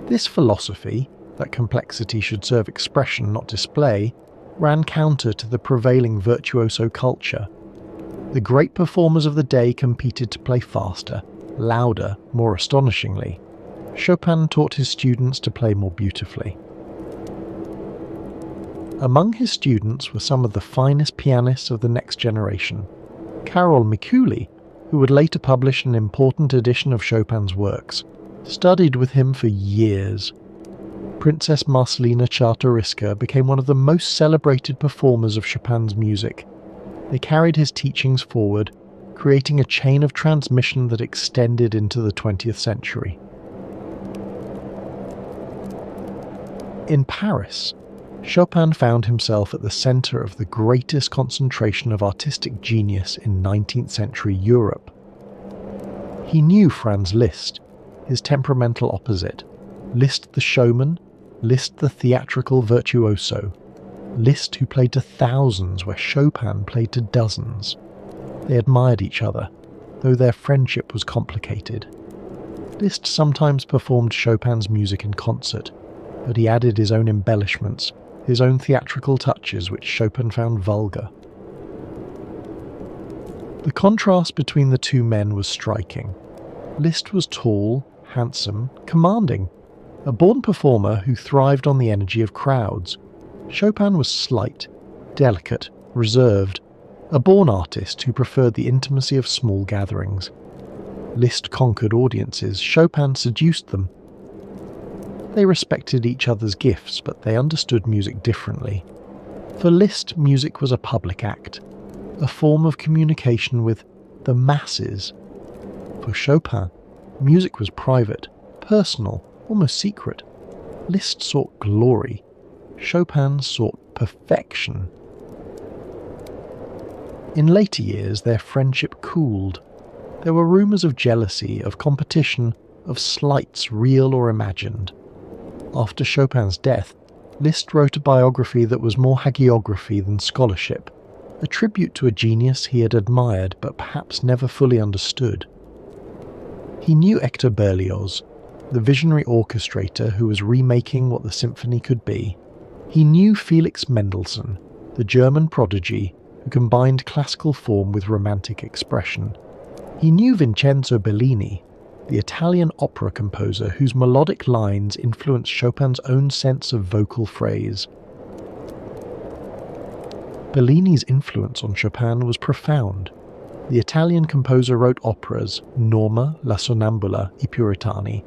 This philosophy, that complexity should serve expression, not display, ran counter to the prevailing virtuoso culture. The great performers of the day competed to play faster, louder, more astonishingly. Chopin taught his students to play more beautifully. Among his students were some of the finest pianists of the next generation. Karol Mikuli, who would later publish an important edition of Chopin's works, studied with him for years. Princess Marcelina Czartoryska became one of the most celebrated performers of Chopin's music. They carried his teachings forward, creating a chain of transmission that extended into the 20th century. In Paris, Chopin found himself at the center of the greatest concentration of artistic genius in 19th century Europe. He knew Franz Liszt, his temperamental opposite, Liszt the showman, Liszt the theatrical virtuoso, Liszt who played to thousands where Chopin played to dozens. They admired each other, though their friendship was complicated. Liszt sometimes performed Chopin's music in concert, but he added his own embellishments, his own theatrical touches which Chopin found vulgar. The contrast between the two men was striking. Liszt was tall, handsome, commanding, a born performer who thrived on the energy of crowds. Chopin was slight, delicate, reserved, a born artist who preferred the intimacy of small gatherings. Liszt conquered audiences, Chopin seduced them. They respected each other's gifts, but they understood music differently. For Liszt, music was a public act, a form of communication with the masses. For Chopin, music was private, personal, almost secret. Liszt sought glory. Chopin sought perfection. In later years, their friendship cooled. There were rumours of jealousy, of competition, of slights real or imagined. After Chopin's death, Liszt wrote a biography that was more hagiography than scholarship, a tribute to a genius he had admired but perhaps never fully understood. He knew Hector Berlioz, the visionary orchestrator who was remaking what the symphony could be. He knew Felix Mendelssohn, the German prodigy who combined classical form with romantic expression. He knew Vincenzo Bellini, the Italian opera composer whose melodic lines influenced Chopin's own sense of vocal phrase. Bellini's influence on Chopin was profound. The Italian composer wrote operas, Norma, La Sonnambula, I Puritani,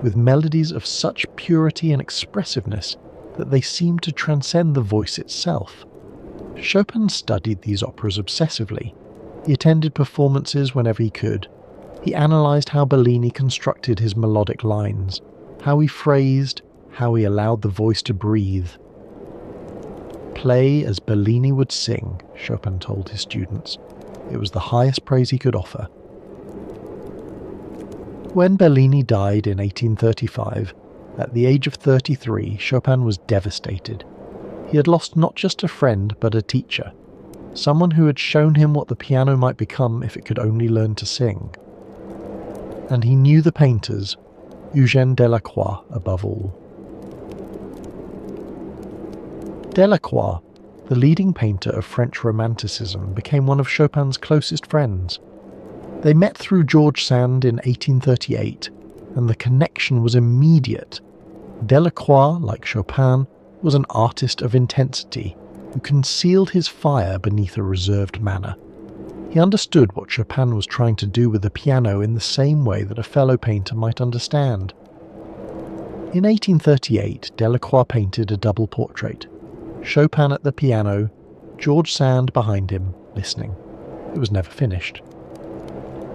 with melodies of such purity and expressiveness that they seemed to transcend the voice itself. Chopin studied these operas obsessively. He attended performances whenever he could. He analysed how Bellini constructed his melodic lines, how he phrased, how he allowed the voice to breathe. Play as Bellini would sing, Chopin told his students. It was the highest praise he could offer. When Bellini died in 1835, at the age of 33, Chopin was devastated. He had lost not just a friend but a teacher, someone who had shown him what the piano might become if it could only learn to sing. And he knew the painters, Eugène Delacroix above all. Delacroix, the leading painter of French Romanticism, became one of Chopin's closest friends. They met through George Sand in 1838, and the connection was immediate. Delacroix, like Chopin, was an artist of intensity who concealed his fire beneath a reserved manner. He understood what Chopin was trying to do with the piano in the same way that a fellow painter might understand. In 1838, Delacroix painted a double portrait. Chopin at the piano, George Sand behind him, listening. It was never finished.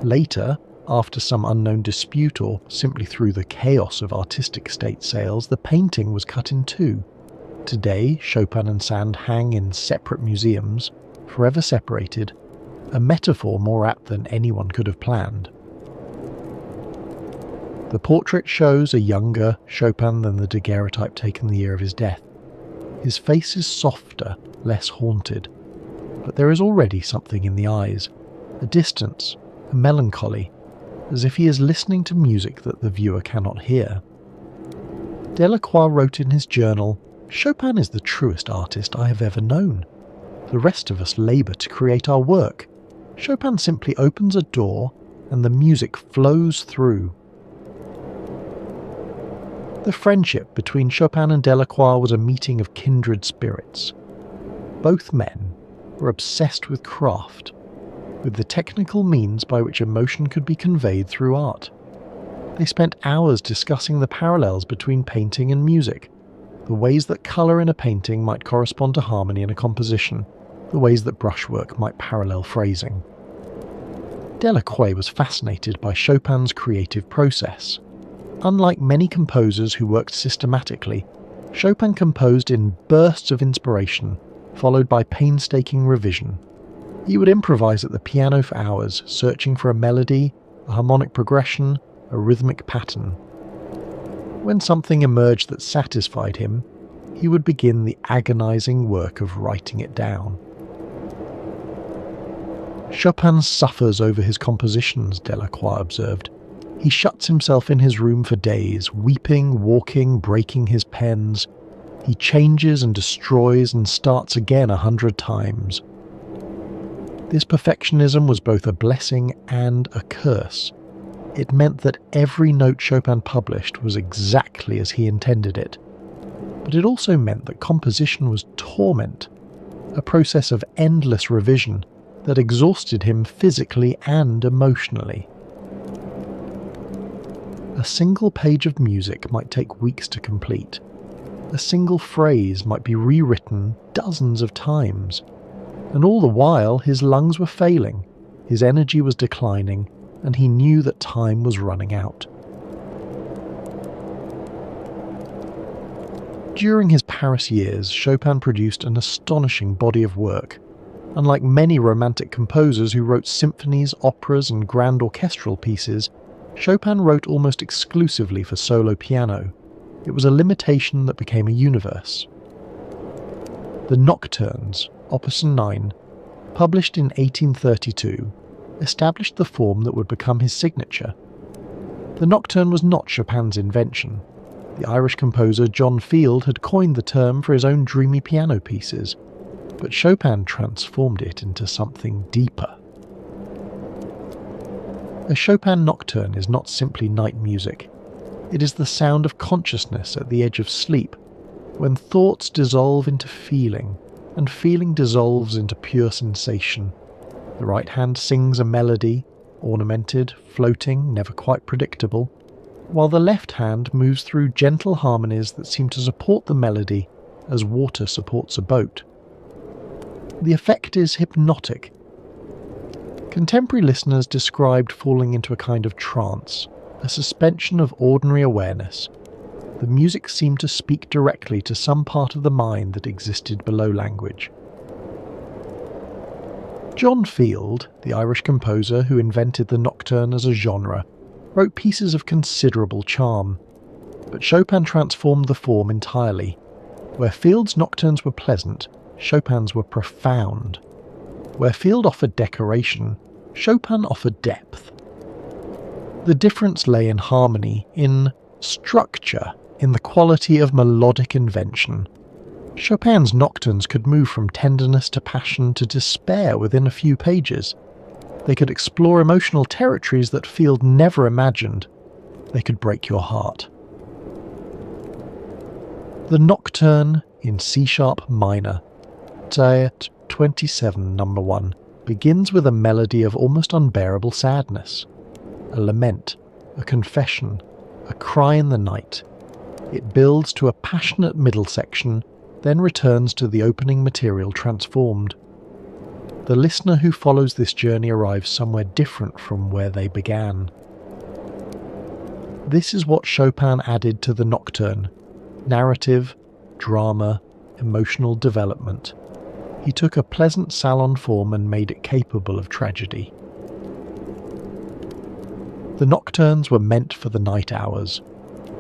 Later, after some unknown dispute or simply through the chaos of artistic estate sales, the painting was cut in two. Today, Chopin and Sand hang in separate museums, forever separated, a metaphor more apt than anyone could have planned. The portrait shows a younger Chopin than the daguerreotype taken the year of his death. His face is softer, less haunted, but there is already something in the eyes, a distance, a melancholy, as if he is listening to music that the viewer cannot hear. Delacroix wrote in his journal, "Chopin is the truest artist I have ever known. The rest of us labour to create our work. Chopin simply opens a door and the music flows through." The friendship between Chopin and Delacroix was a meeting of kindred spirits. Both men were obsessed with craft, with the technical means by which emotion could be conveyed through art. They spent hours discussing the parallels between painting and music, the ways that colour in a painting might correspond to harmony in a composition, the ways that brushwork might parallel phrasing. Delacroix was fascinated by Chopin's creative process. Unlike many composers who worked systematically, Chopin composed in bursts of inspiration, followed by painstaking revision. He would improvise at the piano for hours, searching for a melody, a harmonic progression, a rhythmic pattern. When something emerged that satisfied him, he would begin the agonizing work of writing it down. Chopin suffers over his compositions, Delacroix observed. He shuts himself in his room for days, weeping, walking, breaking his pens. He changes and destroys and starts again 100 times. This perfectionism was both a blessing and a curse. It meant that every note Chopin published was exactly as he intended it. But it also meant that composition was torment, a process of endless revision that exhausted him physically and emotionally. A single page of music might take weeks to complete. A single phrase might be rewritten dozens of times. And all the while his lungs were failing, his energy was declining, and he knew that time was running out. During his Paris years, Chopin produced an astonishing body of work. Unlike many Romantic composers who wrote symphonies, operas, and grand orchestral pieces, Chopin wrote almost exclusively for solo piano. It was a limitation that became a universe. The Nocturnes, Opus 9, published in 1832, established the form that would become his signature. The nocturne was not Chopin's invention. The Irish composer John Field had coined the term for his own dreamy piano pieces, but Chopin transformed it into something deeper. A Chopin nocturne is not simply night music. It is the sound of consciousness at the edge of sleep, when thoughts dissolve into feeling, and feeling dissolves into pure sensation. The right hand sings a melody, ornamented, floating, never quite predictable, while the left hand moves through gentle harmonies that seem to support the melody as water supports a boat. The effect is hypnotic. Contemporary listeners described falling into a kind of trance, a suspension of ordinary awareness. The music seemed to speak directly to some part of the mind that existed below language. John Field, the Irish composer who invented the nocturne as a genre, wrote pieces of considerable charm, but Chopin transformed the form entirely. Where Field's nocturnes were pleasant, Chopin's were profound. Where Field offered decoration, Chopin offered depth. The difference lay in harmony, in structure, in the quality of melodic invention. Chopin's nocturnes could move from tenderness to passion to despair within a few pages. They could explore emotional territories that Field never imagined. They could break your heart. The Nocturne in C-sharp minor, Tayet 27 No. 1, begins with a melody of almost unbearable sadness. A lament, a confession, a cry in the night. It builds to a passionate middle section, then returns to the opening material transformed. The listener who follows this journey arrives somewhere different from where they began. This is what Chopin added to the nocturne: narrative, drama, emotional development. He took a pleasant salon form and made it capable of tragedy. The nocturnes were meant for the night hours,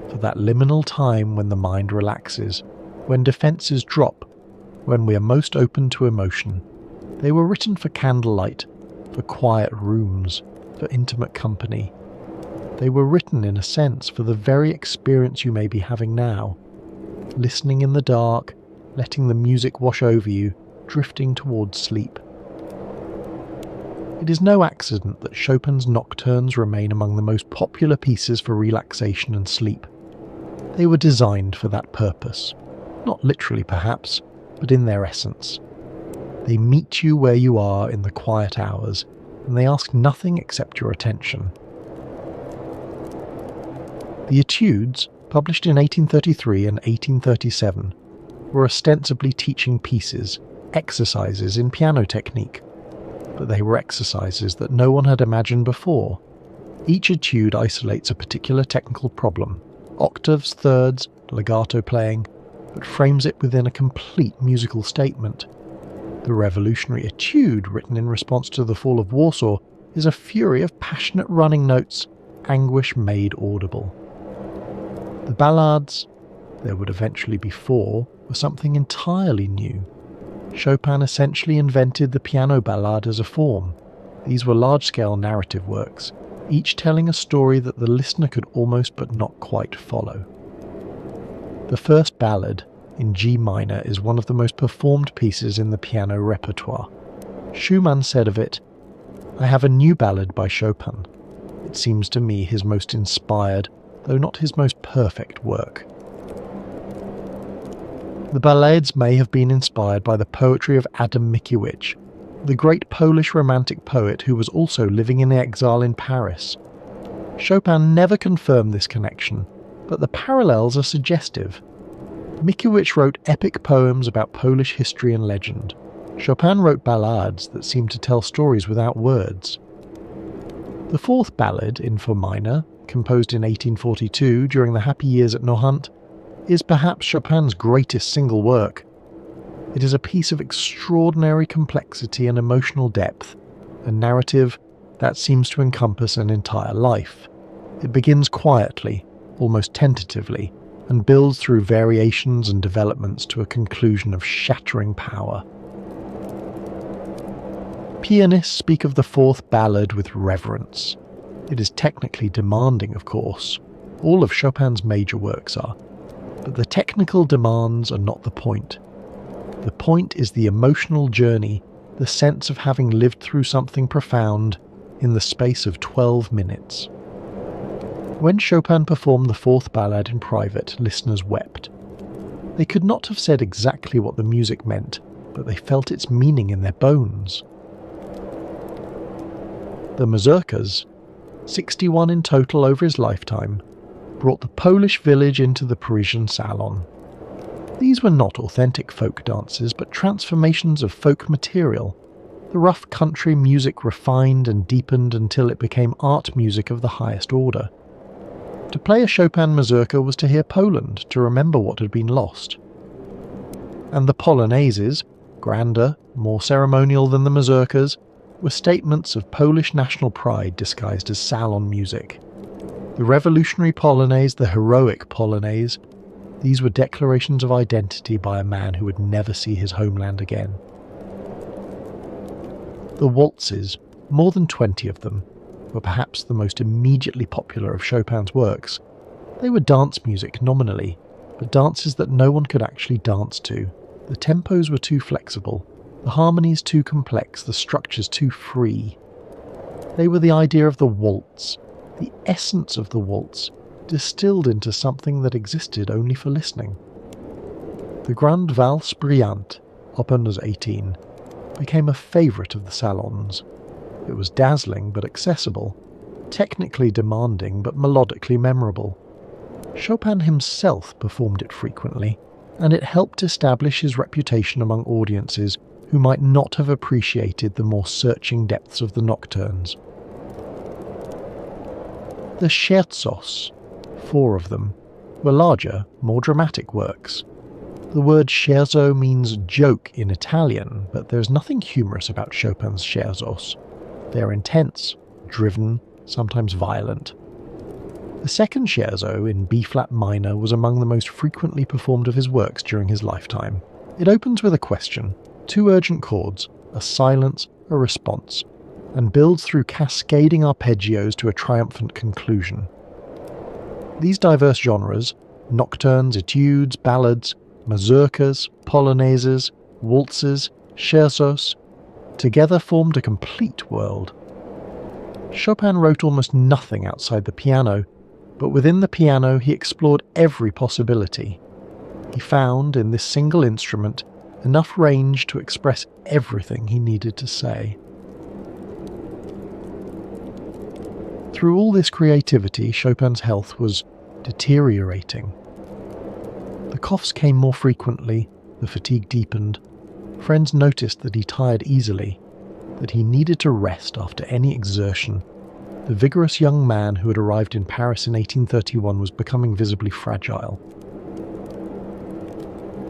for that liminal time when the mind relaxes, when defences drop, when we are most open to emotion. They were written for candlelight, for quiet rooms, for intimate company. They were written, in a sense, for the very experience you may be having now, listening in the dark, letting the music wash over you, drifting towards sleep. It is no accident that Chopin's nocturnes remain among the most popular pieces for relaxation and sleep. They were designed for that purpose, not literally perhaps, but in their essence. They meet you where you are in the quiet hours, and they ask nothing except your attention. The Etudes, published in 1833 and 1837, were ostensibly teaching pieces, exercises in piano technique, but they were exercises that no one had imagined before. Each etude isolates a particular technical problem, octaves, thirds, legato playing, but frames it within a complete musical statement. The revolutionary etude, written in response to the fall of Warsaw, is a fury of passionate running notes, anguish made audible. The ballades, there would eventually be four, were something entirely new. Chopin essentially invented the piano ballade as a form. These were large-scale narrative works, each telling a story that the listener could almost but not quite follow. The first ballad, in G minor, is one of the most performed pieces in the piano repertoire. Schumann said of it, "I have a new ballad by Chopin. It seems to me his most inspired, though not his most perfect work." The ballades may have been inspired by the poetry of Adam Mickiewicz, the great Polish romantic poet who was also living in exile in Paris. Chopin never confirmed this connection, but the parallels are suggestive. Mickiewicz wrote epic poems about Polish history and legend. Chopin wrote ballades that seemed to tell stories without words. The fourth ballad, in Fa minor, composed in 1842 during the happy years at Nohant, is perhaps Chopin's greatest single work. It is a piece of extraordinary complexity and emotional depth, a narrative that seems to encompass an entire life. It begins quietly, almost tentatively, and builds through variations and developments to a conclusion of shattering power. Pianists speak of the Fourth Ballad with reverence. It is technically demanding, of course. All of Chopin's major works are. But the technical demands are not the point. The point is the emotional journey, the sense of having lived through something profound in the space of 12 minutes. When Chopin performed the Fourth Ballad in private, listeners wept. They could not have said exactly what the music meant, but they felt its meaning in their bones. The mazurkas, 61 in total over his lifetime, brought the Polish village into the Parisian salon. These were not authentic folk dances, but transformations of folk material. The rough country music refined and deepened until it became art music of the highest order. To play a Chopin mazurka was to hear Poland, to remember what had been lost. And the polonaises, grander, more ceremonial than the mazurkas, were statements of Polish national pride disguised as salon music. The revolutionary polonaise, the heroic polonaise, these were declarations of identity by a man who would never see his homeland again. The waltzes, more than 20 of them, were perhaps the most immediately popular of Chopin's works. They were dance music nominally, but dances that no one could actually dance to. The tempos were too flexible, the harmonies too complex, the structures too free. They were the idea of the waltz, the essence of the waltz, distilled into something that existed only for listening. The Grande Valse Brillante, Opus 18, became a favourite of the salons. It was dazzling but accessible, technically demanding but melodically memorable. Chopin himself performed it frequently, and it helped establish his reputation among audiences who might not have appreciated the more searching depths of the nocturnes. The scherzos, 4 of them, were larger, more dramatic works. The word scherzo means joke in Italian, but there's nothing humorous about Chopin's scherzos. They're intense, driven, sometimes violent. The second scherzo, in B-flat minor, was among the most frequently performed of his works during his lifetime. It opens with a question, 2 urgent chords, a silence, a response, and builds through cascading arpeggios to a triumphant conclusion. These diverse genres, nocturnes, etudes, ballads, mazurkas, polonaises, waltzes, scherzos, together formed a complete world. Chopin wrote almost nothing outside the piano, but within the piano he explored every possibility. He found, in this single instrument, enough range to express everything he needed to say. Through all this creativity, Chopin's health was deteriorating. The coughs came more frequently, the fatigue deepened. Friends noticed that he tired easily, that he needed to rest after any exertion. The vigorous young man who had arrived in Paris in 1831 was becoming visibly fragile.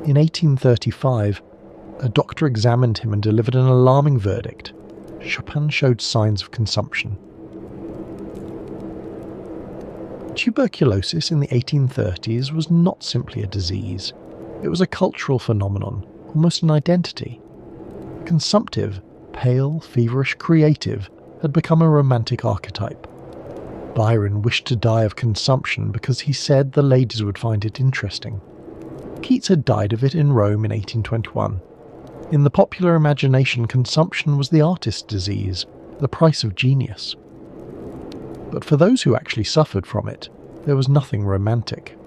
In 1835, a doctor examined him and delivered an alarming verdict. Chopin showed signs of consumption. Tuberculosis in the 1830s was not simply a disease. It was a cultural phenomenon, almost an identity. Consumptive, pale, feverish, creative had become a romantic archetype. Byron wished to die of consumption because he said the ladies would find it interesting. Keats had died of it in Rome in 1821. In the popular imagination, consumption was the artist's disease, the price of genius. But for those who actually suffered from it, there was nothing romantic.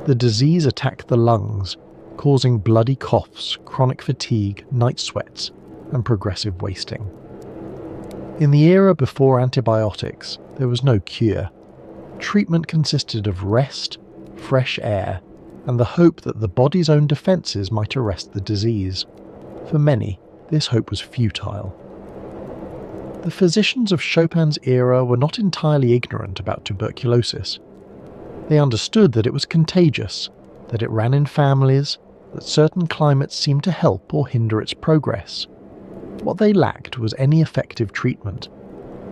The disease attacked the lungs, causing bloody coughs, chronic fatigue, night sweats, and progressive wasting. In the era before antibiotics, there was no cure. Treatment consisted of rest, fresh air, and the hope that the body's own defences might arrest the disease. For many, this hope was futile. The physicians of Chopin's era were not entirely ignorant about tuberculosis. They understood that it was contagious, that it ran in families, that certain climates seemed to help or hinder its progress. What they lacked was any effective treatment.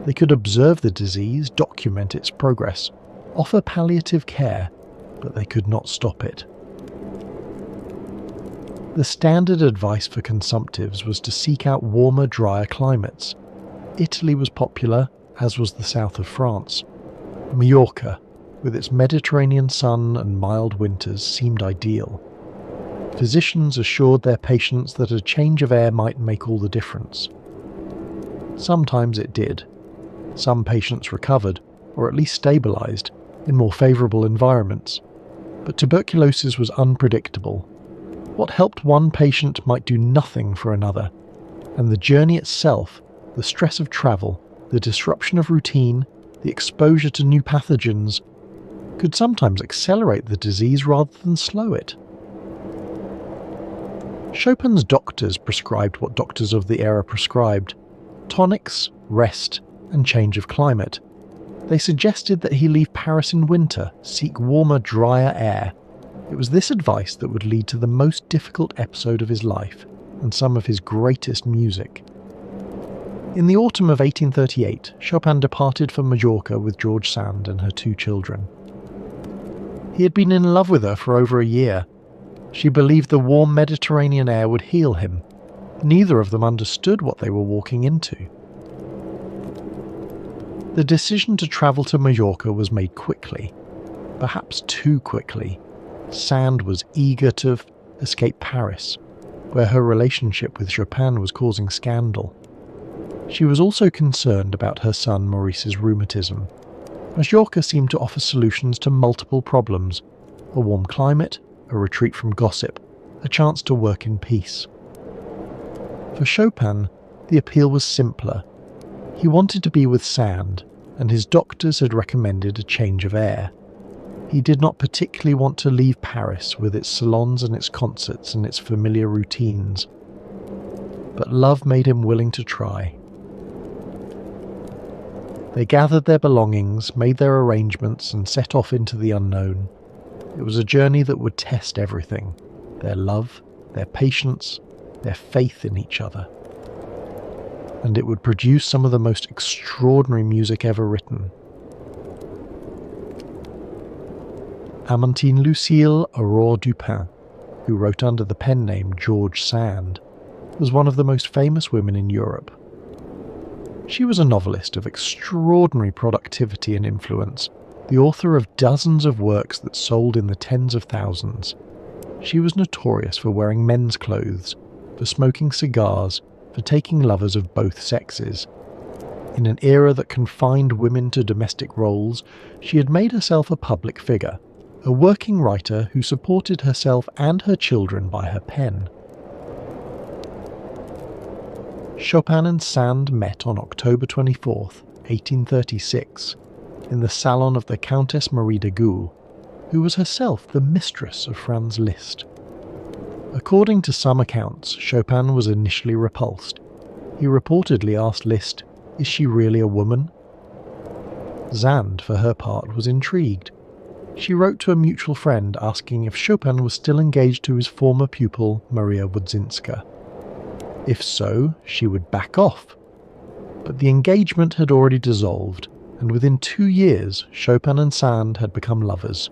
They could observe the disease, document its progress, offer palliative care, but they could not stop it. The standard advice for consumptives was to seek out warmer, drier climates. Italy was popular, as was the south of France. Majorca, with its Mediterranean sun and mild winters, seemed ideal. Physicians assured their patients that a change of air might make all the difference. Sometimes it did. Some patients recovered, or at least stabilized, in more favorable environments. But tuberculosis was unpredictable. What helped one patient might do nothing for another, and the journey itself, the stress of travel, the disruption of routine, the exposure to new pathogens, could sometimes accelerate the disease rather than slow it. Chopin's doctors prescribed what doctors of the era prescribed: tonics, rest, and change of climate. They suggested that he leave Paris in winter, seek warmer, drier air. It was this advice that would lead to the most difficult episode of his life, and some of his greatest music. In the autumn of 1838, Chopin departed for Majorca with George Sand and her 2 children. He had been in love with her for over a year. She believed the warm Mediterranean air would heal him. Neither of them understood what they were walking into. The decision to travel to Majorca was made quickly, perhaps too quickly. Sand was eager to escape Paris, where her relationship with Chopin was causing scandal. She was also concerned about her son Maurice's rheumatism. Majorca seemed to offer solutions to multiple problems: a warm climate, a retreat from gossip, a chance to work in peace. For Chopin, the appeal was simpler. He wanted to be with Sand, and his doctors had recommended a change of air. He did not particularly want to leave Paris with its salons and its concerts and its familiar routines. But love made him willing to try. They gathered their belongings, made their arrangements, and set off into the unknown. It was a journey that would test everything: their love, their patience, their faith in each other. And it would produce some of the most extraordinary music ever written. Amantine Lucille Aurore Dupin, who wrote under the pen name George Sand, was one of the most famous women in Europe. She was a novelist of extraordinary productivity and influence, the author of dozens of works that sold in the tens of thousands. She was notorious for wearing men's clothes, for smoking cigars, for taking lovers of both sexes. In an era that confined women to domestic roles, she had made herself a public figure, a working writer who supported herself and her children by her pen. Chopin and Sand met on October 24, 1836, in the salon of the Countess Marie de Gouges, who was herself the mistress of Franz Liszt. According to some accounts, Chopin was initially repulsed. He reportedly asked Liszt, "Is she really a woman?" Sand, for her part, was intrigued. She wrote to a mutual friend asking if Chopin was still engaged to his former pupil, Maria Wodzinska. If so, she would back off. But the engagement had already dissolved, and within 2 years, Chopin and Sand had become lovers.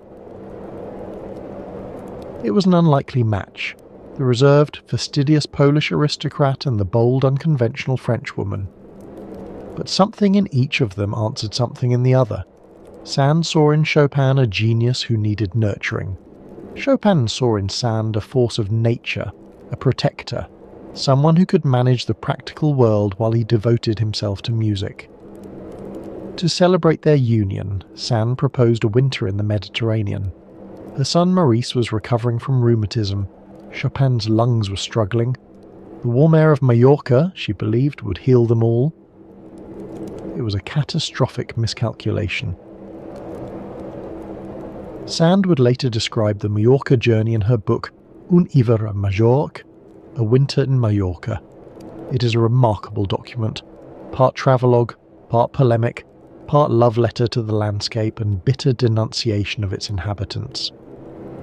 It was an unlikely match: the reserved, fastidious Polish aristocrat and the bold, unconventional Frenchwoman. But something in each of them answered something in the other. Sand saw in Chopin a genius who needed nurturing. Chopin saw in Sand a force of nature, a protector, someone who could manage the practical world while he devoted himself to music. To celebrate their union, Sand proposed a winter in the Mediterranean. Her son Maurice was recovering from rheumatism. Chopin's lungs were struggling. The warm air of Majorca, she believed, would heal them all. It was a catastrophic miscalculation. Sand would later describe the Majorca journey in her book Un Hiver a Majorque, A Winter in Majorca. It is a remarkable document, part travelogue, part polemic, part love letter to the landscape and bitter denunciation of its inhabitants.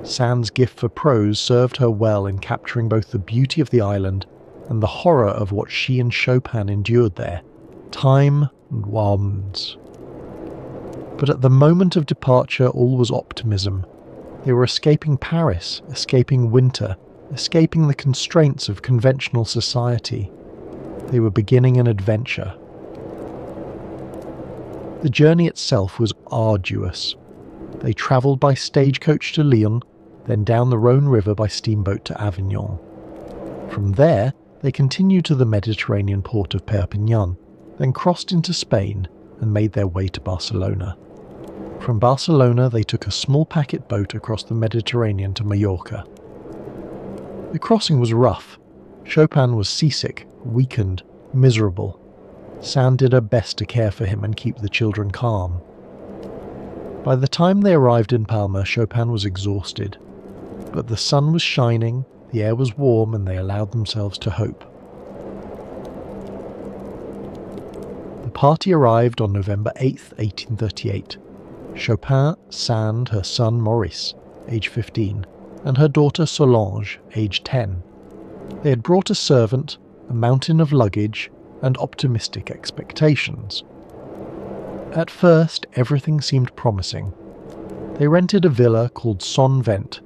Sand's gift for prose served her well in capturing both the beauty of the island and the horror of what she and Chopin endured there: time and wounds. But at the moment of departure all was optimism. They were escaping Paris, escaping winter, escaping the constraints of conventional society. They were beginning an adventure. The journey itself was arduous. They travelled by stagecoach to Lyon, then down the Rhône River by steamboat to Avignon. From there, they continued to the Mediterranean port of Perpignan, then crossed into Spain and made their way to Barcelona. From Barcelona, they took a small packet boat across the Mediterranean to Mallorca. The crossing was rough. Chopin was seasick, weakened, miserable. Sand did her best to care for him and keep the children calm. By the time they arrived in Palma, Chopin was exhausted. But the sun was shining, the air was warm, and they allowed themselves to hope. The party arrived on November 8, 1838. Chopin, Sand, her son Maurice, age 15, and her daughter Solange, age 10. They had brought a servant, a mountain of luggage, and optimistic expectations. At first, everything seemed promising. They rented a villa called Son Vent,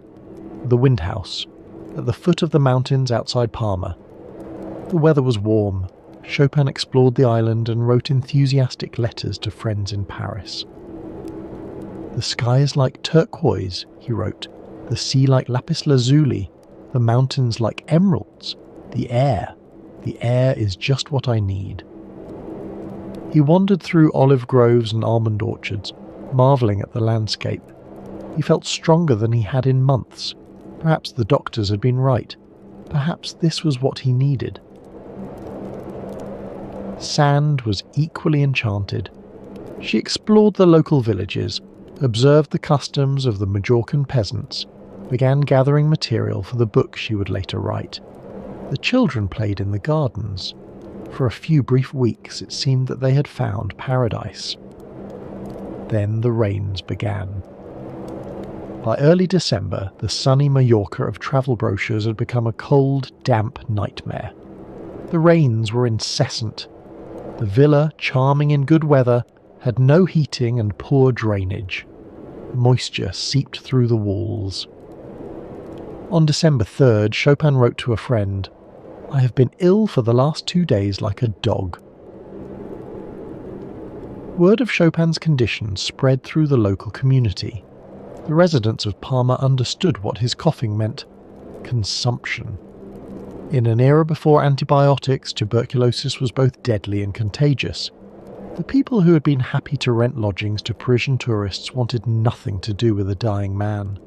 the Wind House, at the foot of the mountains outside Palma. The weather was warm. Chopin explored the island and wrote enthusiastic letters to friends in Paris. "The sky is like turquoise," he wrote, "the sea like lapis lazuli, the mountains like emeralds, the air is just what I need." He wandered through olive groves and almond orchards, marvelling at the landscape. He felt stronger than he had in months. Perhaps the doctors had been right. Perhaps this was what he needed. Sand was equally enchanted. She explored the local villages, observed the customs of the Majorcan peasants, began gathering material for the book she would later write. The children played in the gardens. For a few brief weeks it seemed that they had found paradise. Then the rains began. By early December, the sunny Mallorca of travel brochures had become a cold, damp nightmare. The rains were incessant. The villa, charming in good weather, had no heating and poor drainage. Moisture seeped through the walls. On December 3rd, Chopin wrote to a friend, "I have been ill for the last 2 days like a dog." Word of Chopin's condition spread through the local community. The residents of Palma understood what his coughing meant: consumption. In an era before antibiotics, tuberculosis was both deadly and contagious. The people who had been happy to rent lodgings to Parisian tourists wanted nothing to do with a dying man.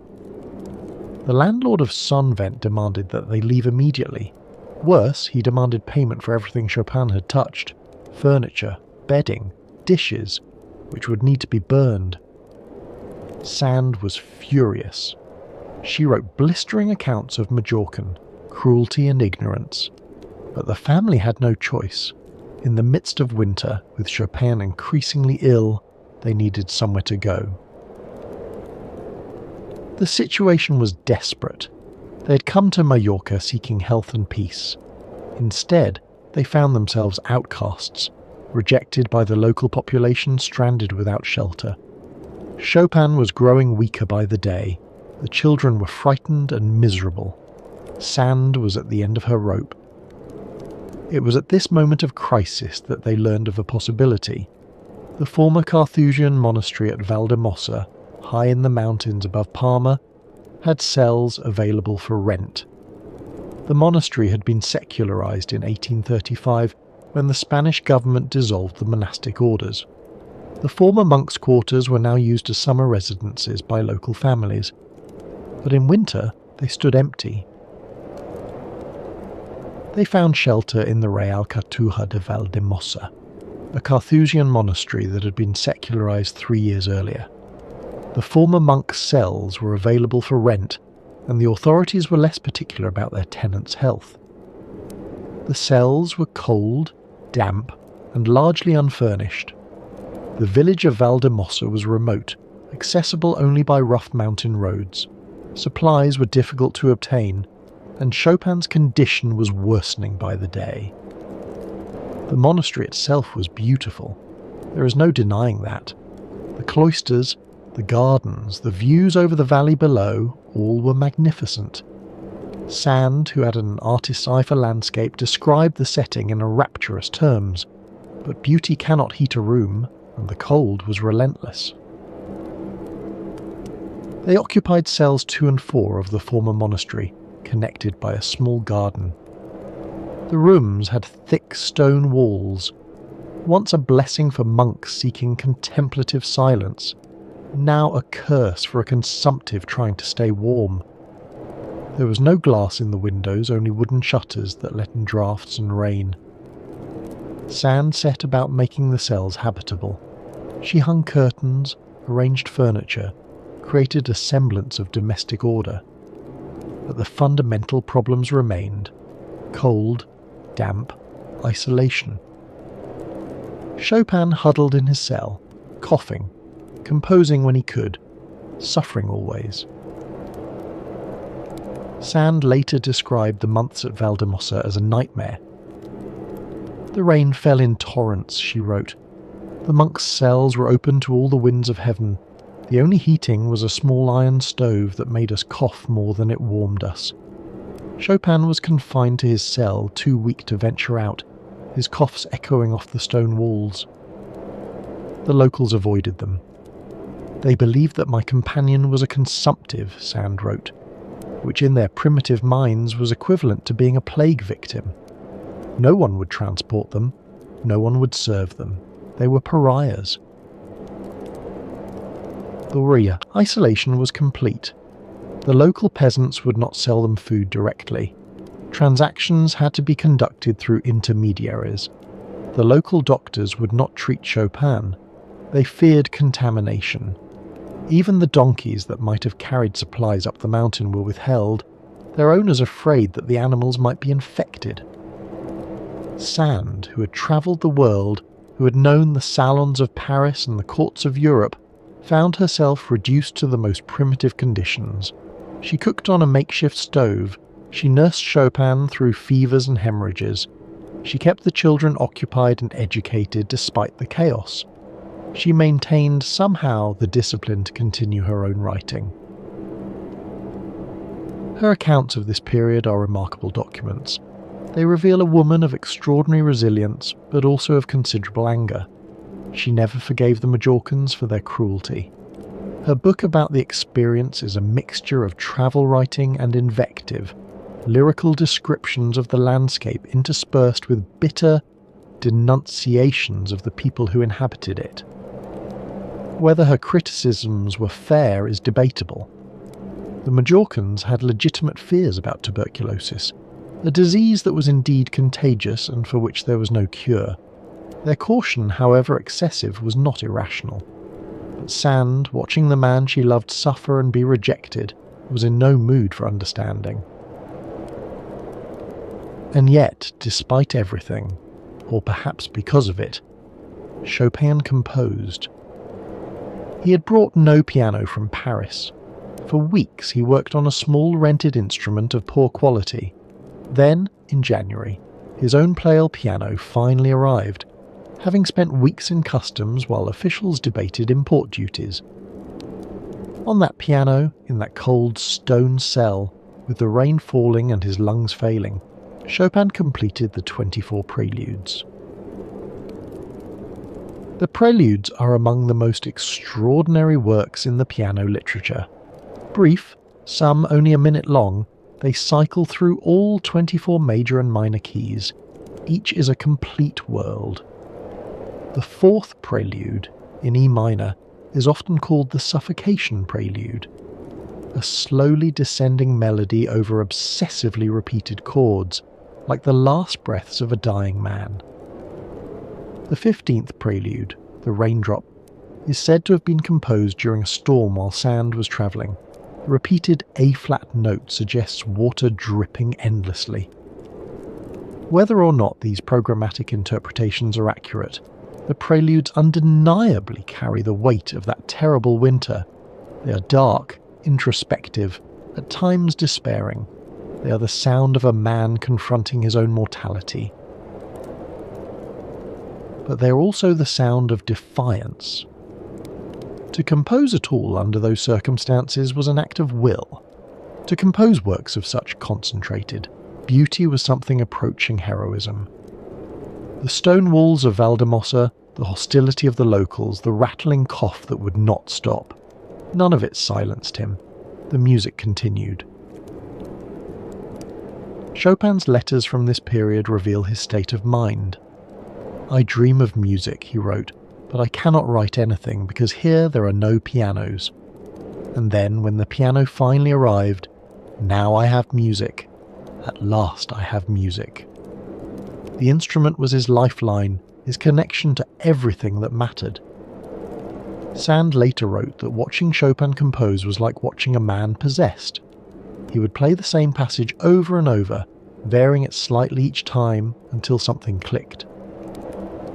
The landlord of Son Vent demanded that they leave immediately. Worse, he demanded payment for everything Chopin had touched: furniture, bedding, dishes, which would need to be burned. Sand was furious. She wrote blistering accounts of Majorcan, cruelty and ignorance. But the family had no choice. In the midst of winter, with Chopin increasingly ill, they needed somewhere to go. The situation was desperate. They had come to Mallorca seeking health and peace. Instead, they found themselves outcasts, rejected by the local population, stranded without shelter. Chopin was growing weaker by the day. The children were frightened and miserable. Sand was at the end of her rope. It was at this moment of crisis that they learned of a possibility. The former Carthusian monastery at Valdemossa, high in the mountains above Palma, had cells available for rent. The monastery had been secularized in 1835 when the Spanish government dissolved the monastic orders. The former monks' quarters were now used as summer residences by local families, but in winter they stood empty. They found shelter in the Real Cartuja de Valdemossa, a Carthusian monastery that had been secularized 3 years earlier. The former monks' cells were available for rent, and the authorities were less particular about their tenants' health. The cells were cold, damp, and largely unfurnished. The village of Valdemossa was remote, accessible only by rough mountain roads. Supplies were difficult to obtain, and Chopin's condition was worsening by the day. The monastery itself was beautiful. There is no denying that. The cloisters, The gardens, the views over the valley below, all were magnificent. Sand, who had an artist's eye for landscape, described the setting in rapturous terms, but beauty cannot heat a room, and the cold was relentless. They occupied cells 2 and 4 of the former monastery, connected by a small garden. The rooms had thick stone walls, once a blessing for monks seeking contemplative silence, now a curse for a consumptive trying to stay warm. There was no glass in the windows, only wooden shutters that let in draughts and rain. Sand set about making the cells habitable. She hung curtains, arranged furniture, created a semblance of domestic order. But the fundamental problems remained: cold, damp, isolation. Chopin huddled in his cell, coughing, composing when he could, suffering always. Sand later described the months at Valdemossa as a nightmare. The rain fell in torrents, she wrote. The monks' cells were open to all the winds of heaven. The only heating was a small iron stove that made us cough more than it warmed us. Chopin was confined to his cell, too weak to venture out, his coughs echoing off the stone walls. The locals avoided them. They believed that my companion was a consumptive, Sand wrote, which in their primitive minds was equivalent to being a plague victim. No one would transport them, no one would serve them. They were pariahs. Lauria. Isolation was complete. The local peasants would not sell them food directly. Transactions had to be conducted through intermediaries. The local doctors would not treat Chopin. They feared contamination. Even the donkeys that might have carried supplies up the mountain were withheld, their owners afraid that the animals might be infected. Sand, who had travelled the world, who had known the salons of Paris and the courts of Europe, found herself reduced to the most primitive conditions. She cooked on a makeshift stove. She nursed Chopin through fevers and hemorrhages. She kept the children occupied and educated despite the chaos. She maintained somehow the discipline to continue her own writing. Her accounts of this period are remarkable documents. They reveal a woman of extraordinary resilience, but also of considerable anger. She never forgave the Majorcans for their cruelty. Her book about the experience is a mixture of travel writing and invective, lyrical descriptions of the landscape interspersed with bitter denunciations of the people who inhabited it. Whether her criticisms were fair is debatable. The Majorcans had legitimate fears about tuberculosis, a disease that was indeed contagious and for which there was no cure. Their caution, however excessive, was not irrational. But Sand, watching the man she loved suffer and be rejected, was in no mood for understanding. And yet, despite everything, or perhaps because of it, Chopin composed. He had brought no piano from Paris. For weeks he worked on a small rented instrument of poor quality. Then, in January, his own Pleyel piano finally arrived, having spent weeks in customs while officials debated import duties. On that piano, in that cold stone cell, with the rain falling and his lungs failing, Chopin completed the 24 preludes. The preludes are among the most extraordinary works in the piano literature. Brief, some only a minute long, they cycle through all 24 major and minor keys. Each is a complete world. The fourth prelude, in E minor, is often called the suffocation prelude, a slowly descending melody over obsessively repeated chords, like the last breaths of a dying man. The 15th prelude, the raindrop, is said to have been composed during a storm while Sand was travelling. The repeated A-flat note suggests water dripping endlessly. Whether or not these programmatic interpretations are accurate, the preludes undeniably carry the weight of that terrible winter. They are dark, introspective, at times despairing. They are the sound of a man confronting his own mortality. But they are also the sound of defiance. To compose at all under those circumstances was an act of will. To compose works of such concentrated beauty was something approaching heroism. The stone walls of Valdemossa, the hostility of the locals, the rattling cough that would not stop. None of it silenced him. The music continued. Chopin's letters from this period reveal his state of mind. "I dream of music," he wrote, "but I cannot write anything because here there are no pianos." And then, when the piano finally arrived, "Now I have music. At last I have music." The instrument was his lifeline, his connection to everything that mattered. Sand later wrote that watching Chopin compose was like watching a man possessed. He would play the same passage over and over, varying it slightly each time until something clicked.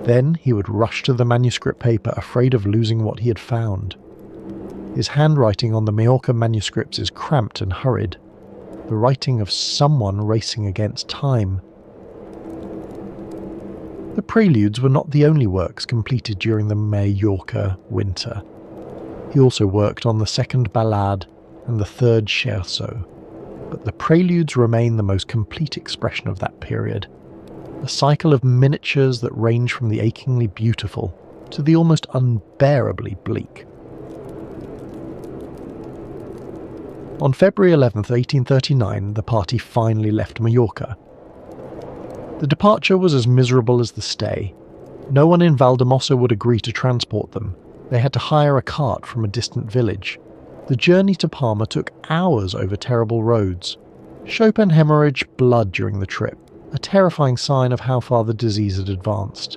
Then he would rush to the manuscript paper, afraid of losing what he had found. His handwriting on the Majorca manuscripts is cramped and hurried, the writing of someone racing against time. The preludes were not the only works completed during the Majorca winter. He also worked on the second ballade and the third scherzo, but the preludes remain the most complete expression of that period, a cycle of miniatures that range from the achingly beautiful to the almost unbearably bleak. On February 11th, 1839, the party finally left Majorca. The departure was as miserable as the stay. No one in Valdemossa would agree to transport them. They had to hire a cart from a distant village. The journey to Parma took hours over terrible roads. Chopin hemorrhaged blood during the trip, a terrifying sign of how far the disease had advanced.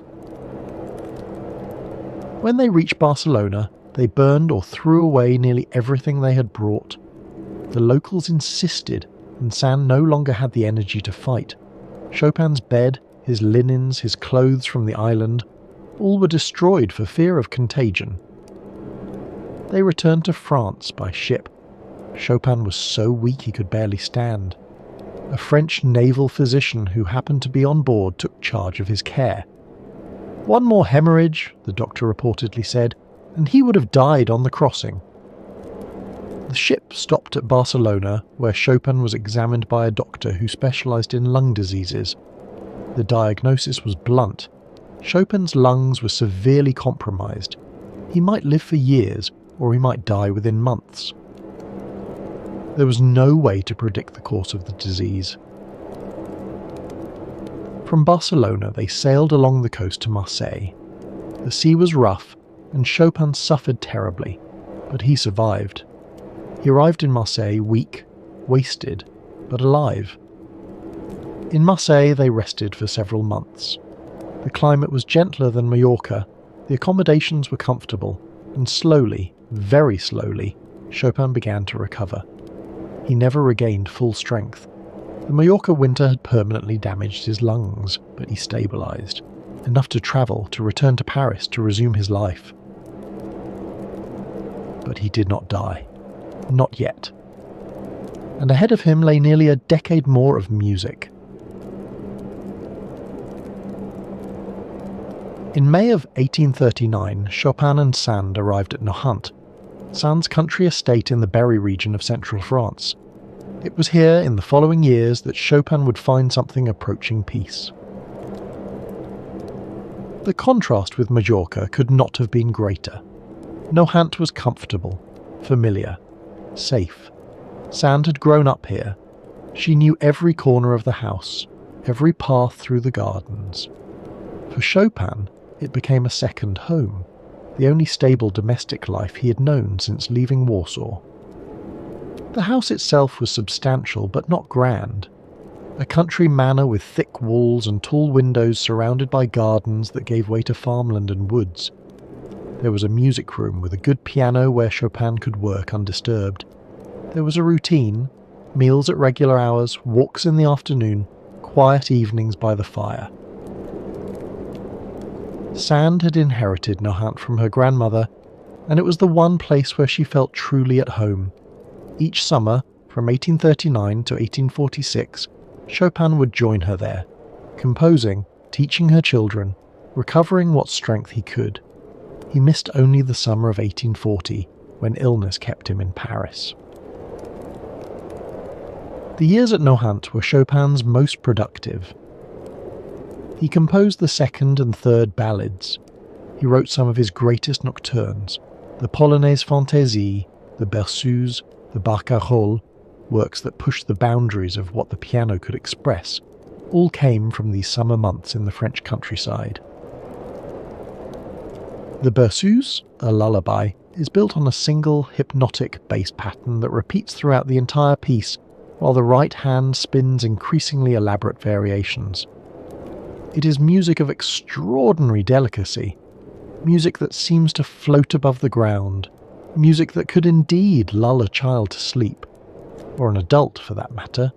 When they reached Barcelona, they burned or threw away nearly everything they had brought. The locals insisted, and Sand no longer had the energy to fight. Chopin's bed, his linens, his clothes from the island, all were destroyed for fear of contagion. They returned to France by ship. Chopin was so weak he could barely stand. A French naval physician who happened to be on board took charge of his care. "One more hemorrhage," the doctor reportedly said, "and he would have died on the crossing." The ship stopped at Barcelona, where Chopin was examined by a doctor who specialized in lung diseases. The diagnosis was blunt. Chopin's lungs were severely compromised. He might live for years, or he might die within months. There was no way to predict the course of the disease. From Barcelona, they sailed along the coast to Marseille. The sea was rough, and Chopin suffered terribly, but he survived. He arrived in Marseille weak, wasted, but alive. In Marseille they rested for several months. The climate was gentler than Majorca, the accommodations were comfortable, and slowly, very slowly, Chopin began to recover. He never regained full strength. The Majorca winter had permanently damaged his lungs, but he stabilized, enough to travel, to return to Paris, to resume his life. But he did not die. Not yet. And ahead of him lay nearly a decade more of music. In May of 1839, Chopin and Sand arrived at Nohant, Sand's country estate in the Berry region of central France. It was here, in the following years, that Chopin would find something approaching peace. The contrast with Majorca could not have been greater. Nohant was comfortable, familiar, safe. Sand had grown up here. She knew every corner of the house, every path through the gardens. For Chopin, it became a second home, the only stable domestic life he had known since leaving Warsaw. The house itself was substantial but not grand. A country manor with thick walls and tall windows surrounded by gardens that gave way to farmland and woods. There was a music room with a good piano where Chopin could work undisturbed. There was a routine, meals at regular hours, walks in the afternoon, quiet evenings by the fire. Sand had inherited Nohant from her grandmother, and it was the one place where she felt truly at home. Each summer, from 1839 to 1846, Chopin would join her there, composing, teaching her children, recovering what strength he could. He missed only the summer of 1840, when illness kept him in Paris. The years at Nohant were Chopin's most productive. He composed the second and third ballades. He wrote some of his greatest nocturnes, the Polonaise Fantaisie, the Berceuse, the Barcarolle, works that pushed the boundaries of what the piano could express, all came from these summer months in the French countryside. The Berceuse, a lullaby, is built on a single hypnotic bass pattern that repeats throughout the entire piece, while the right hand spins increasingly elaborate variations. It is music of extraordinary delicacy, music that seems to float above the ground, music that could indeed lull a child to sleep, or an adult for that matter.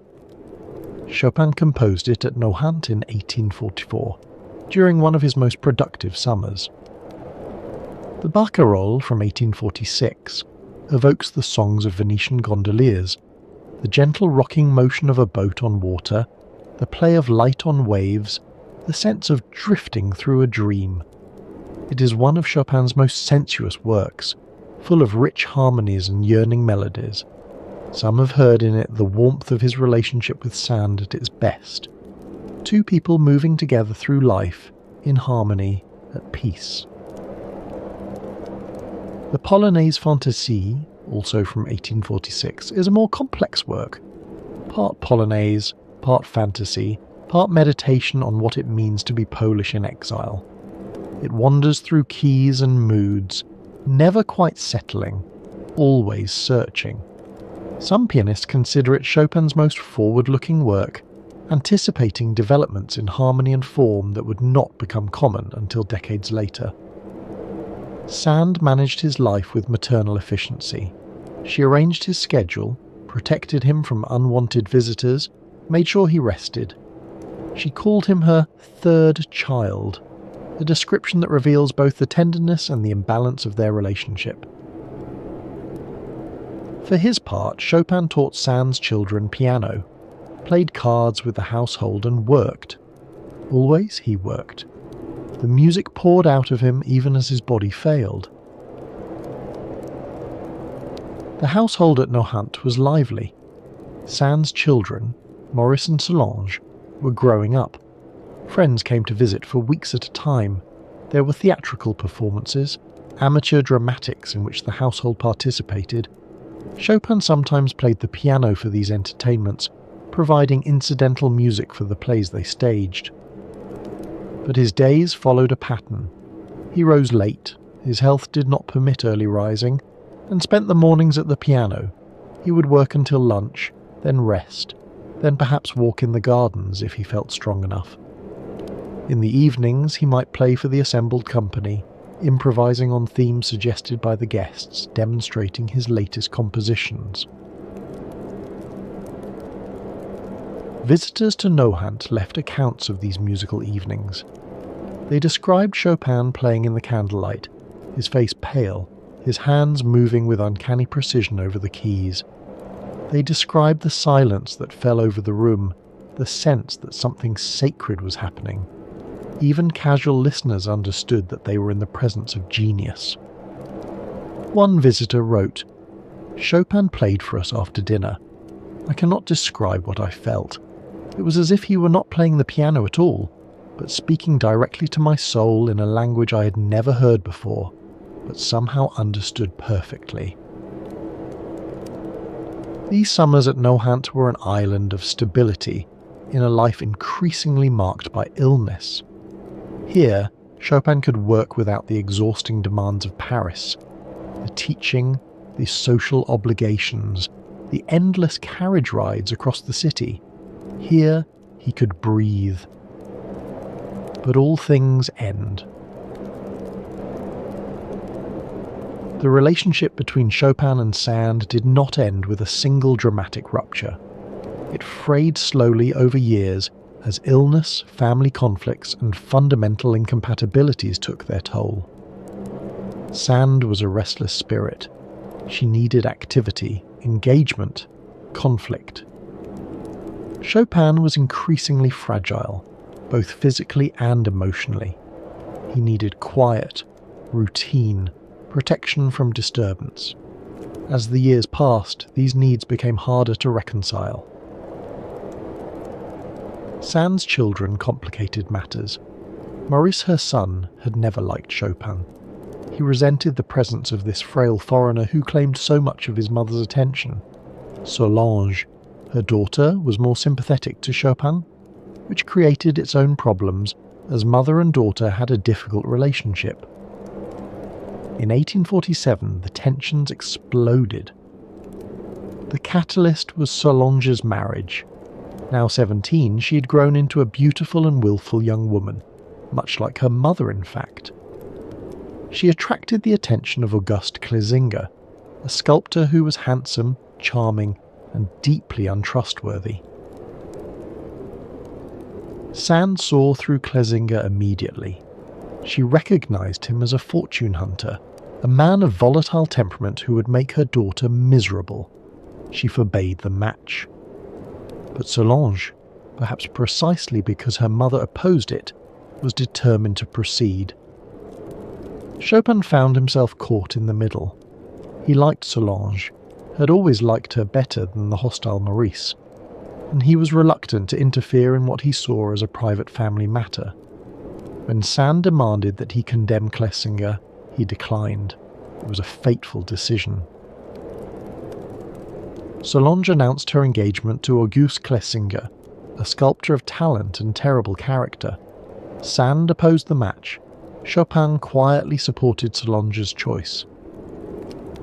Chopin composed it at Nohant in 1844, during one of his most productive summers. The Barcarolle from 1846 evokes the songs of Venetian gondoliers, the gentle rocking motion of a boat on water, the play of light on waves, the sense of drifting through a dream. It is one of Chopin's most sensuous works, full of rich harmonies and yearning melodies. Some have heard in it the warmth of his relationship with Sand at its best. Two people moving together through life, in harmony, at peace. The Polonaise Fantaisie, also from 1846, is a more complex work. Part Polonaise, part fantasy, part meditation on what it means to be Polish in exile. It wanders through keys and moods, never quite settling, always searching. Some pianists consider it Chopin's most forward-looking work, anticipating developments in harmony and form that would not become common until decades later. Sand managed his life with maternal efficiency. She arranged his schedule, protected him from unwanted visitors, made sure he rested. She called him her third child, a description that reveals both the tenderness and the imbalance of their relationship. For his part, Chopin taught Sand's children piano, played cards with the household and worked. Always he worked. The music poured out of him even as his body failed. The household at Nohant was lively. Sand's children, Maurice and Solange, were growing up. Friends came to visit for weeks at a time. There were theatrical performances, amateur dramatics in which the household participated. Chopin sometimes played the piano for these entertainments, providing incidental music for the plays they staged. But his days followed a pattern. He rose late, his health did not permit early rising, and spent the mornings at the piano. He would work until lunch, then rest, then perhaps walk in the gardens if he felt strong enough. In the evenings he might play for the assembled company, improvising on themes suggested by the guests, demonstrating his latest compositions. Visitors to Nohant left accounts of these musical evenings. They described Chopin playing in the candlelight, his face pale, his hands moving with uncanny precision over the keys. They described the silence that fell over the room, the sense that something sacred was happening. Even casual listeners understood that they were in the presence of genius. One visitor wrote, "Chopin played for us after dinner. I cannot describe what I felt. It was as if he were not playing the piano at all, but speaking directly to my soul in a language I had never heard before, but somehow understood perfectly." These summers at Nohant were an island of stability, in a life increasingly marked by illness. Here, Chopin could work without the exhausting demands of Paris, the teaching, the social obligations, the endless carriage rides across the city. Here, he could breathe. But all things end. The relationship between Chopin and Sand did not end with a single dramatic rupture. It frayed slowly over years as illness, family conflicts, and fundamental incompatibilities took their toll. Sand was a restless spirit. She needed activity, engagement, conflict. Chopin was increasingly fragile, both physically and emotionally. He needed quiet, routine, protection from disturbance. As the years passed, these needs became harder to reconcile. Sand's children complicated matters. Maurice, her son, had never liked Chopin. He resented the presence of this frail foreigner who claimed so much of his mother's attention. Solange, her daughter, was more sympathetic to Chopin, which created its own problems as mother and daughter had a difficult relationship. In 1847, the tensions exploded. The catalyst was Solange's marriage. Now 17, she had grown into a beautiful and willful young woman, much like her mother in fact. She attracted the attention of Auguste Clezinger, a sculptor who was handsome, charming, and deeply untrustworthy. Sand saw through Clezinger immediately. She recognized him as a fortune hunter, a man of volatile temperament who would make her daughter miserable. She forbade the match. But Solange, perhaps precisely because her mother opposed it, was determined to proceed. Chopin found himself caught in the middle. He liked Solange, had always liked her better than the hostile Maurice, and he was reluctant to interfere in what he saw as a private family matter. When Sand demanded that he condemn Clezinger, he declined. It was a fateful decision. Solange announced her engagement to Auguste Clezinger, a sculptor of talent and terrible character. Sand opposed the match. Chopin quietly supported Solange's choice.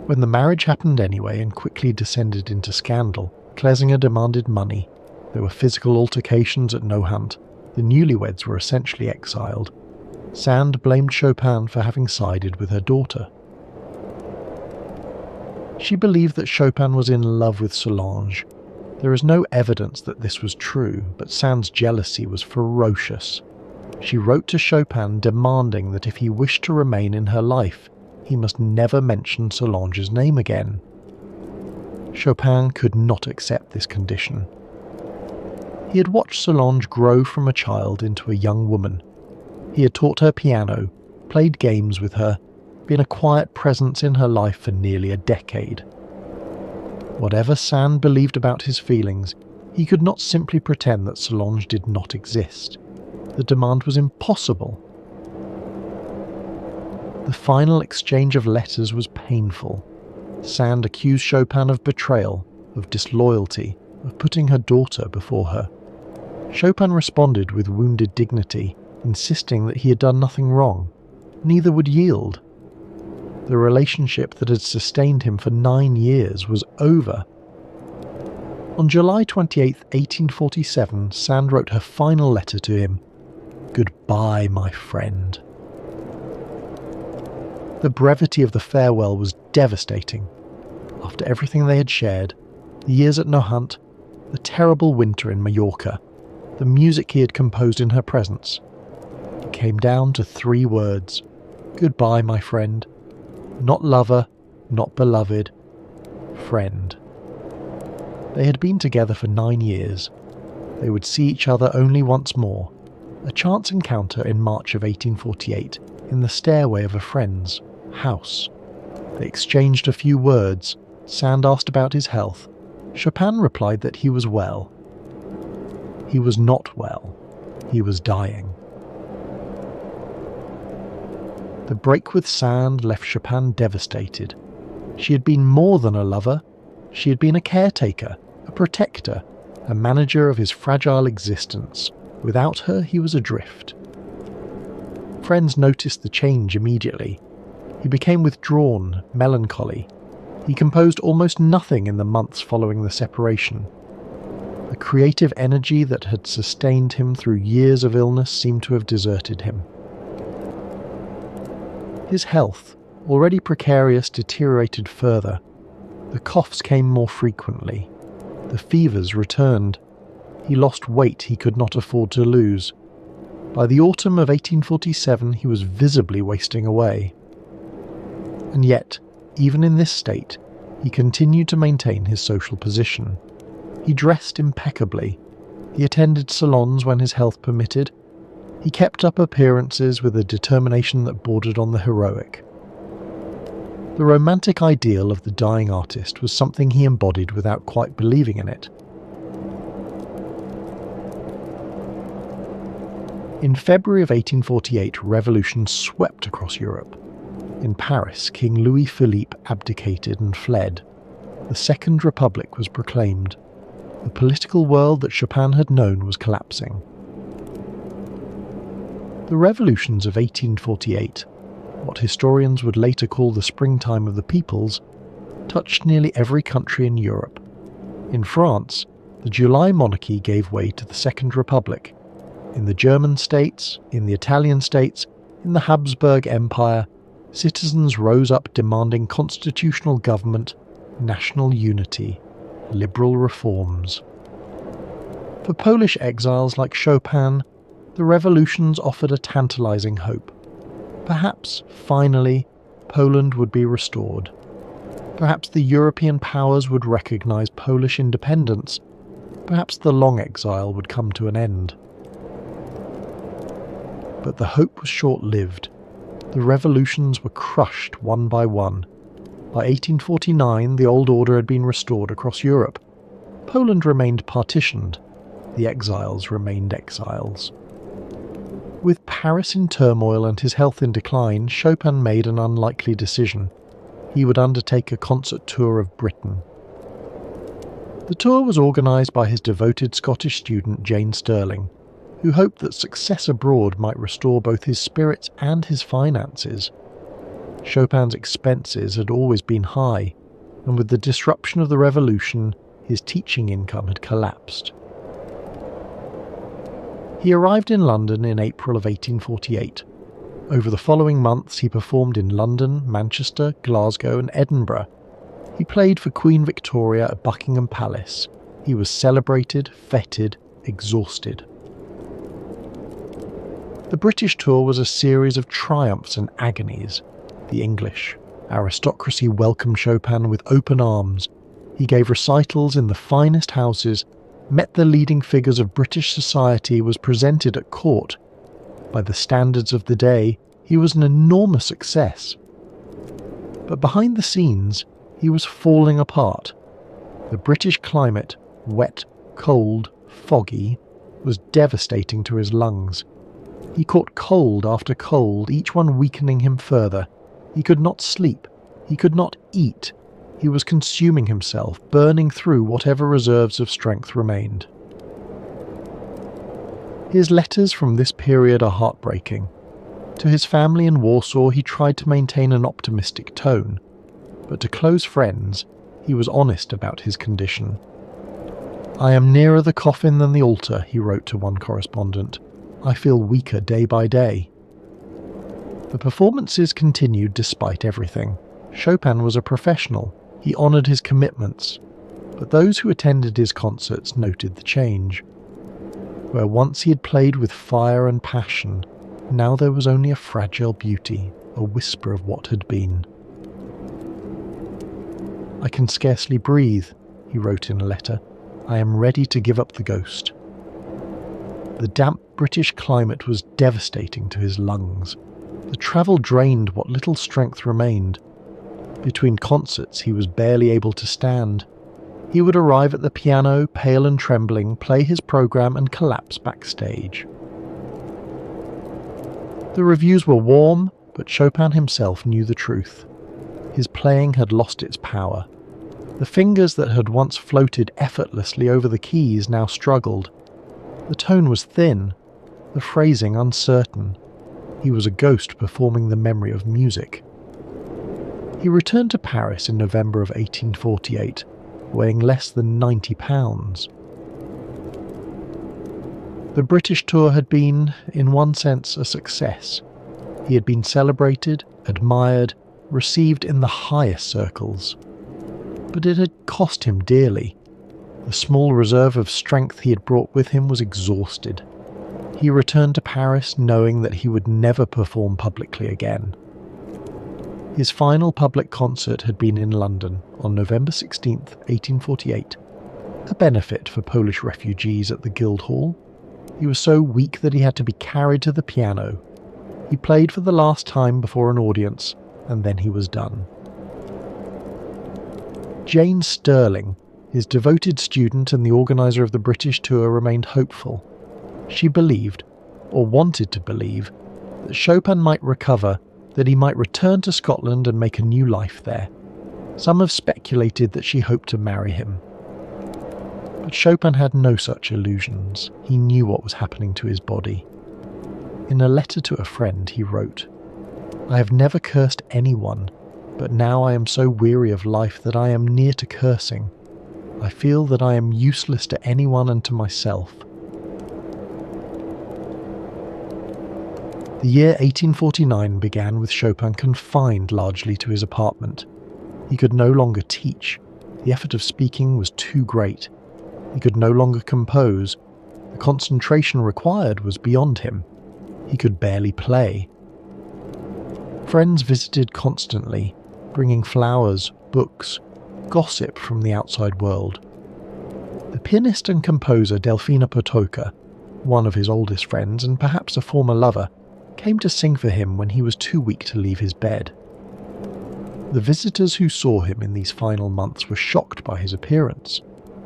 When the marriage happened anyway and quickly descended into scandal, Clezinger demanded money. There were physical altercations at Nohant. The newlyweds were essentially exiled. Sand blamed Chopin for having sided with her daughter. She believed that Chopin was in love with Solange. There is no evidence that this was true, but Sand's jealousy was ferocious. She wrote to Chopin demanding that if he wished to remain in her life, he must never mention Solange's name again. Chopin could not accept this condition. He had watched Solange grow from a child into a young woman. He had taught her piano, played games with her, been a quiet presence in her life for nearly a decade. Whatever Sand believed about his feelings, he could not simply pretend that Solange did not exist. The demand was impossible. The final exchange of letters was painful. Sand accused Chopin of betrayal, of disloyalty, of putting her daughter before her. Chopin responded with wounded dignity, insisting that he had done nothing wrong. Neither would yield. The relationship that had sustained him for 9 years was over. On July 28, 1847, Sand wrote her final letter to him. "Goodbye, my friend." The brevity of the farewell was devastating. After everything they had shared, the years at Nohant, the terrible winter in Mallorca, the music he had composed in her presence, it came down to 3 words. "Goodbye, my friend." Not lover, not beloved, friend. They had been together for 9 years. They would see each other only once more, a chance encounter in March of 1848 in the stairway of a friend's house. They exchanged a few words. Sand asked about his health. Chopin replied that he was well. He was not well. He was dying. The break with Sand left Chopin devastated. She had been more than a lover. She had been a caretaker, a protector, a manager of his fragile existence. Without her, he was adrift. Friends noticed the change immediately. He became withdrawn, melancholy. He composed almost nothing in the months following the separation. The creative energy that had sustained him through years of illness seemed to have deserted him. His health, already precarious, deteriorated further. The coughs came more frequently. The fevers returned. He lost weight he could not afford to lose. By the autumn of 1847 he was visibly wasting away. And yet, even in this state, he continued to maintain his social position. He dressed impeccably. He attended salons when his health permitted. He kept up appearances with a determination that bordered on the heroic. The romantic ideal of the dying artist was something he embodied without quite believing in it. In February of 1848, revolution swept across Europe. In Paris, King Louis-Philippe abdicated and fled. The Second Republic was proclaimed. The political world that Chopin had known was collapsing. The revolutions of 1848, what historians would later call the springtime of the peoples, touched nearly every country in Europe. In France, the July monarchy gave way to the Second Republic. In the German states, in the Italian states, in the Habsburg Empire, citizens rose up demanding constitutional government, national unity, liberal reforms. For Polish exiles like Chopin, the revolutions offered a tantalizing hope. Perhaps, finally, Poland would be restored. Perhaps the European powers would recognize Polish independence. Perhaps the long exile would come to an end. But the hope was short-lived. The revolutions were crushed one by one. By 1849, the old order had been restored across Europe. Poland remained partitioned. The exiles remained exiles. With Paris in turmoil and his health in decline, Chopin made an unlikely decision. He would undertake a concert tour of Britain. The tour was organised by his devoted Scottish student Jane Stirling, who hoped that success abroad might restore both his spirits and his finances. Chopin's expenses had always been high, and with the disruption of the revolution, his teaching income had collapsed. He arrived in London in April of 1848. Over the following months he performed in London, Manchester, Glasgow and Edinburgh. He played for Queen Victoria at Buckingham Palace. He was celebrated, feted, exhausted. The British tour was a series of triumphs and agonies. The English aristocracy welcomed Chopin with open arms. He gave recitals in the finest houses, met the leading figures of British society, was presented at court. By the standards of the day, he was an enormous success. But behind the scenes, he was falling apart. The British climate, wet, cold, foggy, was devastating to his lungs. He caught cold after cold, each one weakening him further. He could not sleep. He could not eat. He was consuming himself, burning through whatever reserves of strength remained. His letters from this period are heartbreaking. To his family in Warsaw he tried to maintain an optimistic tone, but to close friends he was honest about his condition. "I am nearer the coffin than the altar," he wrote to one correspondent. "I feel weaker day by day." The performances continued despite everything. Chopin was a professional. He honoured his commitments. But those who attended his concerts noted the change. Where once he had played with fire and passion, now there was only a fragile beauty, a whisper of what had been. "I can scarcely breathe," he wrote in a letter. "I am ready to give up the ghost." The damp British climate was devastating to his lungs. The travel drained what little strength remained. Between concerts he was barely able to stand. He would arrive at the piano, pale and trembling, play his program and collapse backstage. The reviews were warm, but Chopin himself knew the truth. His playing had lost its power. The fingers that had once floated effortlessly over the keys now struggled. The tone was thin, the phrasing uncertain. He was a ghost performing the memory of music. He returned to Paris in November of 1848, weighing less than 90 pounds. The British tour had been, in one sense, a success. He had been celebrated, admired, received in the highest circles. But it had cost him dearly. The small reserve of strength he had brought with him was exhausted. He returned to Paris knowing that he would never perform publicly again. His final public concert had been in London on November 16, 1848, a benefit for Polish refugees at the Guildhall. He was so weak that he had to be carried to the piano. He played for the last time before an audience, and then he was done. Jane Sterling, his devoted student and the organiser of the British tour, remained hopeful. She believed, or wanted to believe, that Chopin might recover, that he might return to Scotland and make a new life there. Some have speculated that she hoped to marry him. But Chopin had no such illusions. He knew what was happening to his body. In a letter to a friend, he wrote, "I have never cursed anyone, but now I am so weary of life that I am near to cursing. I feel that I am useless to anyone and to myself." The year 1849 began with Chopin confined largely to his apartment. He could no longer teach. The effort of speaking was too great. He could no longer compose. The concentration required was beyond him. He could barely play. Friends visited constantly, bringing flowers, books, gossip from the outside world. The pianist and composer Delfina Potocka, one of his oldest friends and perhaps a former lover, came to sing for him when he was too weak to leave his bed. The visitors who saw him in these final months were shocked by his appearance.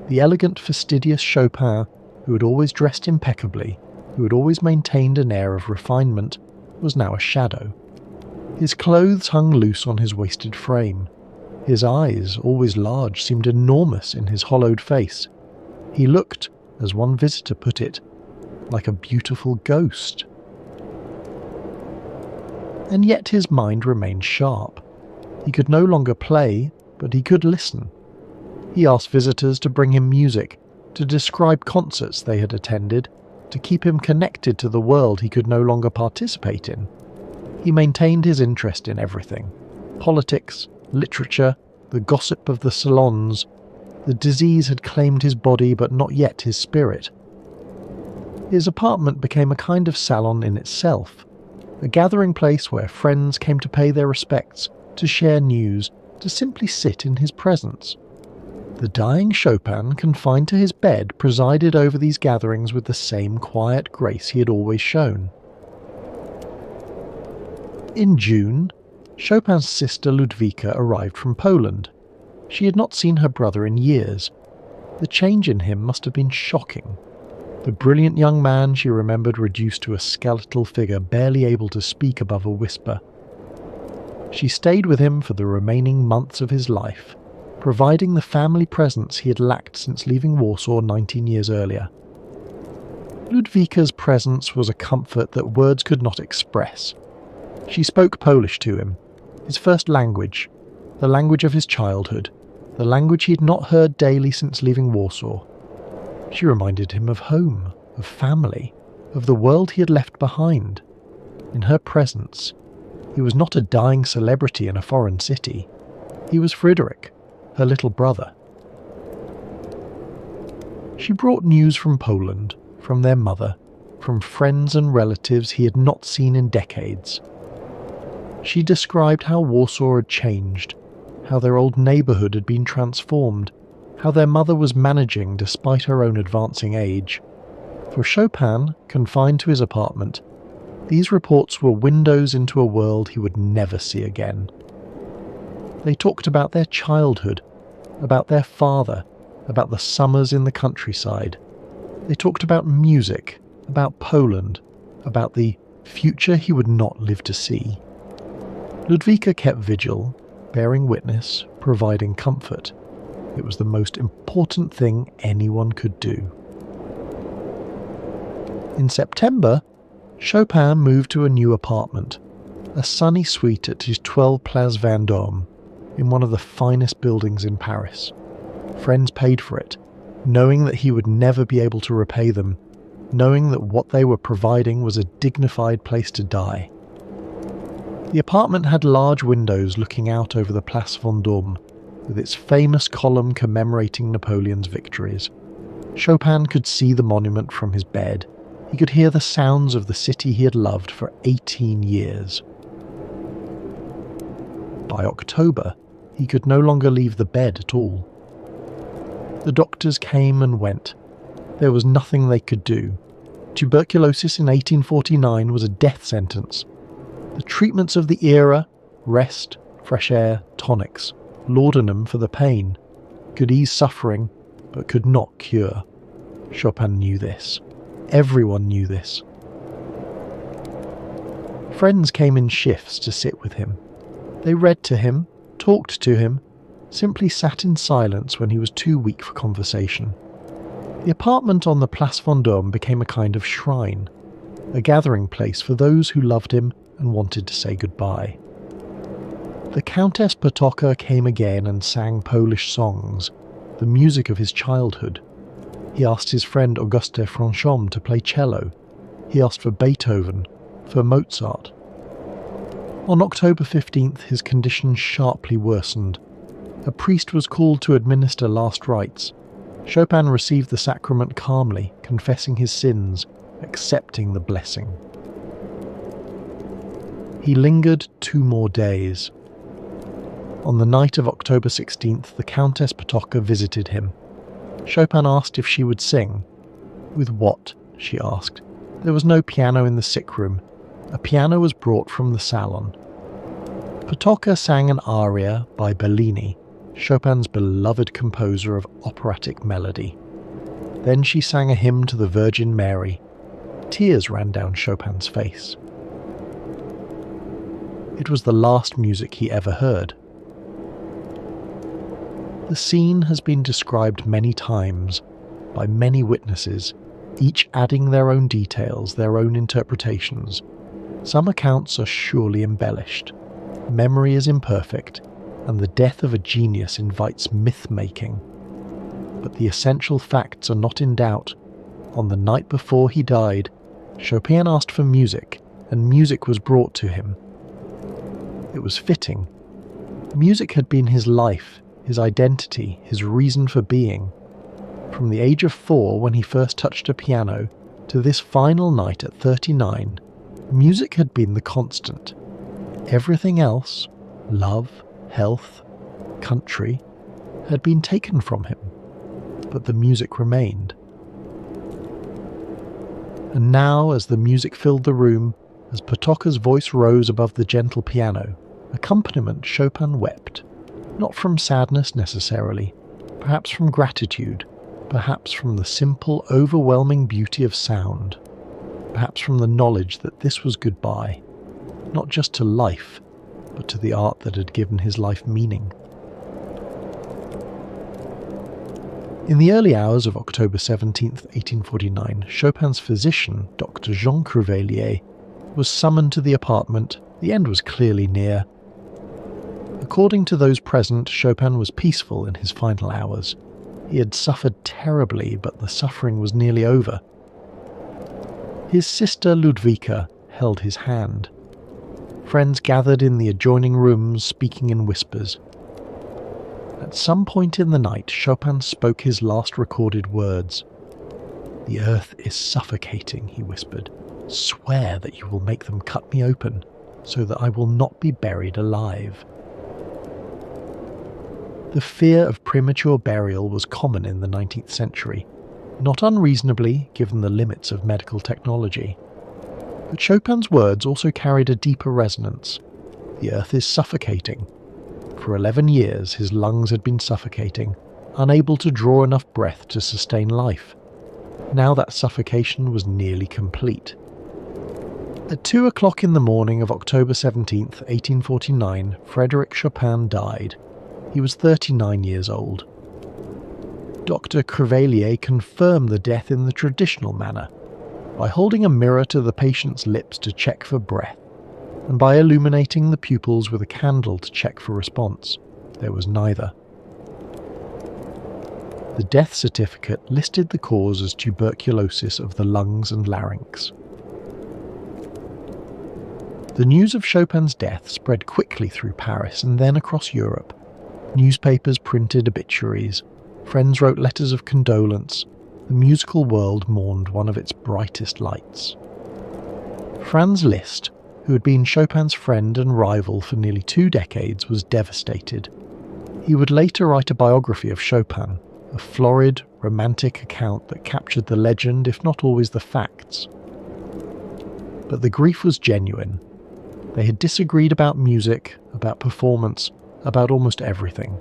The elegant, fastidious Chopin, who had always dressed impeccably, who had always maintained an air of refinement, was now a shadow. His clothes hung loose on his wasted frame. His eyes, always large, seemed enormous in his hollowed face. He looked, as one visitor put it, like a beautiful ghost. And yet his mind remained sharp. He could no longer play, but he could listen. He asked visitors to bring him music, to describe concerts they had attended, to keep him connected to the world he could no longer participate in. He maintained his interest in everything: politics, literature, the gossip of the salons. The disease had claimed his body, but not yet his spirit. His apartment became a kind of salon in itself, a gathering place where friends came to pay their respects, to share news, to simply sit in his presence. The dying Chopin, confined to his bed, presided over these gatherings with the same quiet grace he had always shown. In June, Chopin's sister Ludwika arrived from Poland. She had not seen her brother in years. The change in him must have been shocking. The brilliant young man she remembered reduced to a skeletal figure, barely able to speak above a whisper. She stayed with him for the remaining months of his life, providing the family presence he had lacked since leaving Warsaw 19 years earlier. Ludwika's presence was a comfort that words could not express. She spoke Polish to him, his first language, the language of his childhood, the language he had not heard daily since leaving Warsaw. She reminded him of home, of family, of the world he had left behind. In her presence, he was not a dying celebrity in a foreign city. He was Frederick, her little brother. She brought news from Poland, from their mother, from friends and relatives he had not seen in decades. She described how Warsaw had changed, how their old neighbourhood had been transformed, how their mother was managing despite her own advancing age. For Chopin, confined to his apartment, these reports were windows into a world he would never see again. They talked about their childhood, about their father, about the summers in the countryside. They talked about music, about Poland, about the future he would not live to see. Ludwika kept vigil, bearing witness, providing comfort. It was the most important thing anyone could do. In September, Chopin moved to a new apartment, a sunny suite at his 12 Place Vendôme, in one of the finest buildings in Paris. Friends paid for it, knowing that he would never be able to repay them, knowing that what they were providing was a dignified place to die. The apartment had large windows looking out over the Place Vendôme, with its famous column commemorating Napoleon's victories. Chopin could see the monument from his bed. He could hear the sounds of the city he had loved for 18 years. By October, he could no longer leave the bed at all. The doctors came and went. There was nothing they could do. Tuberculosis in 1849 was a death sentence. The treatments of the era, rest, fresh air, tonics, laudanum for the pain, could ease suffering, but could not cure. Chopin knew this. Everyone knew this. Friends came in shifts to sit with him. They read to him, talked to him, simply sat in silence when he was too weak for conversation. The apartment on the Place Vendôme became a kind of shrine, a gathering place for those who loved him and wanted to say goodbye. The Countess Potocka came again and sang Polish songs, the music of his childhood. He asked his friend Auguste Franchomme to play cello. He asked for Beethoven, for Mozart. On October 15th, his condition sharply worsened. A priest was called to administer last rites. Chopin received the sacrament calmly, confessing his sins, accepting the blessing. He lingered 2 more days. On the night of October 16th, the Countess Potocka visited him. Chopin asked if she would sing. With what? She asked. There was no piano in the sick room. A piano was brought from the salon. Potocka sang an aria by Bellini, Chopin's beloved composer of operatic melody. Then she sang a hymn to the Virgin Mary. Tears ran down Chopin's face. It was the last music he ever heard. The scene has been described many times, by many witnesses, each adding their own details, their own interpretations. Some accounts are surely embellished. Memory is imperfect, and the death of a genius invites myth-making. But the essential facts are not in doubt. On the night before he died, Chopin asked for music, and music was brought to him. It was fitting. Music had been his life, his identity, his reason for being. From the age of 4, when he first touched a piano, to this final night at 39, music had been the constant. Everything else, love, health, country, had been taken from him, but the music remained. And now, as the music filled the room, as Potocka's voice rose above the gentle piano, accompaniment, Chopin wept. Not from sadness necessarily, perhaps from gratitude, perhaps from the simple, overwhelming beauty of sound, perhaps from the knowledge that this was goodbye, not just to life, but to the art that had given his life meaning. In the early hours of October 17th, 1849, Chopin's physician, Dr. Jean Crevellier, was summoned to the apartment. The end was clearly near. According to those present, Chopin was peaceful in his final hours. He had suffered terribly, but the suffering was nearly over. His sister Ludwika held his hand. Friends gathered in the adjoining rooms, speaking in whispers. At some point in the night, Chopin spoke his last recorded words. "The earth is suffocating," he whispered. "Swear that you will make them cut me open, so that I will not be buried alive." The fear of premature burial was common in the 19th century, not unreasonably given the limits of medical technology. But Chopin's words also carried a deeper resonance. The earth is suffocating. For 11 years his lungs had been suffocating, unable to draw enough breath to sustain life. Now that suffocation was nearly complete. At 2 o'clock in the morning of October 17th, 1849, Frédéric Chopin died. He was 39 years old. Dr. Crevellier confirmed the death in the traditional manner, by holding a mirror to the patient's lips to check for breath, and by illuminating the pupils with a candle to check for response. There was neither. The death certificate listed the cause as tuberculosis of the lungs and larynx. The news of Chopin's death spread quickly through Paris and then across Europe. Newspapers printed obituaries. Friends wrote letters of condolence. The musical world mourned one of its brightest lights. Franz Liszt, who had been Chopin's friend and rival for nearly 2 decades, was devastated. He would later write a biography of Chopin, a florid, romantic account that captured the legend, if not always the facts. But the grief was genuine. They had disagreed about music, about performance, about almost everything.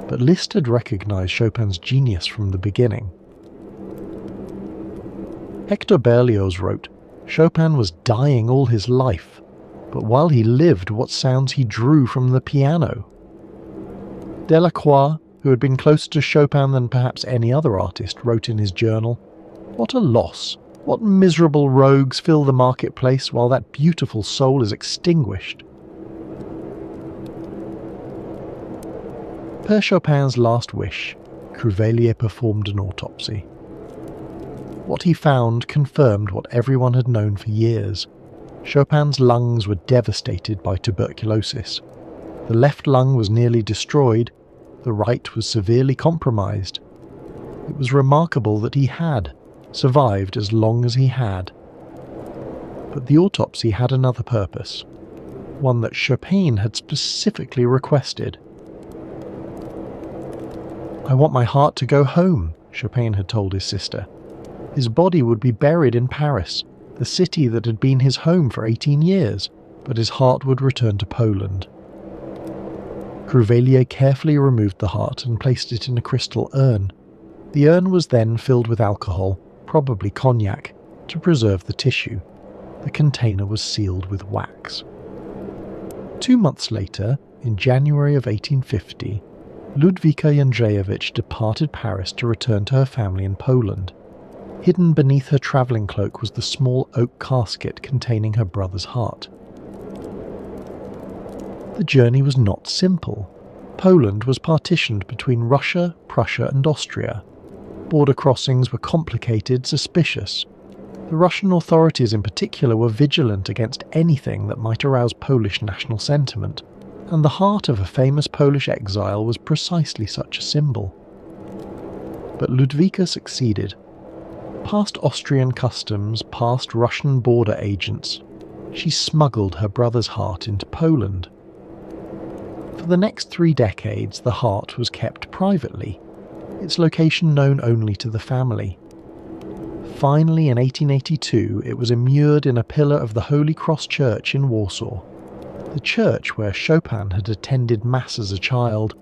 But Liszt had recognized Chopin's genius from the beginning. Hector Berlioz wrote, "Chopin was dying all his life, but while he lived, what sounds he drew from the piano." Delacroix, who had been closer to Chopin than perhaps any other artist, wrote in his journal, "What a loss! What miserable rogues fill the marketplace while that beautiful soul is extinguished." Per Chopin's last wish, Cuvelier performed an autopsy. What he found confirmed what everyone had known for years. Chopin's lungs were devastated by tuberculosis. The left lung was nearly destroyed, the right was severely compromised. It was remarkable that he had survived as long as he had. But the autopsy had another purpose, one that Chopin had specifically requested. "I want my heart to go home," Chopin had told his sister. His body would be buried in Paris, the city that had been his home for 18 years, but his heart would return to Poland. Cuvelier carefully removed the heart and placed it in a crystal urn. The urn was then filled with alcohol, probably cognac, to preserve the tissue. The container was sealed with wax. 2 months later, in January of 1850, Ludwika Jędrzejewicz departed Paris to return to her family in Poland. Hidden beneath her travelling cloak was the small oak casket containing her brother's heart. The journey was not simple. Poland was partitioned between Russia, Prussia and Austria. Border crossings were complicated, suspicious. The Russian authorities in particular were vigilant against anything that might arouse Polish national sentiment, and the heart of a famous Polish exile was precisely such a symbol. But Ludwika succeeded. Past Austrian customs, past Russian border agents, she smuggled her brother's heart into Poland. For the next 3 decades, the heart was kept privately, its location known only to the family. Finally, in 1882, it was immured in a pillar of the Holy Cross Church in Warsaw, the church where Chopin had attended Mass as a child,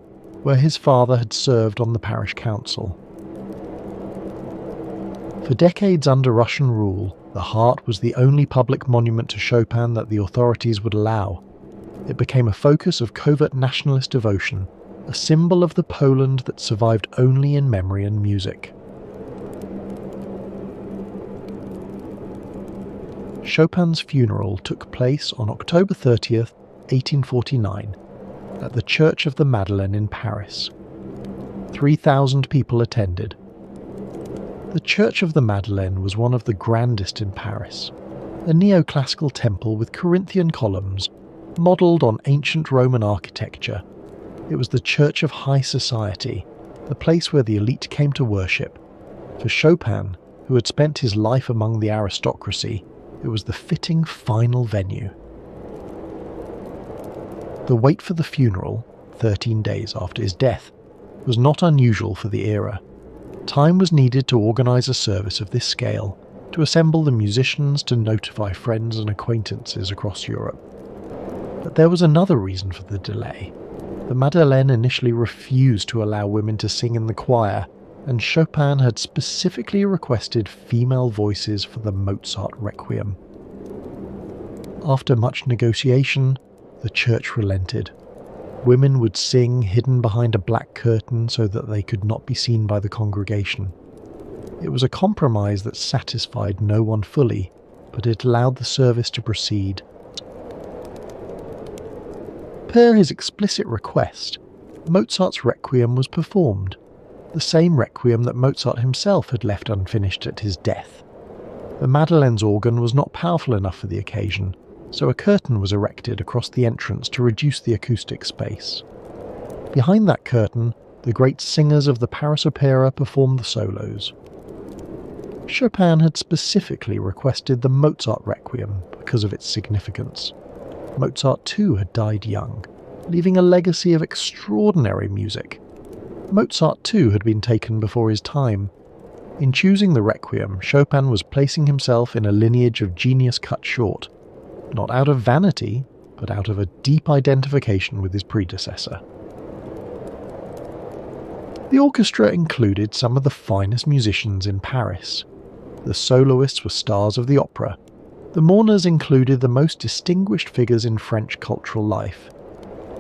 where his father had served on the parish council. For decades under Russian rule, the heart was the only public monument to Chopin that the authorities would allow. It became a focus of covert nationalist devotion, a symbol of the Poland that survived only in memory and music. Chopin's funeral took place on October 30th, 1849, at the Church of the Madeleine in Paris. 3,000 people attended. The Church of the Madeleine was one of the grandest in Paris, a neoclassical temple with Corinthian columns, modelled on ancient Roman architecture. It was the church of high society, the place where the elite came to worship. For Chopin, who had spent his life among the aristocracy, it was the fitting final venue. The wait for the funeral, 13 days after his death, was not unusual for the era. Time was needed to organise a service of this scale, to assemble the musicians, to notify friends and acquaintances across Europe. But there was another reason for the delay. The Madeleine initially refused to allow women to sing in the choir, and Chopin had specifically requested female voices for the Mozart Requiem. After much negotiation, the church relented. Women would sing hidden behind a black curtain so that they could not be seen by the congregation. It was a compromise that satisfied no one fully, but it allowed the service to proceed. Per his explicit request, Mozart's Requiem was performed, the same Requiem that Mozart himself had left unfinished at his death. The Madeleine's organ was not powerful enough for the occasion, so a curtain was erected across the entrance to reduce the acoustic space. Behind that curtain, the great singers of the Paris Opera performed the solos. Chopin had specifically requested the Mozart Requiem because of its significance. Mozart too had died young, leaving a legacy of extraordinary music. Mozart too had been taken before his time. In choosing the Requiem, Chopin was placing himself in a lineage of genius cut short, not out of vanity, but out of a deep identification with his predecessor. The orchestra included some of the finest musicians in Paris. The soloists were stars of the opera. The mourners included the most distinguished figures in French cultural life.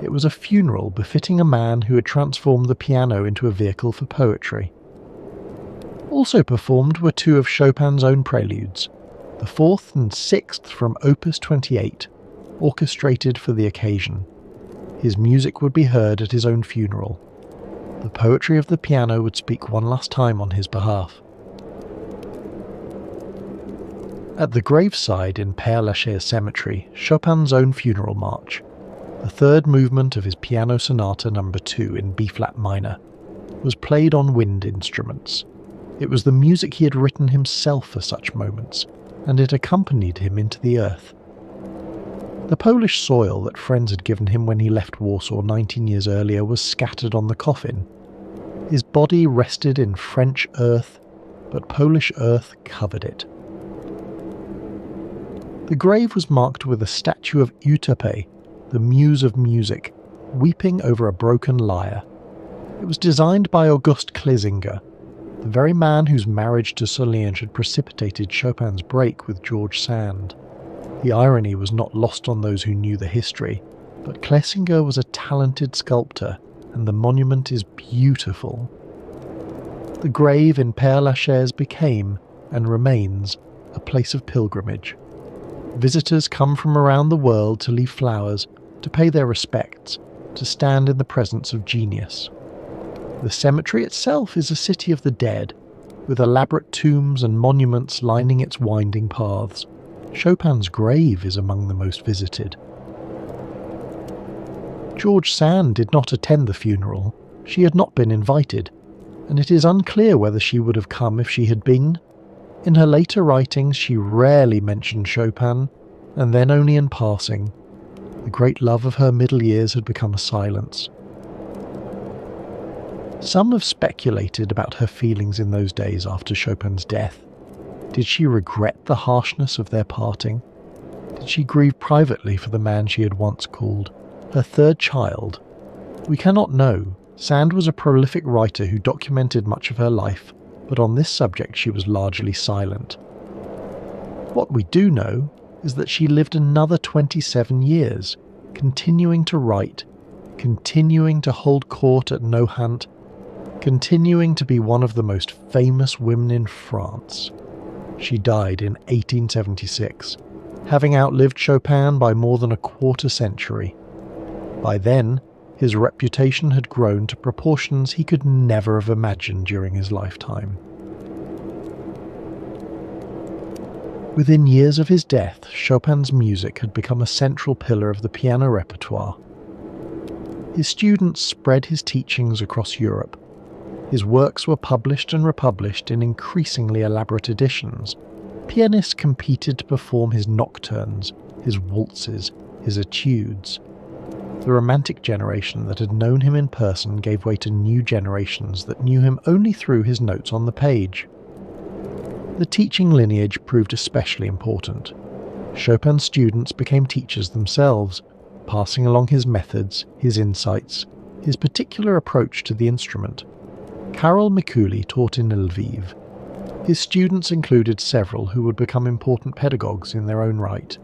It was a funeral befitting a man who had transformed the piano into a vehicle for poetry. Also performed were two of Chopin's own preludes, the fourth and sixth from Opus 28, orchestrated for the occasion. His music would be heard at his own funeral. The poetry of the piano would speak one last time on his behalf. At the graveside in Père Lachaise Cemetery, Chopin's own funeral march, the third movement of his Piano Sonata No. 2 in B-flat minor, was played on wind instruments. It was the music he had written himself for such moments, and it accompanied him into the earth. The Polish soil that friends had given him when he left Warsaw 19 years earlier was scattered on the coffin. His body rested in French earth, but Polish earth covered it. The grave was marked with a statue of Euterpe, the muse of music, weeping over a broken lyre. It was designed by August Clesinger, the very man whose marriage to Solange had precipitated Chopin's break with George Sand. The irony was not lost on those who knew the history, but Clesinger was a talented sculptor, and the monument is beautiful. The grave in Père Lachaise became, and remains, a place of pilgrimage. Visitors come from around the world to leave flowers, to pay their respects, to stand in the presence of genius. The cemetery itself is a city of the dead, with elaborate tombs and monuments lining its winding paths. Chopin's grave is among the most visited. George Sand did not attend the funeral. She had not been invited, and it is unclear whether she would have come if she had been. In her later writings she rarely mentioned Chopin, and then only in passing. The great love of her middle years had become a silence. Some have speculated about her feelings in those days after Chopin's death. Did she regret the harshness of their parting? Did she grieve privately for the man she had once called her third child? We cannot know. Sand was a prolific writer who documented much of her life, but on this subject she was largely silent. What we do know is that she lived another 27 years, continuing to write, continuing to hold court at Nohant, continuing to be one of the most famous women in France. She died in 1876, having outlived Chopin by more than a quarter century. By then, his reputation had grown to proportions he could never have imagined during his lifetime. Within years of his death, Chopin's music had become a central pillar of the piano repertoire. His students spread his teachings across Europe. His works were published and republished in increasingly elaborate editions. Pianists competed to perform his nocturnes, his waltzes, his etudes. The Romantic generation that had known him in person gave way to new generations that knew him only through his notes on the page. The teaching lineage proved especially important. Chopin's students became teachers themselves, passing along his methods, his insights, his particular approach to the instrument. Karol Mikuli taught in Lviv. His students included several who would become important pedagogues in their own right.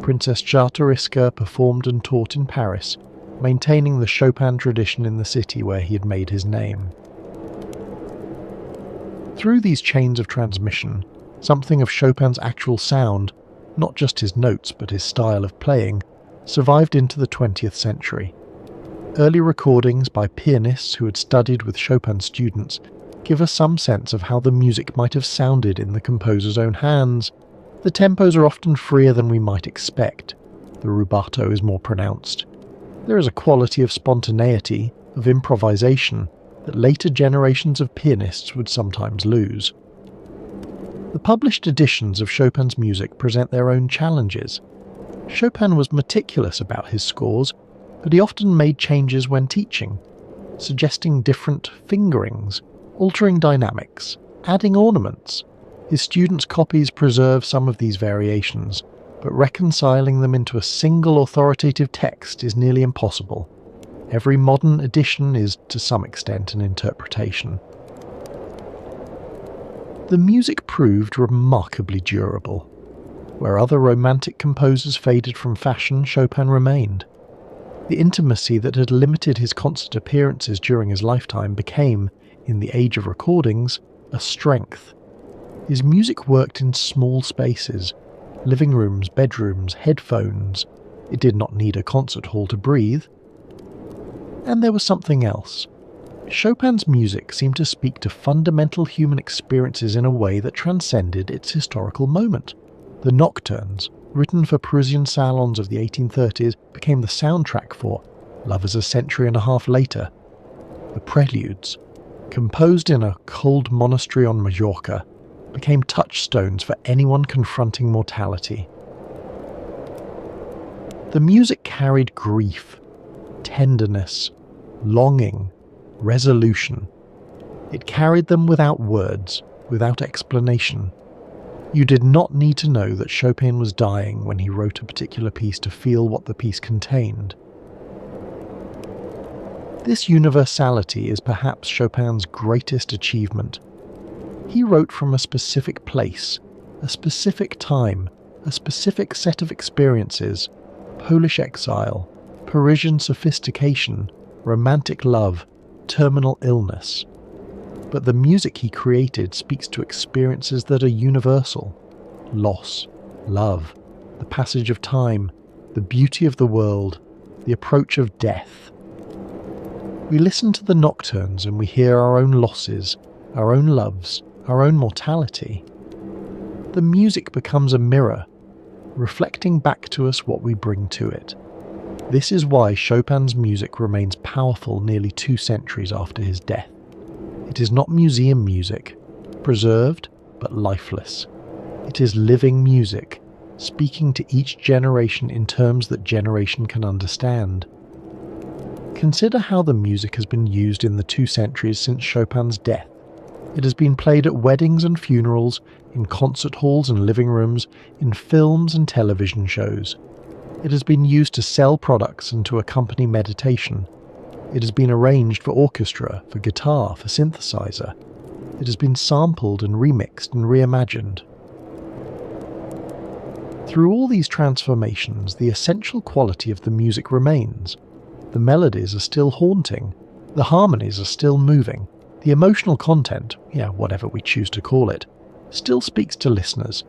Princess Czartoryska performed and taught in Paris, maintaining the Chopin tradition in the city where he had made his name. Through these chains of transmission, something of Chopin's actual sound, not just his notes but his style of playing, survived into the 20th century. Early recordings by pianists who had studied with Chopin's students give us some sense of how the music might have sounded in the composer's own hands. The tempos are often freer than we might expect. The rubato is more pronounced. There is a quality of spontaneity, of improvisation, that later generations of pianists would sometimes lose. The published editions of Chopin's music present their own challenges. Chopin was meticulous about his scores, but he often made changes when teaching. suggesting different fingerings, altering dynamics, adding ornaments. His students' copies preserve some of these variations, but reconciling them into a single authoritative text is nearly impossible. Every modern edition is, to some extent, an interpretation. The music proved remarkably durable. Where other romantic composers faded from fashion, Chopin remained. The intimacy that had limited his constant appearances during his lifetime became, in the age of recordings, a strength. His music worked in small spaces, living rooms, bedrooms, headphones. It did not need a concert hall to breathe. And there was something else. Chopin's music seemed to speak to fundamental human experiences in a way that transcended its historical moment. The nocturnes, written for Parisian salons of the 1830s, became the soundtrack for Lovers a Century and a Half Later. The preludes, composed in a cold monastery on Majorca, became touchstones for anyone confronting mortality. The music carried grief, tenderness, longing, resolution. It carried them without words, without explanation. You did not need to know that Chopin was dying when he wrote a particular piece to feel what the piece contained. This universality is perhaps Chopin's greatest achievement. He wrote from a specific place, a specific time, a specific set of experiences: Polish exile, Parisian sophistication, romantic love, terminal illness. But the music he created speaks to experiences that are universal: loss, love, the passage of time, the beauty of the world, the approach of death. We listen to the nocturnes and we hear our own losses, our own loves, our own mortality. The music becomes a mirror, reflecting back to us what we bring to it. This is why Chopin's music remains powerful nearly 2 centuries after his death. It is not museum music, preserved but lifeless. It is living music, speaking to each generation in terms that generation can understand. Consider how the music has been used in the 2 centuries since Chopin's death. It has been played at weddings and funerals, in concert halls and living rooms, in films and television shows. It has been used to sell products and to accompany meditation. It has been arranged for orchestra, for guitar, for synthesizer. It has been sampled and remixed and reimagined. Through all these transformations, the essential quality of the music remains. The melodies are still haunting. The harmonies are still moving. The emotional content, whatever we choose to call it, still speaks to listeners.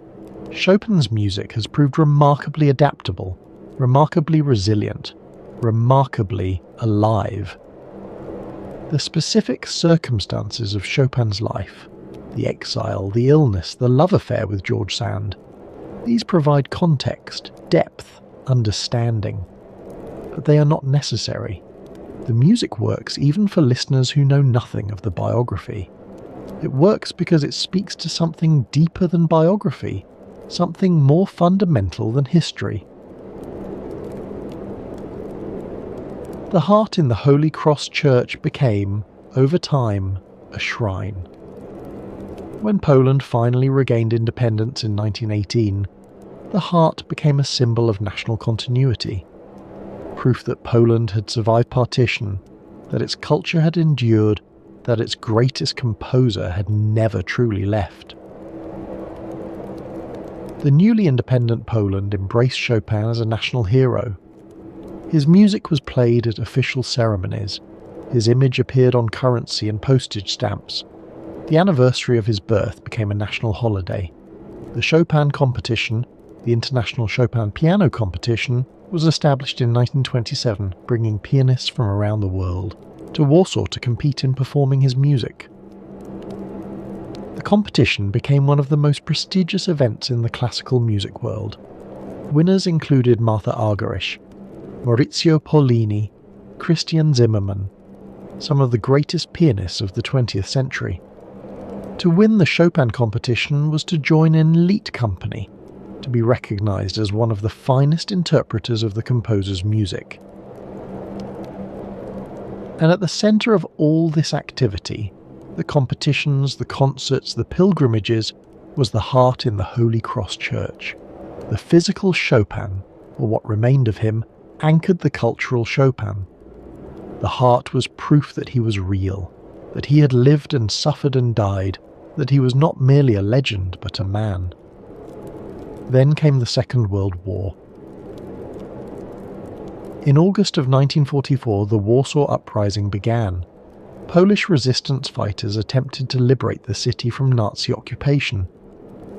Chopin's music has proved remarkably adaptable, remarkably resilient, remarkably alive. The specific circumstances of Chopin's life, the exile, the illness, the love affair with George Sand, these provide context, depth, understanding. But they are not necessary. The music works even for listeners who know nothing of the biography. It works because it speaks to something deeper than biography, something more fundamental than history. The heart in the Holy Cross Church became, over time, a shrine. When Poland finally regained independence in 1918, the heart became a symbol of national continuity. Proof that Poland had survived partition, that its culture had endured, that its greatest composer had never truly left. The newly independent Poland embraced Chopin as a national hero. His music was played at official ceremonies. His image appeared on currency and postage stamps. The anniversary of his birth became a national holiday. The Chopin competition, the International Chopin Piano Competition, was established in 1927, bringing pianists from around the world to Warsaw to compete in performing his music. The competition became one of the most prestigious events in the classical music world. Winners included Martha Argerich, Maurizio Pollini, Christian Zimmermann, some of the greatest pianists of the 20th century. To win the Chopin competition was to join an elite company, to be recognized as one of the finest interpreters of the composer's music. And at the centre of all this activity, the competitions, the concerts, the pilgrimages, was the heart in the Holy Cross Church. The physical Chopin, or what remained of him, anchored the cultural Chopin. The heart was proof that he was real, that he had lived and suffered and died, that he was not merely a legend but a man. Then came the Second World War. In August of 1944, the Warsaw Uprising began. Polish resistance fighters attempted to liberate the city from Nazi occupation.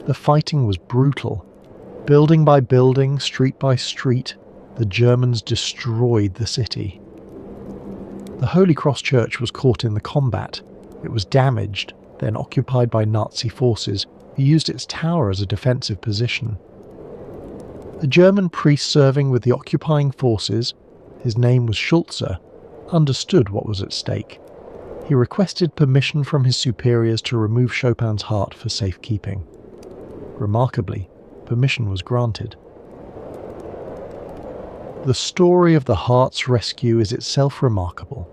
The fighting was brutal. Building by building, street by street, the Germans destroyed the city. The Holy Cross Church was caught in the combat. It was damaged, then occupied by Nazi forces, who used its tower as a defensive position. A German priest serving with the occupying forces, his name was Schulze, understood what was at stake. He requested permission from his superiors to remove Chopin's heart for safekeeping. Remarkably, permission was granted. The story of the heart's rescue is itself remarkable.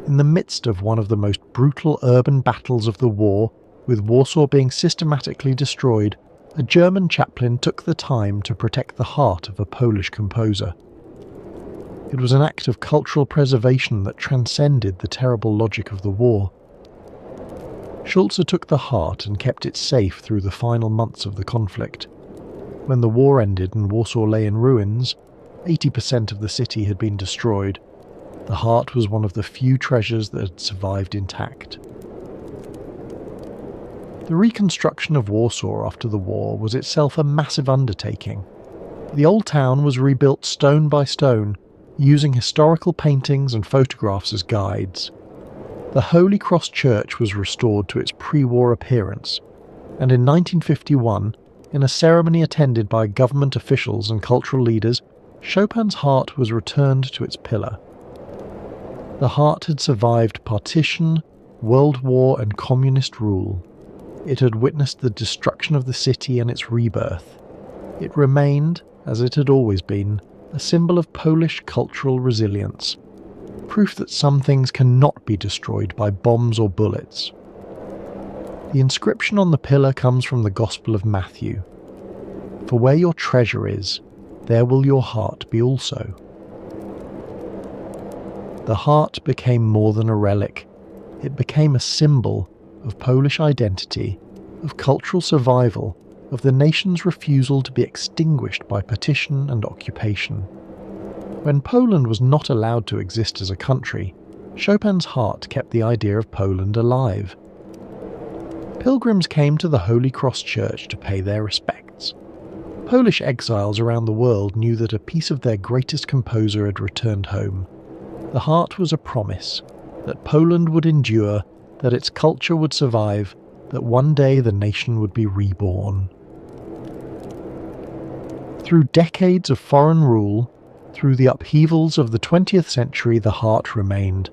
In the midst of one of the most brutal urban battles of the war, with Warsaw being systematically destroyed, a German chaplain took the time to protect the heart of a Polish composer. It was an act of cultural preservation that transcended the terrible logic of the war. Schulze took the heart and kept it safe through the final months of the conflict. When the war ended and Warsaw lay in ruins, 80% of the city had been destroyed. The heart was one of the few treasures that had survived intact. The reconstruction of Warsaw after the war was itself a massive undertaking. The old town was rebuilt stone by stone, using historical paintings and photographs as guides. The Holy Cross Church was restored to its pre-war appearance, and in 1951, in a ceremony attended by government officials and cultural leaders, Chopin's heart was returned to its pillar. The heart had survived partition, World War and communist rule. It had witnessed the destruction of the city and its rebirth. It remained, as it had always been, a symbol of Polish cultural resilience, proof that some things cannot be destroyed by bombs or bullets. The inscription on the pillar comes from the Gospel of Matthew. For where your treasure is, there will your heart be also. The heart became more than a relic. It became a symbol of Polish identity, of cultural survival, of the nation's refusal to be extinguished by partition and occupation. When Poland was not allowed to exist as a country, Chopin's heart kept the idea of Poland alive. Pilgrims came to the Holy Cross Church to pay their respects. Polish exiles around the world knew that a piece of their greatest composer had returned home. The heart was a promise that Poland would endure, that its culture would survive, that one day the nation would be reborn. Through decades of foreign rule, through the upheavals of the 20th century, the heart remained.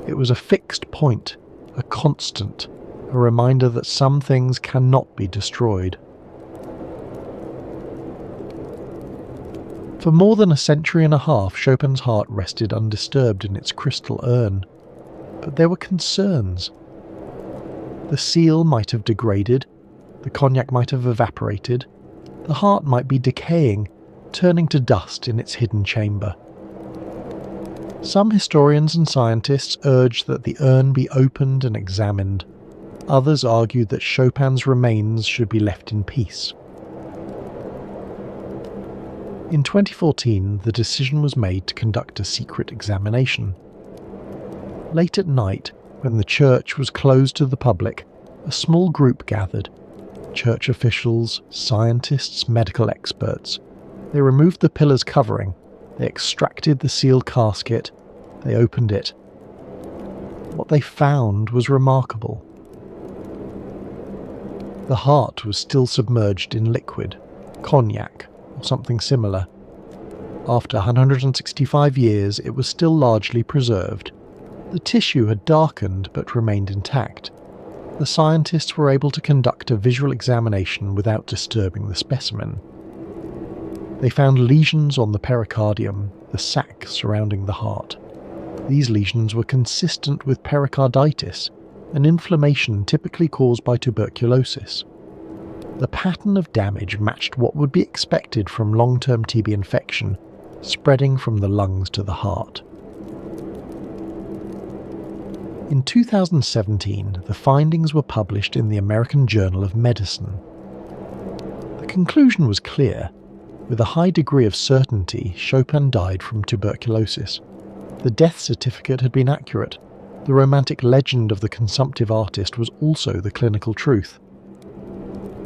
It was a fixed point, a constant, a reminder that some things cannot be destroyed. For more than a century and a half, Chopin's heart rested undisturbed in its crystal urn. But there were concerns. The seal might have degraded, the cognac might have evaporated, the heart might be decaying, turning to dust in its hidden chamber. Some historians and scientists urged that the urn be opened and examined. Others argued that Chopin's remains should be left in peace. In 2014, the decision was made to conduct a secret examination. Late at night, when the church was closed to the public, a small group gathered. Church officials, scientists, medical experts. They removed the pillar's covering, they extracted the sealed casket, they opened it. What they found was remarkable. The heart was still submerged in liquid, cognac, or something similar. After 165 years, it was still largely preserved. The tissue had darkened but remained intact. The scientists were able to conduct a visual examination without disturbing the specimen. They found lesions on the pericardium, the sac surrounding the heart. These lesions were consistent with pericarditis, an inflammation typically caused by tuberculosis. The pattern of damage matched what would be expected from long-term TB infection, spreading from the lungs to the heart. In 2017, the findings were published in the American Journal of Medicine. The conclusion was clear. With a high degree of certainty, Chopin died from tuberculosis. The death certificate had been accurate. The romantic legend of the consumptive artist was also the clinical truth.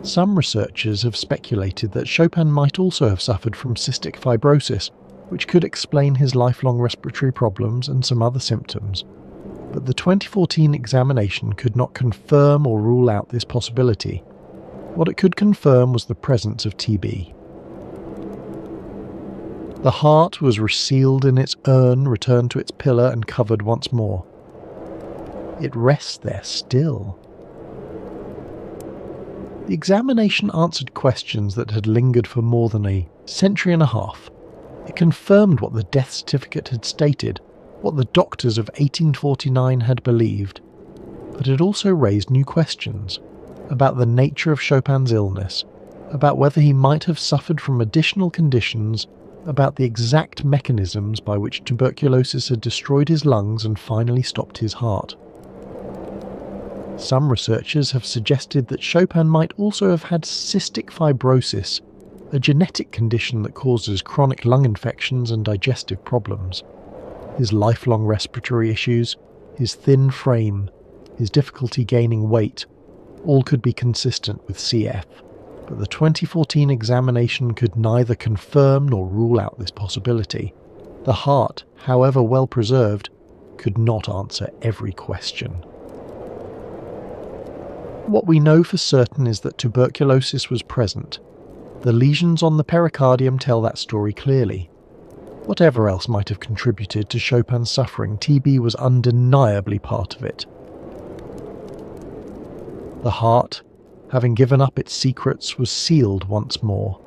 Some researchers have speculated that Chopin might also have suffered from cystic fibrosis, which could explain his lifelong respiratory problems and some other symptoms. But the 2014 examination could not confirm or rule out this possibility. What it could confirm was the presence of TB. The heart was resealed in its urn, returned to its pillar and covered once more. It rests there still. The examination answered questions that had lingered for more than a century and a half. It confirmed what the death certificate had stated, what the doctors of 1849 had believed, but it also raised new questions about the nature of Chopin's illness, about whether he might have suffered from additional conditions, about the exact mechanisms by which tuberculosis had destroyed his lungs and finally stopped his heart. Some researchers have suggested that Chopin might also have had cystic fibrosis, a genetic condition that causes chronic lung infections and digestive problems. His lifelong respiratory issues, his thin frame, his difficulty gaining weight, all could be consistent with CF, but the 2014 examination could neither confirm nor rule out this possibility. The heart, however well preserved, could not answer every question. What we know for certain is that tuberculosis was present. The lesions on the pericardium tell that story clearly. Whatever else might have contributed to Chopin's suffering, TB was undeniably part of it. The heart, having given up its secrets, was sealed once more.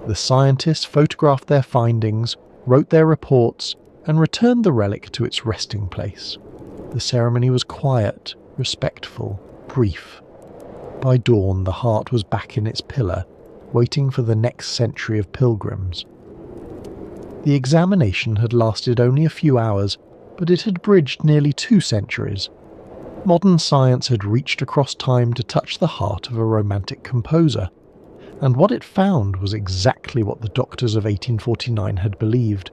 The scientists photographed their findings, wrote their reports, and returned the relic to its resting place. The ceremony was quiet, respectful, brief. By dawn, the heart was back in its pillar, waiting for the next century of pilgrims. The examination had lasted only a few hours, but it had bridged nearly 2 centuries. Modern science had reached across time to touch the heart of a romantic composer, and what it found was exactly what the doctors of 1849 had believed.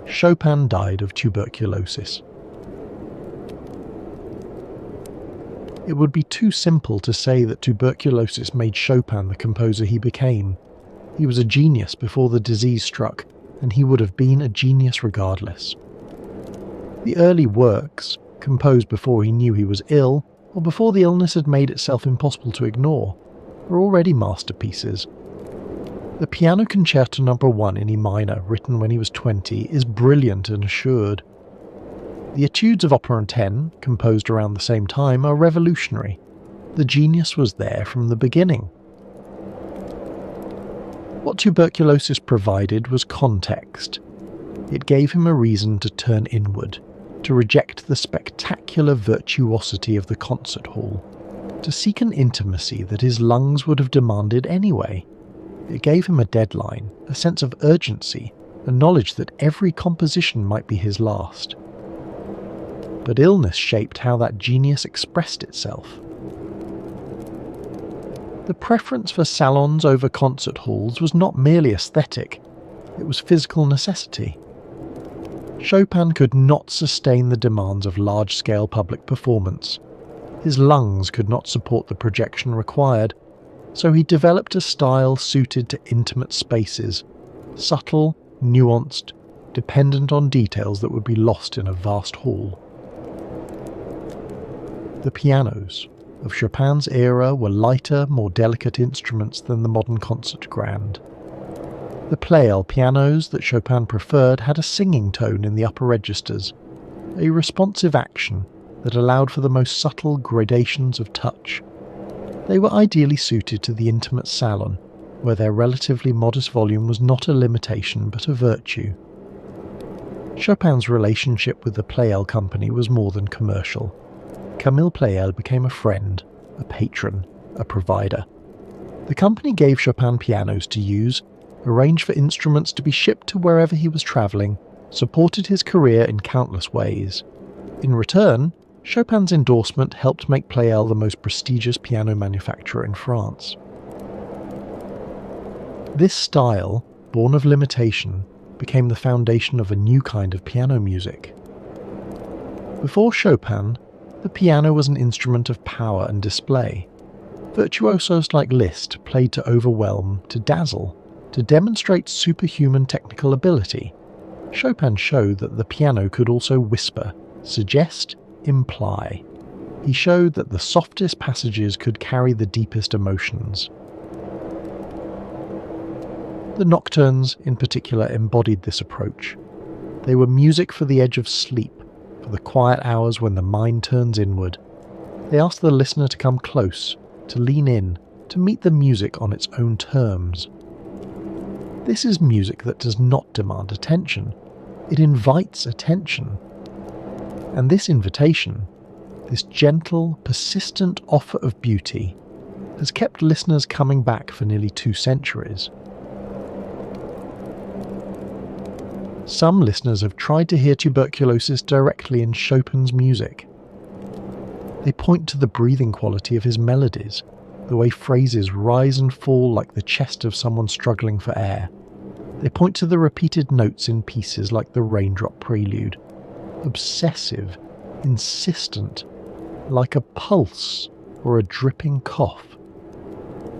Chopin died of tuberculosis. It would be too simple to say that tuberculosis made Chopin the composer he became. He was a genius before the disease struck, and he would have been a genius regardless. The early works, composed before he knew he was ill, or before the illness had made itself impossible to ignore, were already masterpieces. The Piano Concerto No. 1 in E minor, written when he was 20, is brilliant and assured. The Etudes of Opera 10, composed around the same time, are revolutionary. The genius was there from the beginning. What tuberculosis provided was context. It gave him a reason to turn inward, to reject the spectacular virtuosity of the concert hall, to seek an intimacy that his lungs would have demanded anyway. It gave him a deadline, a sense of urgency, a knowledge that every composition might be his last. But illness shaped how that genius expressed itself. The preference for salons over concert halls was not merely aesthetic, it was physical necessity. Chopin could not sustain the demands of large-scale public performance. His lungs could not support the projection required, so he developed a style suited to intimate spaces, subtle, nuanced, dependent on details that would be lost in a vast hall. The pianos of Chopin's era were lighter, more delicate instruments than the modern concert grand. The Pleyel pianos that Chopin preferred had a singing tone in the upper registers, a responsive action that allowed for the most subtle gradations of touch. They were ideally suited to the intimate salon, where their relatively modest volume was not a limitation but a virtue. Chopin's relationship with the Pleyel company was more than commercial. Camille Pleyel became a friend, a patron, a provider. The company gave Chopin pianos to use, arranged for instruments to be shipped to wherever he was travelling, supported his career in countless ways. In return, Chopin's endorsement helped make Pleyel the most prestigious piano manufacturer in France. This style, born of limitation, became the foundation of a new kind of piano music. Before Chopin, the piano was an instrument of power and display. Virtuosos like Liszt played to overwhelm, to dazzle, to demonstrate superhuman technical ability. Chopin showed that the piano could also whisper, suggest, imply. He showed that the softest passages could carry the deepest emotions. The nocturnes, in particular, embodied this approach. They were music for the edge of sleep, for the quiet hours when the mind turns inward. They asked the listener to come close, to lean in, to meet the music on its own terms. This is music that does not demand attention. It invites attention. And this invitation, this gentle, persistent offer of beauty, has kept listeners coming back for nearly 2 centuries. Some listeners have tried to hear Tuberculosis directly in Chopin's music. They point to the breathing quality of his melodies, the way phrases rise and fall like the chest of someone struggling for air. They point to the repeated notes in pieces like the Raindrop Prelude, obsessive, insistent, like a pulse or a dripping cough.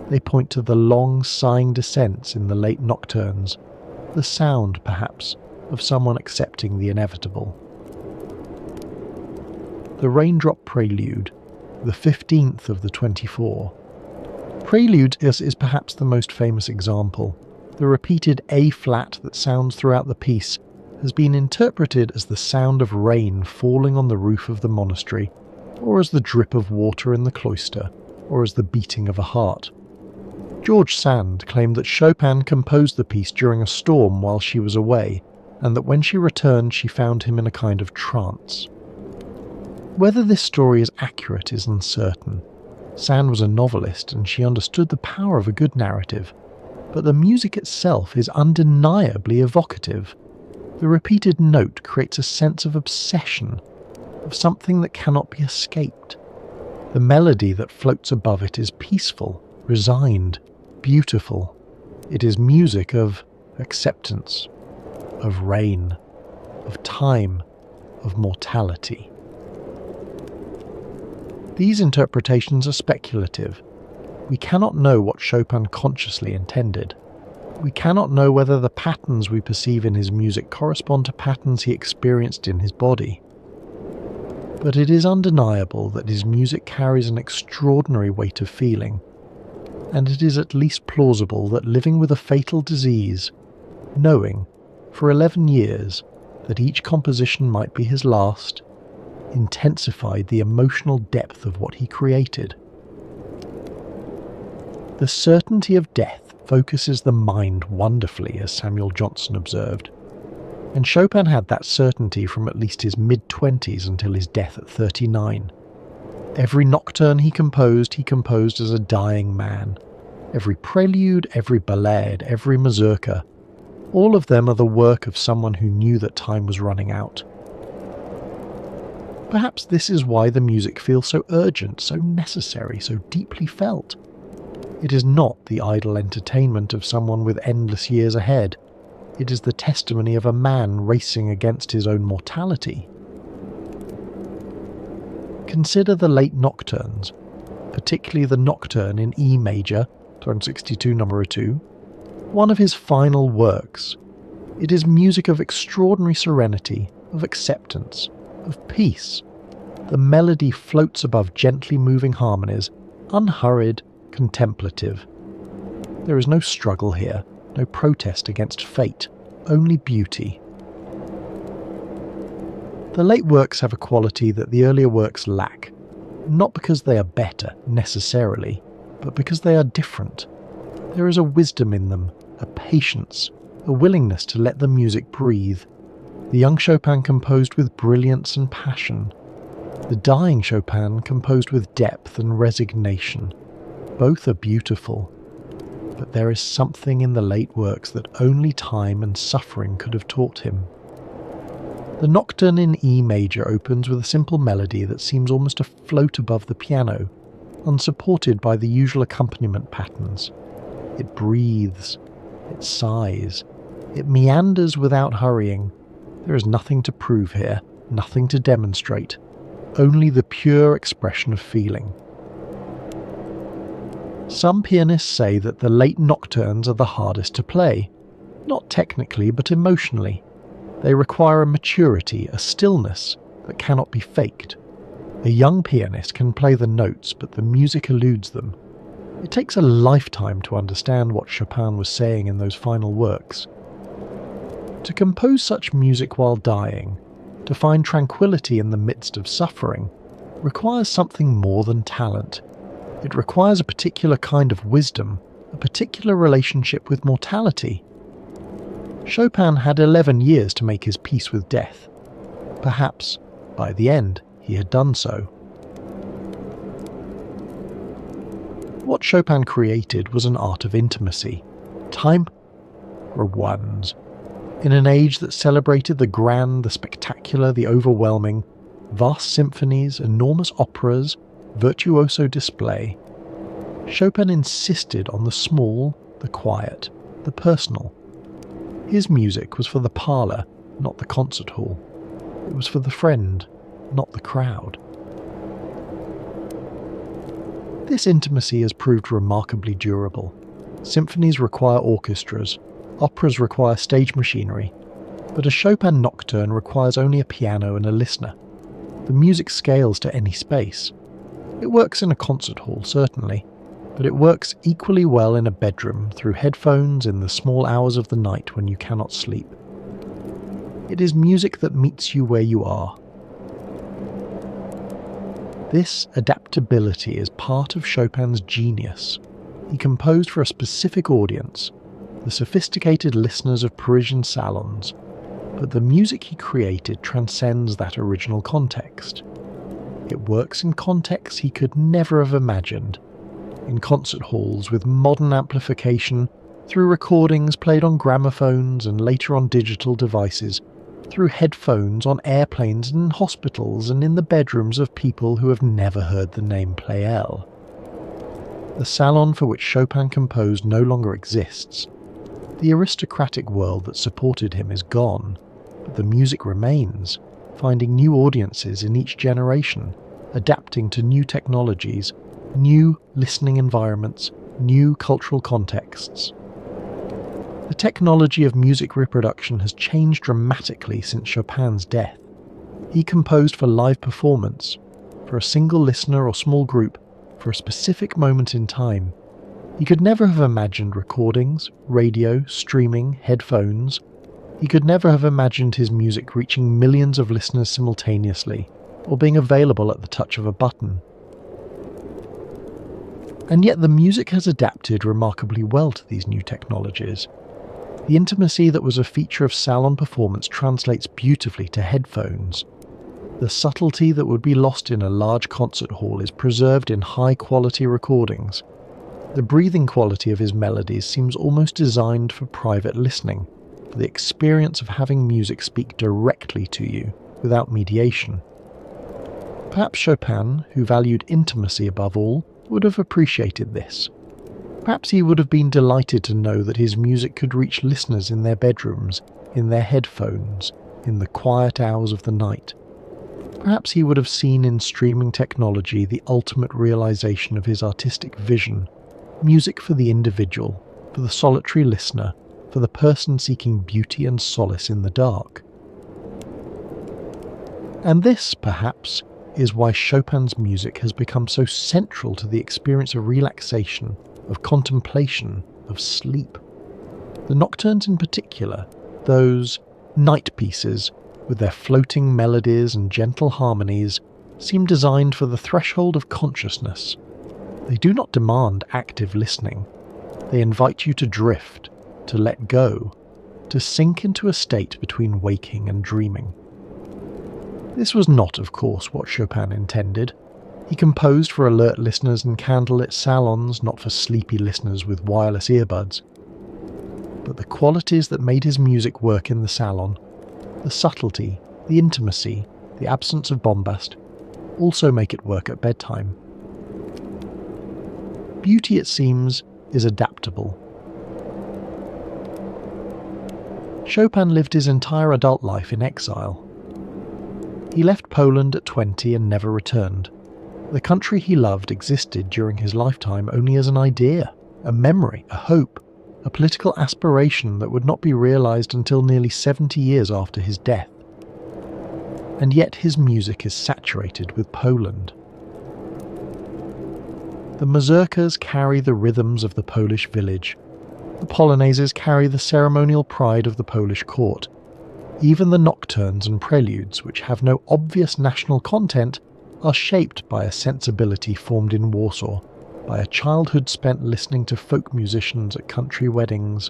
They point to the long sighing descents in the late nocturnes, the sound, perhaps, of someone accepting the inevitable. The Raindrop Prelude, the 15th of the 24. Prelude is perhaps the most famous example. The repeated A-flat that sounds throughout the piece has been interpreted as the sound of rain falling on the roof of the monastery, or as the drip of water in the cloister, or as the beating of a heart. George Sand claimed that Chopin composed the piece during a storm while she was away, and that when she returned she found him in a kind of trance. Whether this story is accurate is uncertain. Sand was a novelist and she understood the power of a good narrative, but the music itself is undeniably evocative. The repeated note creates a sense of obsession, of something that cannot be escaped. The melody that floats above it is peaceful, resigned, beautiful. It is music of acceptance, of rain, of time, of mortality. These interpretations are speculative. We cannot know what Chopin consciously intended. We cannot know whether the patterns we perceive in his music correspond to patterns he experienced in his body. But it is undeniable that his music carries an extraordinary weight of feeling, and it is at least plausible that living with a fatal disease, knowing, for 11 years, that each composition might be his last, intensified the emotional depth of what he created. The certainty of death focuses the mind wonderfully, as Samuel Johnson observed, and Chopin had that certainty from at least his mid-20s until his death at 39. Every nocturne he composed as a dying man. Every prelude, every ballade, every mazurka, all of them are the work of someone who knew that time was running out. Perhaps this is why the music feels so urgent, so necessary, so deeply felt. It is not the idle entertainment of someone with endless years ahead. It is the testimony of a man racing against his own mortality. Consider the late nocturnes, particularly the nocturne in E major, Tone 62 number 2, one of his final works. It is music of extraordinary serenity, of acceptance, of peace. The melody floats above gently moving harmonies, unhurried, contemplative. There is no struggle here, no protest against fate, only beauty. The late works have a quality that the earlier works lack, not because they are better, necessarily, but because they are different. There is a wisdom in them, a patience, a willingness to let the music breathe. The young Chopin composed with brilliance and passion. The dying Chopin composed with depth and resignation. Both are beautiful, but there is something in the late works that only time and suffering could have taught him. The Nocturne in E major opens with a simple melody that seems almost to float above the piano, unsupported by the usual accompaniment patterns. It breathes, it sighs, it meanders without hurrying. There is nothing to prove here, nothing to demonstrate, only the pure expression of feeling. Some pianists say that the late nocturnes are the hardest to play, not technically but emotionally. They require a maturity, a stillness that cannot be faked. A young pianist can play the notes, but the music eludes them. It takes a lifetime to understand what Chopin was saying in those final works. To compose such music while dying, to find tranquility in the midst of suffering, requires something more than talent. It requires a particular kind of wisdom, a particular relationship with mortality. Chopin had 11 years to make his peace with death. Perhaps, by the end, he had done so. What Chopin created was an art of intimacy. Time were ones. In an age that celebrated the grand, the spectacular, the overwhelming, vast symphonies, enormous operas, virtuoso display, Chopin insisted on the small, the quiet, the personal. His music was for the parlour, not the concert hall. It was for the friend, not the crowd. This intimacy has proved remarkably durable. Symphonies require orchestras, operas require stage machinery, but a Chopin nocturne requires only a piano and a listener. The music scales to any space. It works in a concert hall, certainly, but it works equally well in a bedroom through headphones in the small hours of the night when you cannot sleep. It is music that meets you where you are. This adaptability is part of Chopin's genius. He composed for a specific audience, the sophisticated listeners of Parisian salons, but the music he created transcends that original context. It works in contexts he could never have imagined, in concert halls with modern amplification, through recordings played on gramophones and later on digital devices, through headphones on airplanes and in hospitals and in the bedrooms of people who have never heard the name Pleyel. The salon for which Chopin composed no longer exists. The aristocratic world that supported him is gone, but the music remains, finding new audiences in each generation, adapting to new technologies, new listening environments, new cultural contexts. The technology of music reproduction has changed dramatically since Chopin's death. He composed for live performance, for a single listener or small group, for a specific moment in time. He could never have imagined recordings, radio, streaming, headphones. He could never have imagined his music reaching millions of listeners simultaneously, or being available at the touch of a button. And yet the music has adapted remarkably well to these new technologies. The intimacy that was a feature of salon performance translates beautifully to headphones. The subtlety that would be lost in a large concert hall is preserved in high-quality recordings. The breathing quality of his melodies seems almost designed for private listening, for the experience of having music speak directly to you, without mediation. Perhaps Chopin, who valued intimacy above all, would have appreciated this. Perhaps he would have been delighted to know that his music could reach listeners in their bedrooms, in their headphones, in the quiet hours of the night. Perhaps he would have seen in streaming technology the ultimate realization of his artistic vision, music for the individual, for the solitary listener, for the person seeking beauty and solace in the dark. And this, perhaps, is why Chopin's music has become so central to the experience of relaxation, of contemplation, of sleep. The nocturnes in particular, those night pieces, with their floating melodies and gentle harmonies, seem designed for the threshold of consciousness. They do not demand active listening. They invite you to drift, to let go, to sink into a state between waking and dreaming. This was not, of course, what Chopin intended. He composed for alert listeners in candlelit salons, not for sleepy listeners with wireless earbuds. But the qualities that made his music work in the salon, the subtlety, the intimacy, the absence of bombast, also make it work at bedtime. Beauty, it seems, is adaptable. Chopin lived his entire adult life in exile. He left Poland at 20 and never returned. The country he loved existed during his lifetime only as an idea, a memory, a hope, a political aspiration that would not be realized until nearly 70 years after his death. And yet his music is saturated with Poland. The mazurkas carry the rhythms of the Polish village. The polonaises carry the ceremonial pride of the Polish court. Even the nocturnes and preludes, which have no obvious national content, are shaped by a sensibility formed in Warsaw, by a childhood spent listening to folk musicians at country weddings.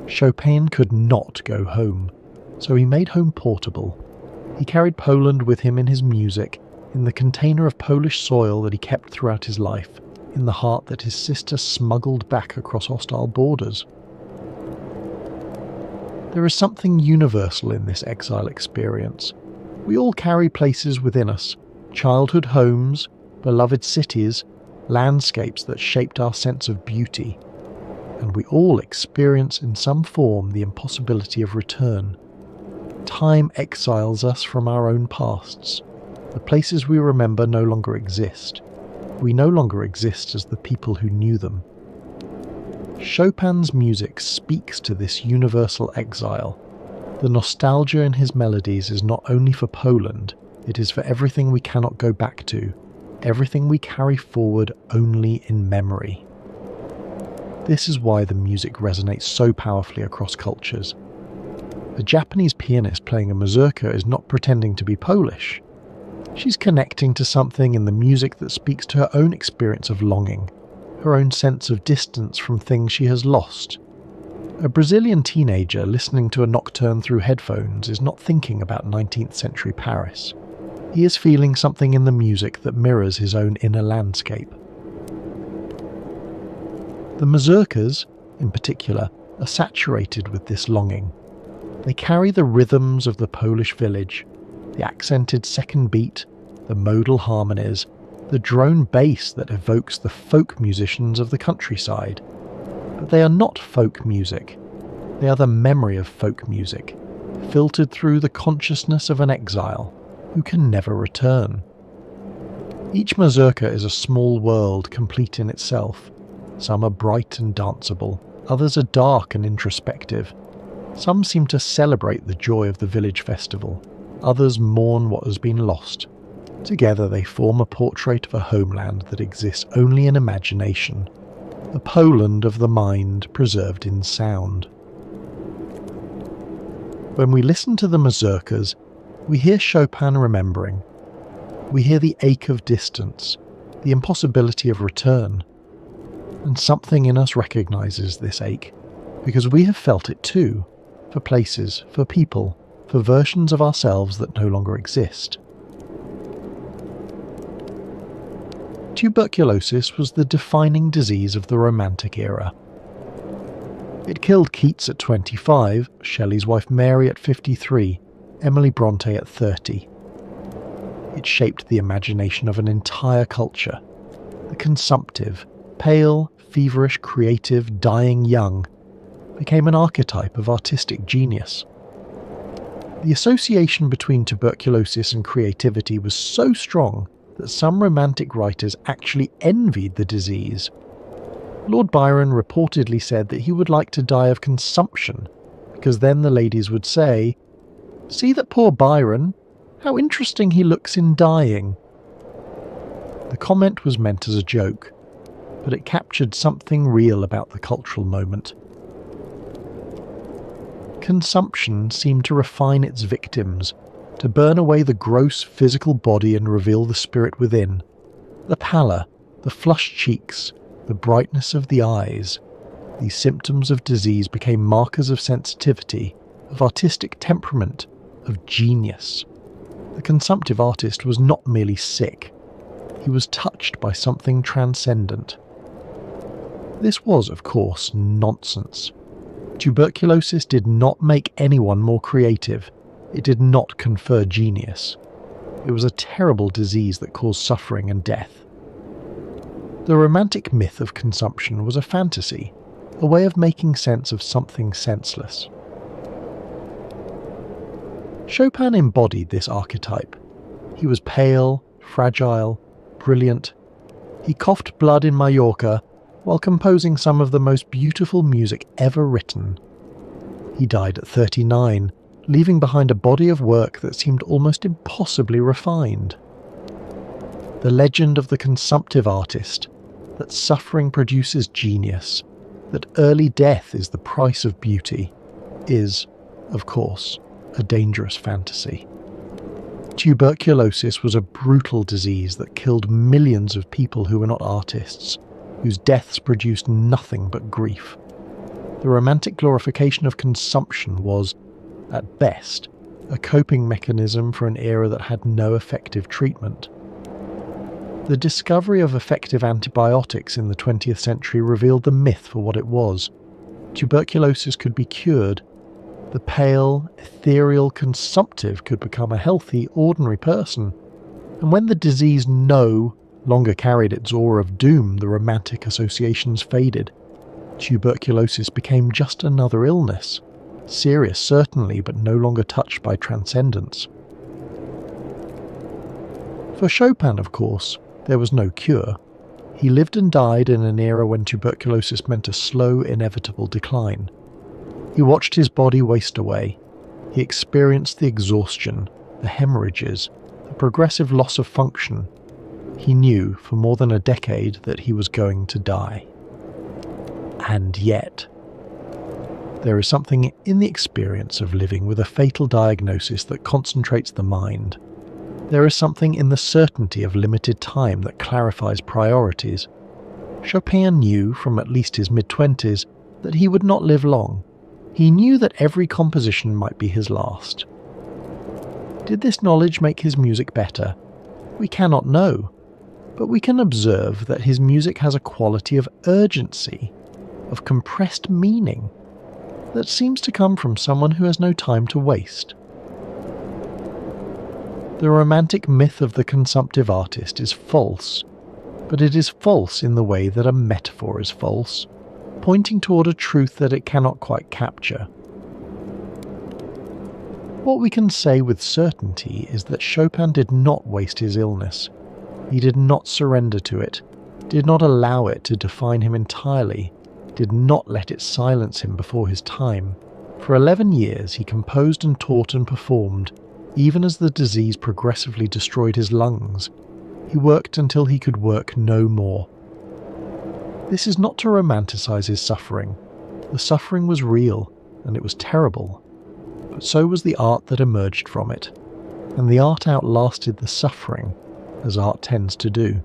Chopin could not go home, so he made home portable. He carried Poland with him in his music, in the container of Polish soil that he kept throughout his life, in the heart that his sister smuggled back across hostile borders. There is something universal in this exile experience. We all carry places within us, childhood homes, beloved cities, landscapes that shaped our sense of beauty, and we all experience in some form the impossibility of return. Time exiles us from our own pasts. The places we remember no longer exist. We no longer exist as the people who knew them. Chopin's music speaks to this universal exile. The nostalgia in his melodies is not only for Poland, it is for everything we cannot go back to, everything we carry forward only in memory. This is why the music resonates so powerfully across cultures. A Japanese pianist playing a mazurka is not pretending to be Polish. She's connecting to something in the music that speaks to her own experience of longing, her own sense of distance from things she has lost. A Brazilian teenager listening to a nocturne through headphones is not thinking about 19th century Paris. He is feeling something in the music that mirrors his own inner landscape. The mazurkas, in particular, are saturated with this longing. They carry the rhythms of the Polish village, the accented second beat, the modal harmonies, the drone bass that evokes the folk musicians of the countryside. But they are not folk music. They are the memory of folk music, filtered through the consciousness of an exile who can never return. Each mazurka is a small world complete in itself. Some are bright and danceable, others are dark and introspective. Some seem to celebrate the joy of the village festival, others mourn what has been lost. Together they form a portrait of a homeland that exists only in imagination, the Poland of the mind preserved in sound. When we listen to the mazurkas, we hear Chopin remembering. We hear the ache of distance, the impossibility of return. And something in us recognizes this ache, because we have felt it too, for places, for people, for versions of ourselves that no longer exist. Tuberculosis was the defining disease of the Romantic era. It killed Keats at 25, Shelley's wife Mary at 53, Emily Bronte at 30. It shaped the imagination of an entire culture. The consumptive, pale, feverish, creative, dying young became an archetype of artistic genius. The association between tuberculosis and creativity was so strong that some romantic writers actually envied the disease. Lord Byron reportedly said that he would like to die of consumption, because then the ladies would say, "See that poor Byron, how interesting he looks in dying." The comment was meant as a joke, but it captured something real about the cultural moment. Consumption seemed to refine its victims, to burn away the gross physical body and reveal the spirit within. The pallor, the flushed cheeks, the brightness of the eyes. These symptoms of disease became markers of sensitivity, of artistic temperament, of genius. The consumptive artist was not merely sick. He was touched by something transcendent. This was, of course, nonsense. Tuberculosis did not make anyone more creative. It did not confer genius. It was a terrible disease that caused suffering and death. The romantic myth of consumption was a fantasy, a way of making sense of something senseless. Chopin embodied this archetype. He was pale, fragile, brilliant. He coughed blood in Mallorca while composing some of the most beautiful music ever written. He died at 39, leaving behind a body of work that seemed almost impossibly refined. The legend of the consumptive artist, that suffering produces genius, that early death is the price of beauty, is, of course, a dangerous fantasy. Tuberculosis was a brutal disease that killed millions of people who were not artists, whose deaths produced nothing but grief. The romantic glorification of consumption was, at best, a coping mechanism for an era that had no effective treatment. The discovery of effective antibiotics in the 20th century revealed the myth for what it was. Tuberculosis could be cured. The pale, ethereal consumptive could become a healthy, ordinary person. And when the disease no longer carried its aura of doom, the romantic associations faded. Tuberculosis became just another illness. Serious, certainly, but no longer touched by transcendence. For Chopin, of course, there was no cure. He lived and died in an era when tuberculosis meant a slow, inevitable decline. He watched his body waste away. He experienced the exhaustion, the hemorrhages, the progressive loss of function. He knew for more than a decade that he was going to die. And yet, there is something in the experience of living with a fatal diagnosis that concentrates the mind. There is something in the certainty of limited time that clarifies priorities. Chopin knew from at least his mid-20s that he would not live long. He knew that every composition might be his last. Did this knowledge make his music better? We cannot know, but we can observe that his music has a quality of urgency, of compressed meaning, that seems to come from someone who has no time to waste. The romantic myth of the consumptive artist is false, but it is false in the way that a metaphor is false, pointing toward a truth that it cannot quite capture. What we can say with certainty is that Chopin did not waste his illness. He did not surrender to it, did not allow it to define him entirely, did not let it silence him before his time. For 11 years he composed and taught and performed, even as the disease progressively destroyed his lungs. He worked until he could work no more. This is not to romanticize his suffering. The suffering was real, and it was terrible. But so was the art that emerged from it, and the art outlasted the suffering, as art tends to do.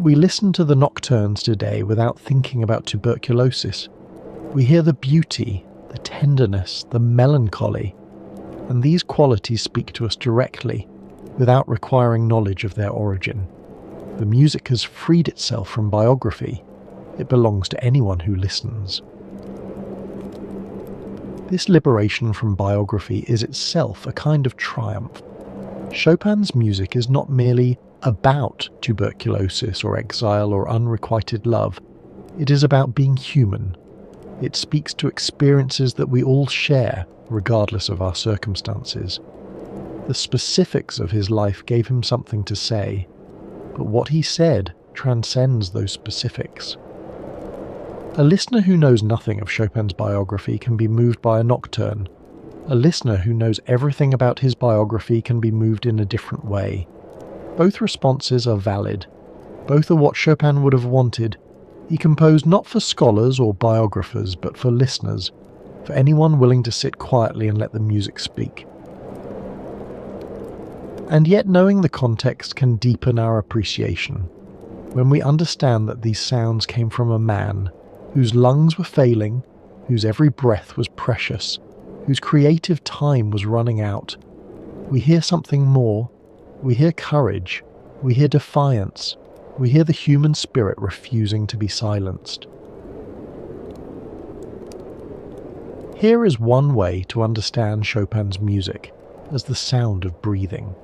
We listen to the nocturnes today without thinking about tuberculosis. We hear the beauty, the tenderness, the melancholy, and these qualities speak to us directly, without requiring knowledge of their origin. The music has freed itself from biography. It belongs to anyone who listens. This liberation from biography is itself a kind of triumph. Chopin's music is not merely about tuberculosis or exile or unrequited love. It is about being human. It speaks to experiences that we all share, regardless of our circumstances. The specifics of his life gave him something to say, but what he said transcends those specifics. A listener who knows nothing of Chopin's biography can be moved by a nocturne. A listener who knows everything about his biography can be moved in a different way. Both responses are valid. Both are what Chopin would have wanted. He composed not for scholars or biographers, but for listeners, for anyone willing to sit quietly and let the music speak. And yet knowing the context can deepen our appreciation. When we understand that these sounds came from a man whose lungs were failing, whose every breath was precious, whose creative time was running out, we hear something more. We hear courage, we hear defiance, we hear the human spirit refusing to be silenced. Here is one way to understand Chopin's music as the sound of breathing.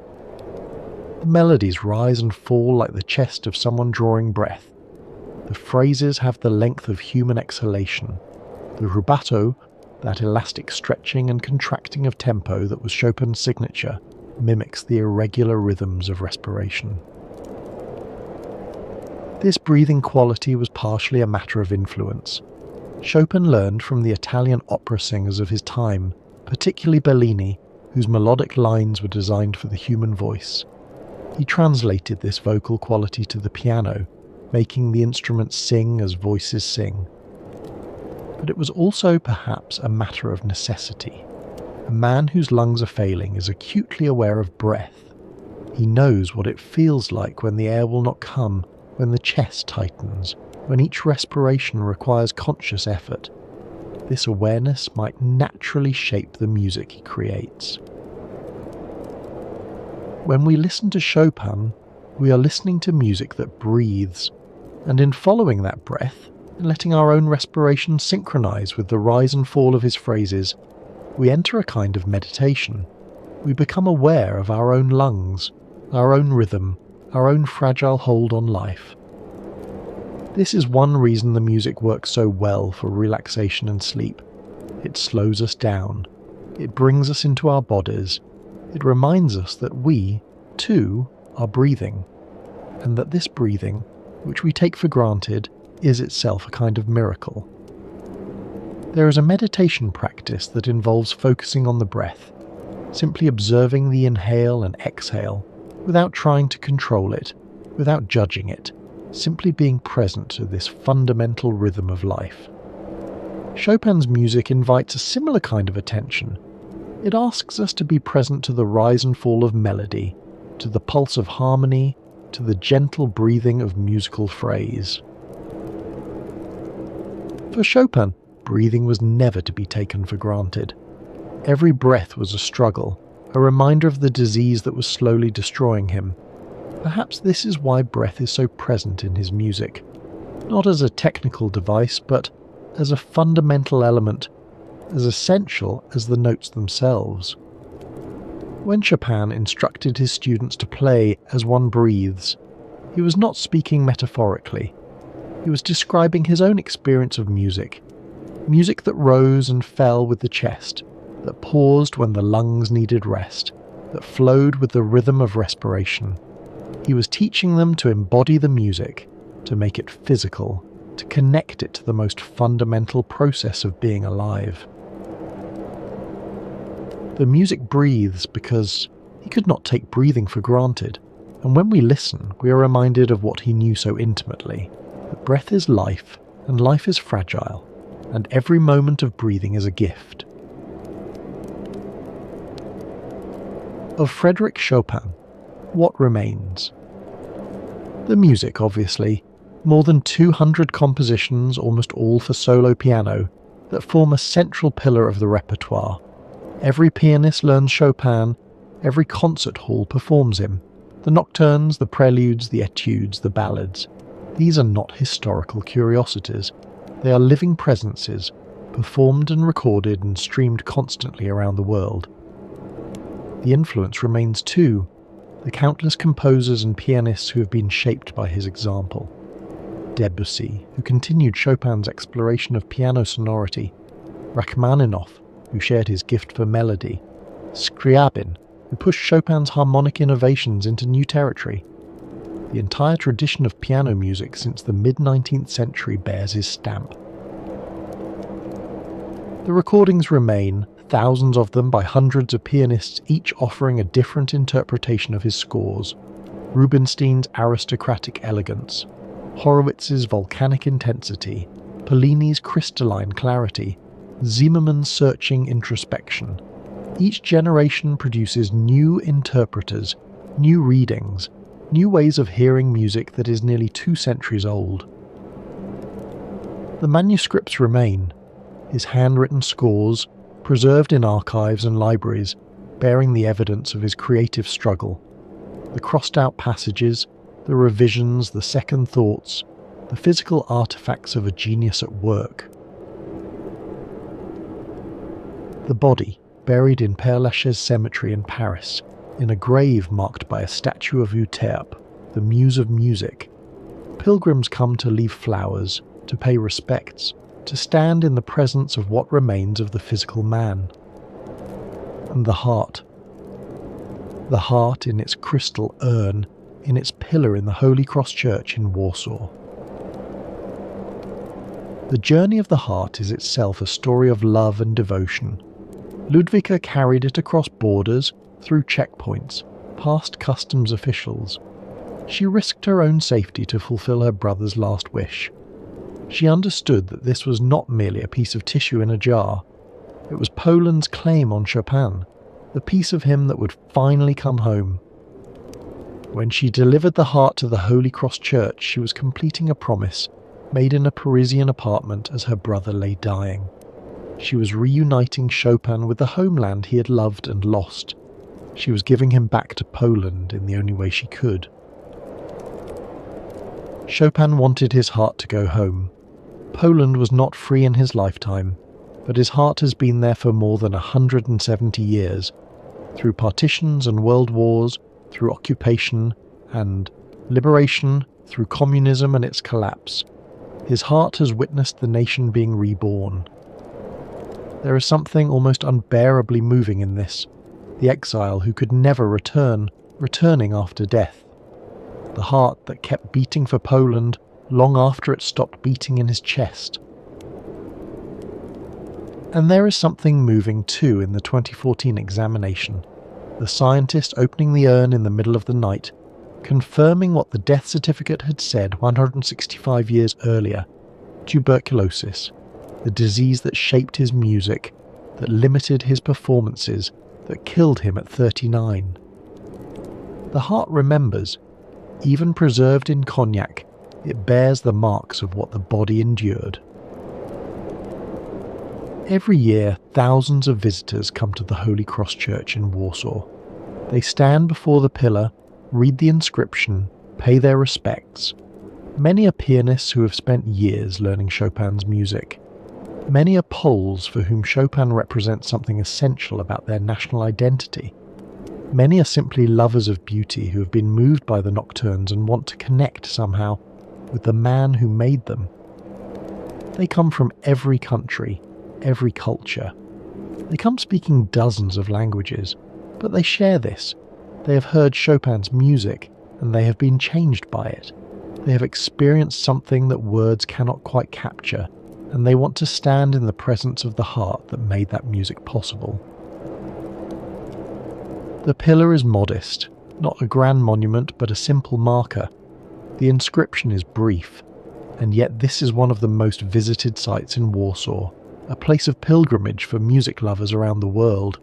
The melodies rise and fall like the chest of someone drawing breath. The phrases have the length of human exhalation. The rubato, that elastic stretching and contracting of tempo that was Chopin's signature, mimics the irregular rhythms of respiration. This breathing quality was partially a matter of influence. Chopin learned from the Italian opera singers of his time, particularly Bellini, whose melodic lines were designed for the human voice. He translated this vocal quality to the piano, making the instruments sing as voices sing. But it was also perhaps a matter of necessity. A man whose lungs are failing is acutely aware of breath. He knows what it feels like when the air will not come, when the chest tightens, when each respiration requires conscious effort. This awareness might naturally shape the music he creates. When we listen to Chopin, we are listening to music that breathes, and in following that breath, and letting our own respiration synchronize with the rise and fall of his phrases, we enter a kind of meditation. We become aware of our own lungs, our own rhythm, our own fragile hold on life. This is one reason the music works so well for relaxation and sleep. It slows us down. It brings us into our bodies. It reminds us that we, too, are breathing, and that this breathing, which we take for granted, is itself a kind of miracle. There is a meditation practice that involves focusing on the breath, simply observing the inhale and exhale, without trying to control it, without judging it, simply being present to this fundamental rhythm of life. Chopin's music invites a similar kind of attention. It asks us to be present to the rise and fall of melody, to the pulse of harmony, to the gentle breathing of musical phrase. For Chopin, breathing was never to be taken for granted. Every breath was a struggle, a reminder of the disease that was slowly destroying him. Perhaps this is why breath is so present in his music, not as a technical device, but as a fundamental element, as essential as the notes themselves. When Chopin instructed his students to play as one breathes, he was not speaking metaphorically. He was describing his own experience of music, music that rose and fell with the chest, that paused when the lungs needed rest, that flowed with the rhythm of respiration. He was teaching them to embody the music, to make it physical, to connect it to the most fundamental process of being alive. The music breathes because he could not take breathing for granted, and when we listen, we are reminded of what he knew so intimately, that breath is life, and life is fragile, and every moment of breathing is a gift. Of Frédéric Chopin, what remains? The music, obviously, more than 200 compositions, almost all for solo piano, that form a central pillar of the repertoire. Every pianist learns Chopin, every concert hall performs him. The nocturnes, the preludes, the etudes, the ballads. These are not historical curiosities. They are living presences, performed and recorded and streamed constantly around the world. The influence remains too, the countless composers and pianists who have been shaped by his example. Debussy, who continued Chopin's exploration of piano sonority. Rachmaninoff, who shared his gift for melody. Scriabin, who pushed Chopin's harmonic innovations into new territory. The entire tradition of piano music since the mid-19th century bears his stamp. The recordings remain, thousands of them by hundreds of pianists, each offering a different interpretation of his scores. Rubinstein's aristocratic elegance, Horowitz's volcanic intensity, Pollini's crystalline clarity, Zimmermann's searching introspection. Each generation produces new interpreters, new readings, new ways of hearing music that is nearly 2 centuries old. The manuscripts remain, his handwritten scores, preserved in archives and libraries, bearing the evidence of his creative struggle. The crossed-out passages, the revisions, the second thoughts, the physical artifacts of a genius at work. The body, buried in Père Lachaise Cemetery in Paris, in a grave marked by a statue of Euterpe, the muse of music. Pilgrims come to leave flowers, to pay respects, to stand in the presence of what remains of the physical man. And the heart. The heart in its crystal urn, in its pillar in the Holy Cross Church in Warsaw. The journey of the heart is itself a story of love and devotion. Ludwika carried it across borders, through checkpoints, past customs officials. She risked her own safety to fulfill her brother's last wish. She understood that this was not merely a piece of tissue in a jar. It was Poland's claim on Chopin, the piece of him that would finally come home. When she delivered the heart to the Holy Cross Church, she was completing a promise made in a Parisian apartment as her brother lay dying. She was reuniting Chopin with the homeland he had loved and lost. She was giving him back to Poland in the only way she could. Chopin wanted his heart to go home. Poland was not free in his lifetime, but his heart has been there for more than 170 years, through partitions and world wars, through occupation and liberation, through communism and its collapse. His heart has witnessed the nation being reborn. There is something almost unbearably moving in this, the exile who could never return, returning after death. The heart that kept beating for Poland long after it stopped beating in his chest. And there is something moving too in the 2014 examination, the scientist opening the urn in the middle of the night, confirming what the death certificate had said 165 years earlier: tuberculosis, the disease that shaped his music, that limited his performances, that killed him at 39. The heart remembers. Even preserved in cognac, it bears the marks of what the body endured. Every year, thousands of visitors come to the Holy Cross Church in Warsaw. They stand before the pillar, read the inscription, pay their respects. Many are pianists who have spent years learning Chopin's music. Many are Poles for whom Chopin represents something essential about their national identity. Many are simply lovers of beauty who have been moved by the nocturnes and want to connect somehow with the man who made them. They come from every country, every culture. They come speaking dozens of languages, but they share this. They have heard Chopin's music, and they have been changed by it. They have experienced something that words cannot quite capture, and they want to stand in the presence of the heart that made that music possible. The pillar is modest, not a grand monument but a simple marker. The inscription is brief, and yet this is one of the most visited sites in Warsaw, a place of pilgrimage for music lovers around the world.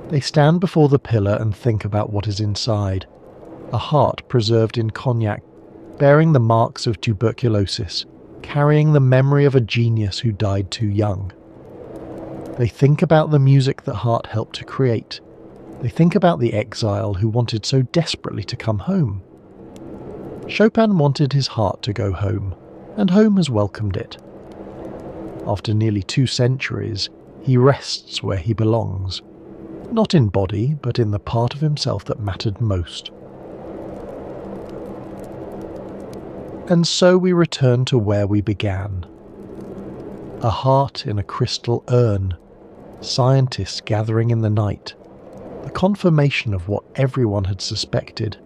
They stand before the pillar and think about what is inside. A heart preserved in cognac, bearing the marks of tuberculosis, carrying the memory of a genius who died too young. They think about the music that Heart helped to create. They think about the exile who wanted so desperately to come home. Chopin wanted his heart to go home, and home has welcomed it. After nearly 2 centuries, he rests where he belongs. Not in body, but in the part of himself that mattered most. And so we return to where we began. A heart in a crystal urn, scientists gathering in the night, the confirmation of what everyone had suspected,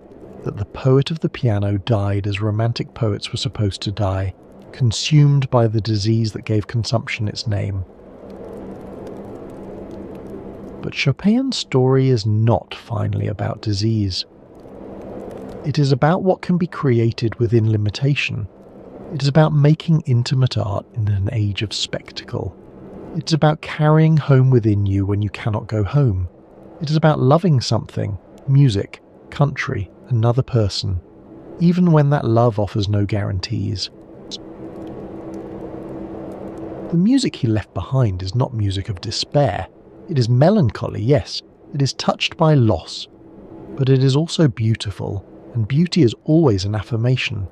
that the poet of the piano died as romantic poets were supposed to die, consumed by the disease that gave consumption its name. But Chopin's story is not finally about disease. It is about what can be created within limitation. It is about making intimate art in an age of spectacle. It is about carrying home within you when you cannot go home. It is about loving something, music, country, another person, even when that love offers no guarantees. The music he left behind is not music of despair. It is melancholy, yes, it is touched by loss, but it is also beautiful, and beauty is always an affirmation.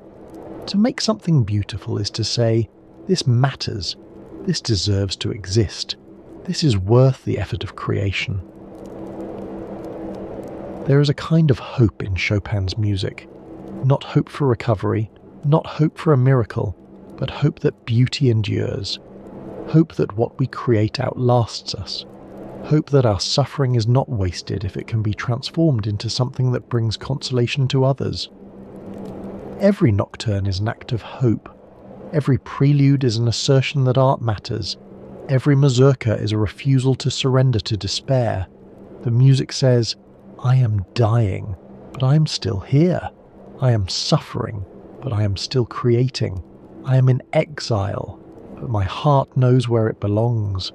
To make something beautiful is to say, this matters, this deserves to exist, this is worth the effort of creation. There is a kind of hope in Chopin's music, not hope for recovery, not hope for a miracle, but hope that beauty endures, hope that what we create outlasts us, hope that our suffering is not wasted if it can be transformed into something that brings consolation to others. Every nocturne is an act of hope. Every prelude is an assertion that art matters. Every mazurka is a refusal to surrender to despair. The music says, I am dying, but I am still here. I am suffering, but I am still creating. I am in exile, but my heart knows where it belongs.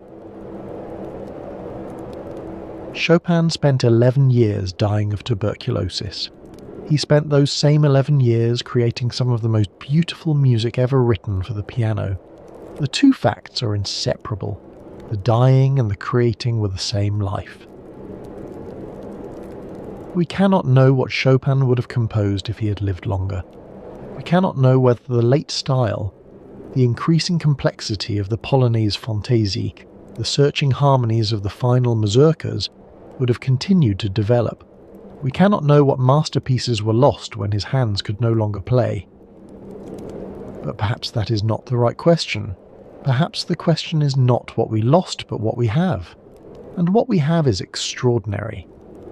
Chopin spent 11 years dying of tuberculosis. He spent those same 11 years creating some of the most beautiful music ever written for the piano. The two facts are inseparable. The dying and the creating were the same life. We cannot know what Chopin would have composed if he had lived longer. We cannot know whether the late style, the increasing complexity of the Polonaise Fantaisie, the searching harmonies of the final mazurkas, would have continued to develop. We cannot know what masterpieces were lost when his hands could no longer play. But perhaps that is not the right question. Perhaps the question is not what we lost, but what we have. And what we have is extraordinary.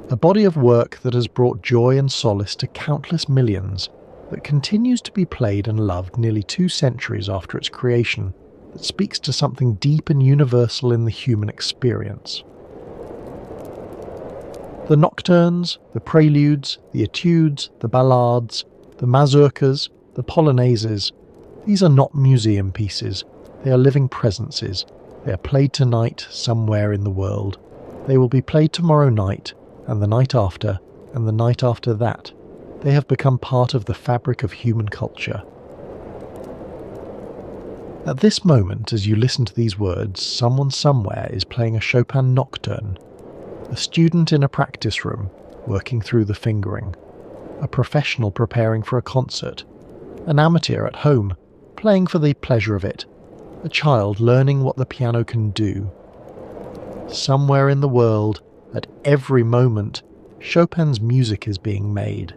A body of work that has brought joy and solace to countless millions, that continues to be played and loved nearly 2 centuries after its creation, that speaks to something deep and universal in the human experience. The nocturnes, the preludes, the etudes, the ballades, the mazurkas, the polonaises, these are not museum pieces, they are living presences. They are played tonight somewhere in the world. They will be played tomorrow night, and the night after, and the night after that. They have become part of the fabric of human culture. At this moment, as you listen to these words, someone somewhere is playing a Chopin nocturne. A student in a practice room, working through the fingering. A professional preparing for a concert. An amateur at home, playing for the pleasure of it. A child learning what the piano can do. Somewhere in the world, at every moment, Chopin's music is being made.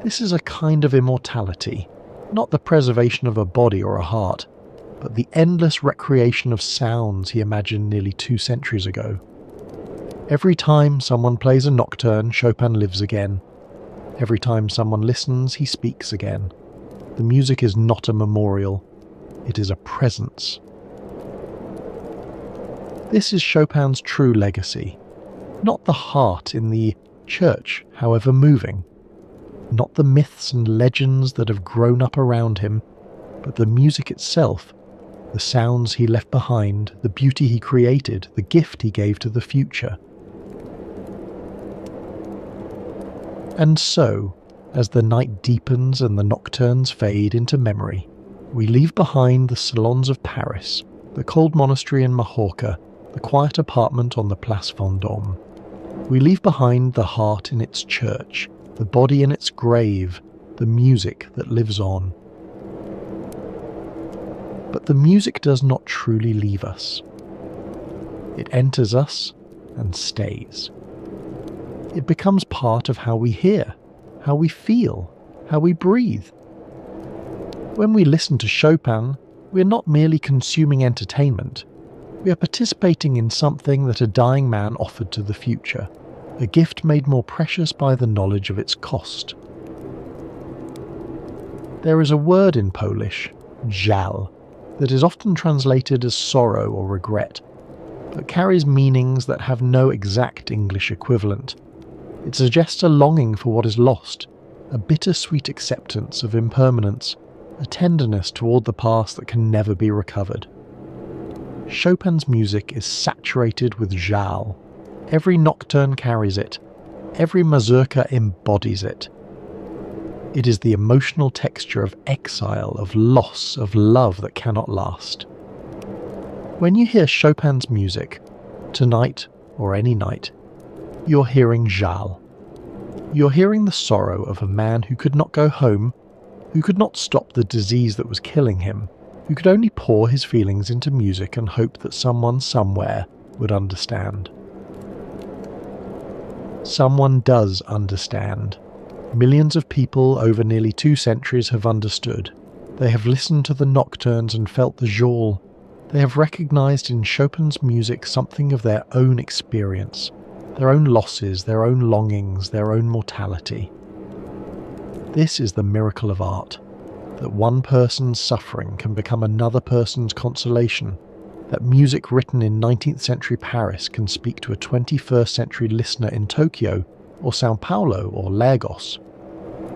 This is a kind of immortality, not the preservation of a body or a heart, but the endless recreation of sounds he imagined nearly 2 centuries ago. Every time someone plays a nocturne, Chopin lives again. Every time someone listens, he speaks again. The music is not a memorial, it is a presence. This is Chopin's true legacy. Not the heart in the church, however moving. Not the myths and legends that have grown up around him, but the music itself, the sounds he left behind, the beauty he created, the gift he gave to the future. And so, as the night deepens and the nocturnes fade into memory, we leave behind the salons of Paris, the cold monastery in Majorca, the quiet apartment on the Place Vendôme. We leave behind the heart in its church, the body in its grave, the music that lives on. But the music does not truly leave us. It enters us and stays. It becomes part of how we hear, how we feel, how we breathe. When we listen to Chopin, we are not merely consuming entertainment. We are participating in something that a dying man offered to the future, a gift made more precious by the knowledge of its cost. There is a word in Polish, żal, that is often translated as sorrow or regret, but carries meanings that have no exact English equivalent. It suggests a longing for what is lost, a bittersweet acceptance of impermanence, a tenderness toward the past that can never be recovered. Chopin's music is saturated with żal. Every nocturne carries it. Every mazurka embodies it. It is the emotional texture of exile, of loss, of love that cannot last. When you hear Chopin's music, tonight or any night, you're hearing Jal. You're hearing the sorrow of a man who could not go home, who could not stop the disease that was killing him, who could only pour his feelings into music and hope that someone somewhere would understand. Someone does understand. Millions of people over nearly 2 centuries have understood. They have listened to the nocturnes and felt the joule. They have recognized in Chopin's music something of their own experience, their own losses, their own longings, their own mortality. This is the miracle of art, that one person's suffering can become another person's consolation, that music written in 19th century Paris can speak to a 21st century listener in Tokyo, or Sao Paulo, or Lagos.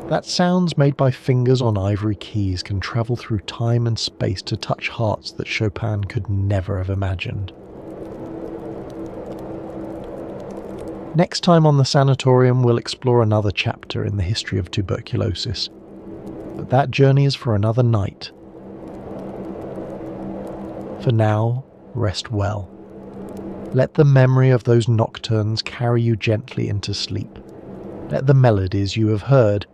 That sounds made by fingers on ivory keys can travel through time and space to touch hearts that Chopin could never have imagined. Next time on the Sanatorium, we'll explore another chapter in the history of tuberculosis. But that journey is for another night. For now, rest well. Let the memory of those nocturnes carry you gently into sleep. Let the melodies you have heard,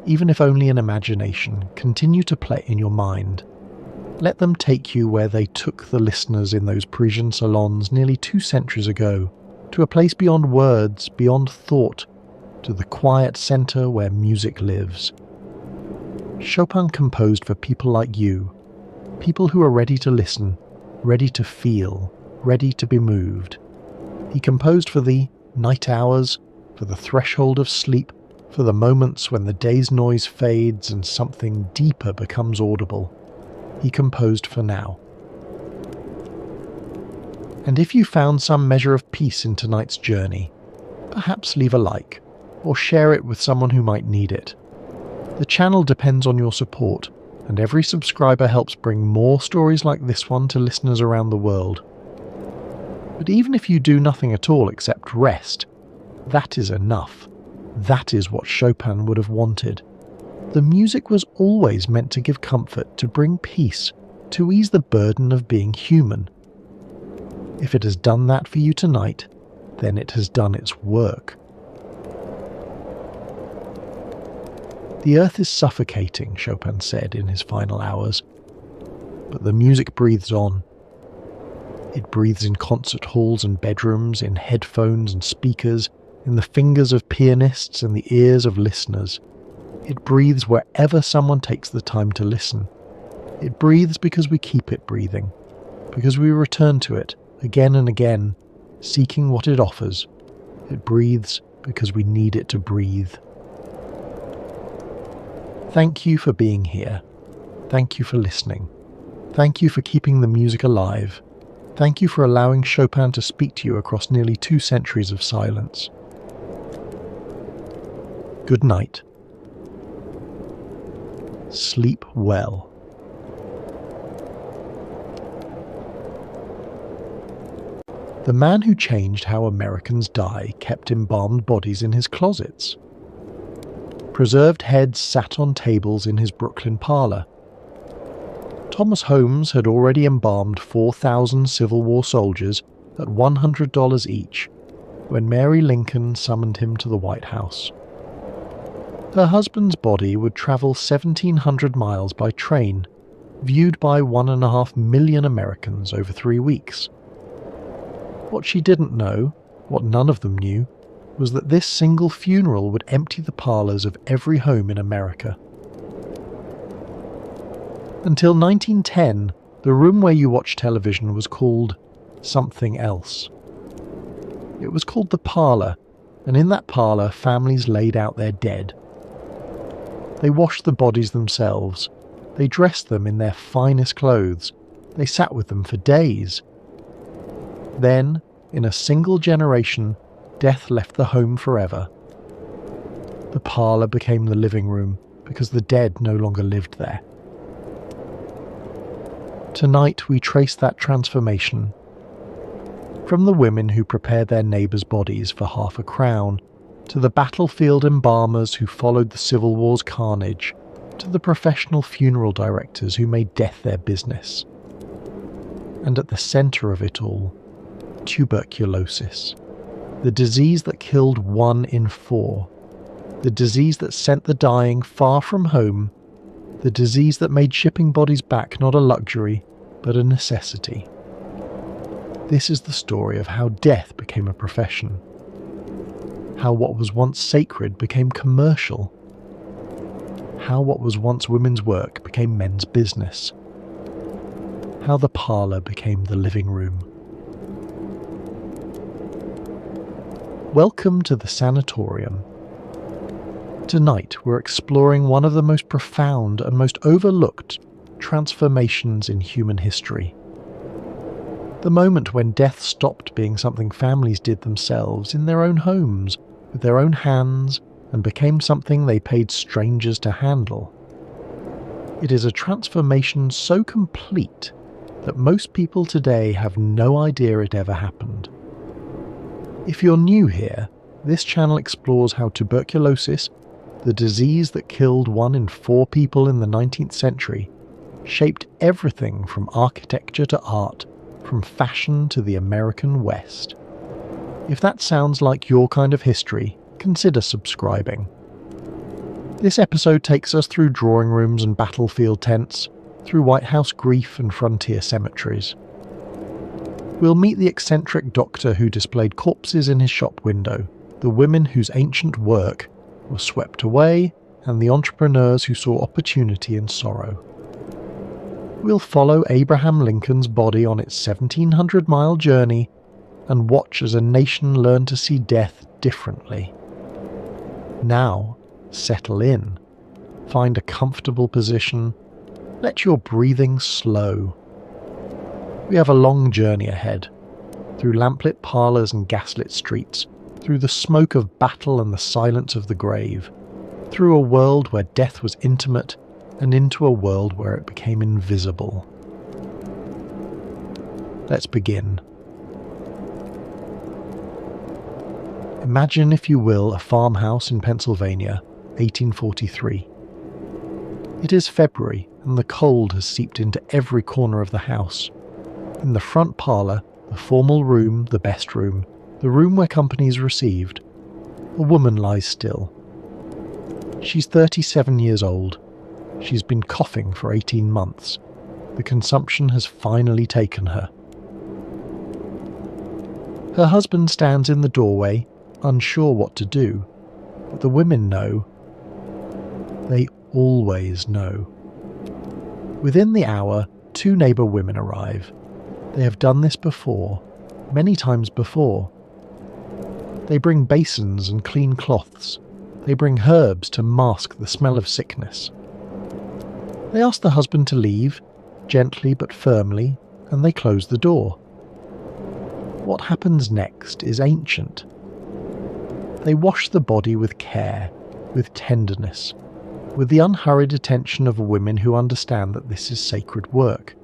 even if only in imagination, continue to play in your mind. Let them take you where they took the listeners in those Parisian salons nearly 2 centuries ago, to a place beyond words, beyond thought, to the quiet centre where music lives. Chopin composed for people like you, people who are ready to listen, ready to feel, ready to be moved. He composed for the night hours, for the threshold of sleep, for the moments when the day's noise fades and something deeper becomes audible. He composed for now. And if you found some measure of peace in tonight's journey, perhaps leave a like, or share it with someone who might need it. The channel depends on your support, and every subscriber helps bring more stories like this one to listeners around the world. But even if you do nothing at all except rest, that is enough. That is what Chopin would have wanted. The music was always meant to give comfort, to bring peace, to ease the burden of being human. If it has done that for you tonight, then it has done its work. The earth is suffocating, Chopin said in his final hours, but the music breathes on. It breathes in concert halls and bedrooms, in headphones and speakers, in the fingers of pianists and the ears of listeners. It breathes wherever someone takes the time to listen. It breathes because we keep it breathing, because we return to it again and again, seeking what it offers. It breathes because we need it to breathe. Thank you for being here. Thank you for listening. Thank you for keeping the music alive. Thank you for allowing Chopin to speak to you across nearly 2 centuries of silence. Good night. Sleep well. The man who changed how Americans die kept embalmed bodies in his closets. Preserved heads sat on tables in his Brooklyn parlor. Thomas Holmes had already embalmed 4,000 Civil War soldiers at $100 each when Mary Lincoln summoned him to the White House. Her husband's body would travel 1,700 miles by train, viewed by 1.5 million Americans over 3 weeks. What she didn't know, what none of them knew, was that this single funeral would empty the parlours of every home in America. Until 1910, the room where you watch television was called something else. It was called the parlour, and in that parlour families laid out their dead. They washed the bodies themselves. They dressed them in their finest clothes. They sat with them for days. Then, in a single generation, death left the home forever. The parlour became the living room because the dead no longer lived there. Tonight we trace that transformation. From the women who prepared their neighbours' bodies for half a crown, to the battlefield embalmers who followed the Civil War's carnage, to the professional funeral directors who made death their business. And at the centre of it all, tuberculosis, the disease that killed 1 in 4, the disease that sent the dying far from home, the disease that made shipping bodies back not a luxury, but a necessity. This is the story of how death became a profession, how what was once sacred became commercial, how what was once women's work became men's business, how the parlour became the living room. Welcome to the Sanatorium. Tonight we're exploring one of the most profound and most overlooked transformations in human history. The moment when death stopped being something families did themselves in their own homes, with their own hands, and became something they paid strangers to handle. It is a transformation so complete that most people today have no idea it ever happened. If you're new here, this channel explores how tuberculosis, the disease that killed 1 in 4 people in the 19th century, shaped everything from architecture to art, from fashion to the American West. If that sounds like your kind of history, consider subscribing. This episode takes us through drawing rooms and battlefield tents, through White House grief and frontier cemeteries. We'll meet the eccentric doctor who displayed corpses in his shop window, the women whose ancient work was swept away, and the entrepreneurs who saw opportunity in sorrow. We'll follow Abraham Lincoln's body on its 1,700-mile journey and watch as a nation learned to see death differently. Now, settle in, find a comfortable position, let your breathing slow. We have a long journey ahead, through lamplit parlours and gaslit streets, through the smoke of battle and the silence of the grave, through a world where death was intimate and into a world where it became invisible. Let's begin. Imagine, if you will, a farmhouse in Pennsylvania, 1843. It is February, and the cold has seeped into every corner of the house. In the front parlour, the formal room, the best room, the room where company is received, a woman lies still. She's 37 years old. She's been coughing for 18 months. The consumption has finally taken her. Her husband stands in the doorway, unsure what to do, but the women know. They always know. Within the hour, 2 neighbour women arrive. They have done this before, many times before. They bring basins and clean cloths. They bring herbs to mask the smell of sickness. They ask the husband to leave, gently but firmly, and they close the door. What happens next is ancient. They wash the body with care, with tenderness, with the unhurried attention of women who understand that this is sacred work.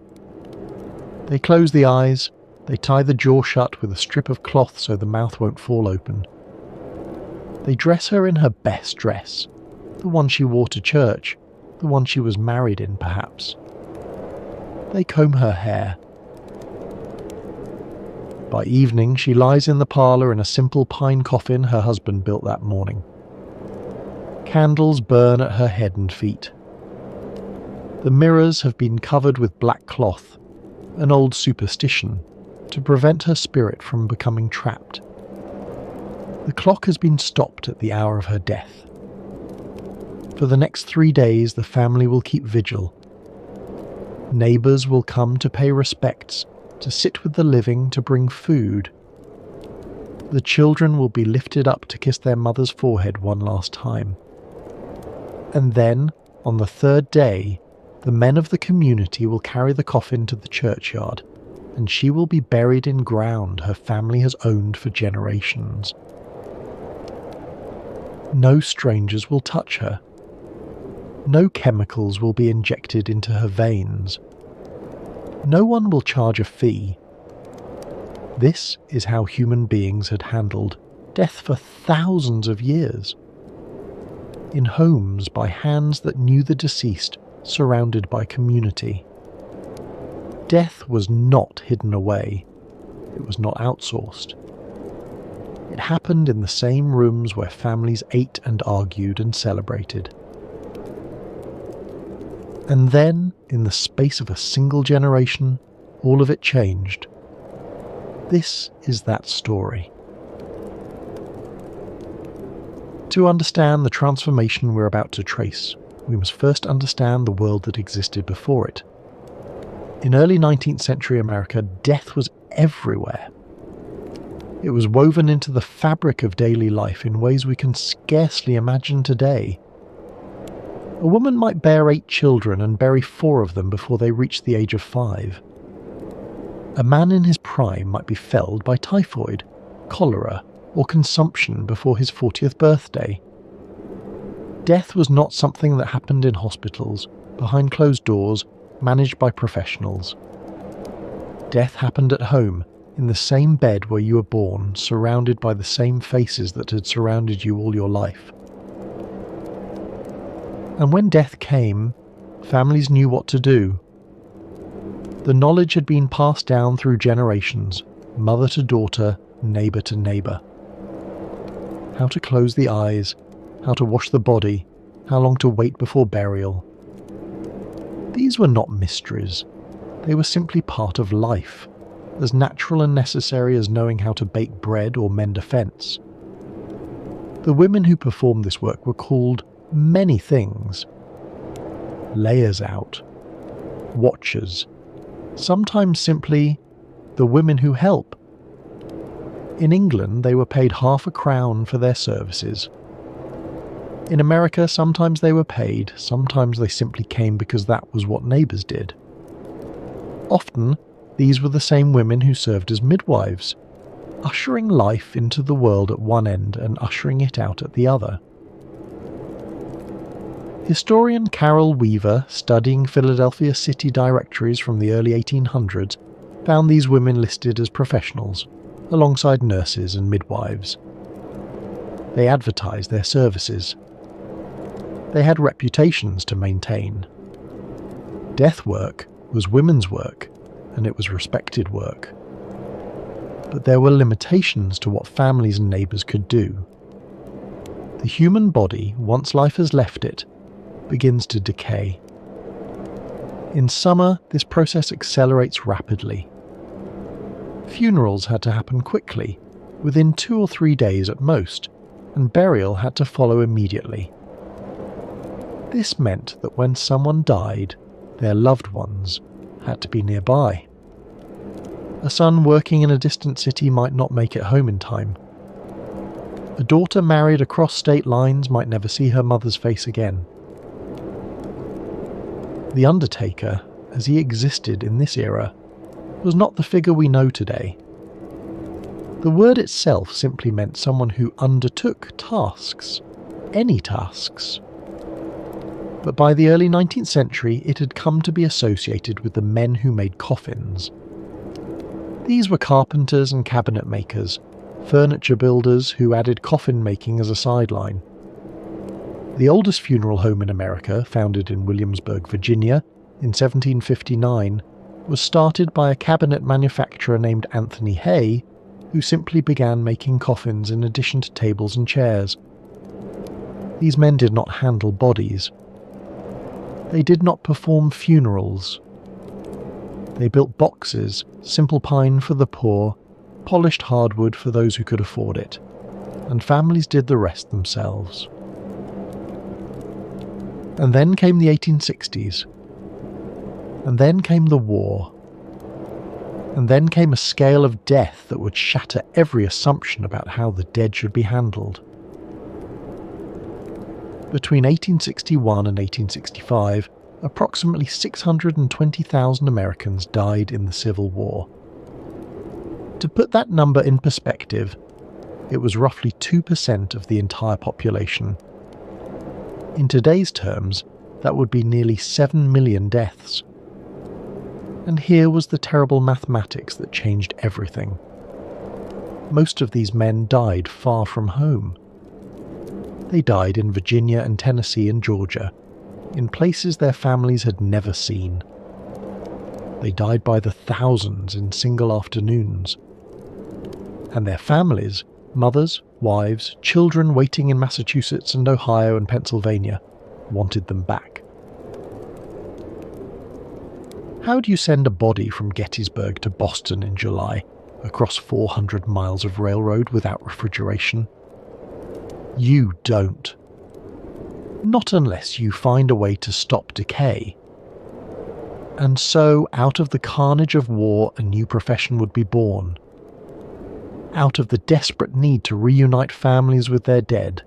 They close the eyes, they tie the jaw shut with a strip of cloth so the mouth won't fall open. They dress her in her best dress, the one she wore to church, the one she was married in perhaps. They comb her hair. By evening she lies in the parlour in a simple pine coffin her husband built that morning. Candles burn at her head and feet. The mirrors have been covered with black cloth, an old superstition, to prevent her spirit from becoming trapped. The clock has been stopped at the hour of her death. For the next 3 days the family will keep vigil. Neighbours will come to pay respects, to sit with the living, to bring food. The children will be lifted up to kiss their mother's forehead one last time. And then, on the 3rd day, the men of the community will carry the coffin to the churchyard, and she will be buried in ground her family has owned for generations. No strangers will touch her. No chemicals will be injected into her veins. No one will charge a fee. This is how human beings had handled death for thousands of years. In homes by hands that knew the deceased, surrounded by community. Death was not hidden away. It was not outsourced. It happened in the same rooms where families ate and argued and celebrated. And then, in the space of a single generation, all of it changed. This is that story. To understand the transformation we're about to trace, we must first understand the world that existed before it. In early 19th century America, death was everywhere. It was woven into the fabric of daily life in ways we can scarcely imagine today. A woman might bear 8 children and bury 4 of them before they reach the age of 5. A man in his prime might be felled by typhoid, cholera, or consumption before his 40th birthday. Death was not something that happened in hospitals, behind closed doors, managed by professionals. Death happened at home, in the same bed where you were born, surrounded by the same faces that had surrounded you all your life. And when death came, families knew what to do. The knowledge had been passed down through generations, mother to daughter, neighbour to neighbour. How to close the eyes, how to wash the body, how long to wait before burial. These were not mysteries. They were simply part of life, as natural and necessary as knowing how to bake bread or mend a fence. The women who performed this work were called many things. Layers out, watchers, sometimes simply the women who help. In England, they were paid half a crown for their services. In America, sometimes they were paid, sometimes they simply came because that was what neighbours did. Often, these were the same women who served as midwives, ushering life into the world at one end and ushering it out at the other. Historian Carol Weaver, studying Philadelphia city directories from the early 1800s, found these women listed as professionals, alongside nurses and midwives. They advertised their services. They had reputations to maintain. Death work was women's work, and it was respected work. But there were limitations to what families and neighbours could do. The human body, once life has left it, begins to decay. In summer, this process accelerates rapidly. Funerals had to happen quickly, within 2 or 3 days at most, and burial had to follow immediately. This meant that when someone died, their loved ones had to be nearby. A son working in a distant city might not make it home in time. A daughter married across state lines might never see her mother's face again. The undertaker, as he existed in this era, was not the figure we know today. The word itself simply meant someone who undertook tasks, any tasks. But by the early 19th century, it had come to be associated with the men who made coffins. These were carpenters and cabinet makers, furniture builders who added coffin making as a sideline. The oldest funeral home in America, founded in Williamsburg, Virginia, in 1759, was started by a cabinet manufacturer named Anthony Hay, who simply began making coffins in addition to tables and chairs. These men did not handle bodies. They did not perform funerals. They built boxes, simple pine for the poor, polished hardwood for those who could afford it, and families did the rest themselves. And then came the 1860s. And then came the war. And then came a scale of death that would shatter every assumption about how the dead should be handled. Between 1861 and 1865, approximately 620,000 Americans died in the Civil War. To put that number in perspective, it was roughly 2% of the entire population. In today's terms, that would be nearly 7 million deaths. And here was the terrible mathematics that changed everything. Most of these men died far from home. They died in Virginia and Tennessee and Georgia, in places their families had never seen. They died by the thousands in single afternoons. And their families, mothers, wives, children waiting in Massachusetts and Ohio and Pennsylvania, wanted them back. How do you send a body from Gettysburg to Boston in July, across 400 miles of railroad without refrigeration? You don't. Not unless you find a way to stop decay. And so, out of the carnage of war, a new profession would be born. Out of the desperate need to reunite families with their dead,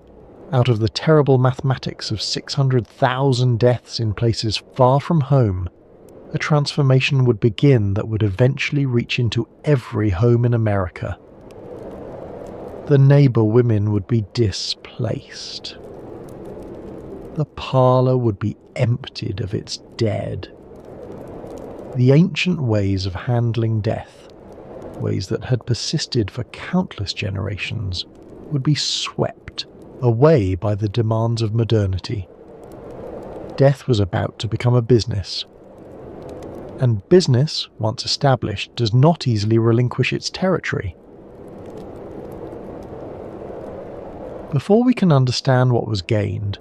out of the terrible mathematics of 600,000 deaths in places far from home, a transformation would begin that would eventually reach into every home in America. The neighbour women would be displaced. The parlour would be emptied of its dead. The ancient ways of handling death, ways that had persisted for countless generations, would be swept away by the demands of modernity. Death was about to become a business. And business, once established, does not easily relinquish its territory. Before we can understand what was gained,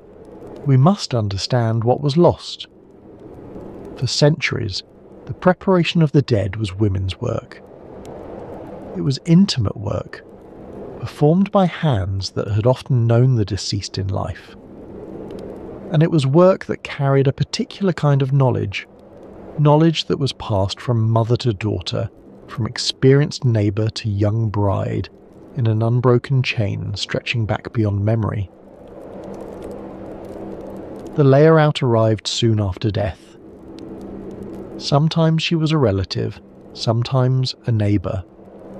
we must understand what was lost. For centuries, the preparation of the dead was women's work. It was intimate work, performed by hands that had often known the deceased in life. And it was work that carried a particular kind of knowledge that was passed from mother to daughter, from experienced neighbour to young bride, in an unbroken chain stretching back beyond memory. The layer-out arrived soon after death. Sometimes she was a relative, sometimes a neighbour,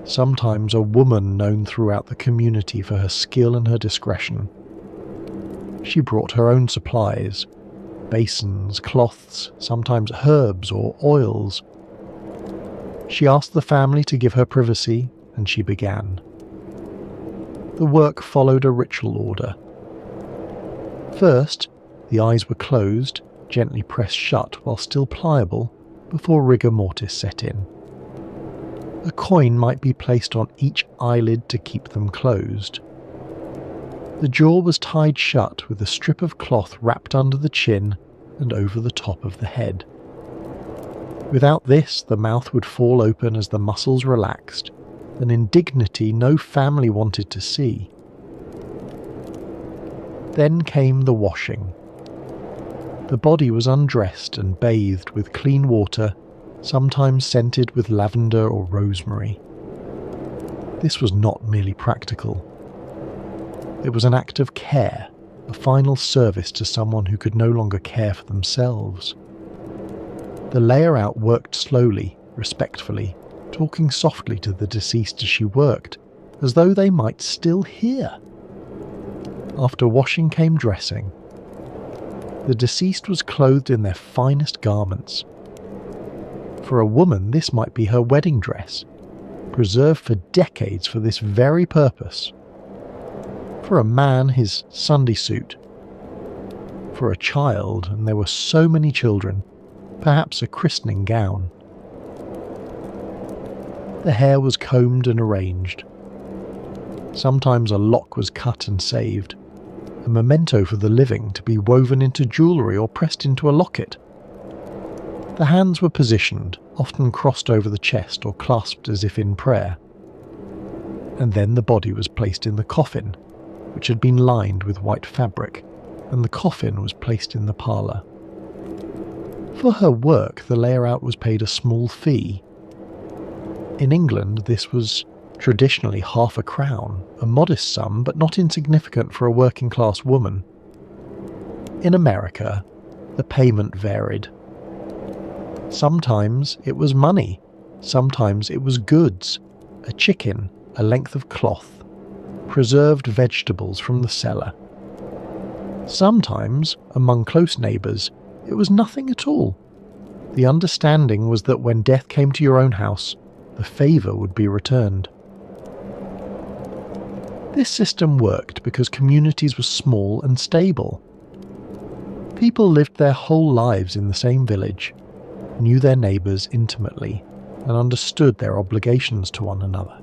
sometimes a woman known throughout the community for her skill and her discretion. She brought her own supplies, basins, cloths, sometimes herbs or oils. She asked the family to give her privacy, and she began. The work followed a ritual order. First, the eyes were closed, gently pressed shut while still pliable, before rigor mortis set in. A coin might be placed on each eyelid to keep them closed. The jaw was tied shut with a strip of cloth wrapped under the chin and over the top of the head. Without this, the mouth would fall open as the muscles relaxed, an indignity no family wanted to see. Then came the washing. The body was undressed and bathed with clean water, sometimes scented with lavender or rosemary. This was not merely practical. It was an act of care, a final service to someone who could no longer care for themselves. The layer-out worked slowly, respectfully, talking softly to the deceased as she worked, as though they might still hear. After washing came dressing. The deceased was clothed in their finest garments. For a woman, this might be her wedding dress, preserved for decades for this very purpose. For a man, his Sunday suit. For a child, and there were so many children, perhaps a christening gown. The hair was combed and arranged. Sometimes a lock was cut and saved, a memento for the living to be woven into jewellery or pressed into a locket. The hands were positioned, often crossed over the chest or clasped as if in prayer. And then the body was placed in the coffin, which had been lined with white fabric, and the coffin was placed in the parlour. For her work, the layer-out was paid a small fee. In England, this was traditionally half a crown, a modest sum but not insignificant for a working-class woman. In America, the payment varied. Sometimes it was money, sometimes it was goods, a chicken, a length of cloth, preserved vegetables from the cellar. Sometimes, among close neighbours, it was nothing at all. The understanding was that when death came to your own house, the favour would be returned. This system worked because communities were small and stable. People lived their whole lives in the same village, knew their neighbours intimately, and understood their obligations to one another.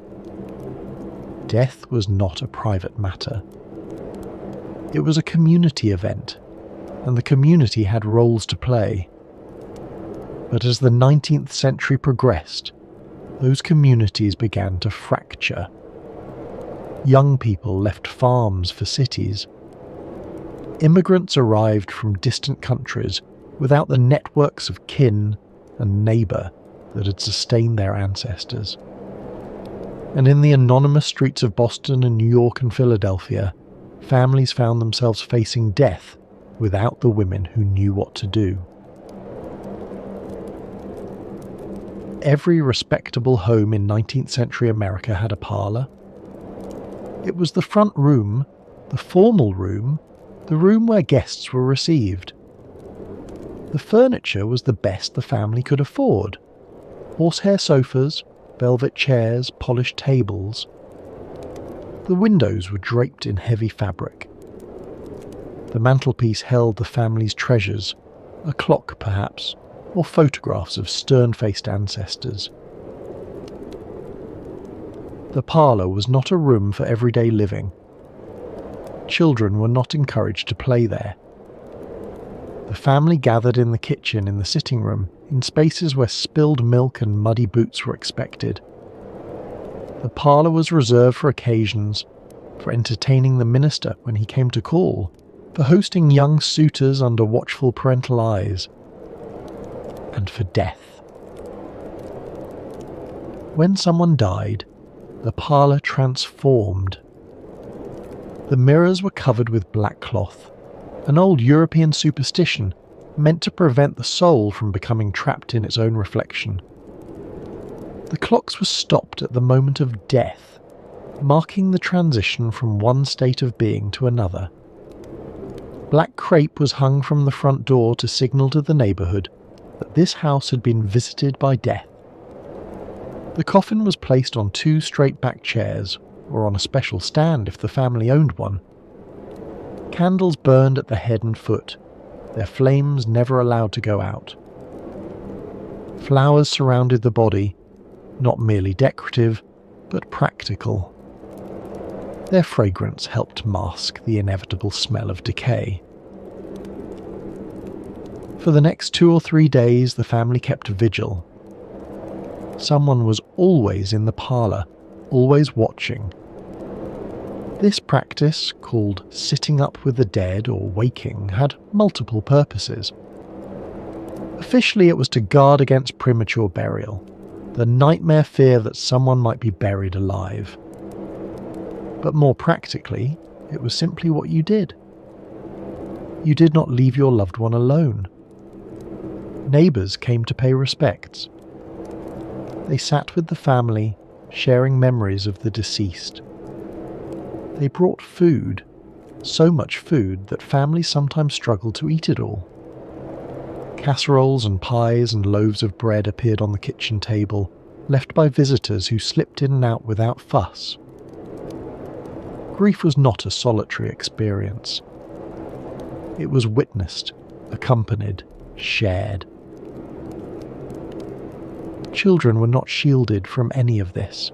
Death was not a private matter. It was a community event, and the community had roles to play. But as the 19th century progressed, those communities began to fracture. Young people left farms for cities. Immigrants arrived from distant countries without the networks of kin and neighbour that had sustained their ancestors. And in the anonymous streets of Boston and New York and Philadelphia, families found themselves facing death without the women who knew what to do. Every respectable home in 19th century America had a parlour. It was the front room, the formal room, the room where guests were received. The furniture was the best the family could afford. Horsehair sofas, velvet chairs, polished tables. The windows were draped in heavy fabric. The mantelpiece held the family's treasures, a clock perhaps, or photographs of stern-faced ancestors. The parlour was not a room for everyday living. Children were not encouraged to play there. The family gathered in the kitchen in the sitting room, in spaces where spilled milk and muddy boots were expected. The parlour was reserved for occasions, for entertaining the minister when he came to call, for hosting young suitors under watchful parental eyes, and for death. When someone died, the parlour transformed. The mirrors were covered with black cloth, an old European superstition meant to prevent the soul from becoming trapped in its own reflection. The clocks were stopped at the moment of death, marking the transition from one state of being to another. Black crape was hung from the front door to signal to the neighbourhood that this house had been visited by death. The coffin was placed on 2 straight-back chairs, or on a special stand if the family owned one. Candles burned at the head and foot, their flames never allowed to go out. Flowers surrounded the body, not merely decorative, but practical. Their fragrance helped mask the inevitable smell of decay. For the next 2 or 3 days, the family kept vigil. Someone was always in the parlour, always watching. This practice, called sitting up with the dead or waking, had multiple purposes. Officially, it was to guard against premature burial, the nightmare fear that someone might be buried alive. But more practically, it was simply what you did. You did not leave your loved one alone. Neighbours came to pay respects. They sat with the family, sharing memories of the deceased. They brought food, so much food that families sometimes struggled to eat it all. Casseroles and pies and loaves of bread appeared on the kitchen table, left by visitors who slipped in and out without fuss. Grief was not a solitary experience. It was witnessed, accompanied, shared. Children were not shielded from any of this.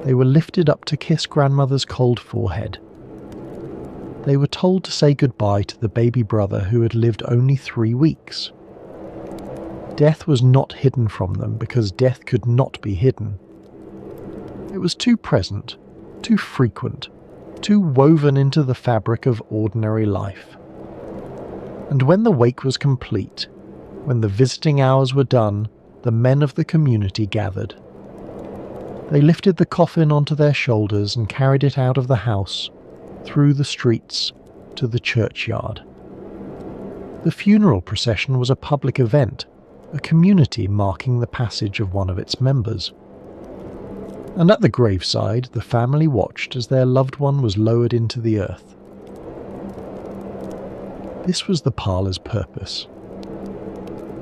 They were lifted up to kiss grandmother's cold forehead. They were told to say goodbye to the baby brother who had lived only 3 weeks. Death was not hidden from them because death could not be hidden. It was too present, too frequent, too woven into the fabric of ordinary life. And when the wake was complete, when the visiting hours were done, the men of the community gathered. They lifted the coffin onto their shoulders and carried it out of the house, through the streets, to the churchyard. The funeral procession was a public event, a community marking the passage of one of its members. And at the graveside, the family watched as their loved one was lowered into the earth. This was the parlour's purpose.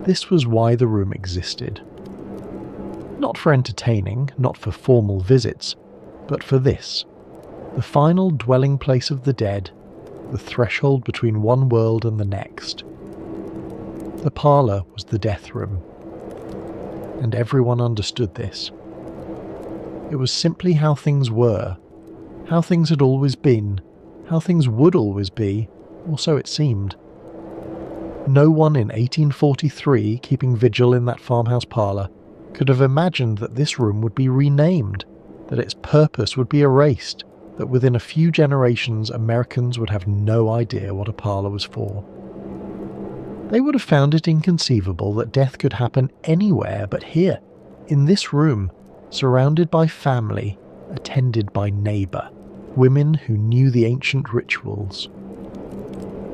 This was why the room existed. Not for entertaining, not for formal visits, but for this, The final dwelling place of the dead, the threshold between one world and the next. The parlour was the death room, and everyone understood this. It was simply how things were, how things had always been, how things would always be, or so it seemed. No one in 1843 keeping vigil in that farmhouse parlour could have imagined that this room would be renamed, that its purpose would be erased, that within a few generations Americans would have no idea what a parlour was for. They would have found it inconceivable that death could happen anywhere but here, in this room, surrounded by family, attended by neighbour, women who knew the ancient rituals.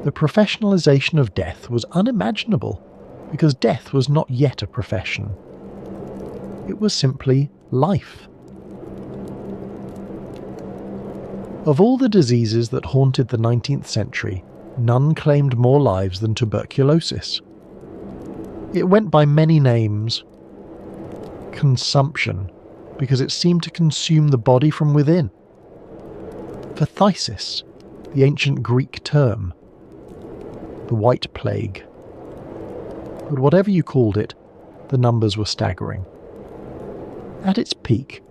The professionalisation of death was unimaginable, because death was not yet a profession. It was simply life. Of all the diseases that haunted the 19th century, none claimed more lives than tuberculosis. It went by many names. Consumption, because it seemed to consume the body from within. Phthisis, the ancient Greek term. The White Plague. But whatever you called it, the numbers were staggering. At its peak,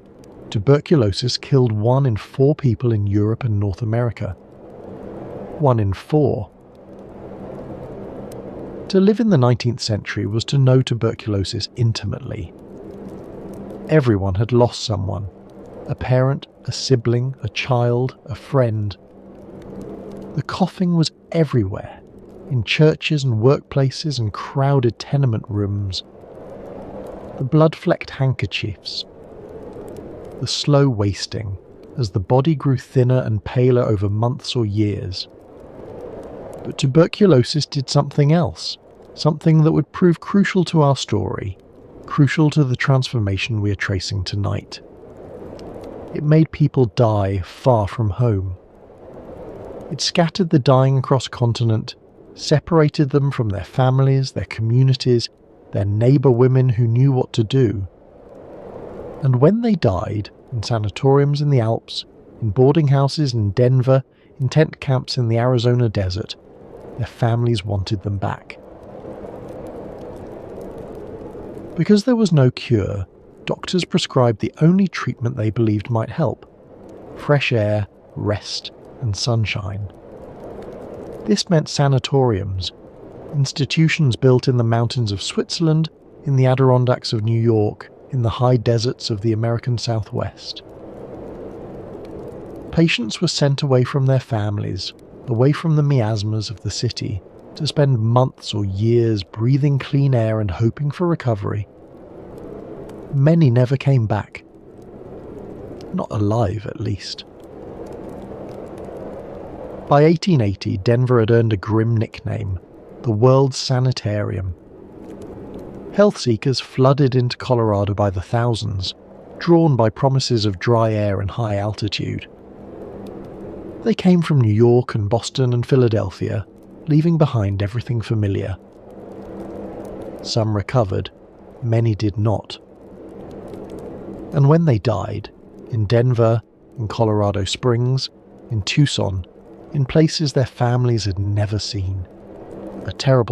tuberculosis killed 1 in 4 people in Europe and North America. 1 in 4. To live in the 19th century was to know tuberculosis intimately. Everyone had lost someone, a parent, a sibling, a child, a friend. The coughing was everywhere, in churches and workplaces and crowded tenement rooms. The blood-flecked handkerchiefs. The slow wasting, as the body grew thinner and paler over months or years. But tuberculosis did something else, something that would prove crucial to our story, crucial to the transformation we are tracing tonight. It made people die far from home. It scattered the dying across continent, separated them from their families, their communities, their neighbour women who knew what to do. And when they died, in sanatoriums in the Alps, in boarding houses in Denver, in tent camps in the Arizona desert, their families wanted them back. Because there was no cure, doctors prescribed the only treatment they believed might help: fresh air, rest, and sunshine. This meant sanatoriums, institutions built in the mountains of Switzerland, in the Adirondacks of New York, in the high deserts of the American Southwest. Patients were sent away from their families, away from the miasmas of the city, to spend months or years breathing clean air and hoping for recovery. Many never came back. Not alive, at least. By 1880, Denver had earned a grim nickname, the world's Sanatorium. Health seekers flooded into Colorado by the thousands, drawn by promises of dry air and high altitude. They came from New York and Boston and Philadelphia, leaving behind everything familiar. Some recovered, many did not. And when they died, in Denver, in Colorado Springs, in Tucson, in places their families had never seen, a terrible